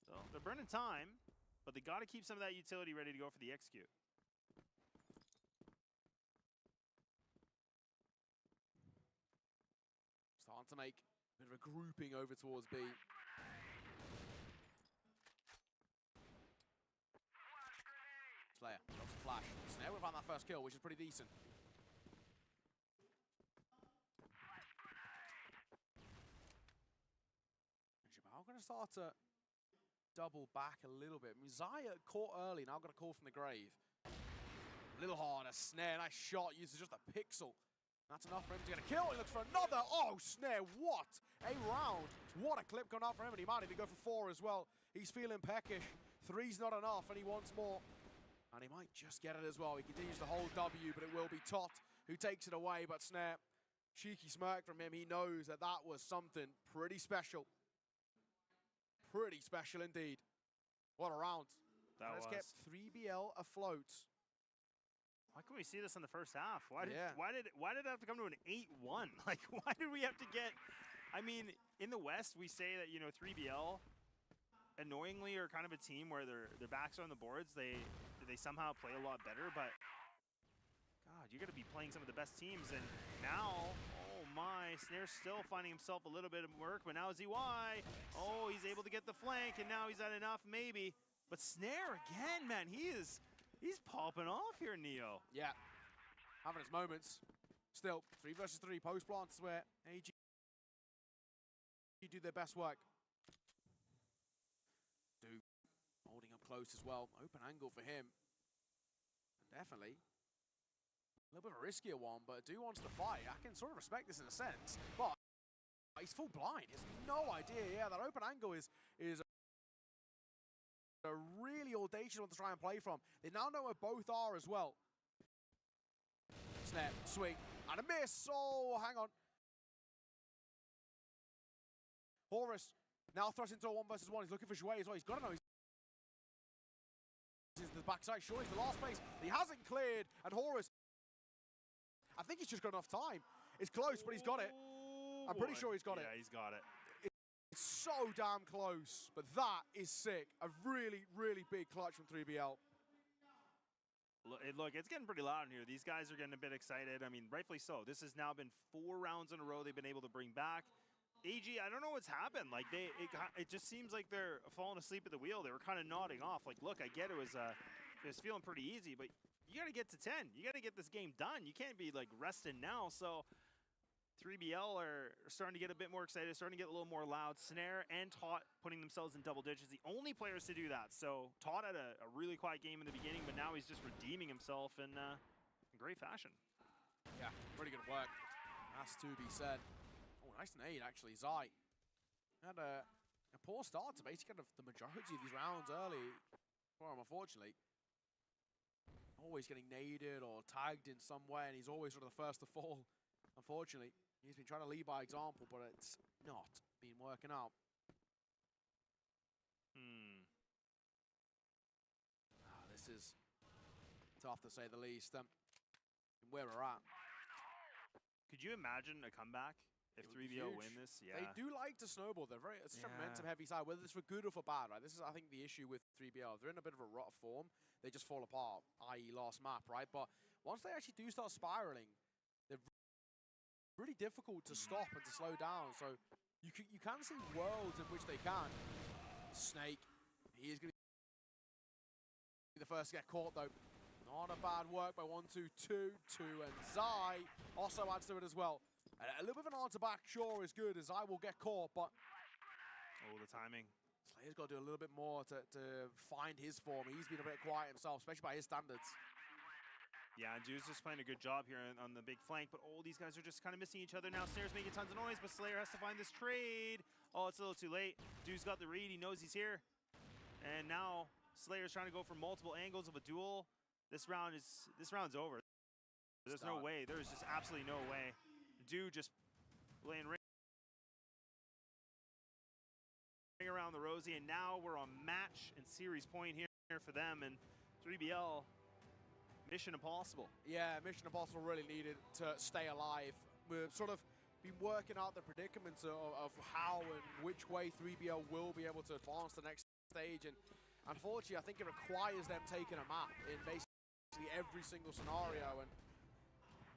So they're burning time, but they got to keep some of that utility ready to go for the execute. Starting to make a bit of a grouping over towards B. Slayer, lots of flash. Snare will find that first kill, which is pretty decent. I'm going to start to double back a little bit. Zaya caught early, now got a call from the grave. A little harder, Snare, nice shot, uses just a pixel. That's enough for him to get a kill. He looks for another. Oh, Snare, what a round. What a clip coming out from him, and he might even go for 4 as well. He's feeling peckish. 3's not enough, and he wants more. And he might just get it as well. He continues to hold W, but it will be Tot who takes it away. But Snare, cheeky smirk from him. He knows that that was something pretty special. Pretty special indeed. What a round. That has was. kept 3BL afloat. Why couldn't we see this in the first half? Why did it have to come to an 8-1? Like, why did we have to get... I mean, in the West, we say that, you know, 3BL annoyingly are kind of a team where their backs are on the boards. They somehow play a lot better, but God, you're going to be playing some of the best teams. And now, oh my, Snare's still finding himself a little bit of work, but now ZY, oh, he's able to get the flank, and now he's had enough, maybe. But Snare again, man, he's popping off here, Neo. Yeah, having his moments. Still, 3 versus 3 post plants where AG do their best work. Duke holding up close as well. Open angle for him. Definitely. A little bit of a riskier one, but Do wants to fight. I can sort of respect this in a sense, but he's full blind. He has no idea. Yeah, that open angle is a really audacious one to try and play from. They now know where both are as well. Snare, swing, and a miss. Oh, hang on. Horus now thrust into a 1 versus 1. He's looking for Shui as well. He's got to know he's into the backside. Sure, he's the last place. He hasn't cleared, and Horus, I think he's just got enough time. It's close, but he's got it. I'm pretty sure he's got it. Yeah, he's got it. It's so damn close, but that is sick. A really, really big clutch from 3BL. Look, it's getting pretty loud in here. These guys are getting a bit excited. I mean, rightfully so. This has now been 4 rounds in a row they've been able to bring back. AG, I don't know what's happened. Like, it just seems like they're falling asleep at the wheel. They were kind of nodding off. Like, look, I get it was feeling pretty easy, but you got to get to 10. You got to get this game done. You can't be, like, resting now. So 3BL are starting to get a bit more excited, starting to get a little more loud. Snare and Tot putting themselves in double digits. The only players to do that. So Tot had a really quiet game in the beginning, but now he's just redeeming himself in great fashion. Yeah, pretty good work. Has to be said. Oh, nice nade, actually. Zai had a poor start to basically kind of the majority of these rounds early for him, unfortunately. Always getting naded or tagged in some way, and he's always sort of the first to fall. Unfortunately, he's been trying to lead by example, but it's not been working out. This is tough to say the least. Where we're at. Could you imagine a comeback if 3BL win this? Yeah. They do like to snowball. They're it's such a momentum-heavy side, whether it's for good or for bad, right? This is, I think, the issue with 3BL. They're in a bit of a rut of form. They just fall apart, i.e. last map, right? But once they actually do start spiraling, they're really difficult to stop and to slow down. So you can see worlds in which they can. Snake, he is going to be the first to get caught, though. Not a bad work by 1-2-2, and Zai also adds to it as well. A little bit of an answer back, sure, is good, as Zai will get caught, but... Oh, the timing. Slayer's got to do a little bit more to find his form. He's been a bit quiet himself, especially by his standards. Yeah, and Dude's just playing a good job here on the big flank, but all these guys are just kind of missing each other now. Snare's making tons of noise, but Slayer has to find this trade. Oh, it's a little too late. Dude's got the read, he knows he's here. And now Slayer's trying to go for multiple angles of a duel. This round's over. There's no way, there's just absolutely no way. Dude just laying ring around the Rosie, and now we're on match and series point here for them, and 3BL, mission impossible. Yeah, mission impossible really needed to stay alive. We've sort of been working out the predicaments of how and which way 3BL will be able to advance to the next stage, and unfortunately I think it requires them taking a map in basically every single scenario, and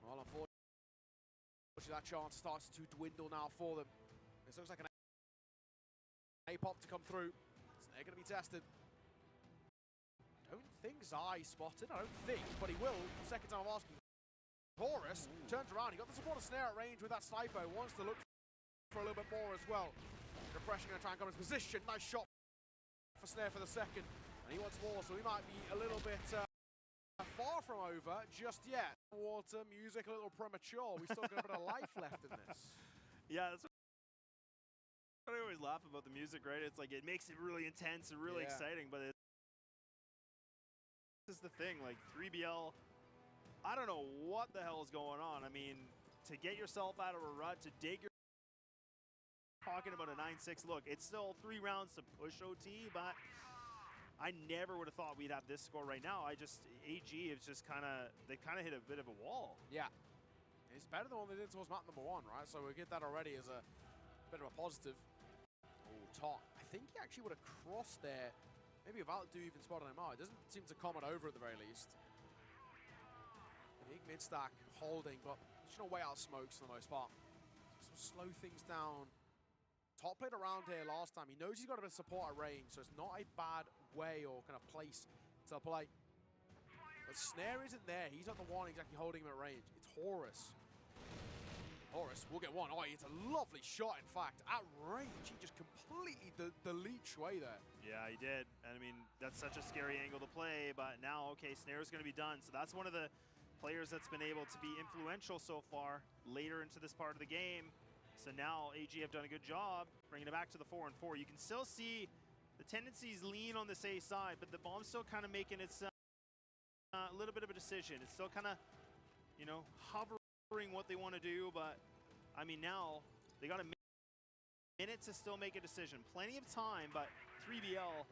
well, unfortunately that chance starts to dwindle now for them. This looks like an A-pop to come through. So they're going to be tested. Don't think Zai spotted, I don't think, but he will. Second time I'm asking. Horus turns around, he got the support of Snare at range with that sniper, wants to look for a little bit more as well. Depression going to try and come in his position, nice shot for Snare for the second, and he wants more, so he might be a little bit far from over just yet. Water, music, a little premature, we still got a bit of life left in this. Yeah, that's I always laugh about the music, right? It's like it makes it really intense and really exciting, but this is the thing, like 3BL, I don't know what the hell is going on. I mean, to get yourself out of a rut, to dig your talking about a 9-6 look, it's still 3 rounds to push OT, but I never would have thought we'd have this score right now. AG is just they kind of hit a bit of a wall. Yeah, it's better than what they did towards map number 1, right? So we get that already as a bit of a positive. Top. I think he actually would have crossed there, maybe without do even spotting him out. It doesn't seem to comment over at the very least. Big mid stack holding, but just gonna wait out smokes for the most part. Just slow things down. Top played around here last time. He knows he's got a bit of support at range, so it's not a bad way or kind of place to play. But Snare isn't there. He's not the one exactly holding him at range. It's Horus. Horus will get one. Oh, it's a lovely shot, in fact. At range, he just completely deleted Shui there. Yeah, he did. And I mean, that's such a scary angle to play, but now, okay, Snare's going to be done. So that's one of the players that's been able to be influential so far later into this part of the game. So now AG have done a good job bringing it back to the 4-4. You can still see the tendencies lean on this A side, but the bomb's still kind of making its a little bit of a decision. It's still kind of, you know, hovering what they want to do, but I mean, now they got a minute to still make a decision. Plenty of time, but 3BL,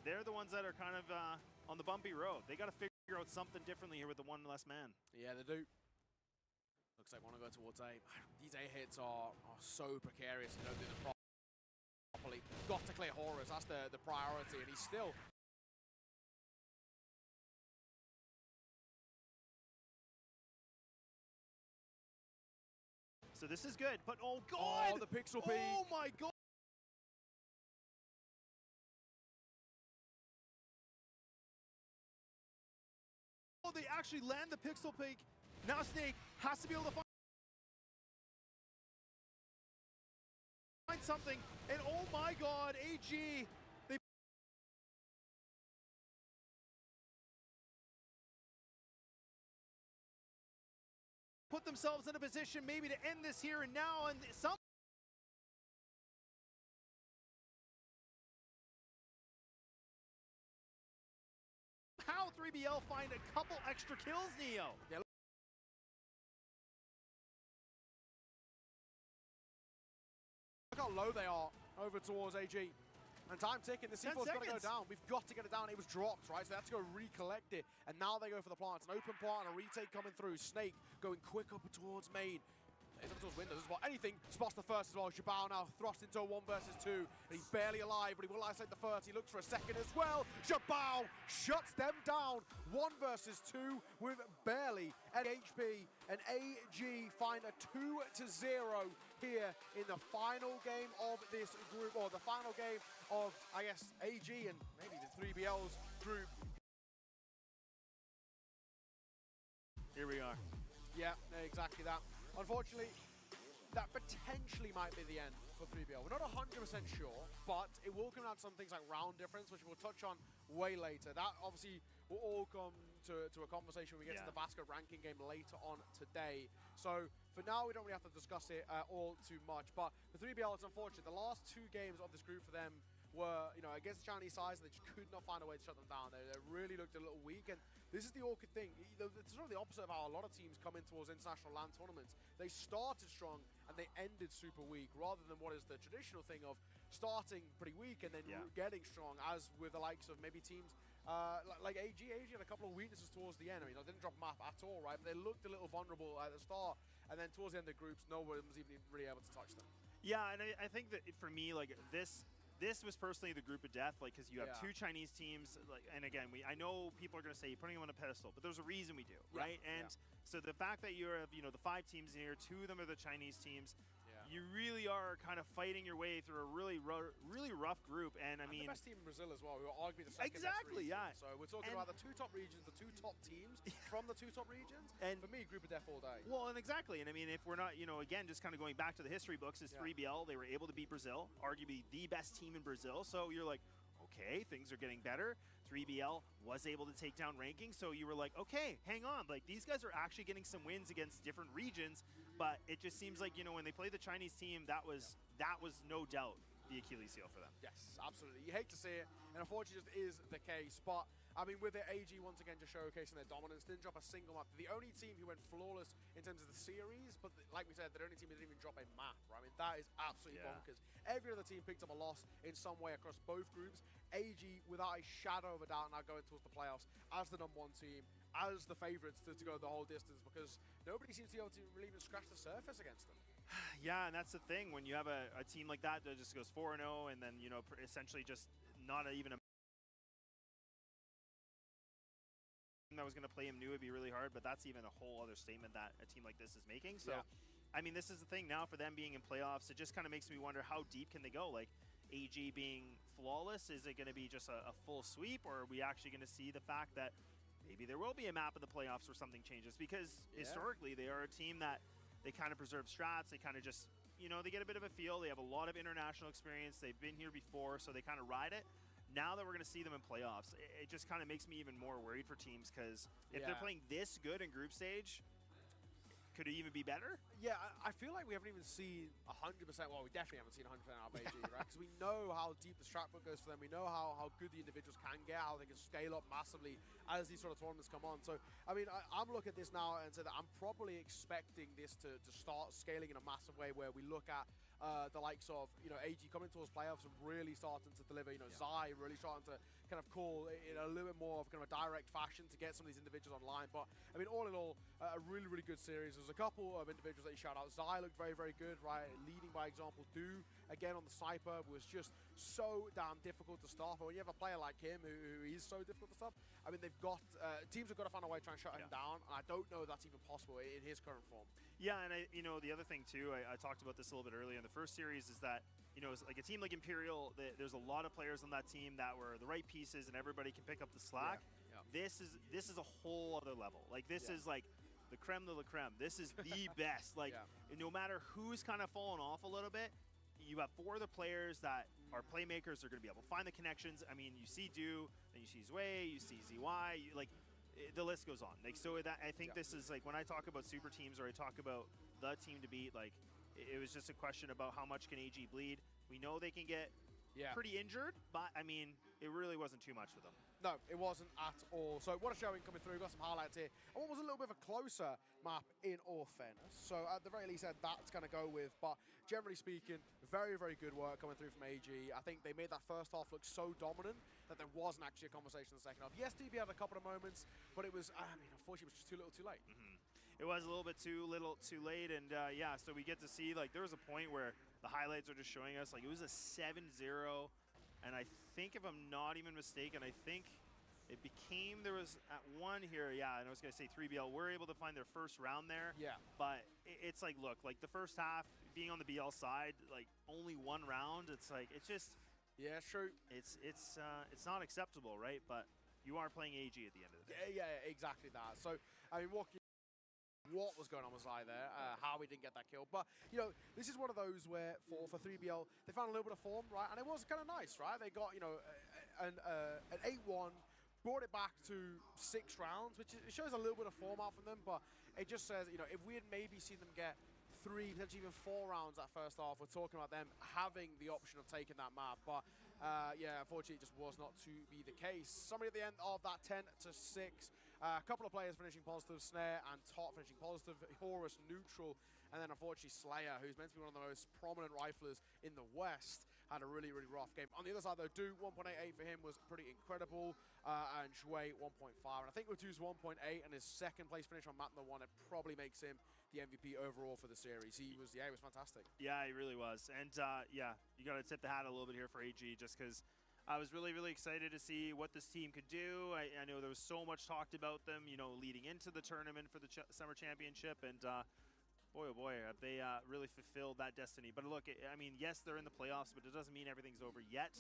they're the ones that are kind of on the bumpy road. They got to figure out something differently here with the one less man. Yeah, they do. Looks like want to go towards A. These A hits are so precarious. They don't do them properly. Got to clear Horus. That's the priority, and he's still. So this is good, but oh god! Oh, the pixel peak! Oh my god! Oh, they actually land the pixel peak. Now Snake has to be able to find something, and oh my god, AG! They put themselves in a position maybe to end this here and now, and somehow how 3BL find a couple extra kills, Neo. Yeah, look how low they are over towards AG. And time ticking, the C4's got to go down. We've got to get it down. It was dropped, right? So they have to go recollect it. And now they go for the plant. An open plant and a retake coming through. Snake going quick up towards main. Up towards windows as well. Anything spots the first as well. Jabal now thrust into a 1 versus 2. And he's barely alive, but he will isolate the first. He looks for a second as well. Jabal shuts them down. 1 versus 2 with barely an HP. And AG find a 2-0 here in the final game of this group, or the final game of, I guess, AG and maybe the 3BL's group. Here we are. Yeah, exactly that. Unfortunately, that potentially might be the end for 3BL. We're not 100% sure, but it will come down to some things like round difference, which we'll touch on way later. That obviously will all come to a conversation when we get to Yeah. the Vasco ranking game later on today. So for now, we don't really have to discuss it all too much. But for 3BL, it's unfortunate. The last 2 games of this group for them were, against the Chinese sides, and they just could not find a way to shut them down. They really looked a little weak, and this is the awkward thing. It's sort of the opposite of how a lot of teams come in towards international LAN tournaments. They started strong, and they ended super weak, rather than what is the traditional thing of starting pretty weak and then getting strong, as with the likes of maybe teams like AG. AG had a couple of weaknesses towards the end. I mean, they didn't drop map at all, right? But they looked a little vulnerable at the start, and then towards the end of the groups, no one was even really able to touch them. Yeah, and I think that for me, like this was personally the group of death, like because you have 2 Chinese teams, like, and again, I know people are going to say you're putting them on a pedestal, but there's a reason we do, right? And so the fact that you have the 5 teams in here, 2 of them are the Chinese teams. You really are kind of fighting your way through a really rough group, and I mean, the best team in Brazil as well, who are arguably the second best region. So we're talking about the 2 top regions, the 2 top teams from the 2 top regions, and for me, group of death all day. Well, and exactly, and I mean, if we're not, again, just kind of going back to the history books, is 3BL, they were able to beat Brazil, arguably the best team in Brazil, so you're like, okay, things are getting better. 3BL was able to take down rankings, so you were like, okay, hang on, like these guys are actually getting some wins against different regions, but it just seems like, when they play the Chinese team, that was no doubt the Achilles heel for them. Yes, absolutely. You hate to see it, and unfortunately it just is the case, but I mean, with it, AG once again just showcasing their dominance, didn't drop a single map. The only team who went flawless in terms of the series, but like we said, the only team who didn't even drop a map, right? I mean, that is absolutely bonkers. Every other team picked up a loss in some way across both groups. AG, without a shadow of a doubt, now going towards the playoffs as the #1 team, as the favourites to go the whole distance, because nobody seems to be able to really even scratch the surface against them. Yeah, and that's the thing. When you have a team like that just goes 4-0, and then, essentially just not even a that was going to play him knew it'd be really hard, but that's even a whole other statement that a team like this is making. So, I mean, this is the thing now for them being in playoffs. It just kind of makes me wonder, how deep can they go? Like, AG being flawless, is it going to be just a full sweep, or are we actually going to see the fact that maybe there will be a map in the playoffs where something changes? Because historically, they are a team that they kind of preserve strats. They kind of just, they get a bit of a feel. They have a lot of international experience. They've been here before, so they kind of ride it. Now that we're going to see them in playoffs, it just kind of makes me even more worried for teams, because if they're playing this good in group stage, could it even be better? Yeah, I feel like we haven't even seen 100%. Well, we definitely haven't seen 100% out of AG, right? Because we know how deep the strat book goes for them. We know how good the individuals can get, how they can scale up massively as these sort of tournaments come on. So, I mean, I'm looking at this now and say that I'm probably expecting this to start scaling in a massive way, where we look at the likes of, AG coming towards playoffs and really starting to deliver, Giải really starting to kind of call in a little bit more of kind of a direct fashion to get some of these individuals online. But, I mean, all in all, a really, really good series. There's a couple of individuals that you shout out. Giải looked very, very good, right? Leading by example. Do, again, on the sniper, was just so damn difficult to stop. And when you have a player like him who is so difficult to stop, I mean, teams have got to find a way to try and shut him down. And I don't know if that's even possible in his current form. Yeah, and the other thing too, I talked about this a little bit earlier in the first series, is that it's like a team like Imperial, there's a lot of players on that team that were the right pieces, and everybody can pick up the slack. This is a whole other level. Like, this is like the creme de la creme. This is the best. Like, no matter who's kind of fallen off a little bit, you have 4 other players that are playmakers. They're going to be able to find the connections. I mean, you see Do, then you see Zwei, you see ZY, the list goes on. Like, so that, I think this is like, when I talk about super teams, or I talk about the team to beat, like, it was just a question about how much can AG bleed. We know they can get pretty injured, but I mean, it really wasn't too much for them. No, it wasn't at all. So what a showing coming through. Got some highlights here. And what was a little bit of a closer map, in all fairness. So at the very least, that's going to go with. But generally speaking, very, very good work coming through from AG. I think they made that first half look so dominant that there wasn't actually a conversation in the second half. Yes, DB had a couple of moments, but it was, unfortunately, it was just too little too late. It was a little bit too little too late. And so we get to see, like, there was a point where the highlights are just showing us, like, it was a 7-0. And I think, if I'm not even mistaken, I think it became, there was at one here, and I was going to say 3BL were able to find their first round there. Yeah. But it's like, look, like the first half, being on the BL side, like only 1 round, it's like, it's just. Yeah, true. It's not acceptable, right? But you are playing AG at the end of the day. Yeah, exactly that. So, I mean, what was going on with Giải there, how he didn't get that kill. But, this is one of those where, for 3BL, they found a little bit of form, right? And it was kind of nice, right? They got, an 8-1 brought it back to 6 rounds, which it shows a little bit of form out from them, but it just says, you know, if we had maybe seen them get 3, potentially even 4 rounds that first half, we're talking about them having the option of taking that map. But yeah, unfortunately, it just was not to be the case. Somebody at the end of that 10-6. A couple of players finishing positive, Snare and Tot finishing positive, Horus neutral, and then unfortunately Slayer, who's meant to be one of the most prominent riflers in the West, had a really, really rough game. On the other side though, Do 1.88 for him was pretty incredible, and Shui 1.5. And I think with Do's 1.8 and his second place finish on map number 1, it probably makes him the MVP overall for the series. He was fantastic. Yeah, he really was. And yeah, you got to tip the hat a little bit here for AG, just because I was really, really excited to see what this team could do. I know there was so much talked about them, you know, leading into the tournament for the Summer Championship, and boy, oh boy, have they really fulfilled that destiny. But look, I mean, yes, they're in the playoffs, but it doesn't mean everything's over yet.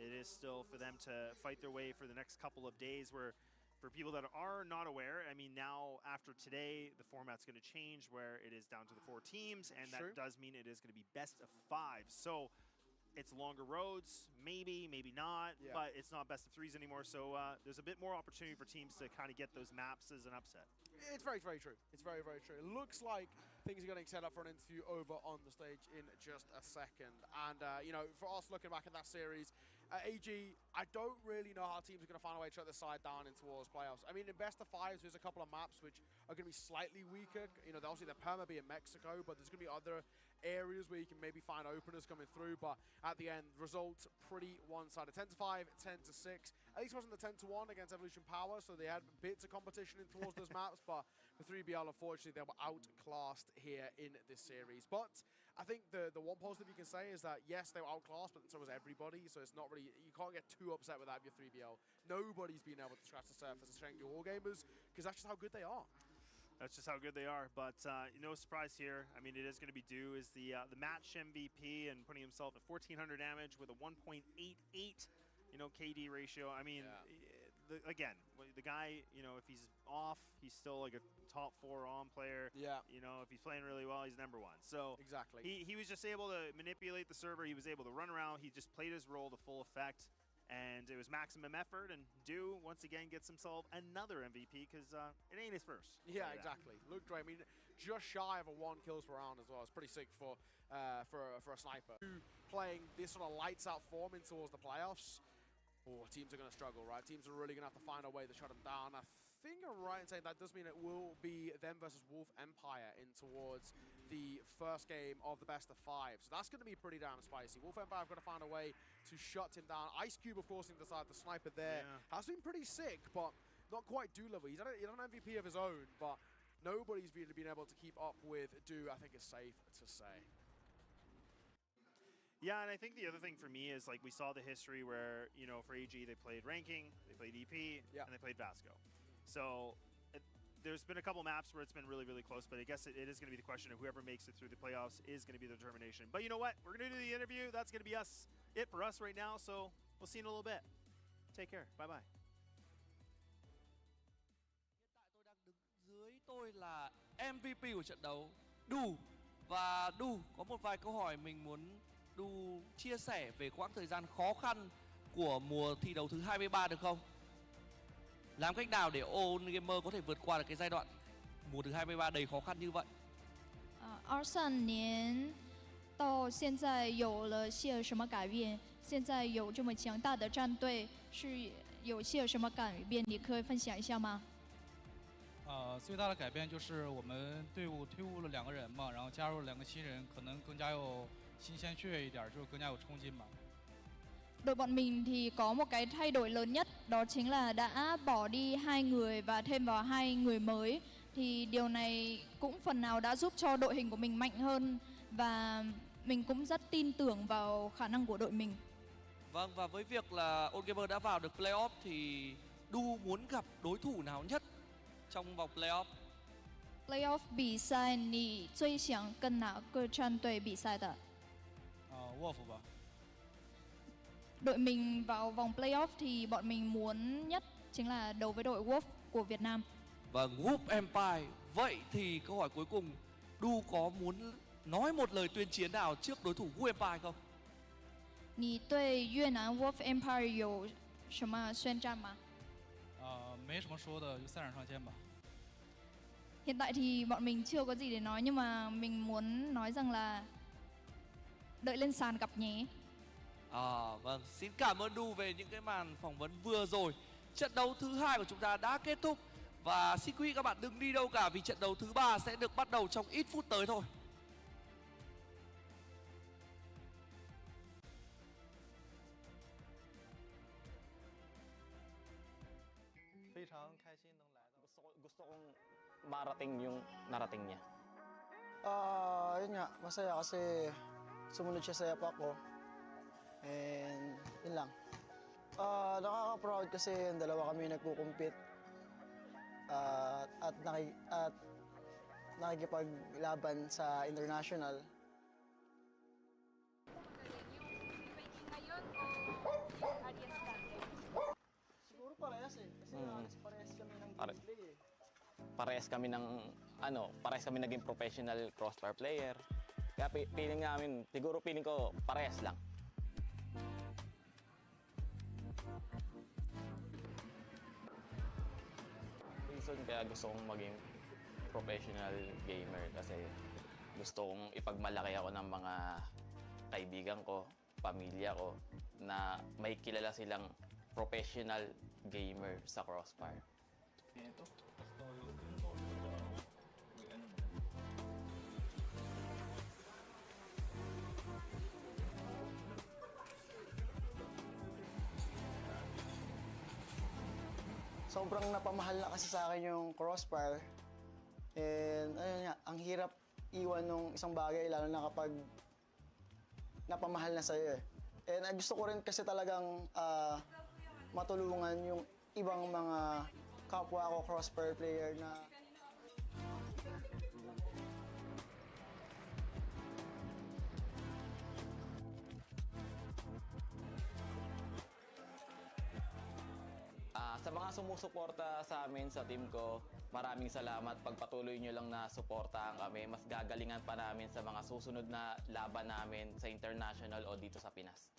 It is still for them to fight their way for the next couple of days, where for people that are not aware, I mean, now after today, the format's going to change where it is down to the 4 teams, and that does mean it is going to be best of 5. So it's longer roads, maybe not, but it's not best of 3s anymore. So there's a bit more opportunity for teams to kind of get those maps as an upset. It's very, very true. It's very, very true. It looks like things are getting set up for an interview over on the stage in just a second. And, you know, for us looking back at that series, AG, I don't really know how teams are going to find a way to shut this side down in towards playoffs. I mean, in best of 5s, there's a couple of maps which are going to be slightly weaker. You know, obviously the Perma be in Mexico, but there's going to be other areas where you can maybe find openers coming through. But at the end, results pretty one-sided. 10-5, 10-6. At least it wasn't the 10-1 against Evolution Power, so they had bits of competition in towards those maps. But for 3BL, unfortunately, they were outclassed here in this series. But I think the one positive you can say is that, yes, they were outclassed, but so was everybody. So it's not really, you can't get too upset with that if you're 3BL. Nobody's been able to scratch the surface of Shengu Wargamers, because that's just how good they are. That's just how good they are. But no surprise here. I mean, it is going to be Do is the match MVP and putting himself at 1,400 damage with a 1.88, you know, KD ratio. I mean, again, the guy, you know, if he's off, he's still like a top 4 on player. Yeah. You know, if he's playing really well, he's #1. So exactly, he was just able to manipulate the server. He was able to run around. He just played his role to full effect, and it was maximum effort. And Do once again gets himself another MVP, because it ain't his first. Yeah, exactly. Looked great. I mean, just shy of a 1 kills per round as well. It's pretty sick for a sniper. Playing this sort of lights out form in towards the playoffs. Oh, teams are going to struggle, right? Teams are really going to have to find a way to shut them down. I think I'm right in saying that does mean it will be them versus Wolf Empire in towards the first game of the best of 5. So that's going to be pretty damn spicy. Wolf Empire have got to find a way to shut him down. Ice Cube, of course, in the side, the sniper there, has been pretty sick, but not quite Do level. He's had an MVP of his own, but nobody's really been able to keep up with Do, I think is safe to say. Yeah, and I think the other thing for me is, like, we saw the history where, you know, for AG, they played Ranking, they played EP, and they played Vasco. So there's been a couple maps where it's been really, really close, but I guess it is going to be the question of whoever makes it through the playoffs is going to be the determination. But you know what? We're going to do the interview. That's going to be it for us right now, so we'll see you in a little bit. Take care. Bye-bye. Dưới tôi là MVP của trận đấu, Du. Và Du, có một vài câu hỏi mình muốn Du chia sẻ về quãng thời gian khó khăn của mùa thi đấu thứ 23 được không? Làm cách nào để All Gamer có thể vượt qua được cái giai đoạn mùa thứ 23 đầy khó khăn như vậy? 23年到现在有了些什么改变？现在有这么强大的战队，是有些什么改变？你可以分享一下吗？最大的改变就是我们队伍退伍了2个人嘛，然后加入了2个新人，可能更加有新鲜血一点，就是更加有冲劲嘛。 Đội bọn mình thì có một cái thay đổi lớn nhất, đó chính là đã bỏ đi 2 người và thêm vào 2 người mới. Thì điều này cũng phần nào đã giúp cho đội hình của mình mạnh hơn và mình cũng rất tin tưởng vào khả năng của đội mình. Vâng, và với việc là All Gamer đã vào được playoff thì Du muốn gặp đối thủ nào nhất trong vòng playoff? Playoff 比赛你最想跟哪个战队比赛的？ Wolf 吧。 Đội mình vào vòng playoff thì bọn mình muốn nhất chính là đấu với đội Wolf của Việt Nam. Vâng, Wolf Empire. Vậy thì câu hỏi cuối cùng, Du có muốn nói một lời tuyên chiến nào trước đối thủ Wolf Empire không? 你对越南 Wolf Empire 有什么宣战吗？没什么说的，就赛场上见吧。 Hiện tại thì bọn mình chưa có gì để nói nhưng mà mình muốn nói rằng là đợi lên sàn gặp nhé. Vâng, xin cảm ơn Du về những cái màn phỏng vấn vừa rồi. Trận đấu thứ 2 của chúng ta đã kết thúc và xin quý vị các bạn đừng đi đâu cả vì trận đấu thứ 3 sẽ được bắt đầu trong ít phút tới thôi. 非常开心能来到。Gusto kong marating yung narating niya. Yun nga, masaya kasi sumunod siya sa yapak ko. And yun lang. Nakaka-proud kasi yung dalawa kami nagkukumpit at nakikipaglaban sa international. Siguro parehas eh. Kasi parehas kami ng gameplay eh. Parehas kami naging professional crossfire player. Kaya feeling ko parehas lang. Reason kaya gusto kong maging professional gamer kasi gusto kong ipagmalaki ako ng mga kaibigan ko, pamilya ko na may kilala silang professional gamer sa Crossfire. Sobrang napamahal na kasi sa akin yung Crossfire. And ayun nga, ang hirap iwan ng isang bagay lalo na kapag napamahal na sa'yo eh. And gusto ko rin kasi talagang matulungan yung ibang mga kapwa ko Crossfire player na sa mga sumusuporta sa amin sa team ko, maraming salamat. Pagpatuloy nyo lang na suportahan kami, mas gagalingan pa namin sa mga susunod na laban namin sa international o dito sa Pinas.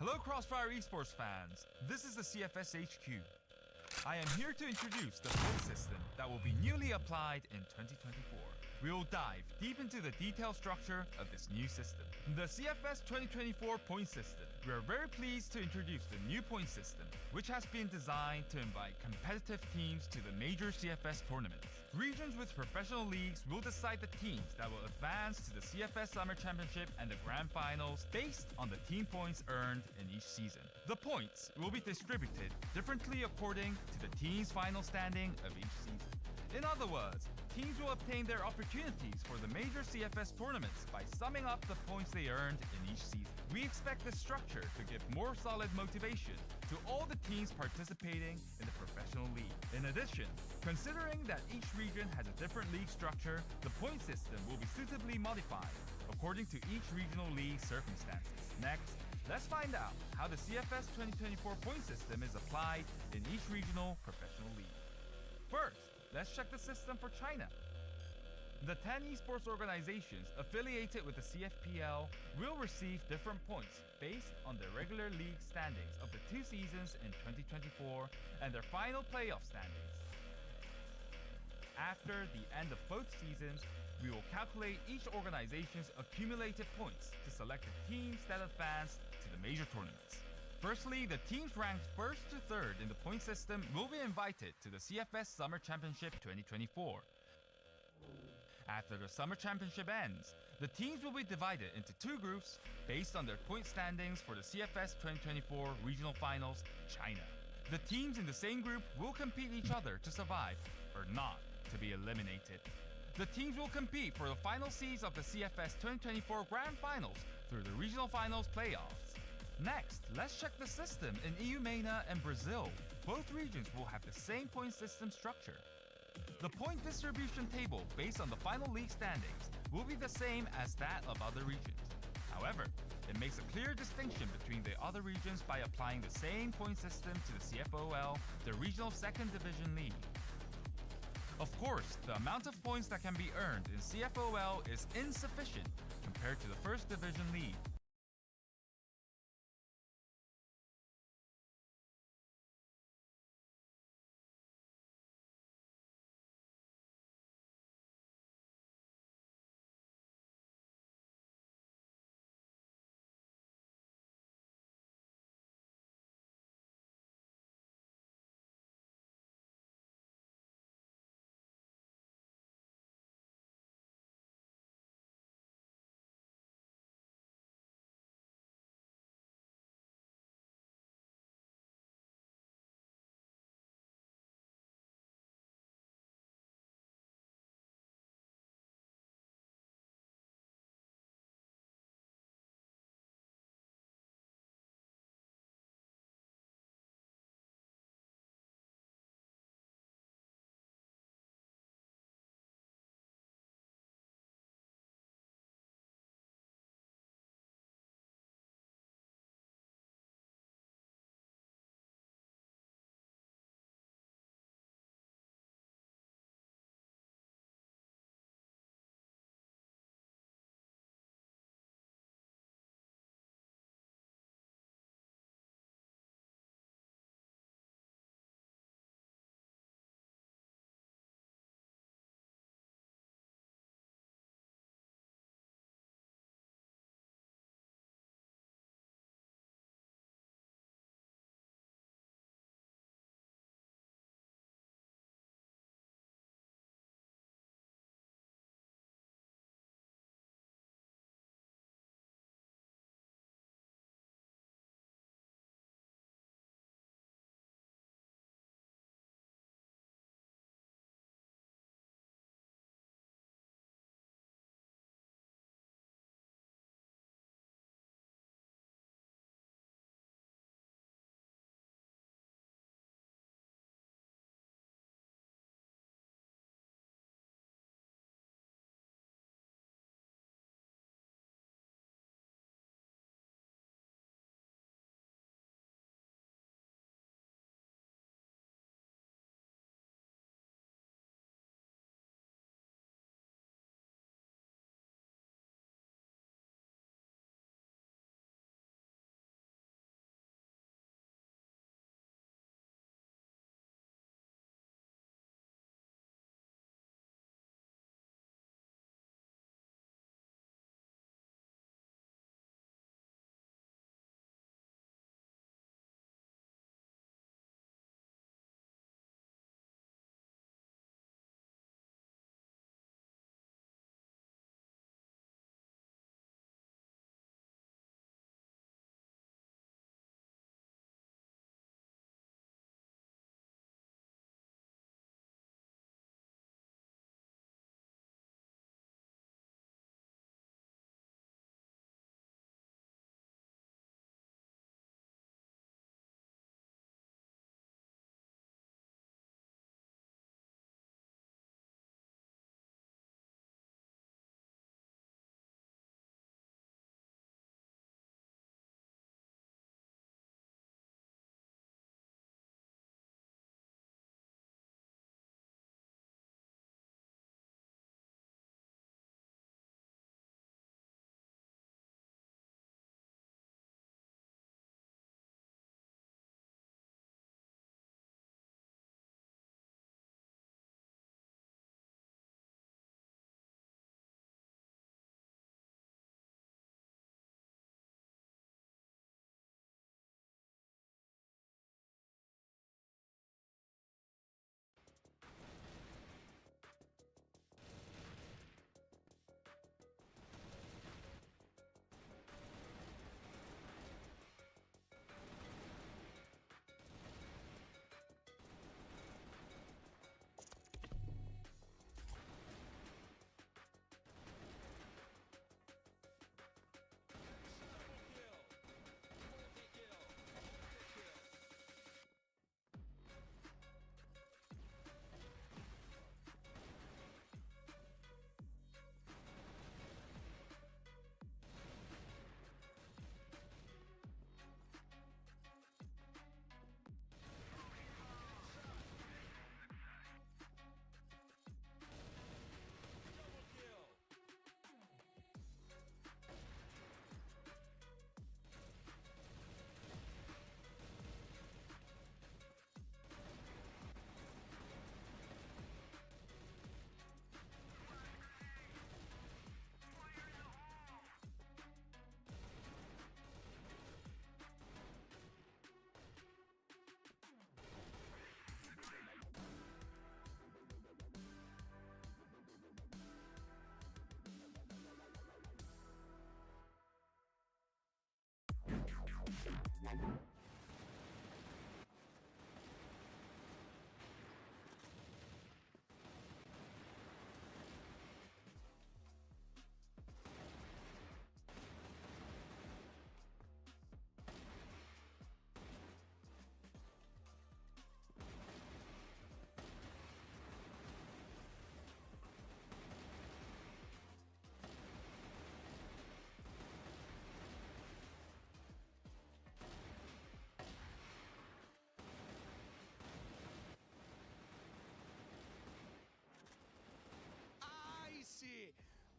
Hello Crossfire Esports fans, this is the CFS HQ. I am here to introduce the point system that will be newly applied in 2024. We will dive deep into the detailed structure of this new system. The CFS 2024 point system. We are very pleased to introduce the new point system, which has been designed to invite competitive teams to the major CFS tournaments. Regions with professional leagues will decide the teams that will advance to the CFS Summer Championship and the Grand Finals based on the team points earned in each season. The points will be distributed differently according to the team's final standing of each season. In other words, teams will obtain their opportunities for the major CFS tournaments by summing up the points they earned in each season. We expect this structure to give more solid motivation to all the teams participating in the professional league. In addition, considering that each region has a different league structure, the point system will be suitably modified according to each regional league circumstances. Next, let's find out how the CFS 2024 point system is applied in each regional professional league. First, let's check the system for China. The 10 esports organizations affiliated with the CFPL will receive different points based on their regular league standings of the 2 seasons in 2024 and their final playoff standings. After the end of both seasons, we will calculate each organization's accumulated points to select the teams that advanced to the major tournaments. Firstly, the teams ranked 1st to 3rd in the point system will be invited to the CFS Summer Championship 2024. After the Summer Championship ends, the teams will be divided into 2 groups based on their point standings for the CFS 2024 Regional Finals China. The teams in the same group will compete each other to survive, or not to be eliminated. The teams will compete for the final seeds of the CFS 2024 Grand Finals through the Regional Finals playoffs. Next, let's check the system in EU MENA and Brazil. Both regions will have the same point system structure. The point distribution table based on the final league standings will be the same as that of other regions. However, it makes a clear distinction between the other regions by applying the same point system to the CFOL, the regional 2nd division league. Of course, the amount of points that can be earned in CFOL is insufficient compared to the 1st division league.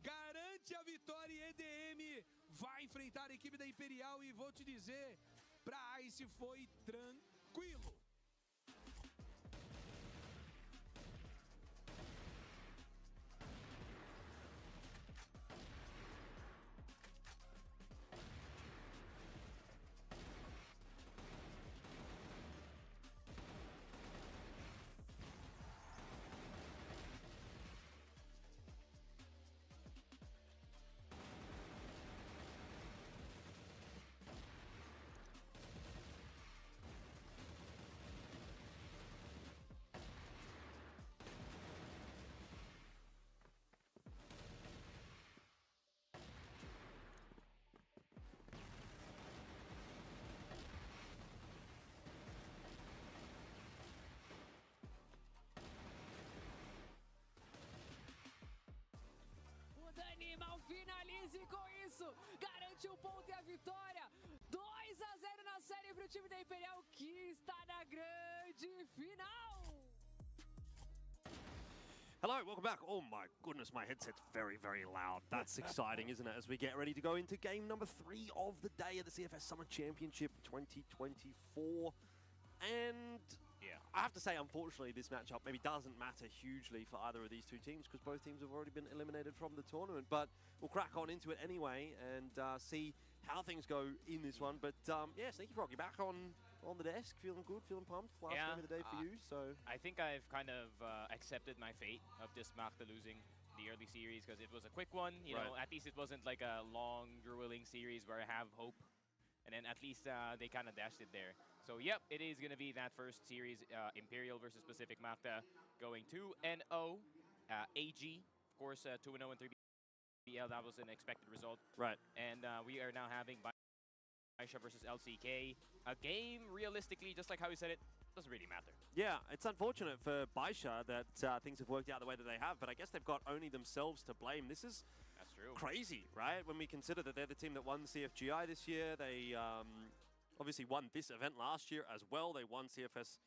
Garante a vitória e EDM vai enfrentar a equipe da Imperial e vou te dizer, pra Ice foi tranquilo. Animal finalize com isso, garante um ponto e a vitória, 2-0 na série para o time da Imperial que está na grande final. Hello, welcome back. Oh my goodness, my headset's very, very loud. That's exciting, isn't it? As we get ready to go into game number 3 of the day of the CFS Summer Championship 2024. And yeah, I have to say, unfortunately, this matchup maybe doesn't matter hugely for either of these two teams because both teams have already been eliminated from the tournament. But we'll crack on into it anyway and see how things go in this one. But yeah, Sneaky Frog, you're back on the desk, feeling good, feeling pumped. Last game of the day for you, so I think I've kind of accepted my fate of this Magda losing the early series because it was a quick one. You know, at least it wasn't like a long, grueling series where I have hope. And then at least they kind of dashed it there. So, yep, it is going to be that first series, Imperial versus Pacific Magda, going 2-0. AG, of course, 2-0 and 3BL. That was an expected result. Right. And we are now having Baisha versus LCK. A game, realistically, just like how we said it, doesn't really matter. yeah, it's unfortunate for Baisha that things have worked out the way that they have, but I guess they've got only themselves to blame. This is crazy, right? When we consider that they're the team that won CFGI this year, they obviously won this event last year as well. They won CFS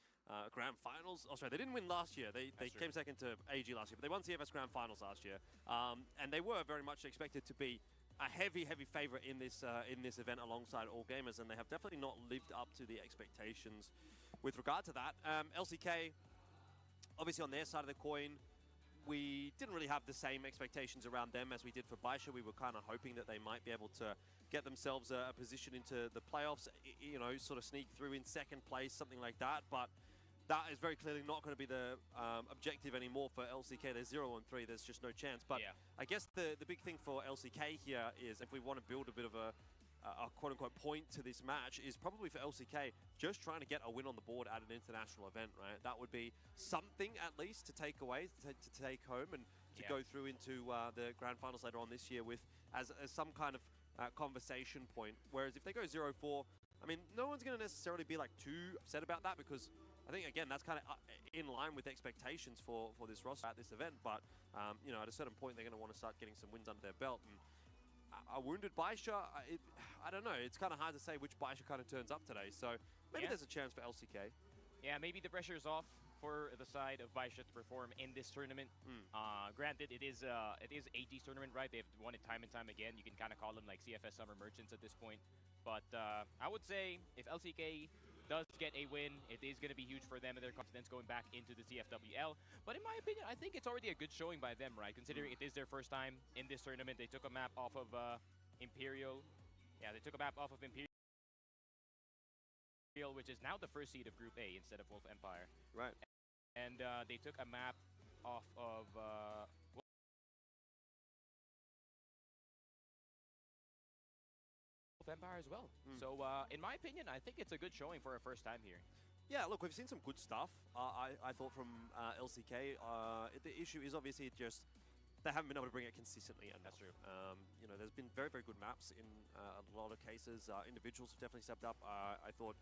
Grand Finals. Oh, sorry, they didn't win last year. They came second to AG last year, but they won CFS Grand Finals last year. And they were very much expected to be a heavy favorite in this event alongside all gamers, and they have definitely not lived up to the expectations with regard to that. LCK, obviously on their side of the coin, we didn't really have the same expectations around them as we did for Baisha. We were kind of hoping that they might be able to get themselves a position into the playoffs, you know, sort of sneak through in second place, something like that. But that is very clearly not going to be the objective anymore for LCK. They're 0-3. There's just no chance. But I guess the big thing for LCK here is if we want to build a bit of a quote-unquote point to this match is probably for LCK just trying to get a win on the board at an international event, right? That would be something at least to take away, to take home and to go through into the grand finals later on this year with as some kind of conversation point. Whereas if they go 0-4, I mean, no one's going to necessarily be like too upset about that because I think, again, that's kind of in line with expectations for this roster at this event. But, you know, at a certain point, they're going to want to start getting some wins under their belt. And a wounded Baisha, I don't know. It's kind of hard to say which Baisha kind of turns up today. So maybe there's a chance for LCK. Yeah, maybe the pressure is off for the side of Baisha to perform in this tournament. Granted, it is AG's tournament, right? They've won it time and time again. You can kind of call them like CFS Summer Merchants at this point. But I would say if LCK does get a win, it is going to be huge for them and their confidence going back into the CFWL. But in my opinion, I think it's already a good showing by them, right? Considering it is their first time in this tournament. They took a map off of Imperial. Yeah, they took a map off of Imperial, which is now the first seed of Group A instead of Wolf Empire. Right. And they took a map off of Wolf Empire as well. So, in my opinion, I think it's a good showing for a first time here. Yeah, look, we've seen some good stuff, I thought, from LCK. The issue is obviously just they haven't been able to bring it consistently enough. That's true. You know, there's been very, very good maps in a lot of cases. Individuals have definitely stepped up. I thought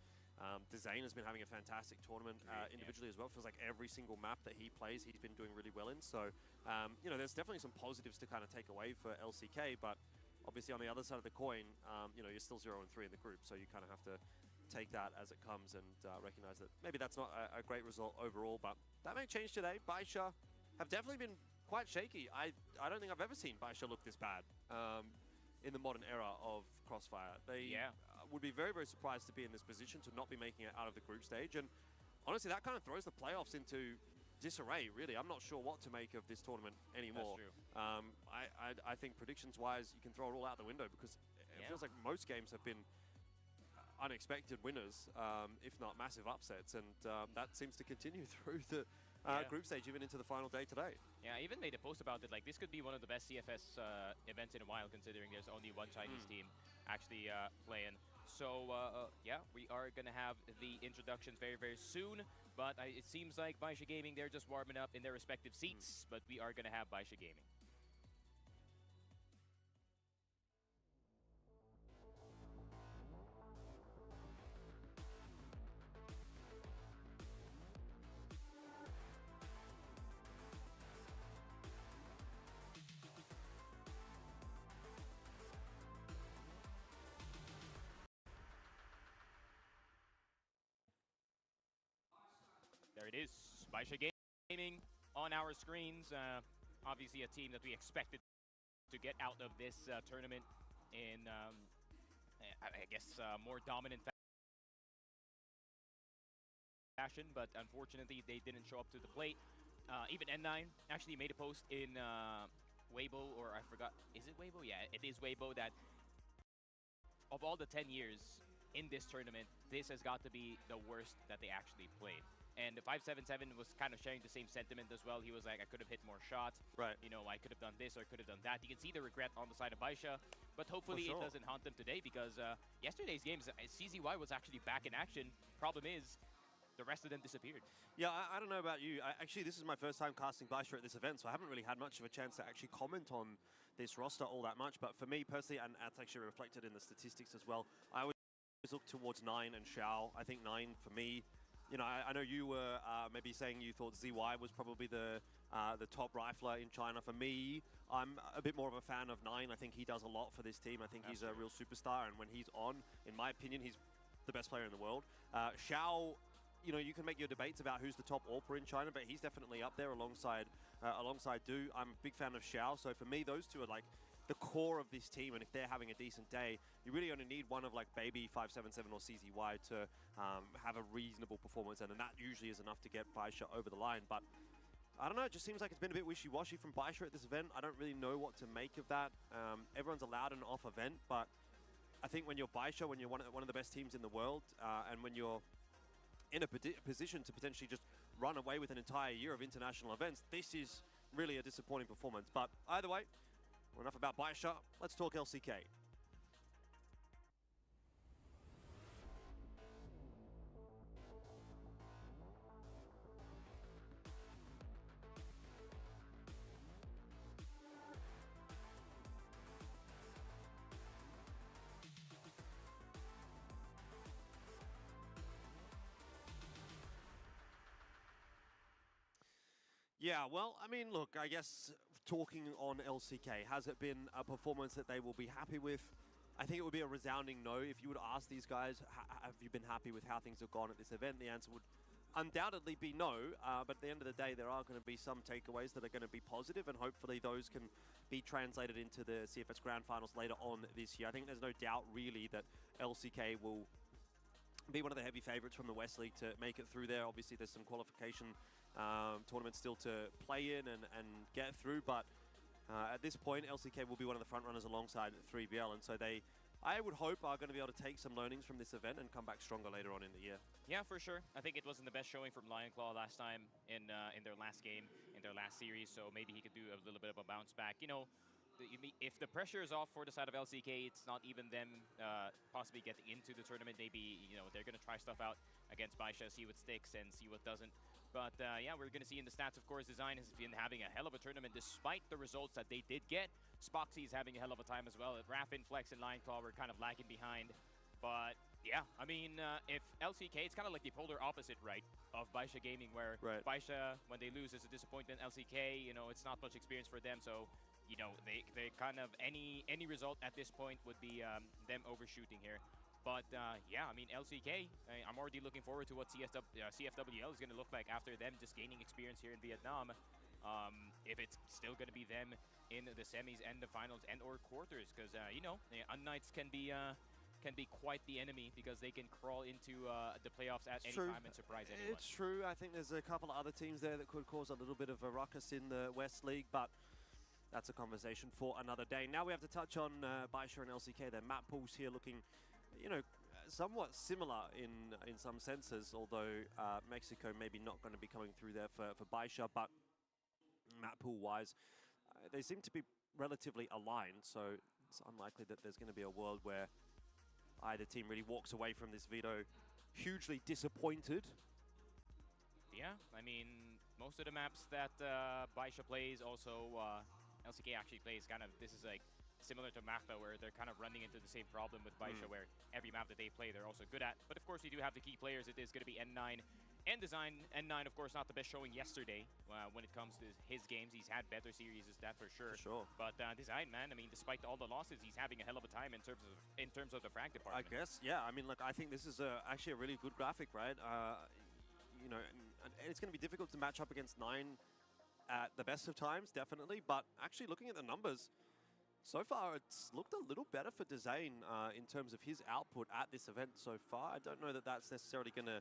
Zane has been having a fantastic tournament individually as well. Feels like every single map that he plays, he's been doing really well in. So, you know, there's definitely some positives to kind of take away for LCK, but obviously on the other side of the coin, you know, you're still 0-3 in the group, so you kind of have to take that as it comes and recognize that maybe that's not a great result overall, but that may change today. Baisha have definitely been quite shaky. I don't think I've ever seen Baisha look this bad in the modern era of Crossfire. They would be very, very surprised to be in this position, to not be making it out of the group stage, and honestly, that kind of throws the playoffs into disarray, really. I'm not sure what to make of this tournament anymore. That's true. I think predictions-wise, you can throw it all out the window, because it feels like most games have been unexpected winners, if not massive upsets, and that seems to continue through the group stage, even into the final day today. Yeah, I even made a post about it, like, this could be one of the best CFS events in a while, considering there's only one Chinese team actually playing. So, yeah, we are going to have the introductions very, very soon, but it seems like Baisha Gaming, they're just warming up in their respective seats, but we are going to have Baisha Gaming. There it is, Baisha Gaming on our screens. Obviously a team that we expected to get out of this tournament in, I guess, more dominant fashion, but unfortunately they didn't show up to the plate. Even N9 actually made a post in Weibo, or I forgot, is it Weibo? Yeah, it is Weibo, that of all the 10 years in this tournament, this has got to be the worst that they actually played. And the 577 was kind of sharing the same sentiment as well. He was like, I could have hit more shots. Right. You know, I could have done this or I could have done that. You can see the regret on the side of Baisha, but hopefully it doesn't haunt them today, because yesterday's games, CZY was actually back in action. Problem is, the rest of them disappeared. Yeah, I don't know about you. Actually, this is my first time casting Baisha at this event, so I haven't really had much of a chance to actually comment on this roster all that much. But for me personally, and that's actually reflected in the statistics as well, I always look towards 9 and Xiao. I think 9, for me, you know, I know you were maybe saying you thought ZY was probably the top rifler in China. For me, I'm a bit more of a fan of 9. I think he does a lot for this team. I think he's a real superstar, and when he's on, in my opinion, he's the best player in the world. Xiao, you know, you can make your debates about who's the top AWPer in China, but he's definitely up there alongside Du. I'm a big fan of Xiao, so for me, those two are like the core of this team, and if they're having a decent day, you really only need one of like Baby, 577 or CZY to have a reasonable performance, and then that usually is enough to get Baisha over the line. But I don't know, it just seems like it's been a bit wishy-washy from Baisha at this event. I don't really know what to make of that. Everyone's allowed an off event, but I think when you're Baisha, when you're one of the best teams in the world, and when you're in a position to potentially just run away with an entire year of international events, this is really a disappointing performance. But either way, enough about Baisha, let's talk LCK. Yeah, well, I mean, look, I guess talking on LCK, has it been a performance that they will be happy with? I think it would be a resounding no. If you would ask these guys, have you been happy with how things have gone at this event, the answer would undoubtedly be no. But at the end of the day, there are going to be some takeaways that are going to be positive, and hopefully those can be translated into the CFS Grand Finals later on this year. I think there's no doubt, really, that LCK will be one of the heavy favorites from the West League to make it through there. Obviously, there's some qualification tournaments still to play in and get through, but at this point, LCK will be one of the front runners alongside 3BL, and so they, I would hope, are going to be able to take some learnings from this event and come back stronger later on in the year. Yeah, for sure. I think it wasn't the best showing from Lionclaw last time in their last game, in their last series, so maybe he could do a little bit of a bounce back. You know, if the pressure is off for the side of LCK, it's not even them possibly getting into the tournament. Maybe, you know, they're going to try stuff out against Baisha, see what sticks and see what doesn't. But yeah, we're going to see in the stats, of course, Design has been having a hell of a tournament despite the results that they did get. Spoxy is having a hell of a time as well. Raffin, Flex, and Lineclaw were kind of lagging behind. But yeah, I mean, if LCK, it's kind of like the polar opposite, right, of Baisha Gaming, where Baisha, when they lose, is a disappointment. LCK, you know, it's not much experience for them, so, you know, they kind of, any result at this point would be them overshooting here. But yeah, I mean, LCK, I'm already looking forward to what CFWL is going to look like after them just gaining experience here in Vietnam. If it's still going to be them in the semis and the finals and or quarters, because you know, Unknights can be quite the enemy because they can crawl into the playoffs at any time and surprise anyone. It's true. I think there's a couple of other teams there that could cause a little bit of a ruckus in the West League, but that's a conversation for another day. Now we have to touch on Baisha and LCK. Their map pools here looking, you know, somewhat similar in some senses, although Mexico maybe not going to be coming through there for Baisha, but map pool-wise, they seem to be relatively aligned, so it's unlikely that there's going to be a world where either team really walks away from this veto hugely disappointed. Yeah, I mean, most of the maps that Baisha plays, also LCK actually plays kind of, this is like similar to Magda, where they're kind of running into the same problem with Baisha, where every map that they play, they're also good at. But of course, we do have the key players. It is going to be N9 and Design. N9, of course, not the best showing yesterday when it comes to his games. He's had better series, is that for sure. But Design, man, I mean, despite all the losses, he's having a hell of a time in terms of the frag department. I guess, yeah. I mean, look, I think this is actually a really good graphic, right? You know, and it's going to be difficult to match up against 9 at the best of times, definitely. But actually, looking at the numbers, so far, it's looked a little better for Design in terms of his output at this event so far. I don't know that that's necessarily going to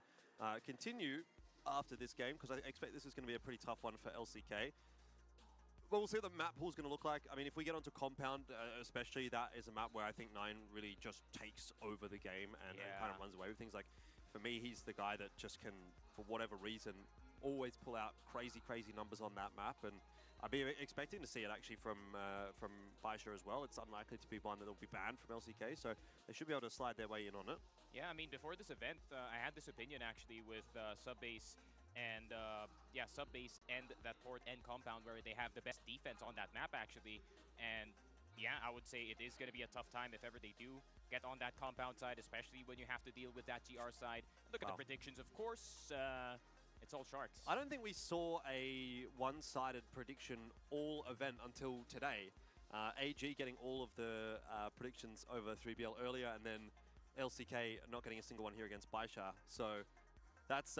continue after this game, because I expect this is going to be a pretty tough one for LCK. But we'll see what the map pool is going to look like. I mean, if we get onto Compound, especially, that is a map where I think 9 really just takes over the game and kind of runs away with things. Like, for me, he's the guy that just can, for whatever reason, always pull out crazy, crazy numbers on that map. And I'd be expecting to see it actually from Baisha as well. It's unlikely to be one that will be banned from LCK, so they should be able to slide their way in on it. Yeah, I mean, before this event, I had this opinion actually with Subbase and Subbase and that port and Compound, where they have the best defense on that map actually. And yeah, I would say it is going to be a tough time if ever they do get on that Compound side, especially when you have to deal with that GR side. Look at the predictions, of course. It's all Sharks. I don't think we saw a one-sided prediction all event until today. AG getting all of the predictions over 3BL earlier, and then LCK not getting a single one here against Baisha. So that's,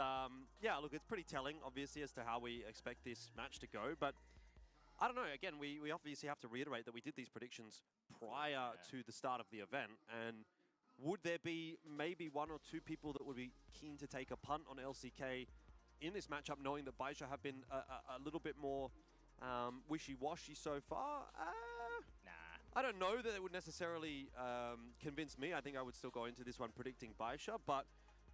yeah, look, it's pretty telling, obviously, as to how we expect this match to go. But I don't know, again, we obviously have to reiterate that we did these predictions prior to the start of the event. And would there be maybe 1 or 2 people that would be keen to take a punt on LCK in this matchup, knowing that Baisha have been a little bit more wishy-washy so far? I don't know that it would necessarily convince me. I think I would still go into this one predicting Baisha, but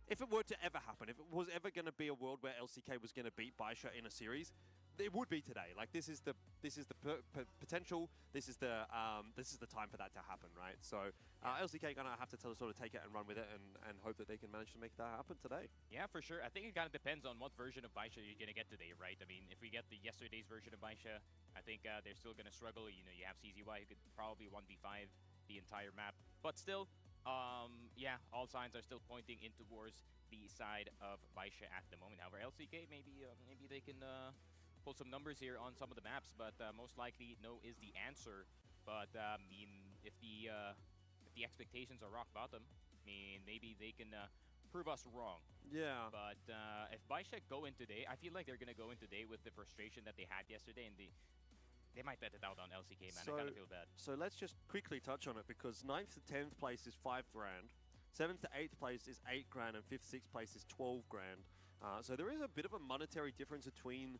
if it were to ever happen, if it was ever going to be a world where LCK was going to beat Baisha in a series, it would be today. Like, this is the potential. This is the time for that to happen, right? So LCK gonna have to sort of take it and run with it and hope that they can manage to make that happen today. Yeah, for sure. I think it kind of depends on what version of Baisha you're gonna get today, right? I mean, if we get the yesterday's version of Baisha, I think they're still gonna struggle. You know, you have CZY who could probably 1v5 the entire map, but still, yeah, all signs are still pointing in towards the side of Baisha at the moment. However, LCK maybe they can pull some numbers here on some of the maps, but most likely no is the answer. But I mean, if the expectations are rock bottom, I mean, maybe they can prove us wrong. Yeah. But if Baisha go in today, I feel like they're gonna go in today with the frustration that they had yesterday, and they might let it out on LCK, man. I kind of feel bad. So let's just quickly touch on it, because 9th to 10th place is 5 grand, 7th to 8th place is 8 grand, and 5th, 6th place is 12 grand. So there is a bit of a monetary difference between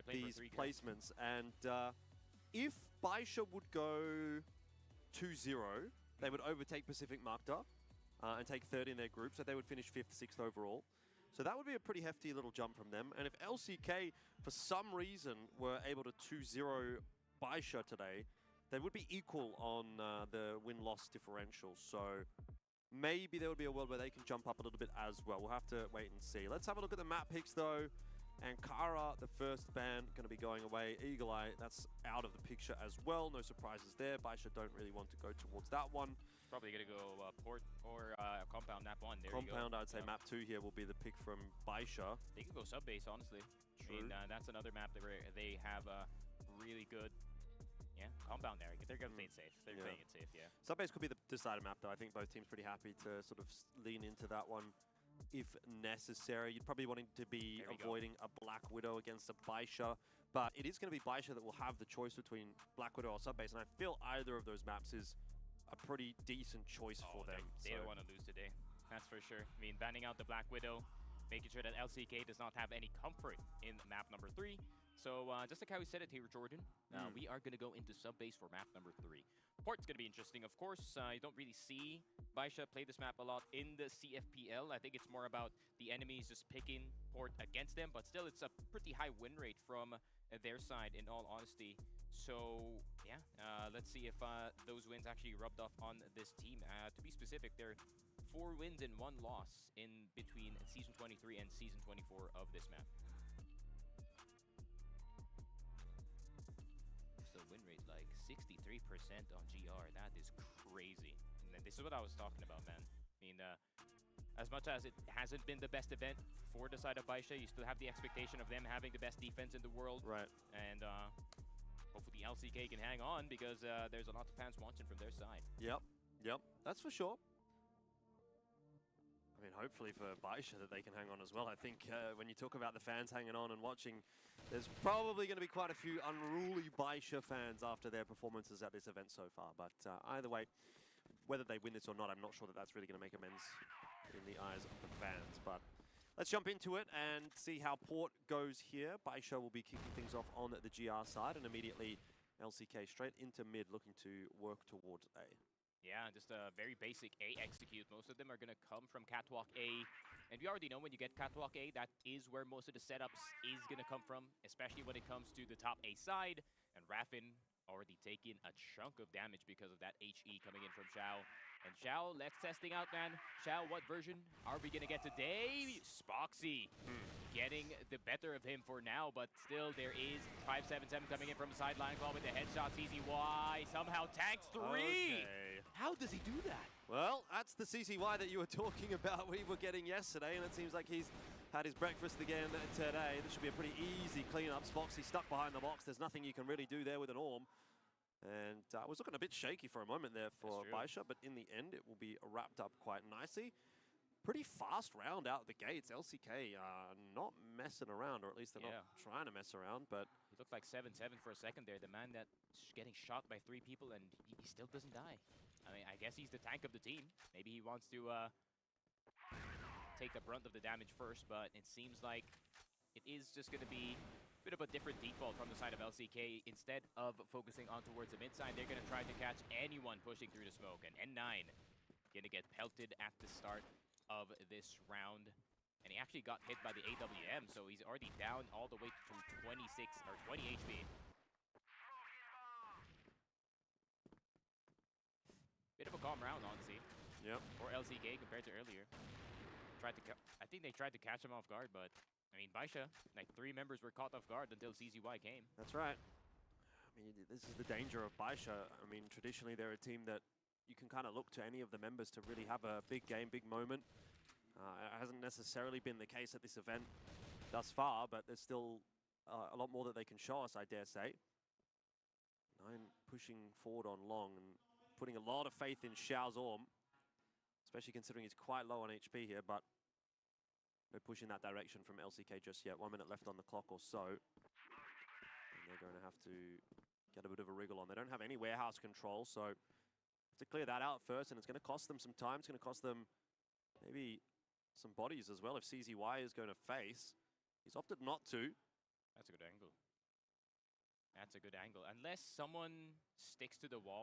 these placements. And if Baisha would go 2-0, they would overtake Pacific Magda and take 3rd in their group, so they would finish 5th, 6th overall. So that would be a pretty hefty little jump from them. And if LCK, for some reason, were able to 2-0 Baisha today, they would be equal on the win-loss differential. So maybe there would be a world where they can jump up a little bit as well. We'll have to wait and see. Let's have a look at the map picks, though. Ankara, the first ban, going to be going away. Eagle Eye, that's out of the picture as well. No surprises there. Baisha don't really want to go towards that one. Probably going to go port or compound map 1. There Compound, you go. I'd say map 2 here will be the pick from Baisha. They can go sub-base, honestly. True. I mean, that's another map that they have a really good compound there. They're going to play it safe. They're playing it safe, yeah. Subbase could be the decided map, though. I think both teams pretty happy to sort of lean into that one if necessary. You'd probably wanting to be avoiding a Black Widow against a Baisha, but it is going to be Baisha that will have the choice between Black Widow or Subbase, and I feel either of those maps is a pretty decent choice for them. They don't want to lose today. That's for sure. I mean, banning out the Black Widow, making sure that LCK does not have any comfort in map number 3. So just like how we said it here, Jordan, we are going to go into sub-base for map number 3. Port's going to be interesting, of course. You don't really see Baisha play this map a lot in the CFPL. I think it's more about the enemies just picking Port against them, but still it's a pretty high win rate from their side, in all honesty. So, yeah, let's see if those wins actually rubbed off on this team. To be specific, they're 4 wins and 1 loss in between Season 23 and Season 24 of this map. So win rate like 63% on GR. That is crazy. And then this is what I was talking about, man. I mean, as much as it hasn't been the best event for the side of Baisha, you still have the expectation of them having the best defense in the world. Right. And hopefully LCK can hang on, because there's a lot of fans watching from their side. Yep, that's for sure. I mean, hopefully for Baisha that they can hang on as well. I think when you talk about the fans hanging on and watching, there's probably going to be quite a few unruly Baisha fans after their performances at this event so far. But either way, whether they win this or not, I'm not sure that that's really going to make amends in the eyes of the fans. But let's jump into it and see how Port goes here. Baisha will be kicking things off on the GR side, and immediately LCK straight into mid, looking to work towards A. Yeah, just a very basic A execute. Most of them are going to come from Catwalk A. And we already know when you get Catwalk A, that is where most of the setups is going to come from, especially when it comes to the top A side. And Raffin already taking a chunk of damage because of that HE coming in from Xiao. And Xiao, let's testing out, man. Xiao, what version are we going to get today? Spoxy getting the better of him for now, but still there is 577 coming in from the sideline claw with the headshot. CZY somehow tanks 3. Okay. How does he do that? Well, that's the CCY that you were talking about we were getting yesterday, and it seems like he's had his breakfast again today. This should be a pretty easy cleanup. Spoxy stuck behind the box. There's nothing you can really do there with an Orm. And it was looking a bit shaky for a moment there for Baisha, but in the end, it will be wrapped up quite nicely. Pretty fast round out the gates. LCK not messing around, or at least they're not trying to mess around, but... He looked like 7-7 for a second there. The man that's getting shot by 3 people, and he still doesn't die. I mean, I guess he's the tank of the team. Maybe he wants to take the brunt of the damage first, but it seems like it is just going to be a bit of a different default from the side of LCK. Instead of focusing on towards the mid side, they're going to try to catch anyone pushing through the smoke. And N9 going to get pelted at the start of this round. And he actually got hit by the AWM, so he's already down all the way to 20 HP. Bit of a calm round, honestly. Yep. For LCK compared to earlier. I think they tried to catch him off guard, but I mean, Baisha, like 3 members were caught off guard until CZY came. That's right. I mean, this is the danger of Baisha. I mean, traditionally they're a team that you can kind of look to any of the members to really have a big game, big moment. It hasn't necessarily been the case at this event thus far, but there's still a lot more that they can show us, I dare say. 9 pushing forward on long and putting a lot of faith in Xiao's Orm, especially considering he's quite low on HP here, but no push in that direction from LCK just yet. 1 minute left on the clock or so. And they're going to have to get a bit of a wriggle on. They don't have any warehouse control, so to clear that out first, and it's going to cost them some time. It's going to cost them maybe some bodies as well if CZY is going to face. He's opted not to. That's a good angle. That's a good angle. Unless someone sticks to the wall